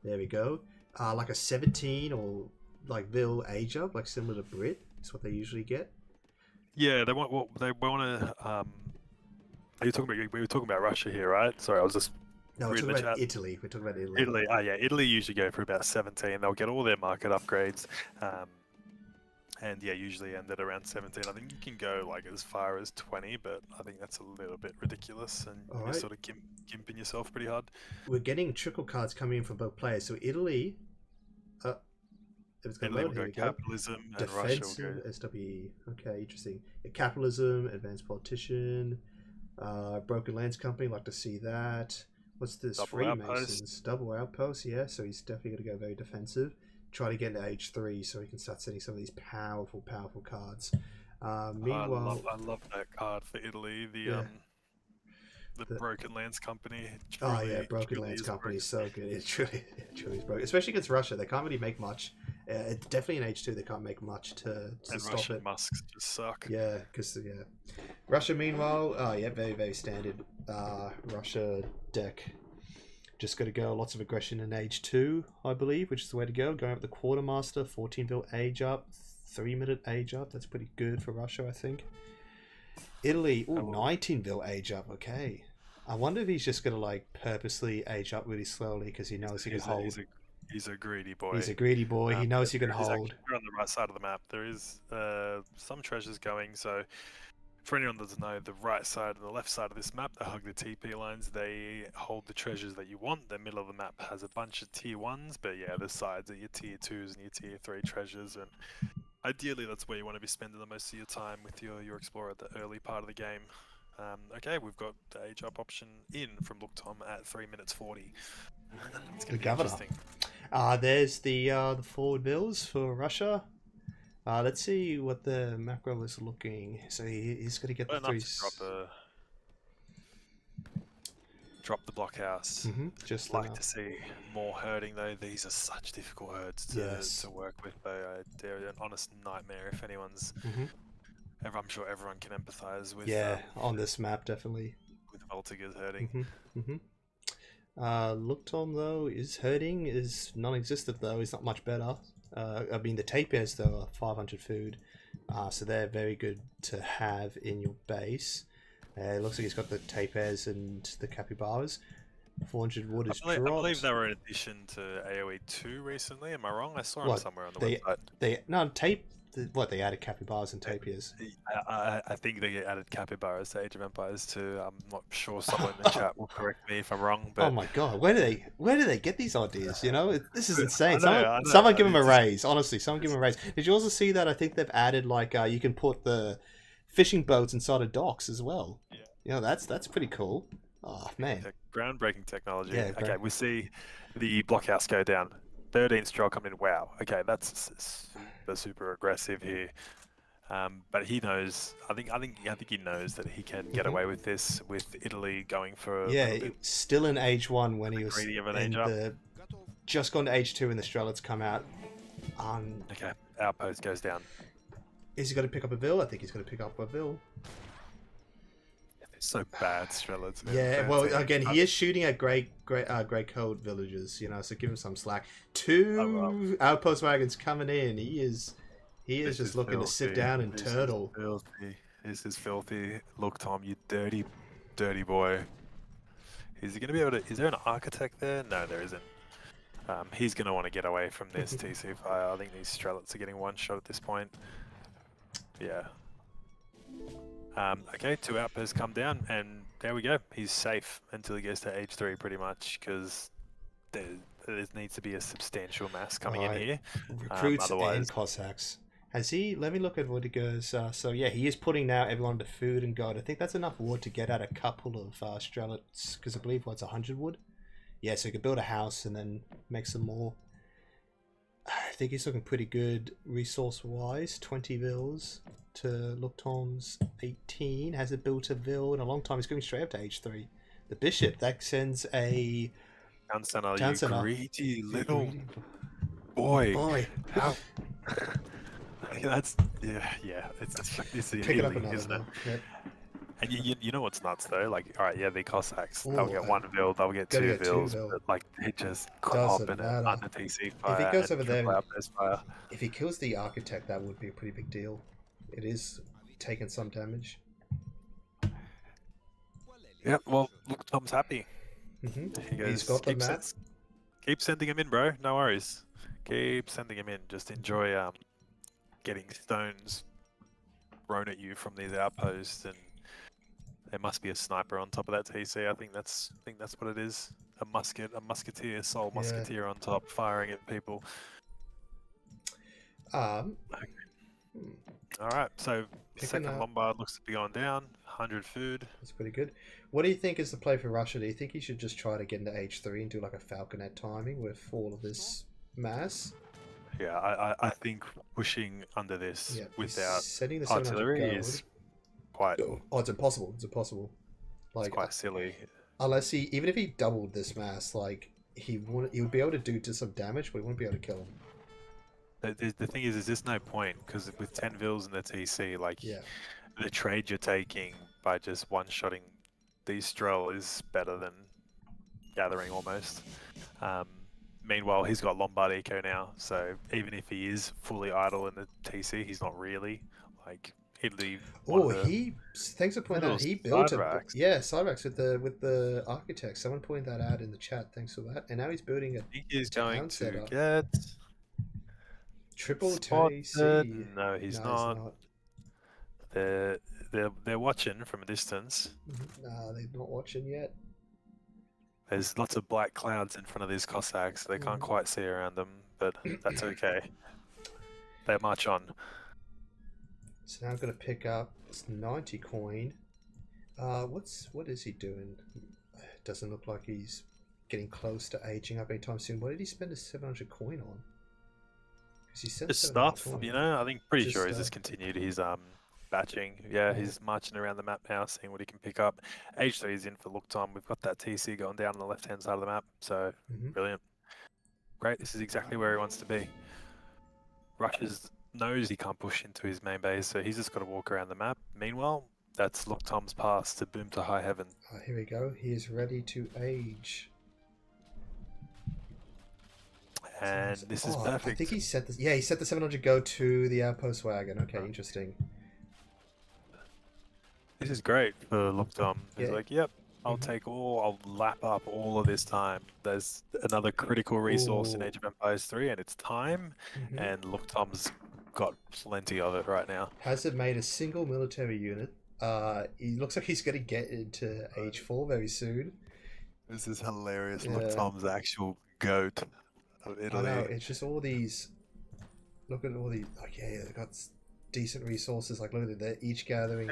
There we go. Like a 17 or like vill age up, like similar to Brit. Is what they usually get. Yeah, they want to. We were talking about Russia here, right? Sorry, I was just. No, we're talking about Italy. We're talking about Italy. Italy, Italy usually go for about 17. They'll get all their market upgrades. And yeah, usually end at around 17. I think you can go like as far as 20, but I think that's a little bit ridiculous, and you're Alright. sort of gimping yourself pretty hard. We're getting trickle cards coming in from both players. So Italy, it was going to Italy load. will Here go we go. capitalism, and Russia will Defensive go SWE. Okay, interesting. Capitalism, advanced politician, broken lands company. Like to see that. What's this? Double Freemasons, outpost. double outpost. Yeah, so he's definitely going to go very defensive. Try to get into H3 so he can start setting some of these powerful cards. Meanwhile, I love that card for Italy. The Broken Lands Company. oh yeah, truly- Broken truly Lands is Company broken. is so good. It truly is broken, especially against Russia. They can't really make much. Definitely in H2, they can't make much to And stop Russian it. Musks just suck. Yeah, because Russia. Meanwhile, very standard Russia deck. Just got to go lots of aggression in H2, I believe, which is the way to go. Going up the Quartermaster, 14-bill age up, 3-minute age up. That's pretty good for Russia, I think. Italy, 19-bill age up. Okay. I wonder if he's just going to like purposely age up really slowly because he knows he can hold. He's a greedy boy. He's a greedy boy. He knows he can There is hold. actually- We're on the right side of the map. There is some treasures going. So, for anyone that doesn't know, the right side and the left side of this map, they hug the TP lines. They hold the treasures that you want. The middle of the map has a bunch of tier 1s, but yeah, the sides are your tier 2s and your tier 3 treasures. And ideally, that's where you want to be spending the most of your time with your explorer at the early part of the game. Okay, we've got the age up option in from LookTom at 3 minutes 40. It's The going to be governor. interesting. There's the forward bills for Russia. Let's see what the macro is looking. So he's going to get the Not three. to drop the blockhouse. Just Like enough. to see more herding though. These are such difficult herds to work with. They're an honest nightmare if anyone's. I'm sure everyone can empathise with. On this map definitely. With Voltigeurs herding. LookTom though is hurting, is non-existent though. He's not much better. I mean the tapirs though are 500 food, so they're very good to have in your base. It looks like he's got the tapirs and the capybaras. 400 wood is I dropped. believe they were in addition to AoE 2 recently. Am I wrong? I saw them somewhere on the website. They added capybaras and tapirs. I think they added capybaras to Age of Empires too. I'm not sure. Someone in the chat will correct me if I'm wrong. But Oh my god, where do they get these ideas? You know, this is insane. I know. Someone give them a raise. Honestly, someone give them a raise. Did you also see that? I think they've added like you can put the fishing boats inside of docks as well. Yeah. You know, that's pretty cool. Oh man. Groundbreaking technology. Yeah, Okay, we see the blockhouse go down. 13 stroke coming in. Wow. Okay, that's super aggressive here. But he knows. I think he knows that he can get away with this. With Italy going for a little bit still in age 1 when he was greedy of an in age up. just gone to age 2 and the Strelets come out. Okay, outpost goes down. Is he going to pick up a Vil? I think he's going to pick up a Vil. It's so bad, Strelets. Yeah, well, again, he is shooting at grey code villages, you know, so give him some slack. 2 outpost wagons coming in. He is just looking to sit down and turtle. This is filthy. Look, Tom, you dirty boy. Is he going to be able to? Is there an architect there? No, there isn't. He's going to want to get away from this TC fire. I think these Strelets are getting one shot at this point. Yeah. Okay, 2 outposts come down, and there we go. He's safe until he gets to age 3, pretty much, because there needs to be a substantial mass coming in here. Recruits and Cossacks. Has he? Let me look at what he goes. So yeah, he is putting now everyone to food and gold. I think that's enough wood to get out a couple of Strelets, because I believe what's 100 wood. Yeah, so he could build a house and then make some more. I think he's looking pretty good resource-wise. 20 Vils to LookTom's 18. Hasn't built a Vil in a long time. He's going straight up to age 3. The Bishop, that sends a... Town center, Town you center. greedy little boy. How? That's yeah. It's Pick it up illegal, another isn't it? one. Yep. And you know what's nuts though? Like, all right, yeah, the Cossacks, Ooh, they'll get 1 Vil, they'll get gotta 2 get 2 Vils, Vil. but like they just Doesn't cop in matter. under TC fire. If he goes and over there, triple outpost fire. if he kills the Architect, that would be a pretty big deal. It is taking some damage. Yeah, well, look, Tom's happy. He goes, He's got the map. Keep sending him in, bro. No worries. Keep sending him in. Just enjoy getting stones thrown at you from these outposts, and there must be a sniper on top of that TC. I think that's what it is. A musketeer, sole Yeah. musketeer on top, firing at people. Hmm. All right, so Picking second up- Lombard looks to be going down. 100 food. That's pretty good. What do you think is the play for Russia? Do you think he should just try to get into H3 and do like a falconet timing with all of this mass? Yeah, I think pushing under this Yeah, without setting the 700 artillery gold. is quite, Oh, it's impossible. It's impossible. Like, quite silly. unless even if he doubled this mass, like he would be able to do some damage, but he wouldn't be able to kill him. The thing is there's no point, because with 10 vills in the TC, like Yeah. the trade you're taking by just one-shotting these Strel is better than gathering almost. Meanwhile, he's got Lombard Eco now, so even if he is fully idle in the TC, he's not really. Like, he'd leave. Oh, thanks for pointing out. He built side a racks. side racks with the architect. Someone pointed that out in the chat. Thanks for that. And now he's building a I think he's going town to setup. get triple spotted. TC. No, he's No, not. They're watching from a distance. No, they're not watching yet. There's lots of black clouds in front of these Cossacks. They can't quite see around them, but that's okay. They march on. So now I'm gonna pick up this 90 coin. What is he doing? It doesn't look like he's getting close to aging up anytime soon. What did he spend his 700 coin on? Because he sent Just 700 stuff, coin. you know. I think pretty Just sure he's stuff. just continued his batching. Yeah, he's marching around the map now, seeing what he can pick up. H3 is in for LookTom. We've got that TC going down on the left-hand side of the map, so brilliant. Great, this is exactly where he wants to be. Russia's knows he can't push into his main base, so he's just got to walk around the map. Meanwhile, that's LookTom's pass to boom to high heaven. Oh, here we go. He is ready to age. And this is perfect. I think he set this. Yeah, he set the 700 go to the outpost wagon. Okay, interesting. This is great for LookTom. He's Yeah. like, yep, I'll I'll lap up all of this time. There's another critical resource in Ooh. Age of Empires 3, and it's time. And LookTom's got plenty of it right now. Hasn't made a single military unit. He looks like he's going to get into age 4 very soon. This is hilarious. Yeah. LookTom's actual goat of I Italy. know, it's just all these. Look at all these. Like, yeah, they've got decent resources. Like, look at it, they're each gathering.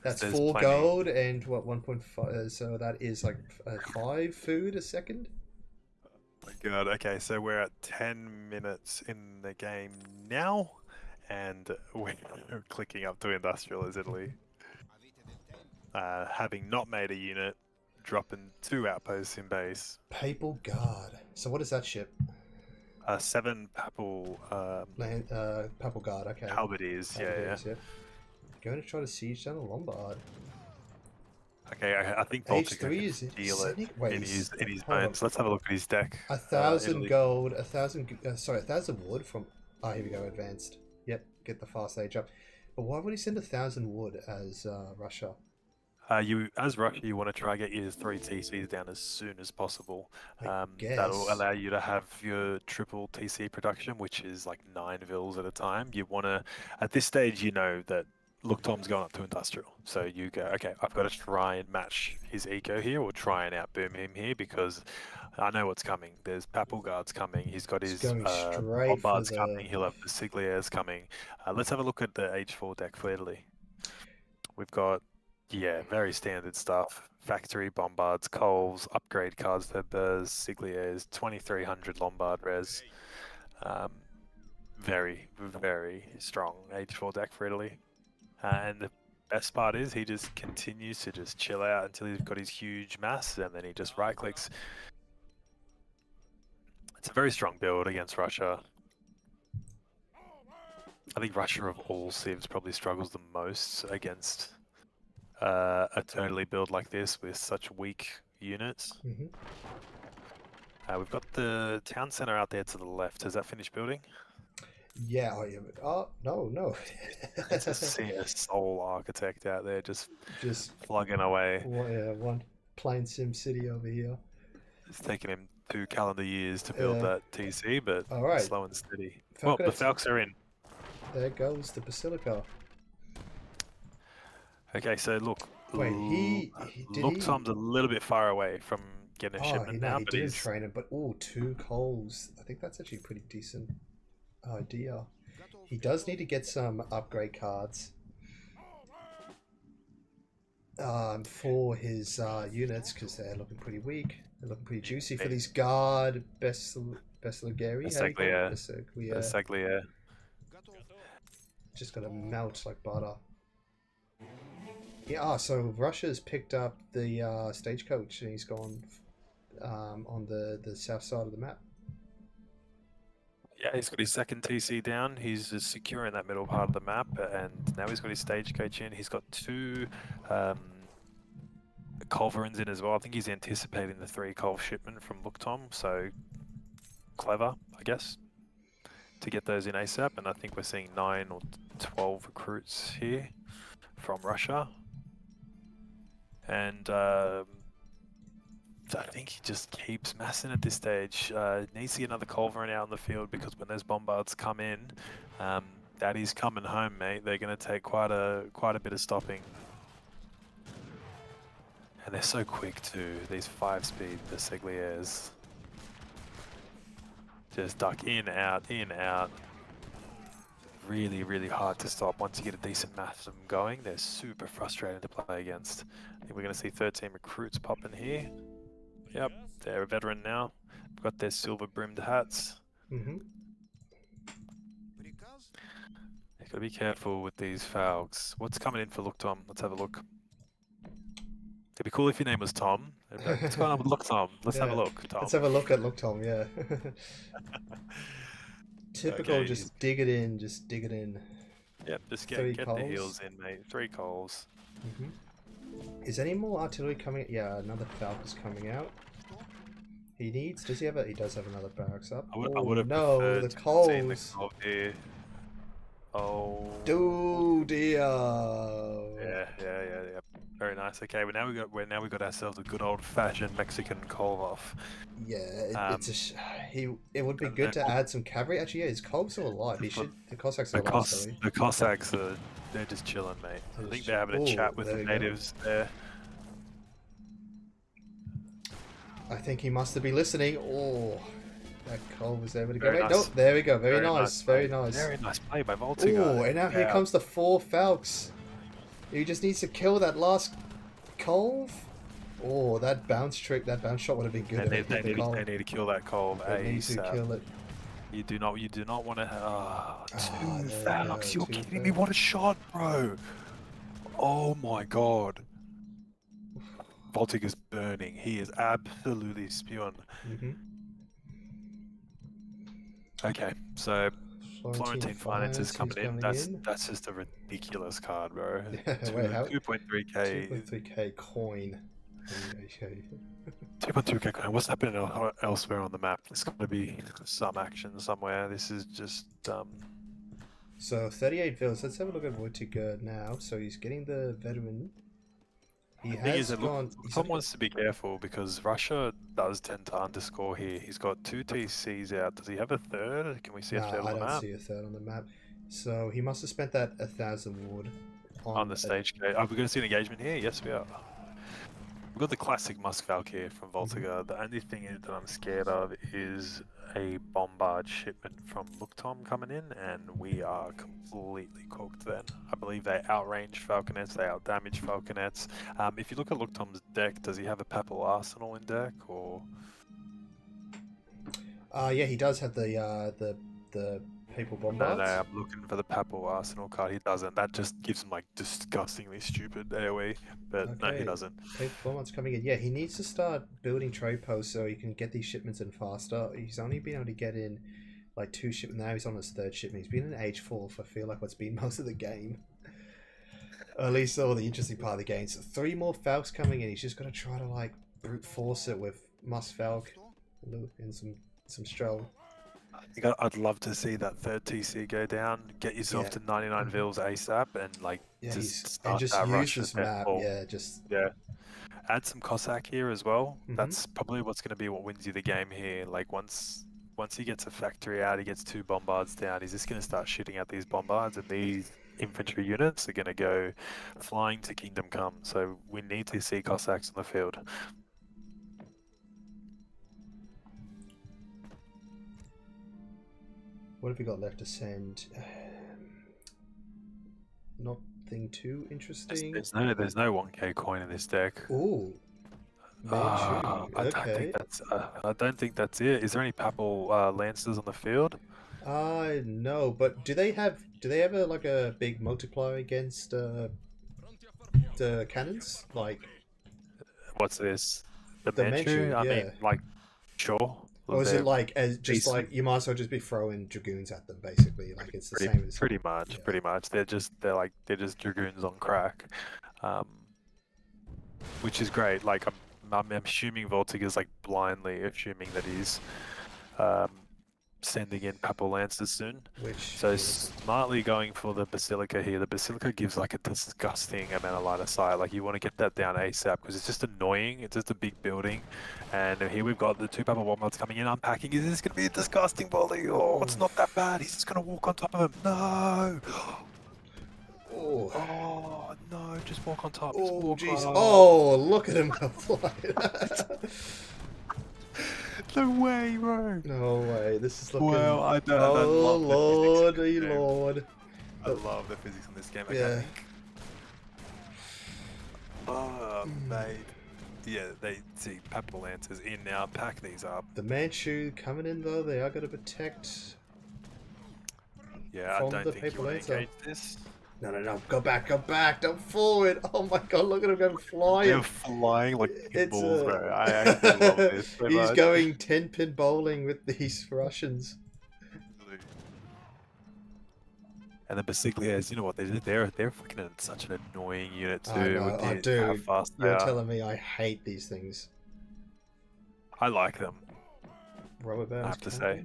That's there's 4 plenty. gold and what 1.5. So that is like 5 food a second. Oh my god. Okay, so we're at 10 minutes in the game now, and we're clicking up to industrial as Italy. Having not made a unit, dropping 2 outposts in base. Papal Guard. So what is that ship? 7 papal Papal Guard. Okay. halberdiers. Yeah. Halberdiers, yeah. Going to try to siege down a Lombard. Okay, I think H3 Voltigeur is can deal it wait, in his hold on. bones. Let's have a look at his deck. 1,000 Italy. gold, 1,000 wood from. Oh, here we go, advanced. Yep, get the fast age up. But why would he send 1,000 wood as Russia? As Russia, you want to try get your 3 TCs down as soon as possible. I guess. That'll allow you to have your triple TC production, which is like 9 vills at a time. You want to, at this stage, you know that LookTom's going up to industrial. So you go, okay, I've got to try and match his eco here, or try and outboom him here, because I know what's coming. There's Papal Guards coming. He's got his going straight Bombards for the- coming. He'll have the Sigliers coming. Let's have a look at the H4 deck for Italy. We've got, yeah, very standard stuff. Factory Bombards, Coles, upgrade cards for Burrs, Sigliers, 2300 Lombard res. Very, very strong H4 deck for Italy. And the best part is he just continues to just chill out until he's got his huge mass, and then he just right clicks. It's a very strong build against Russia. I think Russia of all civs probably struggles the most against a totally build like this with such weak units. We've got the town center out there to the left. Has that finished building? Yeah, no. It's a soul architect out there just Just plugging away. one plain sim city over here. It's taken him 2 calendar years to build that TC, but All right. slow and steady. Falconet- Well, the Falcons are in. there goes the Basilica. Okay, so look. Wait, LookTom's a little bit far away from getting a Oh, shipment no, now, he but didn't he's train him, but 2 coals. I think that's actually a pretty decent idea. He does need to get some upgrade cards for his units, because they're looking pretty weak. They're looking pretty juicy for these guard Besligeri. Basically, Just gonna melt like butter. Yeah, so Russia's picked up the stagecoach and he's gone on the south side of the map. Yeah, he's got his second TC down. He's just securing that middle part of the map, and now he's got his stagecoach in. He's got 2 culverins in as well. I think he's anticipating the 3 culv shipment from LookTom, so clever, I guess, to get those in ASAP. And I think we're seeing 9 or 12 recruits here from Russia. And I think he just keeps massing at this stage. Needs to get another culverin out in the field, because when those bombards come in, that is coming home, mate. They're going to take quite a bit of stopping. And they're so quick too, these 5-speed Basigliers. Just duck in, out, in, out. Really, really hard to stop once you get a decent mass of them going. They're super frustrating to play against. I think we're going to see 13 recruits popping here. Yep, they're a veteran now. They've got their silver brimmed hats. Mm-hmm. You've got to be careful with these Falcons. What's coming in for LookTom? Let's have a look. It'd be cool if your name was Tom. Like, what's going on with LookTom? Let's have a look, Tom. Let's have a look at LookTom, yeah. Typical, Okay. just dig it in, just dig it in. Yep, just 3 get the coals. heels in, mate. 3 coals. Is any more artillery coming? Yeah, another Falcon is coming out. He needs. Does he have a? He does have another barracks up. I would have no, preferred the to have coals. seen the coal here. Oh. Dude, Yeah. Very nice. Okay, well now we got ourselves a good old-fashioned Mexican Kolov. Yeah, it would be good to add some cavalry. Actually, yeah, his Kolb's are alive. He should. The Cossacks are alive. Sorry. The Cossacks they're just chilling, mate. I think they're having a chat with the natives there. I think he must have been listening. Oh, that Kolb was able to go. Very Wait, nice. no, there we go. Very nice. Very play. nice. Very nice play by Voltigeur. Oh, and now here comes the 4 Falcons. He just needs to kill that last Kolb. Oh, that bounce trick, that bounce shot would have been good. They need to kill that Kolb. They need to kill it. You do not want to. 2 there Falcons. we You're go, 2 kidding me? What a shot, bro! Oh my god. Voltigeur's burning. He is absolutely spewing. Okay, so Florentine Finance is coming in. That's just a ridiculous card, bro. Wait, how? 2.3k. 2.3k coin. 2.2k coin. What's happening elsewhere on the map? There's got to be some action somewhere. This is just So 38 villas. Let's have a look at Voltigeur now. So he's getting the veteran. He has gone. Someone wants to be careful because Russia does tend to underscore here. He's got 2 TCs out. Does he have a third? Can we see a third on the map? I don't see a third on the map. So he must have spent that 1,000 wood on the stage gate. Are we going to see an engagement here? Yes, we are. We've got the classic Muskvalk here from Voltigeur. The only thing that I'm scared of is a bombard shipment from LookTom coming in, and we are completely cooked then. I believe they outrange Falconets, they outdamage Falconets. If you look at LookTom's deck, does he have a Papal Arsenal in deck, or...? Yeah, he does have the Papal Bombards. No, I'm looking for the Papal Arsenal card. He doesn't. That just gives him, like, disgustingly stupid AoE, but no, he doesn't. Papal Bombards coming in. Yeah, he needs to start building trade posts so he can get these shipments in faster. He's only been able to get in, like, 2 shipments. Now he's on his 3rd shipment. He's been in H4 for, I feel like, what's been most of the game. Or at least all the interesting part of the game. So 3 more Falcons coming in. He's just got to try to, like, brute force it with Muskvalk and some Stroll. I'd love to see that 3rd TC go down, get yourself to 99 vils ASAP, and like just start that rush use this map. Add some Cossack here as well. That's probably what's going to be what wins you the game here. Like once once he gets a factory out, he gets 2 bombards down, he's just going to start shooting out these bombards, and these infantry units are going to go flying to Kingdom Come. So we need to see Cossacks on the field. What have we got left to send? Nothing too interesting. There's no 1k coin in this deck. Ooh. I Okay. don't think that's it. Is there any Papal Lancers on the field? No, but do they have like a big multiplier against the cannons? Like, What's this? The The Manchu? Manchu, I mean, yeah. like, sure. or is They're it like as just decent. like you might as well just be throwing dragoons at them basically? Like it's the same as pretty much, yeah. pretty much. They're just dragoons on crack, which is great. Like I'm assuming Voltigeur like blindly assuming that he's sending in Papal Lancers soon. Which So is smartly going for the Basilica here. The Basilica gives like a disgusting amount of line of sight. Like you want to get that down ASAP because it's just annoying. It's just a big building. And here we've got the 2 Papal Bombards coming in, unpacking. Is this going to be a disgusting volley? Oh, it's not that bad. He's just going to walk on top of him. No! oh. Oh, no, just walk on top. Just Oh walk jeez! on. Oh, look at him go flying! No way, bro. No way! This is looking. Well, I don't Oh love the physics lordy in this game. lord! I love the physics in this game. Okay, Yeah. Oh, mate. Yeah, they see Papal Lancers in now. Pack these up. The Manchu coming in though. They are going to protect. Yeah, From I don't the think you Papal want Lancer. to engage this. No! Go back! Don't forward! Oh my god! Look at him go flying! They're flying like It's, balls, bro. I actually love this so He's much. going 10-pin bowling with these Russians. And the Basiglias, you know what? They're fucking such an annoying unit too. I know, with I how do. fast they You're are. telling me I hate these things. I like them. Rubber bands. I have to say.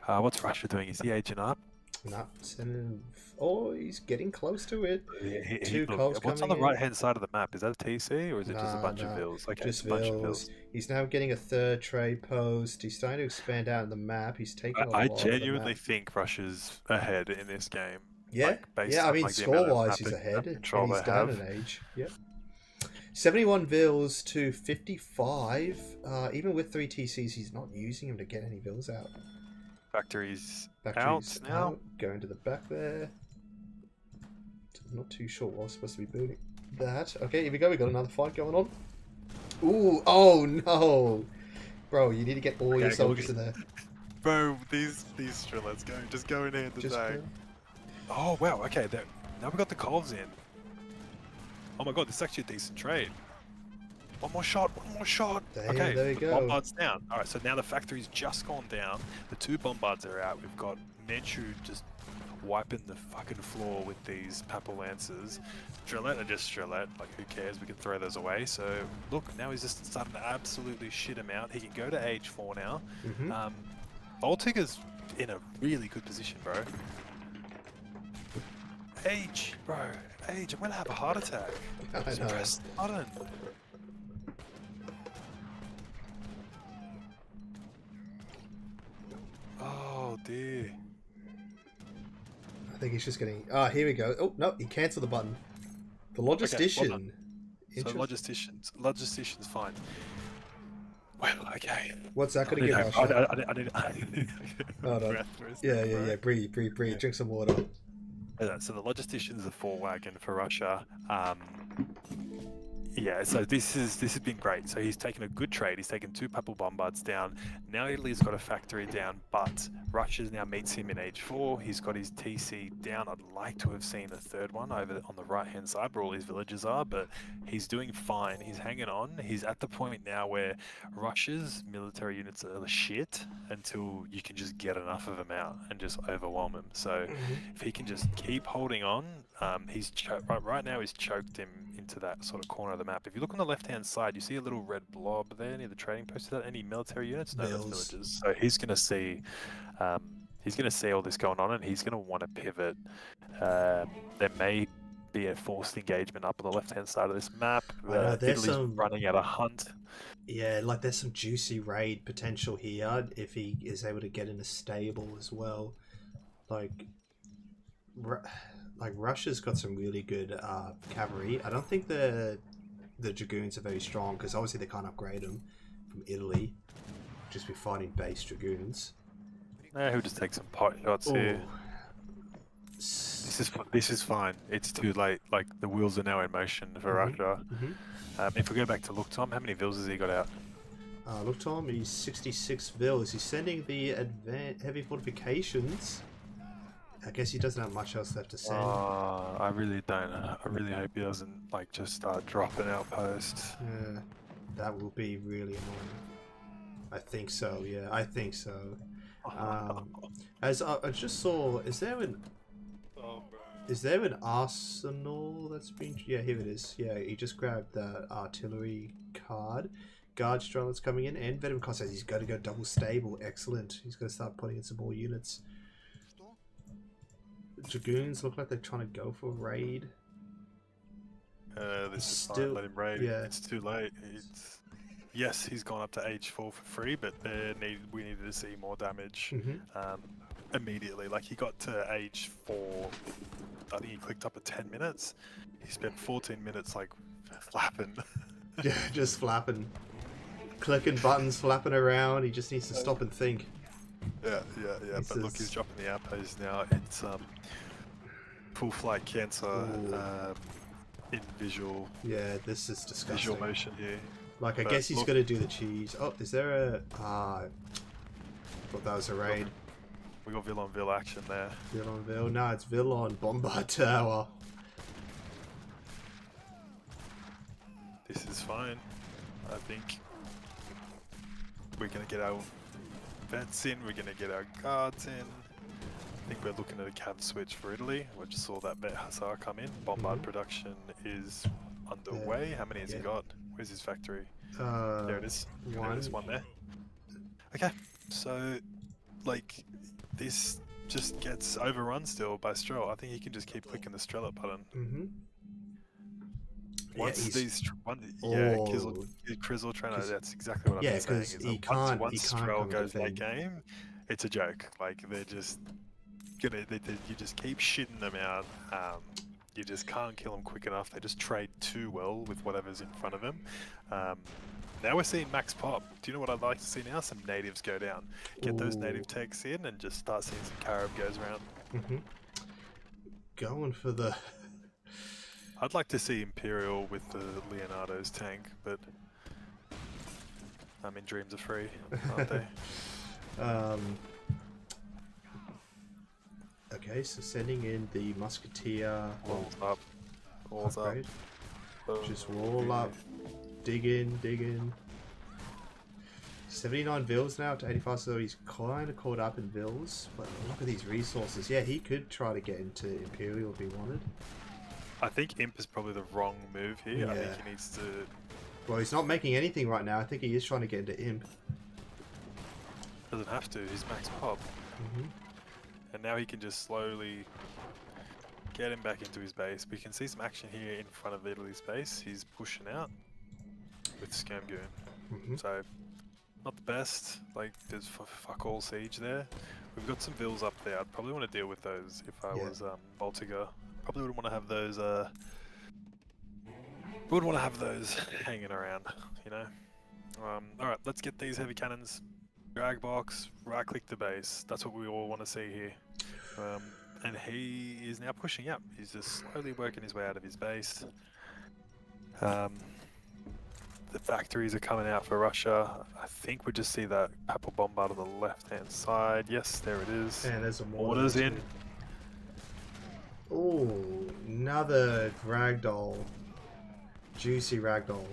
What's Russia doing? Is he aging up? Not sending. Oh, he's getting close to it. Yeah, Two look, calls what's on the coming in. right hand side of the map? Is that a TC or is it just a Nah, bunch nah, of vills? Okay, Just it's a bunch of Vills. vills. He's now getting a 3rd trade post. He's starting to expand out in the map. He's taking a lot I of the genuinely map. think Russia's ahead in this game. Yeah, like, based yeah. I on, mean, like, the amount of score-wise, map he's and- ahead, map and control he's they down have. in age. Yep. 71 vills to 55. Even with 3 TCs, he's not using him to get any vills out. Factories Batteries out now. going to the back there. Not too sure what was supposed to be building that. Okay, here we go. We got another fight going on. Ooh, oh no, bro! You need to get all your Okay, soldiers in there. Bro, these Strelets go. Just go in here Just today. Oh wow, okay. Now we got the Colves in. Oh my god, this is actually a decent trade. One more shot. Okay, there we the go. Bombard's down. Alright, so now the factory's just gone down. The 2 Bombards are out. We've got Manchu just wiping the fucking floor with these Papal Lancers. Strelet are just Strelet. Like, who cares? We can throw those away. So, look, now he's just starting to absolutely shit him out. He can go to age 4 now. Voltigeur's in a really good position, bro. Age, bro. Age, I'm gonna have a heart attack. I Just know. press the button. Oh dear. I think he's just getting. Ah, here we go. Oh no, he cancelled the button. The logistician. done. So logistician's fine. Well, okay. What's that gonna I give need- us? I need Oh, no. breath for a Yeah, second, yeah, bro. yeah. Breathe. Drink some water. So the logistician's a 4 wagon for Russia. Yeah, so this has been great. So he's taken a good trade. He's taken 2 Papal Bombards down. Now Italy's got a factory down, but Russia now meets him in age 4. He's got his TC down. I'd like to have seen a 3rd one over on the right-hand side where all his villages are, but he's doing fine. He's hanging on. He's at the point now where Russia's military units are shit until you can just get enough of them out and just overwhelm him. So if he can just keep holding on, right now he's choked him into that sort of corner of the map. If you look on the left-hand side, you see a little red blob there near the trading post. Is that any military units? No, that's Mills. villages. So he's gonna see all this going on, and he's gonna want to pivot. There may be a forced engagement up on the left-hand side of this map. I know, there's Italy's some- running at a hunt. Yeah, like there's some juicy raid potential here if he is able to get in a stable as well. Like Russia's got some really good cavalry. I don't think the dragoons are very strong because obviously they can't upgrade them from Italy. Just be fighting base dragoons. He'll just take some pot shots here. This is fine. It's too late. Like the wheels are now in motion for Russia. If we go back to LookTom, how many vills has he got out? LookTom, he's 66 vills. He's sending the heavy fortifications. I guess he doesn't have much else left to send. I really don't. I really hope he doesn't like just start dropping outposts. Yeah, that will be really annoying. I think so. Yeah, I think so. As I just saw, is there an arsenal that's been? Yeah, here it is. Yeah, he just grabbed the artillery card. Guard Strelets coming in, and Venom Con says he's got to go double stable. Excellent. He's going to start putting in some more units. The Dragoons look like they're trying to go for a raid. This is fine. Let him raid. Yeah. It's too late. Yes, he's gone up to H4 for free, but we needed to see more damage immediately. Like he got to H4, I think he clicked up at 10 minutes. He spent 14 minutes like flapping. Yeah, just flapping. Clicking buttons, flapping around. He just needs to stop and think. Yeah. But look, he's dropping the outpost now. It's full flight cancer in visual. Yeah, this is disgusting. Visual motion here. Like, I guess he's gonna do the cheese. Oh, is there a... thought that was a raid. We got Vill on Vill action there. Vill on Vill? No, it's Vill on Bombard Tower. This is fine. I think we're gonna get our vets in, we're gonna get our guards in. I think we're looking at a cab switch for Italy. We just saw that vet Hussar come in. Bombard production is underway. How many has he got? Where's his factory? There it is. There's one there. Okay, so like this just gets overrun still by Strel. I think he can just keep clicking the Strelet button. Once Krizzle trying to, that's exactly what I'm saying. Is once Strel goes that game, it's a joke. Like they're just gonna, you just keep shitting them out. You just can't kill them quick enough. They just trade too well with whatever's in front of them. Now we're seeing max pop. Do you know what I'd like to see now? Some natives go down. Get those native techs in and just start seeing some Carib goes around. Going for the... I'd like to see Imperial with the Leonardo's tank, but I mean, dreams are free, aren't they? Okay, so sending in the Musketeer. Walls up. Walls upgrade. Up. Just wall up. Dig in. 79 vills now to 85, so he's kind of caught up in vills. But look at these resources. Yeah, he could try to get into Imperial if he wanted. I think Imp is probably the wrong move here. Yeah. I think he needs to... Well, he's not making anything right now. I think he is trying to get into Imp. Doesn't have to. He's max pop. And now he can just slowly get him back into his base. We can see some action here in front of Italy's base. He's pushing out with Scamgoon. So, not the best. Like, there's fuck all siege there. We've got some vills up there. I'd probably want to deal with those if I was Voltigeur. Probably wouldn't want to have those. Wouldn't want to have those hanging around, you know. All right, let's get these heavy cannons. Drag box, right click the base. That's what we all want to see here. And he is now pushing up. He's just slowly working his way out of his base. The factories are coming out for Russia. I think we just see that Papal Bombard on the left-hand side. Yes, there it is. And there's some orders in. Oh, another ragdoll. Juicy ragdoll.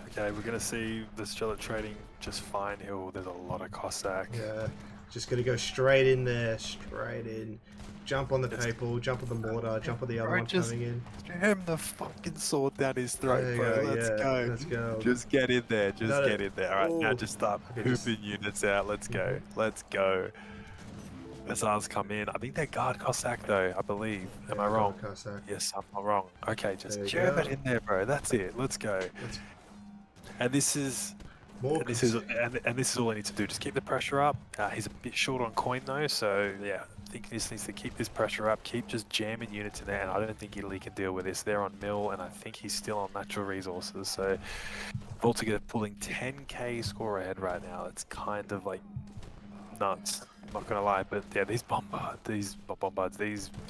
Okay, we're gonna see the Strelet trading just fine here. There's a lot of Cossack. Yeah, just gonna go straight in there, straight in. Jump on the Papal, jump on the mortar, jump on the other one coming in. Jam the fucking sword down his throat, bro. Let's go. Let's go. Just get in there. Just get in there. All right, now just start pooping units out. Let's go. Let's go. Bazaar's come in. I think they're guard Cossack though, I believe. Am I wrong? Cossack. Yes, I'm not wrong. Okay, just There you jam go. it in there, bro. That's it. Let's go. And this is More this is and this is all I need to do. Just keep the pressure up. He's a bit short on coin though, so yeah, I think this needs to keep this pressure up. Keep just jamming units in there, and I don't think Italy can deal with this. They're on mill, and I think he's still on natural resources. So Voltigeur pulling 10k score ahead right now. It's kind of like nuts. I'm not gonna lie, but yeah, these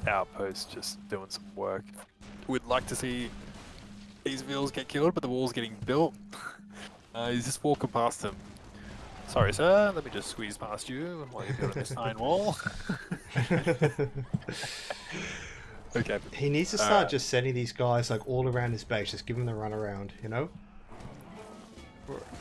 outposts just doing some work. We'd like to see these vills get killed, but the wall's getting built. He's just walking past them. Sorry, sir. Let me just squeeze past you while you're building this iron wall. Okay. He needs to start just sending these guys like all around his base, just give them the run around, you know?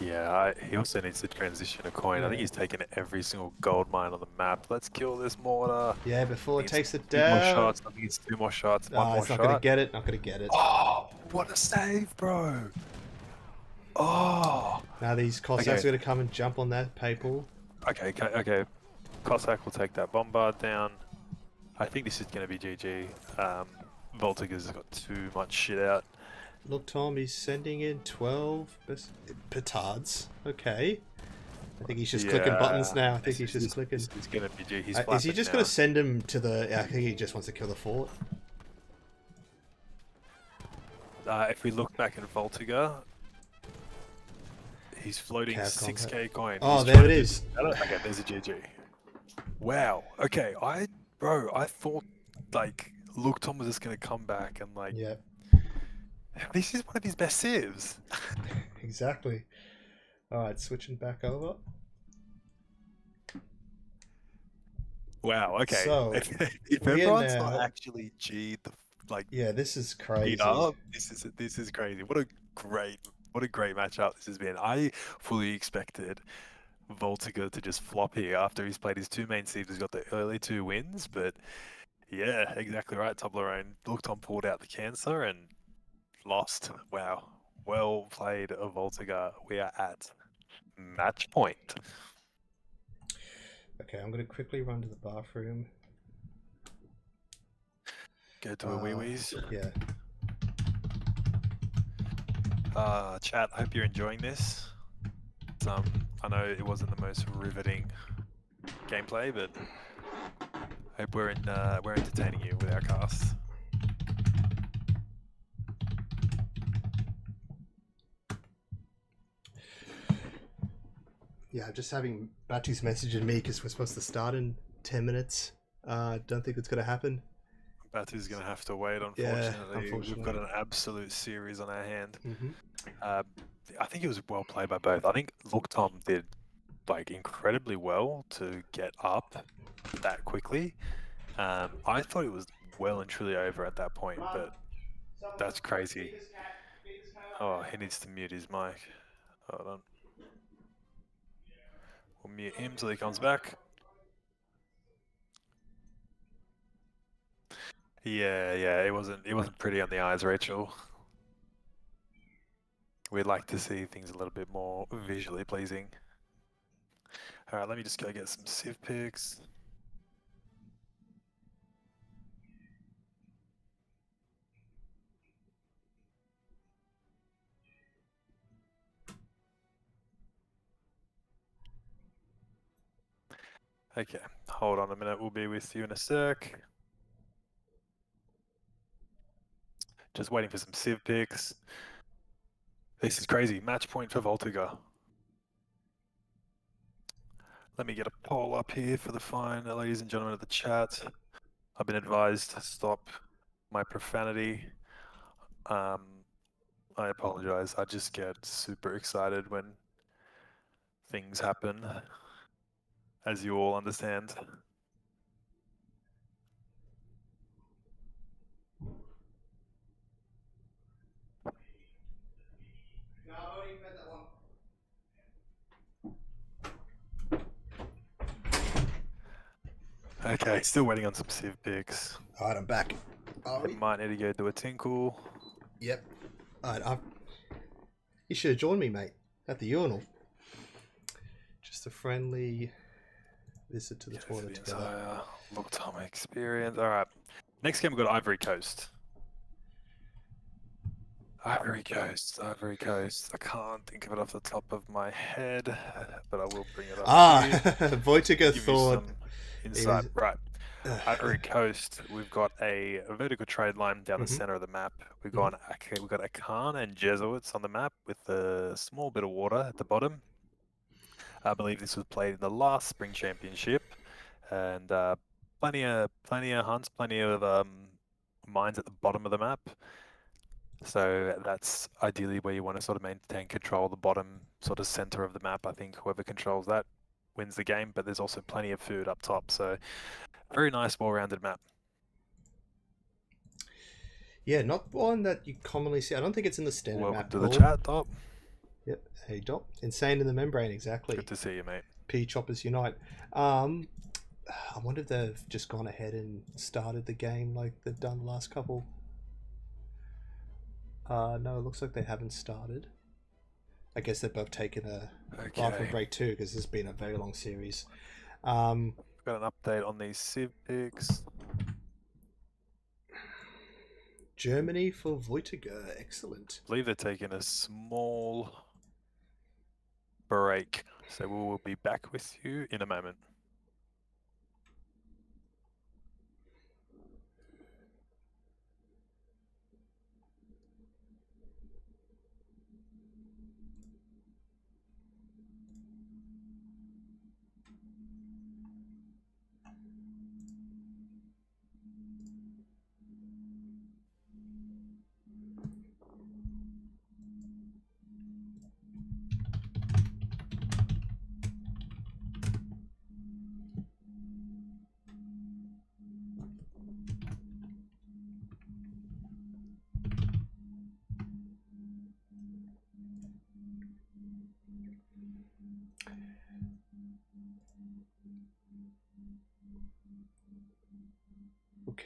Yeah, he also needs to transition a coin. I think he's taken every single gold mine on the map. Let's kill this mortar. Yeah, before it takes it Two more down. shots. I think it's 2 more shots. One more It's not shot. gonna get it. Not gonna get it. Oh, what a save, bro! Oh. Now these Cossacks are gonna come and jump on that papal. Okay. Cossack will take that bombard down. I think this is going to be GG. Voltigeur's got too much shit out. LookTom, he's sending in 12 petards. Okay. I think he's just clicking buttons now. I think he's just clicking. He's going to be G. He's Is he just going going to send him to the... I think he just wants to kill the fort. If we look back at Voltigeur, he's floating 6k coin. Oh, He's there trying it to is. Okay, there's a GG. Wow. Okay, I thought like LookTom was just gonna come back and like. Yeah. This is one of his best civs. Exactly. All right, switching back over. Wow. Okay. So, if we are everyone's now- not actually G'd the like. Yeah, this is crazy. Up, this is crazy. What a great matchup this has been. I fully expected Voltigeur to just flop here after he's played his 2 main seeds. He's got the early 2 wins, but yeah, exactly right. Toblerone. LookTom pulled out the cancer and lost. Wow. Well played, Voltigeur. We are at match point. Okay, I'm going to quickly run to the bathroom. Go to a wee-wees. Yeah. Chat, hope you're enjoying this. I know it wasn't the most riveting gameplay, but hope we're entertaining you with our cast. Yeah, I'm just having Batu's messaging me because we're supposed to start in 10 minutes. Don't think it's going to happen. Batu's going to have to wait, unfortunately. We've got an absolute series on our hand. I think it was well played by both. I think LookTom did like incredibly well to get up that quickly. I thought it was well and truly over at that point, but that's crazy. Oh, he needs to mute his mic. Hold on. We'll mute him till he comes back. Yeah, it wasn't pretty on the eyes, Rachel. We'd like to see things a little bit more visually pleasing. Alright, let me just go get some civ picks. Okay, hold on a minute, we'll be with you in a sec. Just waiting for some civ picks. This is crazy. Match point for Voltigeur. Let me get a poll up here for the fine ladies and gentlemen of the chat. I've been advised to stop my profanity. I apologize. I just get super excited when things happen, as you all understand. Okay, still waiting on some civ picks. Alright, I'm back. I might need to go do a tinkle. Yep. Alright, you should have joined me, mate, at the urinal. Just a friendly visit to the Get to tournament the together. entire LookTom experience. All right. Next game, we've got Ivory Coast. Ivory Coast. I can't think of it off the top of my head, but I will bring it up. Voltigeur Give you thought some he insight. was. Right. Ivory Coast, we've got a vertical trade line down the center of the map. We've got Akan and Jesuits on the map with a small bit of water at the bottom. I believe this was played in the last Spring Championship, and plenty of hunts, plenty of mines at the bottom of the map. So that's ideally where you want to sort of maintain control of the bottom sort of center of the map. I think whoever controls that wins the game, but there's also plenty of food up top. So very nice, well-rounded map. Yeah, not one that you commonly see. I don't think it's in the standard Welcome map to the pool. chat, Dop. Yep, hey Dop. Insane in the membrane, exactly. Good to see you, mate. P Choppers Unite. I wonder if they've just gone ahead and started the game like they've done the last couple. No, it looks like they haven't started. I guess they've both taken a bathroom break too, because this has been a very long series. Got an update on these Civ picks. Germany for Voltigeur, excellent. I believe they're taking a small break, so we will be back with you in a moment.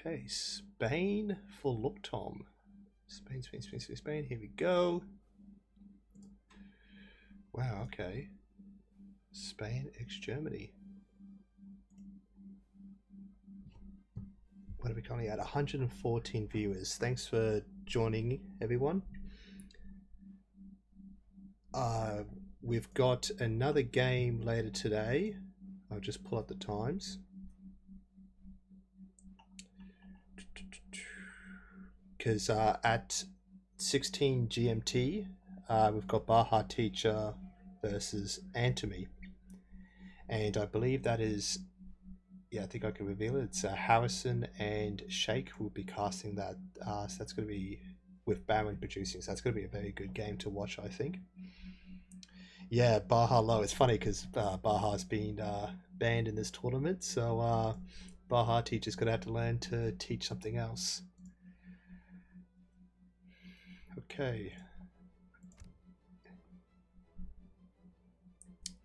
Okay, Spain for LookTom. Spain. Here we go. Wow, okay. Spain x Germany. What are we currently at? 114 viewers. Thanks for joining, everyone. We've got another game later today. I'll just pull up the times. Because at 16 GMT, we've got Baja Teacher versus Anatomy. And I believe that is, yeah, I think I can reveal it. It's Harrison and Shake will be casting that. So that's going to be with Baron producing. So that's going to be a very good game to watch, I think. Yeah, Baja Low. It's funny because Baja's been banned in this tournament. So Baja Teacher's going to have to learn to teach something else. Okay.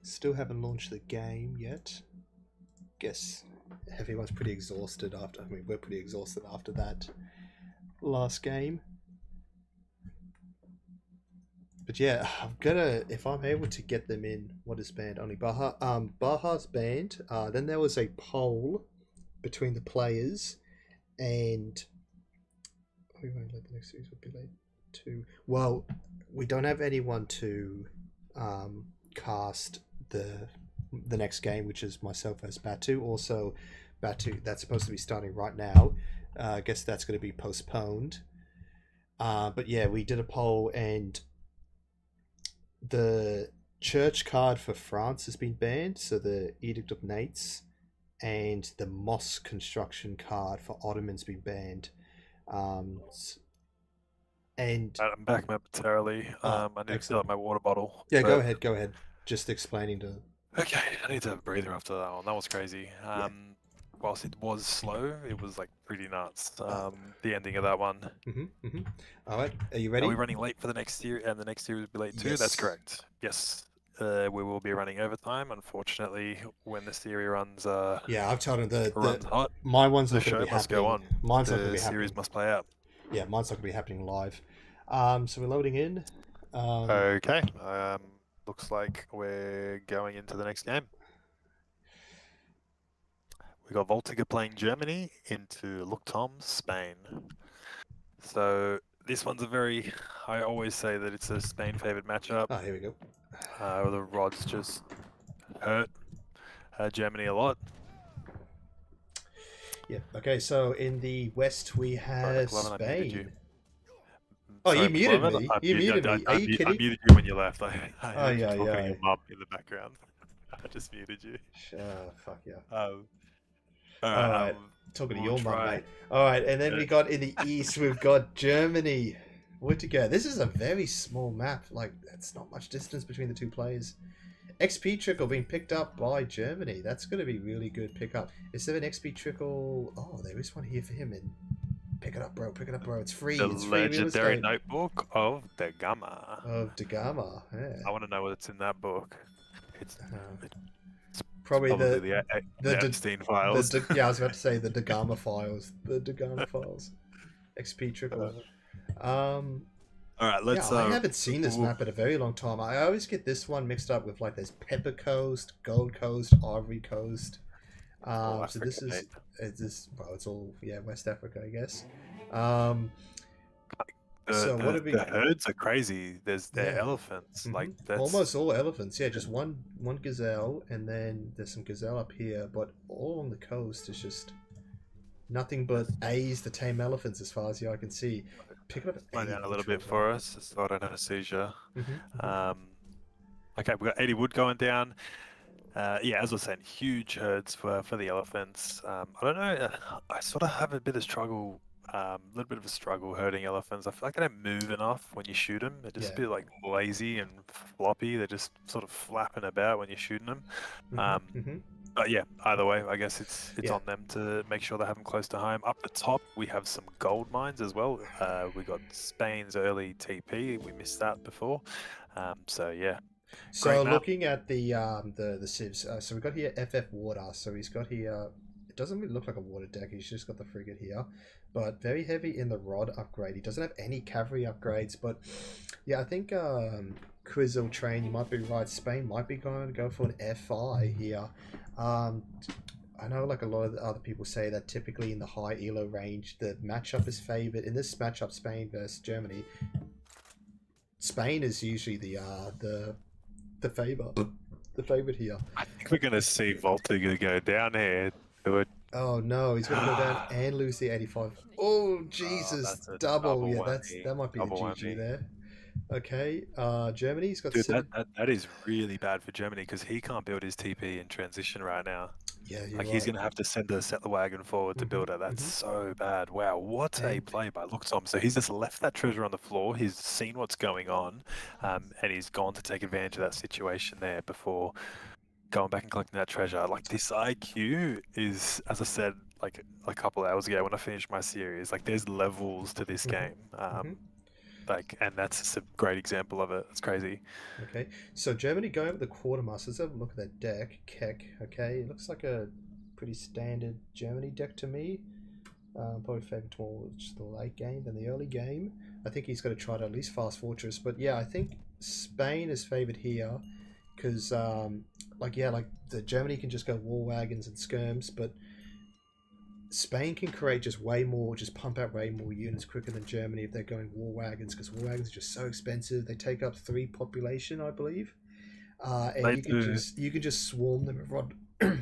Still haven't launched the game yet. Guess everyone's pretty exhausted after. I mean, we're pretty exhausted after that last game. But yeah, I'm gonna, if I'm able to get them in. What is banned? Only Baja. Baja's banned. Then there was a poll between the players, and we won't let the next series would be late. Well, we don't have anyone to cast the next game, which is myself as Batu. Also, Batu, that's supposed to be starting right now. I guess that's going to be postponed. But yeah, we did a poll, and the church card for France has been banned. So the Edict of Nates and the mosque construction card for Ottoman's been banned. And I'm back momentarily. I need to fill up my water bottle. Yeah, go ahead. Just explaining to... Okay, I need to have a breather after that one. That was crazy. Whilst it was slow, it was like pretty nuts. The ending of that one. All right, are you ready? Are we running late for the next series? And the next series will be late too? Yes. That's correct. Yes. We will be running overtime. Unfortunately, when the series runs yeah, I've told him runs hot, my one's the not going show to be must happening. go on. Mine's not The going to be series happening. must play out. Yeah, mine's not going to be happening live. So we're loading in. Okay. Looks like we're going into the next game. we got Voltigeur playing Germany into LookTom, Spain. So this one's a very, I always say that it's a Spain favored matchup. Oh, here we go. The rods just hurt Germany a lot. Yeah. Okay, so in the West we have McLovin, I muted you. Spain. Oh, you Sorry, muted McLovin, me. I You muted- muted me. I Are you I kidding? muted you when you left. I heard you yeah, talking to yeah. your mum in the background. I just muted you. Fuck yeah. All Alright, right. talking to we'll your mum, try. mate. Alright, and then Yeah. we got in the East, we've got Germany. Voltigeur. This is a very small map. Like, that's not much distance between the two players. XP trickle being picked up by Germany. That's going to be really good pickup. Is there an XP trickle? Oh, there is one here for him. And pick it up, bro. Pick it up, bro. It's free. The It's free real legendary estate. notebook of the Gamma. Of Dagama. Yeah. I want to know what's in that book. It's Probably probably the the Epstein files. yeah, I was about to say the Dagama files. The Dagama files. XP trickle. All right, let's. Yeah, I haven't seen this we'll- map in a very long time. I always get this one mixed up with like there's Pepper Coast, Gold Coast, Ivory Coast. So this Africa, is well, it's all West Africa, I guess. The, so the, what have we the got? herds are crazy. They're Yeah. elephants. Mhm. Like that's Almost all elephants. Yeah, just one gazelle, and then there's some gazelle up here, but all on the coast is just nothing but A's, the tame elephants, as far as the eye can see. Pick it up. slow down a little bit for us so I don't have a seizure. Mm-hmm. Okay, we've got 80 wood going down. Yeah, as I was saying, huge herds for the elephants. I don't know. I sort of have a bit of struggle, little bit of a struggle herding elephants. I feel like they don't move enough when you shoot them. They're just a bit like lazy and floppy. They're just sort of flapping about when you're shooting them. But yeah, either way, I guess it's on them to make sure they have them close to home. Up the top, we have some gold mines as well. We got Spain's early TP. We missed that before. So yeah. So Great map. looking at the civs, so we've got here FF Water. So he's got here. It doesn't really look like a water deck. He's just got the frigate here, but very heavy in the rod upgrade. He doesn't have any cavalry upgrades, but yeah, I think Crizzle Train. You might be right. Spain might be going to go for an FI here. I know like a lot of the other people say that typically in the high elo range, the matchup is favored. In this matchup, Spain versus Germany, Spain is usually the favorite here. I think we're going to see Voltigeur go down here to it. Oh no, he's going to go down and lose the 85. Oh Jesus, that's a double. double Yeah, whammy. that might be Double a GG whammy. there. Okay, Germany's got Dude, seven. that is really bad for Germany because he can't build his TP in transition right now. Yeah, you're Like right. he's going to have to send a settler wagon forward to build it. That's so bad. Wow, what a And- play by LookTom. So he's just left that treasure on the floor. He's seen what's going on, and he's gone to take advantage of that situation there before going back and collecting that treasure. Like this IQ is, as I said, like a couple hours ago when I finished my series. Like there's levels to this game. Like, and that's just a great example of it. It's crazy. Okay, so Germany going over the quartermasters. Have a look at that deck, Keck. Okay, it looks like a pretty standard Germany deck to me. Probably favored towards the late game than the early game. I think he's got to try to at least fast fortress. But yeah, I think Spain is favored here because, like the Germany can just go war wagons and skirms, but Spain can create just pump out way more units quicker than Germany if they're going war wagons, because war wagons are just so expensive. They take up 3 population, I believe, and They you can just swarm them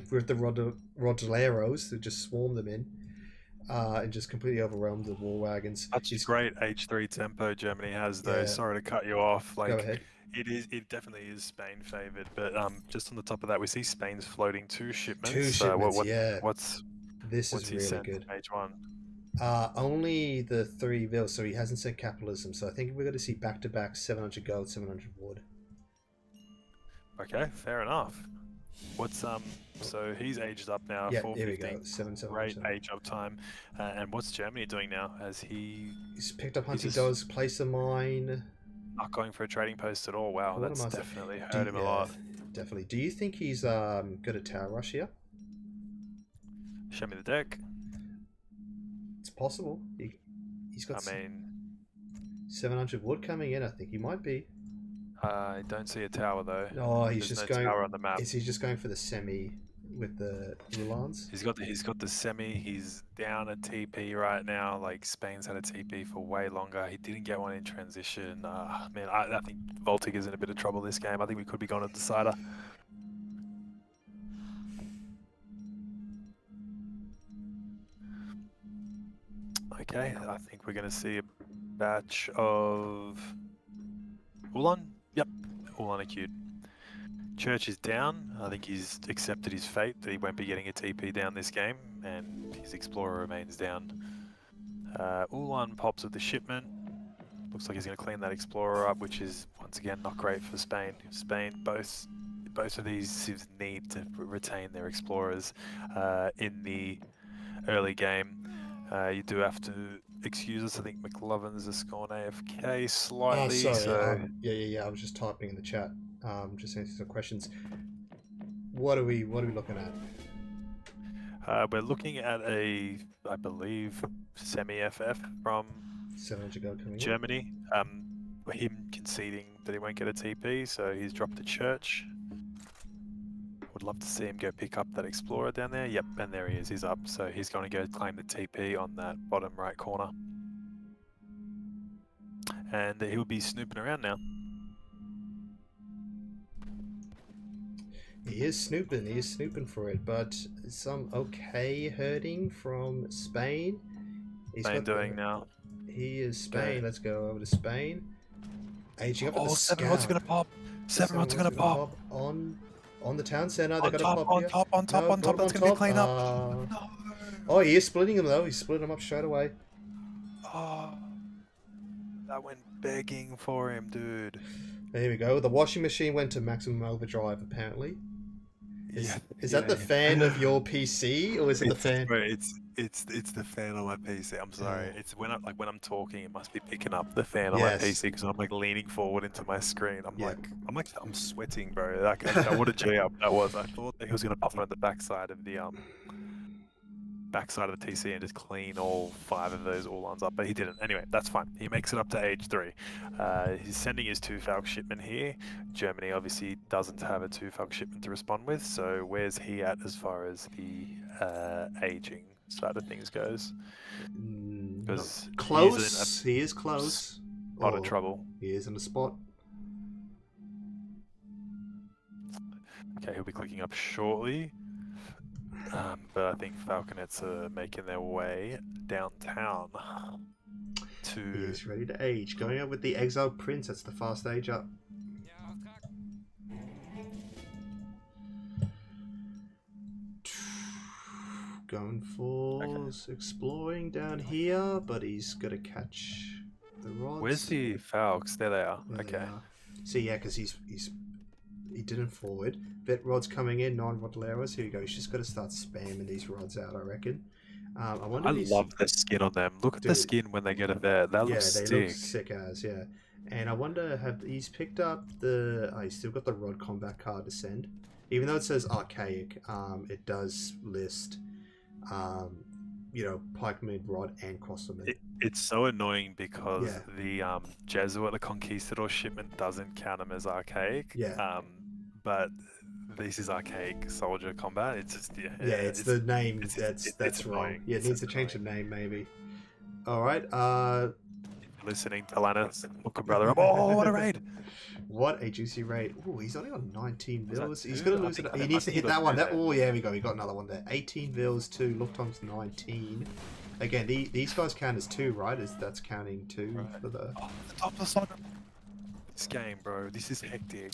with the Rodoleros, to just swarm them in, and just completely overwhelm the war wagons. Such a great H3 tempo Germany has, though. Yeah. Sorry to cut you off. Like, Go ahead. It definitely is Spain favored, but just on the top of that, we see Spain's floating 2 shipments. 2 shipments, yeah. What's This he is really sent good. H1? Only the 3 vills, so he hasn't sent capitalism. So I think we're going to see back-to-back 700 gold, 700 wood. Okay, fair enough. What's so he's aged up now. Yeah, here we go. 415. 7, Great age up time. And what's Germany doing now? As He's picked up hunting just- dogs, place a mine. not going for a trading post at all. Wow, that's Quartermaster. definitely hurt him a lot. Definitely. Do you think he's good at tower rush here? Show me the deck. It's possible. He's got I mean, 700 wood coming in. I think he might be. I don't see a tower though. Oh, he's There's just no going. tower on the map. Is he just going for the semi with the Ulans. He's got the semi. He's down a TP right now. Like Spain's had a TP for way longer. He didn't get one in transition. Man, I think Voltigier's in a bit of trouble this game. I think we could be going to decider. Okay, I think we're going to see a batch of Ulan. Yep, Ulan acute. Church is down. I think he's accepted his fate that he won't be getting a TP down this game, and his Explorer remains down. Ulan pops with the shipment. Looks like he's going to clean that Explorer up, which is once again not great for Spain. Spain, both of these civs need to retain their Explorers in the early game. You do have to excuse us. I think McLovin's a scorn AFK slightly. Oh, sorry. So Yeah. I was just typing in the chat. Just answering some questions. What are we looking at? we're looking at I believe, semi-FF from 7 ago coming Germany. Him conceding that he won't get a TP, so he's dropped the church. Would love to see him go pick up that Explorer down there. Yep, and there he is. He's up, so he's going to go claim the TP on that bottom right corner. And he'll be snooping around now. He is snooping for it, but some okay herding from Spain. Spain doing now. He is Spain. Okay. Let's go over to Spain. Aging up at the Seven rods are going to pop. Seven rods are going to pop. On the town center. They On got top, pop on here. top, on top, No, on top. got him That's going to be cleaned up. No. Oh, he is splitting them though. He's splitting them up straight away. Oh, that went begging for him, dude. There we go. The washing machine went to maximum overdrive apparently. Is that the yeah. fan of your PC or is it the fan? Bro, it's the fan on my PC. I'm sorry. It's when I'm talking, it must be picking up the fan on my PC because I'm like leaning forward into my screen. I'm sweating, bro. What a G up that was. I thought that he was gonna pop on the backside of the TC and just clean all 5 of those Ulans up, but he didn't. Anyway, that's fine. He makes it up to age 3. He's sending his 2 Falcon shipment here. Germany obviously doesn't have a 2 Falcon shipment to respond with, so where's he at as far as the aging side of things goes? Because Close. He is close. A lot of trouble. He is in the spot. Okay, he'll be clicking up shortly. But I think Falconets are making their way downtown to... He is ready to age. Going up with the Exiled Prince. That's the fast age up. Going for exploring down here, but he's got to catch the rods. Where's the Falcons? There they are. There they Okay. are. So yeah, because he didn't forward. Vet rods coming in, 9 Rottleros. Here you go. He's just got to start spamming these rods out, I reckon. I wonder. I love the skin on them. Look at the skin when they get it there. That looks they sick. look sick as And I wonder, he's picked up the? He's still got the rod combat card to send, even though it says archaic. It does list, pikeman, rod, and crosserman. It's so annoying because the Jesuit, the Conquistador shipment doesn't count them as archaic. Yeah. But this is archaic soldier combat. It's just it's the name that's wrong. Annoying. Yeah, it needs to change the name maybe. All right. Listening to Lannis, look, brother. Oh, what a raid! What a juicy raid. Oh, he's only on 19 bills. He's 2? going to lose it. He needs to hit that one. Yeah, we go. We got another one there. 18 bills to LookTom's 19. Again, these guys count as 2, right? That's counting 2 for the... Oh, the top of the this game, bro. This is hectic.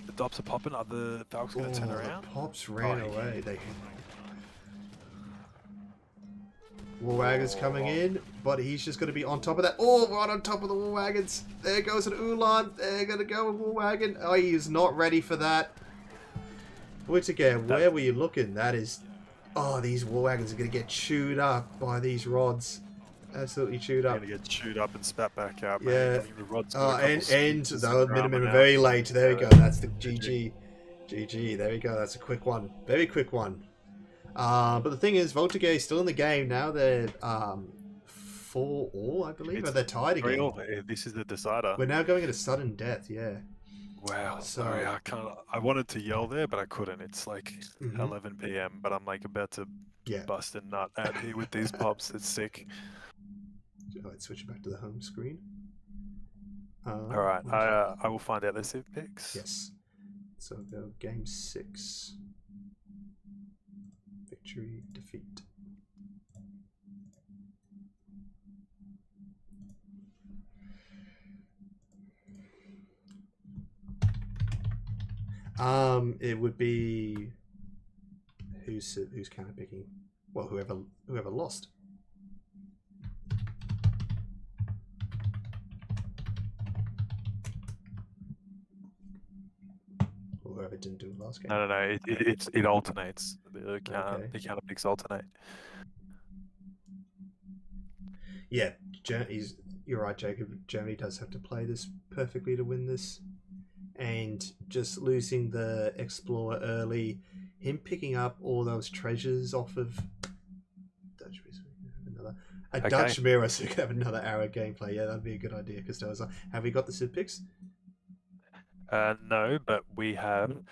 The dops are popping. Are the Falcons going to turn around? The pops ran away. War wagons coming in, but he's just going to be on top of that. Oh, right on top of the war wagons. There goes an Ulan. They're going to go with war wagon. Oh, he is not ready for that. Which again, where were you looking? That is... Oh, these war wagons are going to get chewed up by these rods. Absolutely chewed up. Going to get chewed up and spat back out. Yeah. Man. The rods And the minimum very late. There we go. That's the GG. GG. There we go. That's a quick one. Very quick one. But the thing is, Voltigeur is still in the game now. They're 4-all, I believe. They're tied again. This is the decider. We're now going into sudden death. Yeah. Wow, So- sorry, I can't. I wanted to yell there, but I couldn't. It's like Mhm. 11 p.m., but I'm like about to Yeah. bust a nut out here with these pops. It's sick. Let's switch back to the home screen. All right, I will find out the Civ picks. Yes. So go game 6. Victory, defeat. It would be who's counter picking? Well, whoever lost. Or whoever didn't do it last game. No. It alternates. The Okay. counter picks alternate. Yeah, you're right, Jacob. Germany does have to play this perfectly to win this. And just losing the Explorer early, him picking up all those treasures off of Dutch Okay. Dutch mirror, so we could have another hour gameplay. Yeah, that'd be a good idea. Because have we got the Civ picks? No, but we have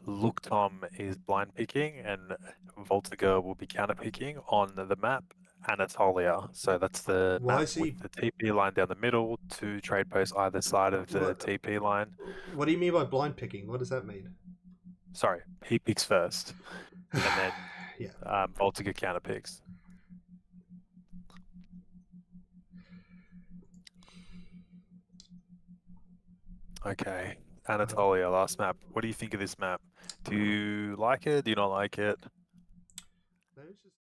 LookTom is blind picking, and Voltigeur will be counter picking on the map Anatolia. So that's the Why map is he- with the TP line down the middle, 2 trade posts either side of the What- TP line. What do you mean by blind picking? What does that mean? Sorry, he picks first, and then Yeah. Voltigeur counter picks. Okay, Anatolia, last map. What do you think of this map? Do you like it? Do you not like it? Let's just-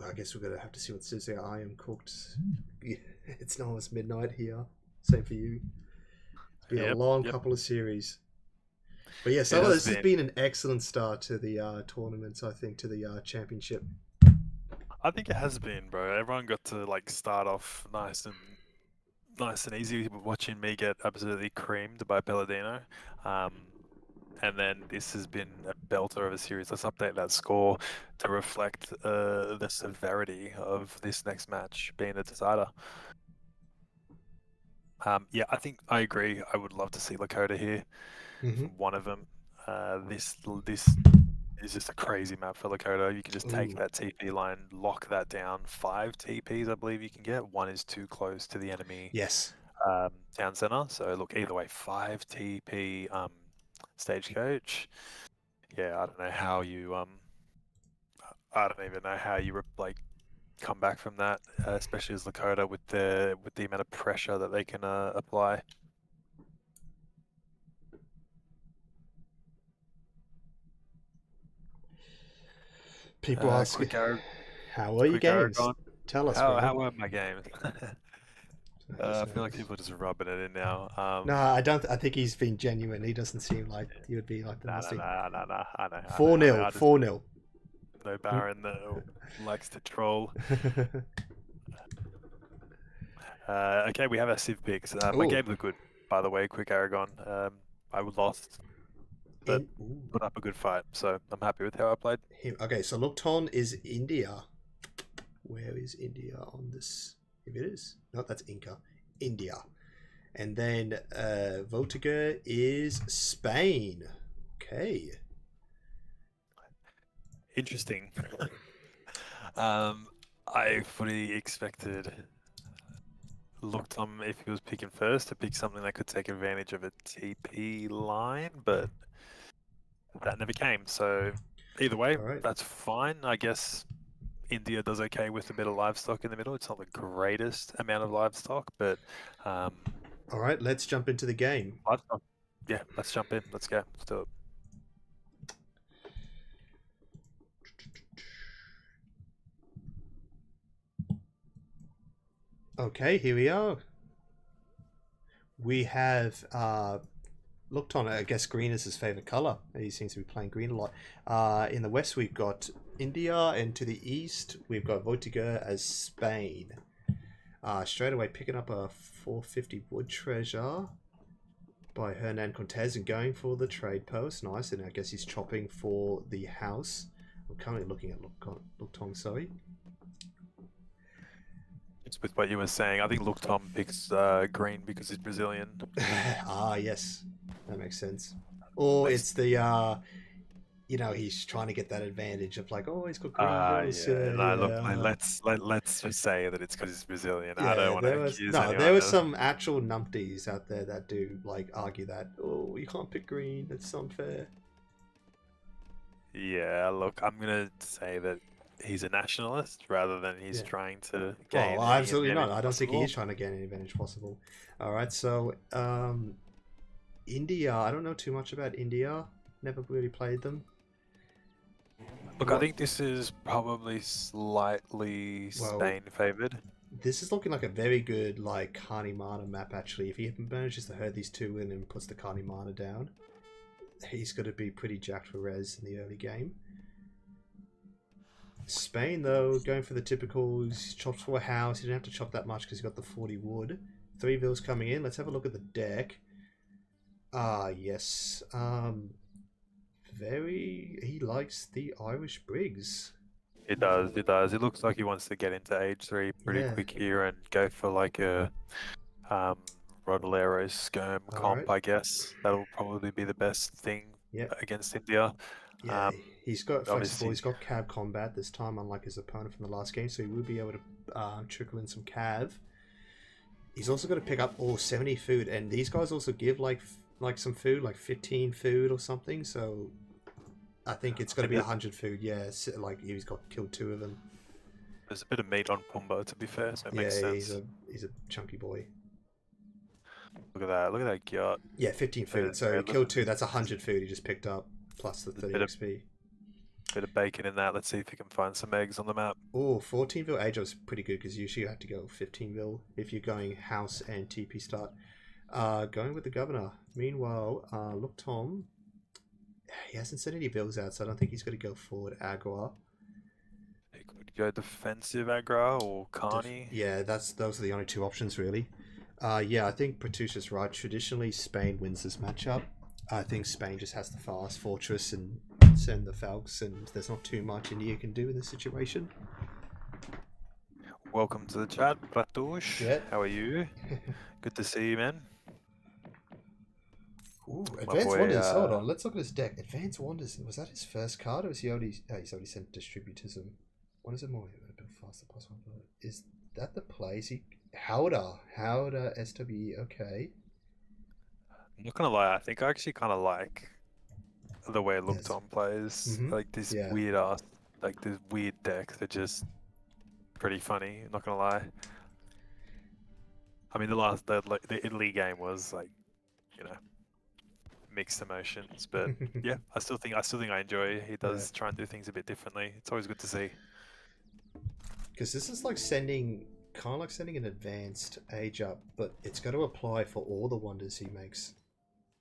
I guess we're gonna have to see what says there. I am cooked. Yeah, it's almost midnight here. Same for you. It's been a long couple of series. But yeah, so this has been an excellent start to the tournaments. I think to the championship. I think it has been, bro. Everyone got to like start off nice and easy, watching me get absolutely creamed by Peladino. And then this has been a belter of a series. Let's update that score to reflect the severity of this next match being the decider. Yeah, I think I agree. I would love to see Lakota here. One of them. This is just a crazy map for Lakota. You can just take that TP line, lock that down. 5 TPs, I believe you can get. 1 is too close to the enemy. Yes. Town center. So look, either way, 5 TP stagecoach. Yeah, I don't know how you I don't even know how you like come back from that, especially as Lakota with the amount of pressure that they can apply. People ask, quick arrow, how are your quick games? Aragon. Tell us. How are my games? I feel like people are just rubbing it in now. No, I don't. I think he's been genuine. He doesn't seem like he would be like the No, most. I know. 4-0. 4-0. No Baron that likes to troll. Okay, we have our Civ picks. My game looked good, by the way. Quick Aragon. I lost, but put up a good fight, so I'm happy with how I played. Okay, so LookTom is India. Where is India on this? If it is, no, that's Inca. India, and then Voltigeur is Spain. Okay. Interesting. I fully expected LookTom, if he was picking first, to pick something that could take advantage of a TP line, but that never came. So either way, that's fine. I guess India does okay with a bit of livestock in the middle. It's not the greatest amount of livestock, but all right, let's jump into the game. Livestock. Yeah, let's jump in. Let's go. Let's do it. Okay, here we are. We have LookTom. I guess green is his favorite color. He seems to be playing green a lot. In the west, we've got India, and to the east, we've got Voltigeur as Spain. Straight away, picking up a 450 wood treasure by Hernan Cortez and going for the trade post. Nice, and I guess he's chopping for the house. I'm currently looking at LookTom, sorry. It's with what you were saying. I think LookTom picks green because he's Brazilian. Yes, that makes sense. Or it's the you know, he's trying to get that advantage of like, oh, he's got green villas. Let's just say that it's because he's Brazilian. I Yeah, don't want there to was accuse no, anyone there was of- some actual numpties out there that do like argue that, oh, you can't pick green, it's unfair. Yeah, look, I'm gonna say that he's a nationalist rather than he's Yeah. trying to gain. Well, any absolutely not. advantage I don't think he possible. is trying to gain any advantage possible. All right, so India. I don't know too much about India. Never really played them. Look, I think this is probably slightly Well- Spain favored. This is looking like a very good like Carnimana map actually. If he manages to herd these two in and puts the Carnimana down, he's going to be pretty jacked for res in the early game. Spain though, going for the typical, he chops for a house. He didn't have to chop that much because he got the 40 wood. 3 vills coming in. Let's have a look at the deck. Yes. He likes the Irish Briggs. It does. It looks like he wants to get into age 3 pretty Yeah. quick here and go for like a Rodolero skirm comp, Alright. I guess. That'll probably be the best thing Yep. against India. Yeah, he's got flexible. obviously- He's got cav combat this time, unlike his opponent from the last game, so he will be able to trickle in some cav. He's also got to pick up all 70 food, and these guys also give like some food, like 15 food or something. So I think it's going to be 100 food. Yeah, like he's got killed 2 of them. There's a bit of meat on Pumba, to be fair, so it Yeah, makes sense. he's a chunky boy. Look at that. Look at that gyat. Yeah, 15 food. Yeah, So yeah, he killed 2. That's 100 food he just picked up, plus the 30 bit of- XP. Bit of bacon in that. Let's see if we can find some eggs on the map. Oh, 14 vil age is pretty good because usually you have to go 15 vil if you're going house and TP start. Going with the governor. Meanwhile, LookTom, he hasn't sent any bills out, so I don't think he's going to go forward aggro. He could go defensive aggro or Carney. Yeah, those are the only 2 options really. Yeah, I think Pratusha's right. Traditionally, Spain wins this matchup. I think Spain just has the fast fortress and send the Falcons, and there's not too much India can do in this situation. Welcome to the chat, Pratush. Yeah. How are you? Good to see you, man. Ooh, My Advanced boy, Wonders. Hold on, let's look at his deck. Advanced Wonders. Was that his first card, or is he already? Oh, he's already sent Distributism. What is it more? A bit faster, plus 1. Is that the play? Is he Howder SWE? Okay. I'm not gonna lie, I think I actually kind of like the way Yes. LookTom plays. Mhm. Like this Yeah. weird ass, like this weird decks are just pretty funny. Not gonna lie. I mean, the Italy game was like, you know, mixed emotions, but yeah, I still think I enjoy. He does try and do things a bit differently. It's always good to see. Because this is like kind of like sending an advanced age up, but it's going to apply for all the wonders he makes,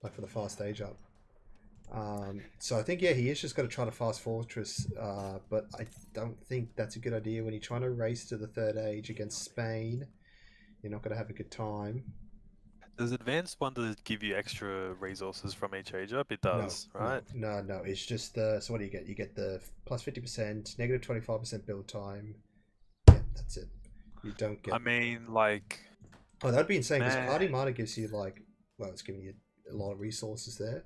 like for the fast age up. So I think, yeah, he is just going to try to fast fortress, but I don't think that's a good idea when you're trying to race to the 3rd age against Spain. You're not going to have a good time. Does Advanced Wonders give you extra resources from each age up? It does, right? No. It's just so what do you get? You get the plus 50%, negative 25% build time. Yeah, that's it. You don't get. I mean, like, Oh, that'd be insane because Man. Party Mana gives you like, well, it's giving you a lot of resources there.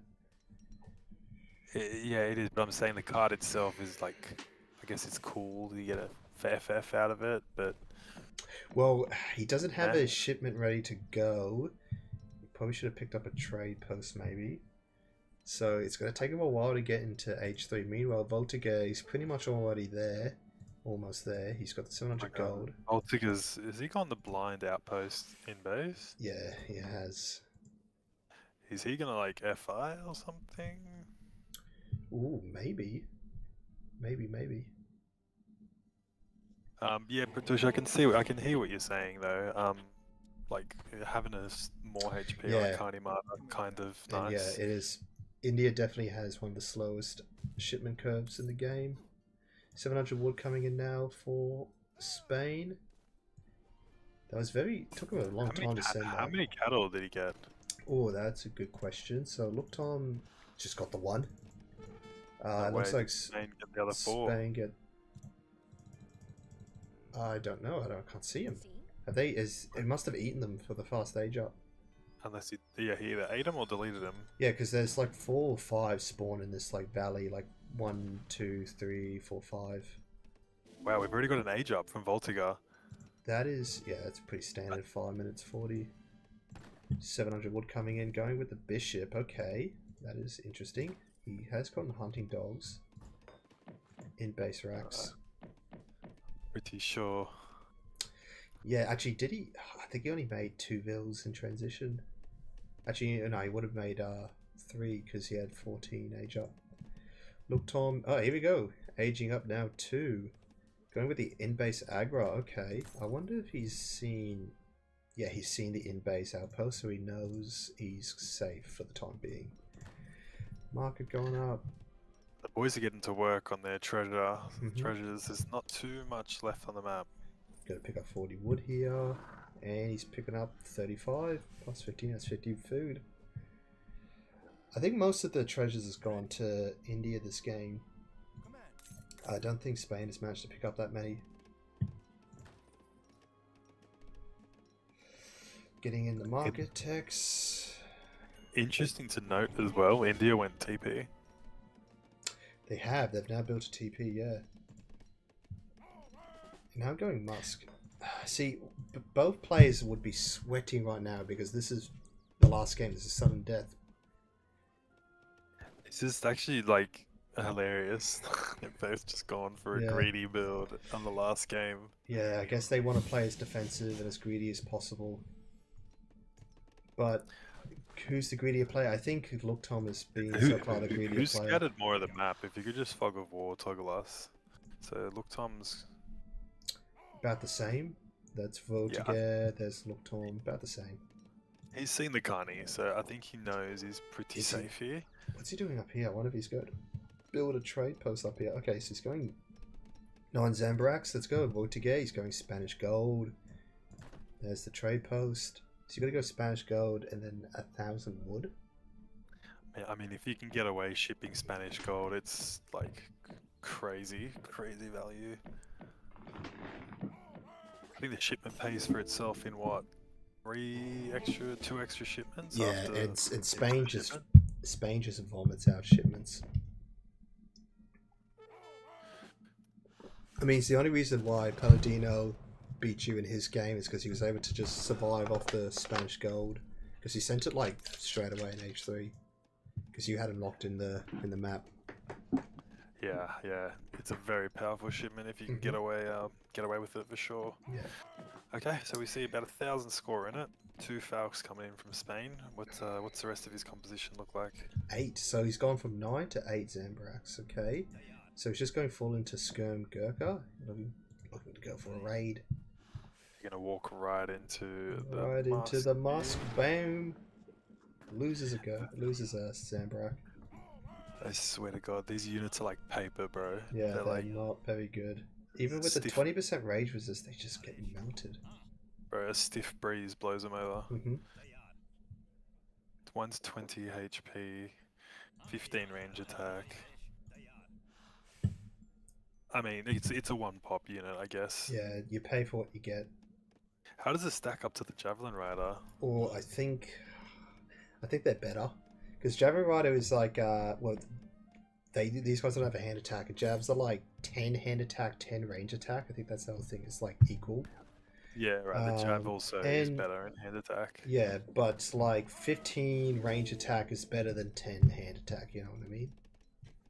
yeah, it is. But I'm saying the card itself is like, I guess it's cool. You get a FF out of it, but Well, he doesn't have Yeah. a shipment ready to go. He probably should have picked up a trade post maybe. So it's going to take him a while to get into H3. Meanwhile, Voltigeur is pretty much already there. Almost there. He's got the 700 gold. Voltigeurs, is he gone the blind outpost in base? Yeah, he has. Is he gonna like FI or something? Ooh, maybe. Maybe. Yeah, Pratush, I can hear what you're saying though. Like having more HP or Yeah. a Kanimata kind of And yeah, nice. it is. India definitely has one of the slowest shipment curves in the game. 700 wood coming in now for Spain. That was took him a long time to send How that. many cattle did he get? Oh, That's a good question. So LookTom just got the one. No It looks way, like did Spain get the other 4. Spain get. I don't know. I can't see him. Have they? It must have eaten them for the fast age up. Unless he either ate them or deleted them. Yeah, because there's like 4 or 5 spawn in this like valley. Like 1, 2, 3, 4, 5. Wow, we've already got an age up from Voltigeur. That is, yeah, that's pretty standard. 5 minutes 40. 700 wood coming in, going with the bishop. Okay, that is interesting. He has gotten hunting dogs in base racks. Pretty sure. Yeah, actually, did he? I think he only made 2 vills in transition. Actually, no, he would have made 3 because he had 14 age up. LookTom. Oh, here we go. Aging up now 2. Going with the in-base aggro. Okay, I wonder if he's seen. Yeah, he's seen the in-base outpost, so he knows he's safe for the time being. Market going up. The boys are getting to work on their treasure. Mhm. Treasures. There's not too much left on the map. Gonna pick up 40 wood here, and he's picking up 35 plus 15. That's 50 food. I think most of the treasures has gone to India this game. I don't think Spain has managed to pick up that many. Getting in the market techs. Interesting to note as well, India went TP. They have. They've now built a TP, yeah. Now going Musk. See, both players would be sweating right now because this is the last game. This is sudden death. It's just actually like hilarious. They've both just gone for a Yeah. greedy build on the last game. Yeah, I guess they want to play as defensive and as greedy as possible. But who's the greedier player? I think LookTom has been so far the greedier Who player. scattered more of the map? If you could just fog of war toggle us. So LookTom's About the same. That's Voltigeur, there's LookTom, about the same. he's seen the Carney, so I think he knows he's pretty Is he? safe here. What's he doing up here? I wonder if he's going to build a trade post up here. Okay, so he's going 9 Zambrax. Let's go. Voltigeur, he's going Spanish gold. There's the trade post. So you got to go Spanish gold and then 1,000 wood. I mean, if you can get away shipping Spanish gold, it's like crazy value. I think the shipment pays for itself in what, 2 extra shipments? Yeah, after and the Spain first just shipment? vomits out shipments. I mean, it's the only reason why Peladino beat you in his game is because he was able to just survive off the Spanish gold, because he sent it like straight away in H3 because you had him locked in the map. Yeah, it's a very powerful shipment if you can get away with it for sure. Yeah. Okay, so we see about 1,000 score in it. 2 Falcons coming in from Spain. What's the rest of his composition look like? 8. So he's gone from 9 to 8 Zambrax. Okay. So he's just going full into Skirm Gurkha. Looking to go for a raid. You're gonna walk right into the Into the Musk. Boom. Loses a Zambrak. I swear to God, these units are like paper, bro. Yeah, they're like, not very good. Even with the stiff. 20% rage resist, they just get melted. bro, a stiff breeze blows them over. Mm-hmm. One's 20 HP, 15 range attack. I mean, it's a 1-pop unit, I guess. Yeah, you pay for what you get. How does it stack up to the Javelin Rider? Or I think they're better, because Javelin Rider is like these guys don't have a hand attack. Javs are like 10 hand attack, 10 range attack. I think that's the whole thing. It's like equal. Yeah, right. The Jav also is better in hand attack. Yeah, but like 15 range attack is better than 10 hand attack. You know what I mean?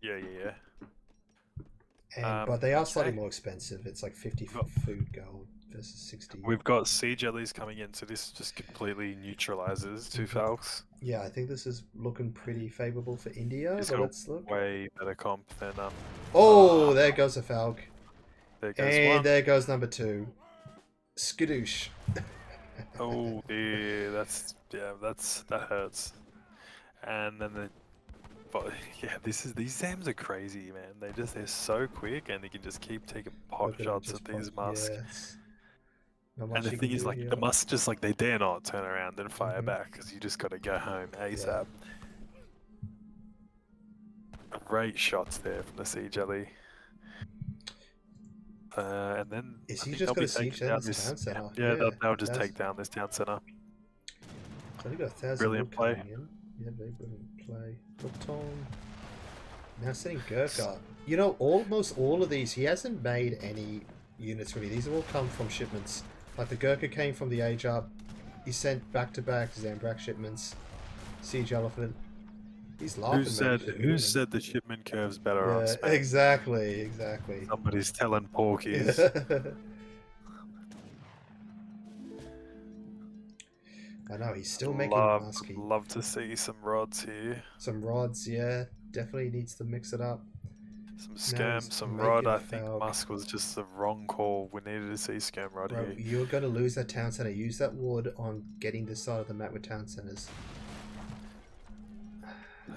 Yeah. And, but they are slightly more expensive. It's like 50 food gold versus 60. We've got Siege Jellies coming in, so this just completely neutralizes 2 Falcons. Yeah, I think this is looking pretty favorable for India. It's But got let's look. way better comp than Oh, there goes a Falc. There goes And one. there goes number 2. Skadoosh. Oh dear, that hurts. And then but yeah, these Zams are crazy, man. They're so quick, and they can just keep taking pop Look at him shots just at these pop- musks. yes. Not And much the you thing can is, do like, here. the musks just like they dare not turn around and fire Mhm. back because you just got to go home ASAP. Great shots there from the Sea Jelly. And then Is I he think just they'll gonna be siege taking down down this this. town center? Yeah, Yeah, they'll just that's- take down this town center. Only got 1,000 Brilliant wood play. coming in. Yeah, very brilliant play. LookTom. Now sending Gurkha. You know, almost all of these, he hasn't made any units really. These have all come from shipments. Like the Gurkha came from the Age Up. He sent back-to-back Zambrak shipments. Siege Elephant. He's laughing. Who said the shipment curve's better on Yeah, Spain? exactly. Somebody's telling Porkies. I know, he's still making musky. Love to see some rods here. Some rods, yeah. Definitely needs to mix it up. Some Now skirm, he's some making rod. I a think Falc. Musk was just the wrong call. We needed to see skirm rod Bro, here. you're going to lose that town center. Use that wood on getting this side of the map with town centers.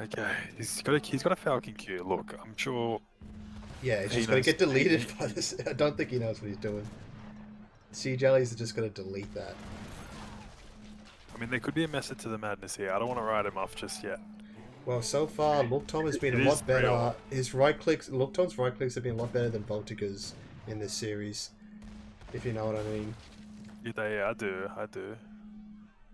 Okay, he's got a Falcon Q. Look, I'm sure. Yeah, it's He just going knows- to get deleted by this. I don't think he knows what he's doing. Sea Jellies are just going to delete that. I mean, there could be a method to the madness here. I don't want to write him off just yet. Well, so far, LookTom has been It a is lot better. real. His right clicks, LookTom's right clicks have been a lot better than Voltigeurs in this series, if you know what I mean. Yeah, I do.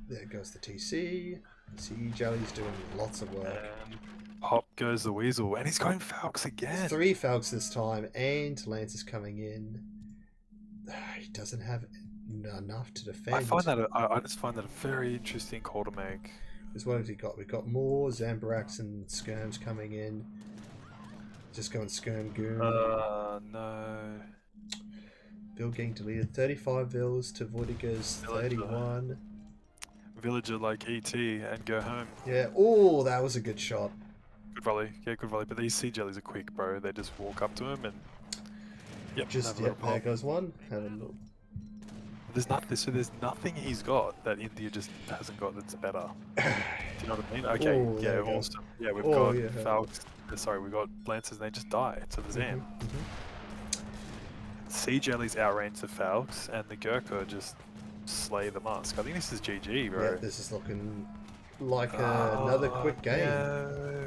There goes the TC. Sea Jelly's doing lots of work. And pop goes the weasel, and he's going Falcons again. 3 Falcons this time, and Lance is coming in. He doesn't have enough to defend. I just find that a very interesting call to make. Because what have we got? We've got more Zambaraks and Skirms coming in. Just going Skirm Goon. No. Bill getting deleted. 35 Vills to Voltigeurs, Villager. 31. Villager like ET and go home. Yeah. Oh, that was a good shot. Good volley. Yeah, good volley. But these Sea Jellies are quick, bro. They just walk up to him and. Yep, Just have a yeah, little there pop. goes one. Have a look. There's nothing he's got that India just hasn't got that's better. Do you know what I mean? Okay, Oh, there yeah, you go. awesome. Yeah, we've Oh, got yeah. Falcons. Sorry, we've got Lancers and they just die to the Zam. Sea Jellies outrange the Falcons and the Gurkha just slay the Musk. I think this is GG, bro. Yeah, this is looking like another quick game. No.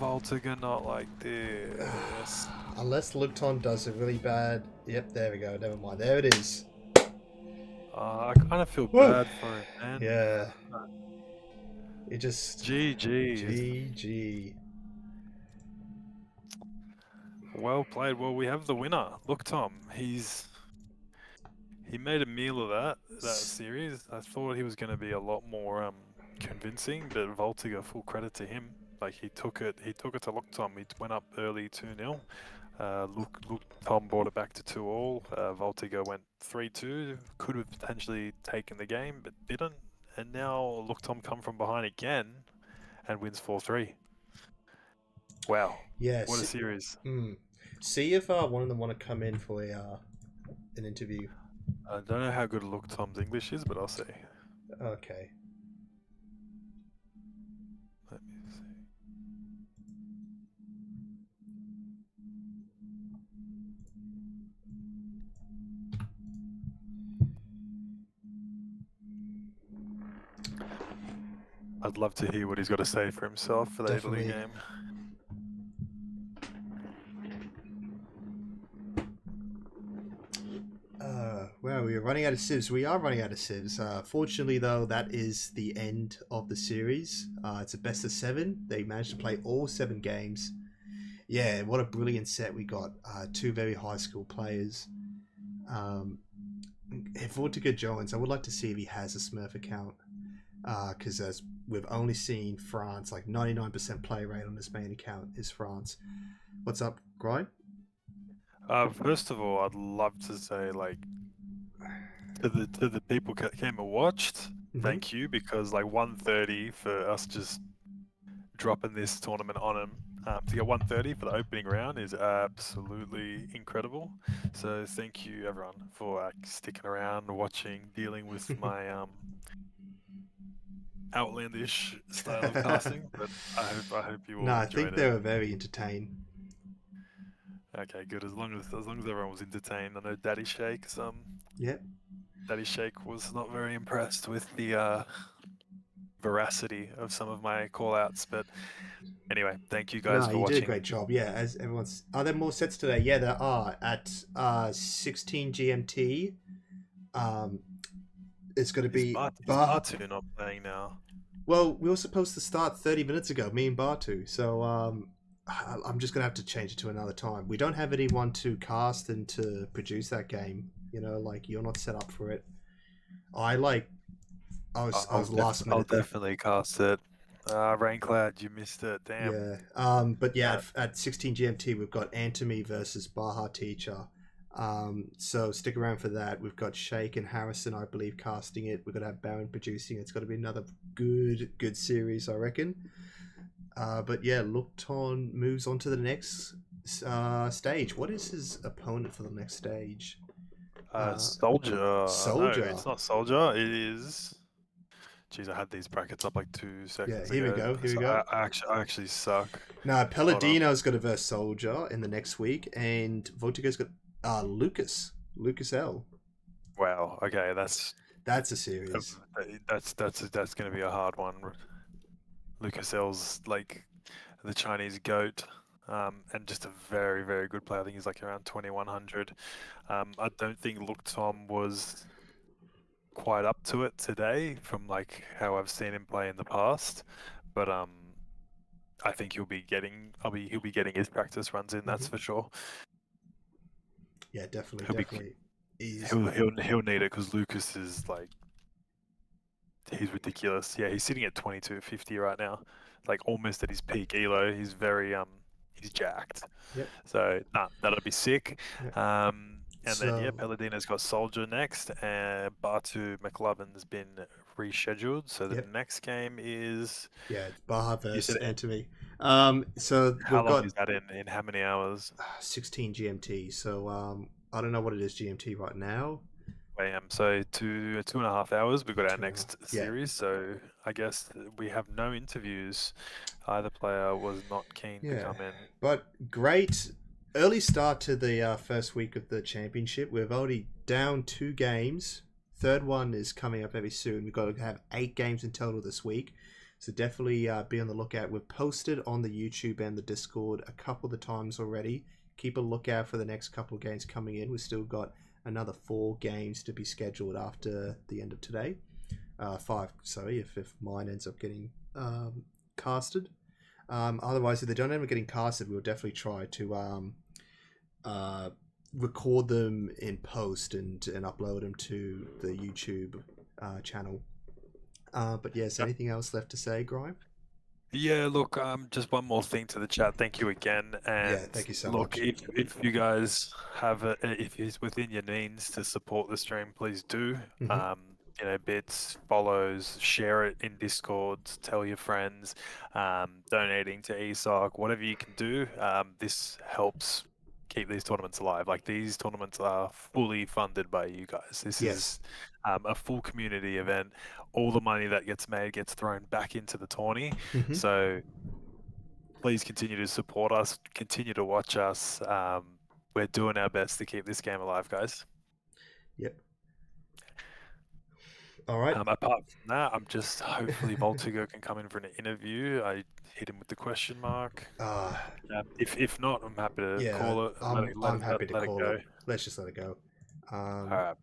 Voltigeur not like this. Unless LookTom does it really bad. Yep, there we go. Never mind. There it is. I kind of feel Whoa. bad for him, man. Yeah. It just... GG. GG. Well played. Well, we have the winner. LookTom. He made a meal of that series. I thought he was going to be a lot more convincing, but Voltigeur, full credit to him. Like he took it to LookTom. He went up early 2-0. LookTom brought it back to 2-all. Voltigeur went 3-2. Could have potentially taken the game, but didn't. And now LookTom come from behind again and wins 4-3. Wow. Yes. What a series. See if one of them want to come in for an interview. I don't know how good LookTom's English is, but I'll see. Okay. Let me see. I'd love to hear what he's got to say for himself for the Italy Definitely. game. Well, we are running out of civs. We are running out of civs. Fortunately, though, that is the end of the series. It's a best of 7. They managed to play all 7 games. Yeah, what a brilliant set we got. 2 very high school players. If Voltigeur joins, I would like to see if he has a Smurf account. Because as we've only seen France, like 99% play rate on this main account is France. What's up, Grime? First of all, I'd love to say, like, to the people that came and watched, thank you, because like 1:30 for us just dropping this tournament on him. to get 130 for the opening round is absolutely incredible. So thank you everyone for sticking around, watching, dealing with my outlandish style of casting. But I hope you all No, I enjoyed think it. they were very entertained. Okay, good. As long as everyone was entertained. I know Daddy Shake's Yep. Daddy Shake was not very impressed with the veracity of some of my call-outs, but anyway, thank you guys No, for you watching. did a great job. Yeah, as everyone's. Are there more sets today? Yeah, there are at 16 GMT. It's going to be Is Batu not playing now? Well, we were supposed to start 30 minutes ago, me and Batu. So I'm just going to have to change it to another time. We don't have anyone to cast and to produce that game. You know, like you're not set up for it. I was last minute. I'll definitely cast it. Raincloud, you missed it. Damn. Yeah. But yeah, at 16 GMT, we've got Antony versus Baja Teacher. So stick around for that. We've got Shake and Harrison, I believe, casting it. We're going to have Baron producing it. It's going to be another good series, I reckon. But yeah, LookTom moves on to the next stage. What is his opponent for the next stage? Soldier. Soldier. No, it's not Soldier. It is. Jeez, I had these brackets up like 2 seconds Yeah, here ago. we go. I actually suck. No, Peladino's got to verse Soldier in the next week, and Voltigeur's got Lucas L. Wow. Okay, that's a series. That's going to be a hard one. Lucas L's like the Chinese goat, and just a very, very good player. I think he's like around 2100. I don't think LookTom was quite up to it today from like how I've seen him play in the past, but I think he'll be getting his practice runs in. That's for sure. Yeah, definitely. He'll need it because Lucas is like, he's ridiculous. Yeah, he's sitting at 2250 right now, like almost at his peak elo. He's very he's jacked. Yep. So that'll be sick. Yep. And then yeah, Peladino's got Soldier next, and Batu McLovin's been rescheduled. So the next game is Baja versus Antony. So how long is that in how many hours? 16 GMT. So I don't know what it is GMT right now. AM. So 2.5 hours. We've got our next series. So I guess we have no interviews. Either player was not keen to come in. But great early start to the first week of the championship. We're already down 2 games. Third one is coming up very soon. We've got to have 8 games in total this week. So definitely be on the lookout. We've posted on the YouTube and the Discord a couple of times already. Keep a lookout for the next couple of games coming in. We've still got another 4 games to be scheduled after the end of today. 5, sorry, if mine ends up getting casted. Otherwise, if they don't end up getting casted, we'll definitely try to record them in post and upload them to the YouTube channel. But yes, anything else left to say, Grime? Yeah, look, just one more thing to the chat. Thank you again, and thank you so much. Look, if you guys have if it's within your means to support the stream, please do. You know, bits, follows, share it in Discord, tell your friends, donating to ESOC, whatever you can do. This helps keep these tournaments alive. Like, these tournaments are fully funded by you guys. This is a full community event. All the money that gets made gets thrown back into the tourney. So please continue to support us, continue to watch us. We're doing our best to keep this game alive, guys. Yep. All right. Apart from that, I'm just hopefully Voltigeur can come in for an interview. I hit him with the question mark. If not, I'm happy to call it. I'm happy to call it. Let's just let it go. All right.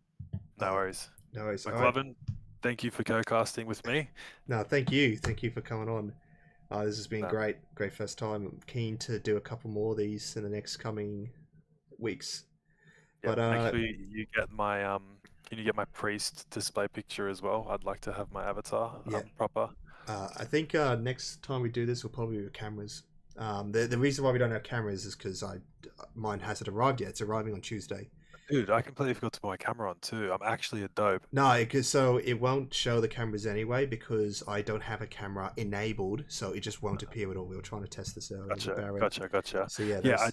No worries. No worries. McLovin, thank you for co-casting with me. No, thank you. Thank you for coming on. This has been great. Great first time. I'm keen to do a couple more of these in the next coming weeks. Yeah, but make sure you get my can you get my priest display picture as well? I'd like to have my avatar proper. I think next time we do this, we'll probably do cameras. The reason why we don't have cameras is because mine hasn't arrived yet. It's arriving on Tuesday. Dude, I completely forgot to put my camera on too. I'm actually a dope. No, because so it won't show the cameras anyway because I don't have a camera enabled, so it just won't appear at all. We were trying to test this out. Gotcha. So yeah, Yeah,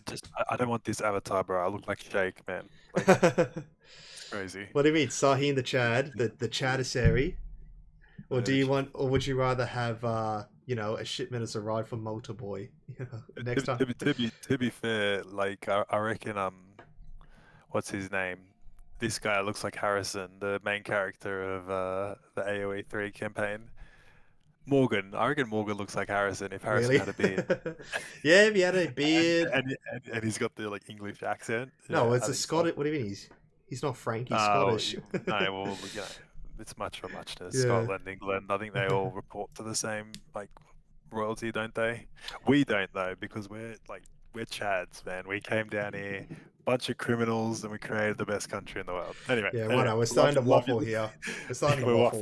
I don't want this avatar, bro. I look like Shake, man. Like, it's crazy. What do you mean, Sahi and the Chad, the Chadisary, or do you want, or would you rather have, you know, a shipment as a ride for Motor Boy? You know, next time. To be fair, like I reckon what's his name? This guy looks like Harrison, the main character of the AoE 3 campaign. Morgan. I reckon Morgan looks like Harrison if Harrison Really? had a beard. Yeah, if he had a beard. And he's got the like English accent. No, Yeah, it's I a think so. Scottish. What do you mean? He's not Frank. He's Oh, Scottish. no, well, you know, it's much for muchness. Yeah. Scotland, England. I think they all report to the same like royalty, don't they? We don't though, because we're Chads, man. We came down here, bunch of criminals, and we created the best country in the world. Anyway, Yeah, whatever. We're starting to waffle here. We're starting to We're waffle.